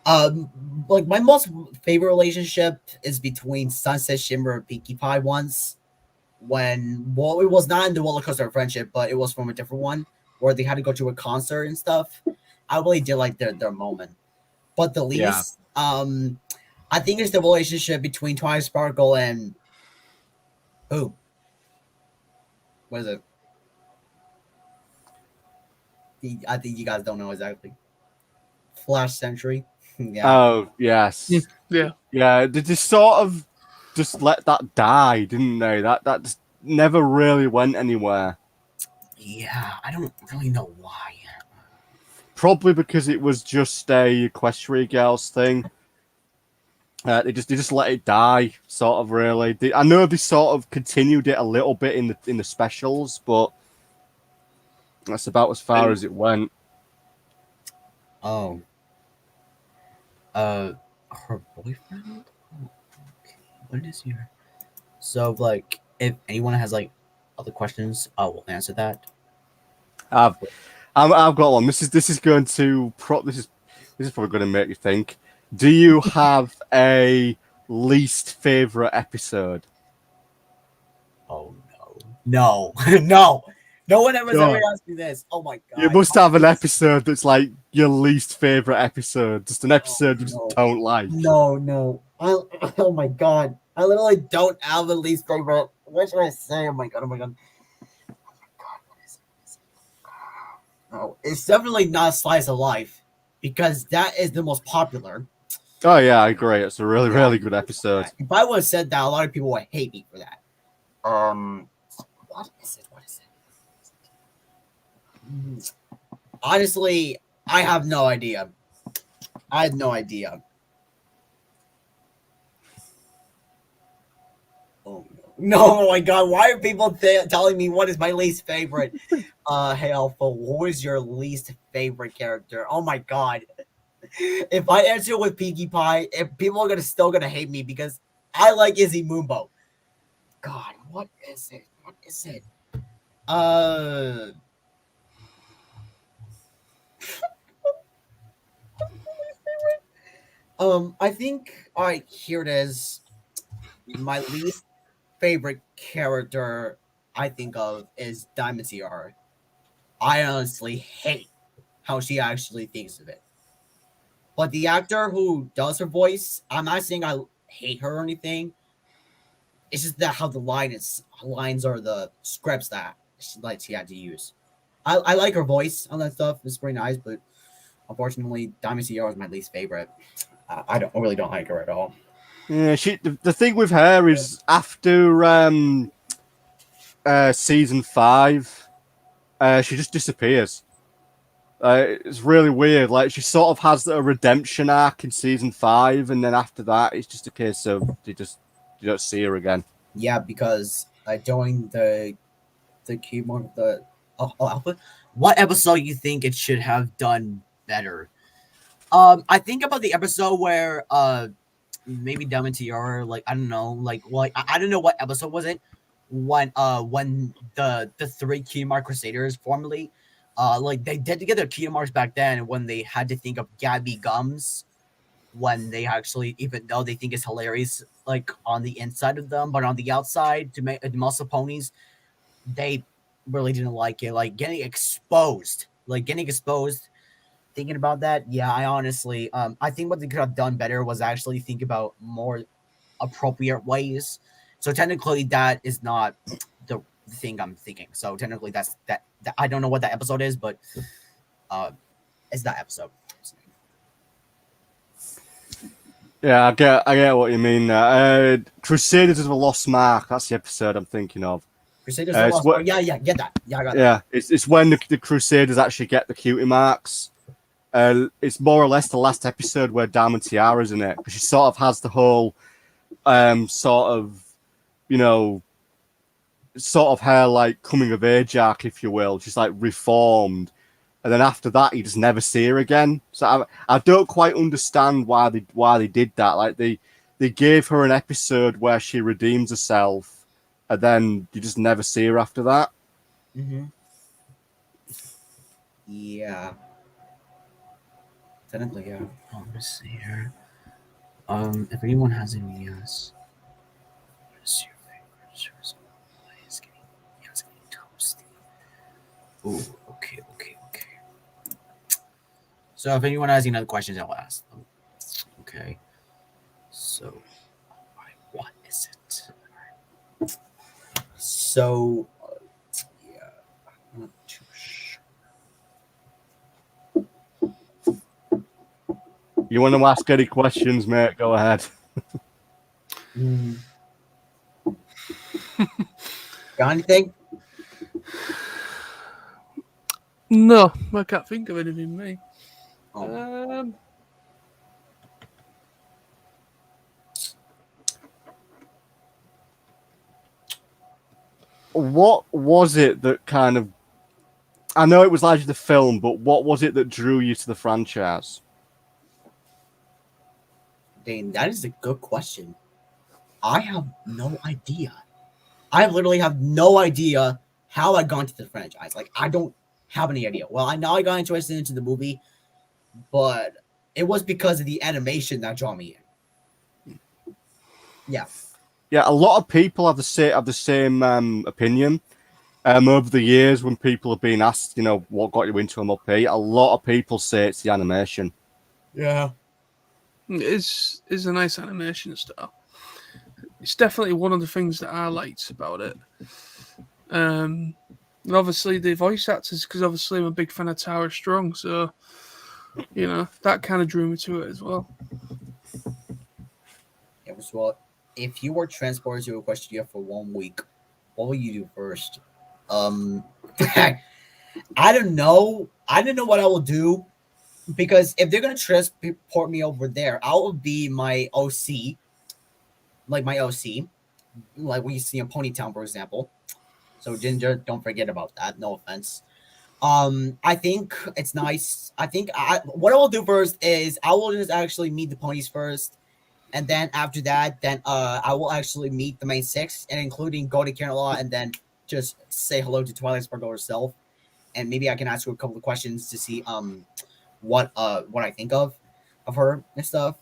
Like my most favorite relationship is between Sunset Shimmer and Pinkie Pie once. Well, it was not in the roller coaster of friendship, but it was from a different one where they had to go to a concert and stuff. I really did like their moment. But the Yeah. least, I think it's the relationship between Twilight Sparkle and who? What is it? I think you guys don't know exactly. Flash Century. Yeah. Oh yes. Yeah. Yeah, they just sort of just let that die, didn't they? That just never really went anywhere. Yeah, I don't really know why. Probably because it was just a Equestria Girls thing. They just let it die, sort of. Really, I know they sort of continued it a little bit in the specials, but that's about as far as it went. Oh. Her boyfriend? Oh, okay. What is your so like if anyone has like other questions, I will answer that. I've got one. This is going to this is probably going to make you think. Do you have a least favorite episode? Oh no. No. No. No one ever Sure. asked me this. Oh my god. You must have an episode that's like your least favorite episode. Just an episode you just don't like. No. Oh my god. I literally don't have a least favorite. What should I say? Oh my god. No, it's definitely not Slice of Life because that is the most popular. Oh yeah, I agree. It's a really good episode. If I would have said that, a lot of people would hate me for that. What is it? Honestly, I have no idea. I have no idea. Oh no! Oh my god! Why are people telling me what is my least favorite? Hey Alpha, who is your least favorite character? Oh my god! If I answer with Pinkie Pie, if people are still gonna hate me because I like Izzy Moonbo. God, what is it? What is it? I think. All right, here it is. My least favorite character I think of is Diamond Tiara. I honestly hate how she actually thinks of it. But the actor who does her voice, I'm not saying I hate her or anything. It's just that how the lines are the scripts that she had to use. I like her voice on that stuff. It's pretty nice, but unfortunately, Diamond Tiara is my least favorite. I really don't like her at all. Yeah, the thing with her is after season 5, she just disappears. It's really weird. Like she sort of has a redemption arc in season 5, and then after that, it's just a case of you don't see her again. Yeah, because during the keyboard Alpha. What episode you think it should have done better? I think about the episode where maybe Diamond Tiara, like I don't know, I don't know what episode was it when the three Key Mark Crusaders formerly like they did get their Key Marks back then when they had to think of Gabby Gums when they actually, even though they think it's hilarious like on the inside of them, but on the outside to make the muscle ponies, they really didn't like it. Like getting exposed. Thinking about that, yeah, I honestly, I think what they could have done better was actually think about more appropriate ways. So technically, that is not the thing I'm thinking. So technically, that's that. I don't know what that episode is, but it's that episode. Yeah, I get what you mean. Crusaders of the Lost Mark. That's the episode I'm thinking of. Crusaders of the Lost Mark. Yeah, get that. Yeah, I got that. Yeah, it's when the Crusaders actually get the cutie marks. It's more or less the last episode where Diamond Tiara's in it, because she sort of has the whole sort of, sort of her like coming of age arc, if you will. She's like reformed, and then after that, you just never see her again. So I don't quite understand why they did that. Like they gave her an episode where she redeems herself, and then you just never see her after that. Mm-hmm. Yeah. technically, yeah. Oh, let's see here. If anyone has any yes. What's your favorite source? It's getting toasty. Ooh, okay. So if anyone has any other questions, I'll ask them. Okay. So, alright, what is it? So, yeah, I'm not too sure. You want to ask any questions, mate? Go ahead. Got anything? No, I can't think of anything, mate. Oh. What was it that kind of? I know it was largely the film, but what was it that drew you to the franchise? Dane, that is a good question. I have no idea. I literally have no idea how I got into the franchise. Like, I don't have any idea. Well, I know I got interested into the movie, but it was because of the animation that drew me in. Yeah. Yeah, a lot of people have the same opinion. Over the years, when people have been asked, what got you into MLP, a lot of people say it's the animation. Yeah. It's a nice animation style. It's definitely one of the things that I liked about it. And obviously the voice actors, because obviously I'm a big fan of Tara Strong, so that kind of drew me to it as well. Yeah, well, if you were transported to Equestria for 1 week, what will you do first? I don't know. I don't know what I will do, because if they're gonna transport me over there, I will be my OC, like when you see in Ponytown, for example. So Ginger, don't forget about that. No offense. I think it's nice. I think what I will do first is I will just actually meet the ponies first, and then after that, I will actually meet the main six, and including go to Canada, and then just say hello to Twilight Sparkle herself, and maybe I can ask her a couple of questions to see what I think of her and stuff.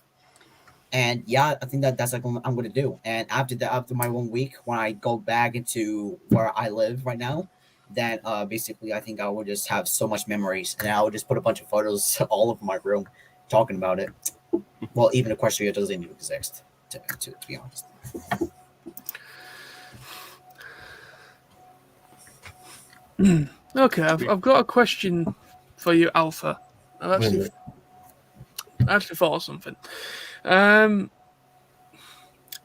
And yeah, I think that's like what I'm gonna do. And after my 1 week, when I go back into where I live right now, then basically I think I will just have so much memories, and I will just put a bunch of photos all over my room talking about it. Well, even Equestria doesn't even exist, to be honest. Okay, I've got a question for you, Alpha. I've actually thought of something.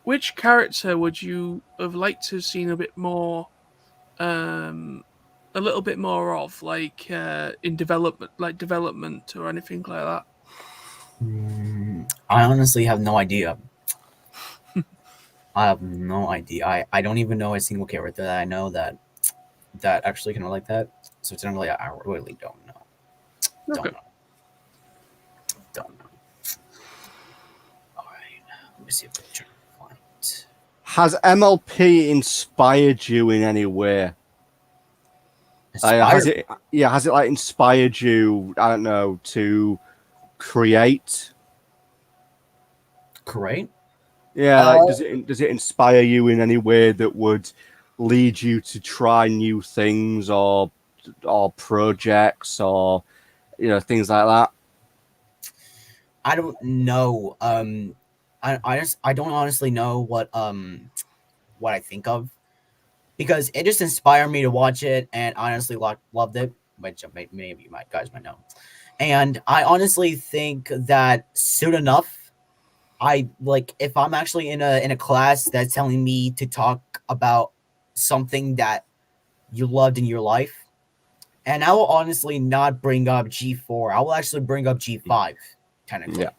Which character would you have liked to have seen a little bit more of, like in development or anything like that? I honestly have no idea. I have no idea. I don't even know a single character that I know that actually can relate that. So generally, I really don't know. Okay. Don't know. All right. Let me see if I can find. Has MLP inspired you in any way? Has it like inspired you? I don't know, to create. Create? Yeah, like, does it inspire you in any way that would lead you to try new things or projects or things like that? I don't know. I don't honestly know what I think of, because it just inspired me to watch it, and honestly loved it, which maybe you guys might know. And I honestly think that soon enough, if I'm actually in a class that's telling me to talk about something that you loved in your life, and I will honestly not bring up G4. I will actually bring up G5, technically. Yeah.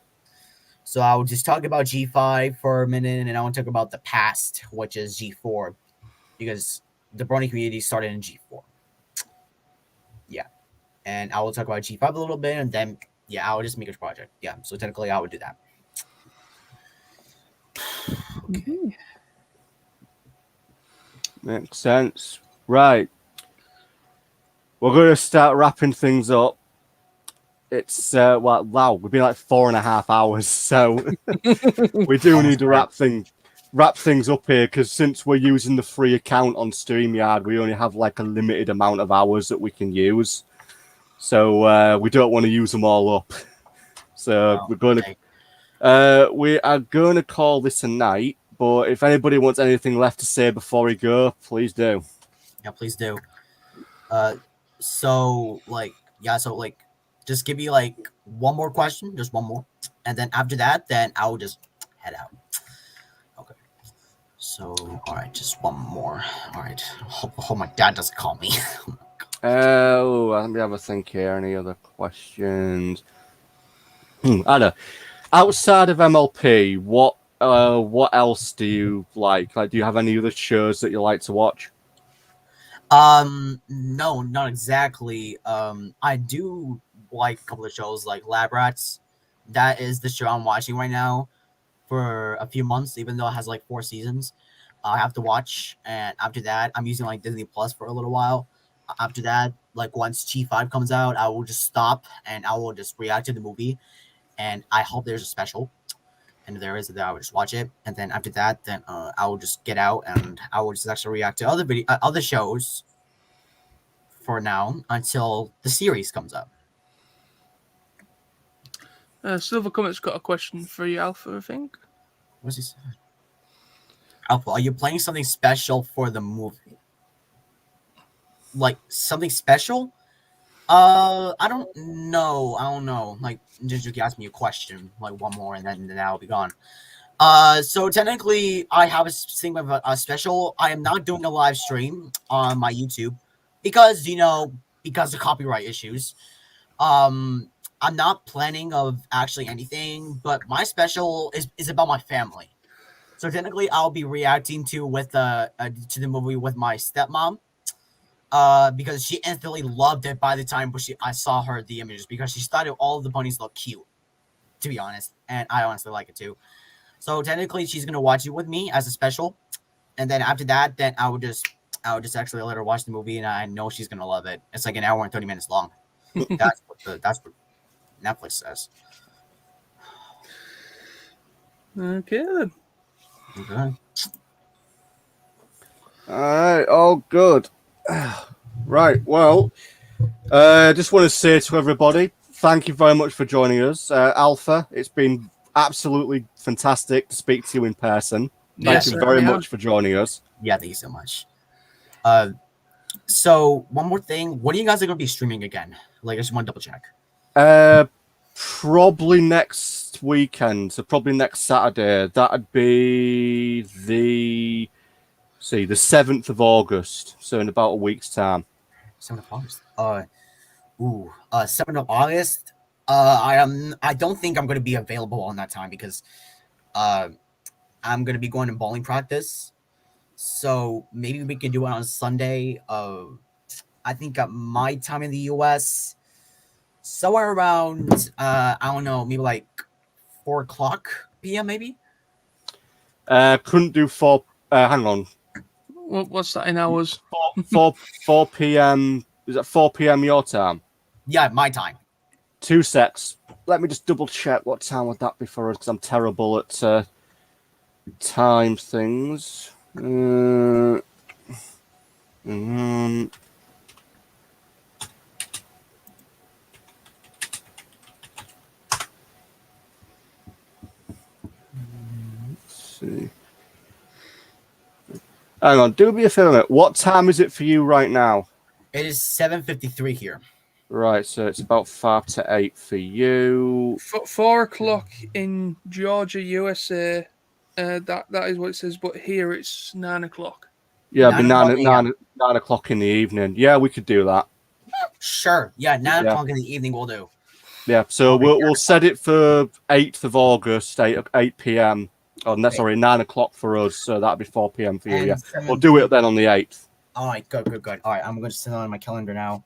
So I will just talk about G5 for a minute, and I want to talk about the past, which is G4, because the Brony community started in G4. Yeah. And I will talk about G5 a little bit, and then, I will just make a project. Yeah. So technically, I would do that. Okay. Mm-hmm. Makes sense. Right. We're going to start wrapping things up. it's well, wow, we've been like 4.5 hours, so we do need to wrap things up here, because since we're using the free account on StreamYard, we only have like a limited amount of hours that we can use. So we don't want to use them all up. So we are going to call this a night. But if anybody wants anything left to say before we go, please do. Yeah, please do. So just give me like one more question, just one more, and then after that, then I will just head out. Okay. So, all right, just one more. All right. Hope my dad doesn't call me. Let me have a think here. Any other questions? I don't know. Outside of MLP, what else do you like? Like, do you have any other shows that you like to watch? No, not exactly. I do like a couple of shows like Lab Rats. That is the show I'm watching right now for a few months, even though it has like 4 seasons. I have to watch, and after that, I'm using like Disney Plus for a little while. After that, like once G5 comes out, I will just stop and I will just react to the movie. And I hope there's a special. And if there is, then I will just watch it. And then after that, then I will just get out and I will just actually react to other shows for now until the series comes up. Silver Comet's got a question for you, Alpha, I think. What's he saying? Alpha, are you planning something special for the movie? Like something special? I don't know. Like, just ask me a question, like one more, and then I'll be gone. So technically, I have a special. I am not doing a live stream on my YouTube because of copyright issues. I'm not planning of actually anything, but my special is about my family. So technically, I'll be reacting to the movie with my stepmom. Because she instantly loved it by the time I saw the images, because she thought all of the bunnies look cute, to be honest, and I honestly like it too. So technically, she's gonna watch it with me as a special, and then after that, then I would just actually let her watch the movie, and I know she's gonna love it. It's like an hour and 30 minutes long. That's what Netflix says. Okay then. Okay. All right, all good. Right, well, just want to say to everybody, thank you very much for joining us. Alpha, it's been absolutely fantastic to speak to you in person. Thank you very much for joining us. Yeah, thank you so much. So one more thing, when are you guys going to be streaming again? Like, I just want to double check. Probably next weekend, so probably next Saturday. That'd be the 7th of August, so in about a week's time. 7th of August. 7th of August. I don't think I'm going to be available on that time because I'm going to be going to bowling practice. So maybe we can do it on Sunday. I think at my time in the US, somewhere around I don't know, maybe like 4:00 p.m. maybe. Couldn't do 4. Hang on. What's that in hours? 4 p.m. Is that 4 p.m. your time? Yeah, my time. 2 secs. Let me just double check what time would that be for us, because I'm terrible at time things. Let's see. Hang on, do me a favor. What time is it for you right now? It is 7:53 here. Right, so it's about 5 to 8 for you. 4 o'clock in Georgia, USA. That is what it says, but here it's 9 o'clock. Yeah, it'd be 9 o'clock in the evening. Yeah, we could do that. Sure. Yeah, 9 o'clock in the evening will do. Yeah, so we'll set it for 8th of August, 8 p.m. Oh, no, sorry, 9 o'clock for us, so that'd be 4 p.m. for you. Yeah, we'll do it then on the 8th. All right, good. All right, I'm going to send it on my calendar now.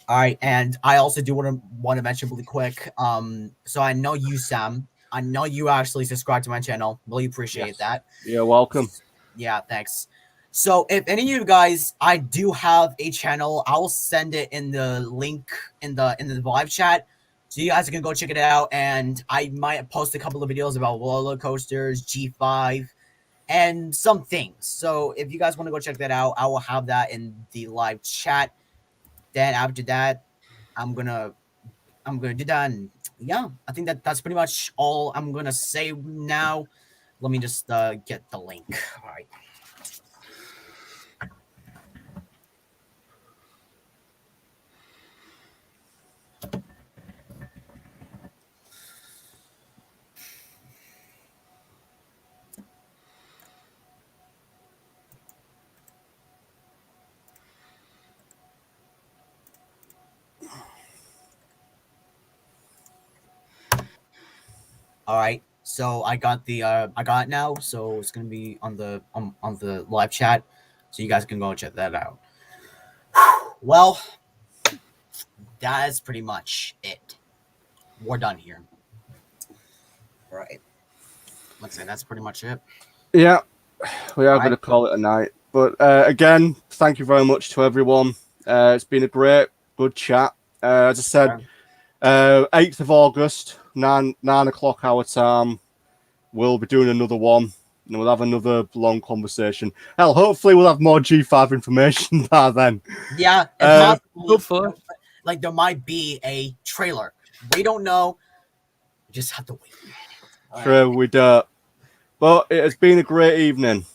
All right, and I also do want to mention really quick. So I know you, Sam. I know you actually subscribed to my channel. Really appreciate that. You're welcome. Yeah, thanks. So if any of you guys, I do have a channel. I'll send it in the link in the live chat. So you guys can go check it out, and I might post a couple of videos about roller coasters, G5, and some things. So if you guys want to go check that out, I will have that in the live chat. Then after that, I'm gonna do that, and yeah, I think that's pretty much all I'm gonna say now. Let me just get the link. All right. All right. So I got it now. So it's gonna be on the live chat, so you guys can go check that out. Well, that is pretty much it. We're done here. All right. Let's say that's pretty much it. Yeah, we are All going to right. call it a night. But again, thank you very much to everyone. It's been a good chat. As I said, 8th of August, 9 o'clock our time. We'll be doing another one, and we'll have another long conversation. Hell, hopefully we'll have more G5 information by then. Yeah, hopefully. like there might be a trailer. We don't know. We just have to wait. All True, right. we don't. But it has been a great evening.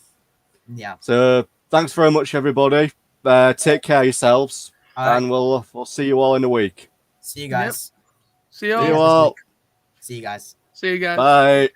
Yeah. So thanks very much, everybody. Take care of yourselves, All right. and we'll see you all in a week. See you guys. See you See you all. all. See you guys. See you guys. Bye.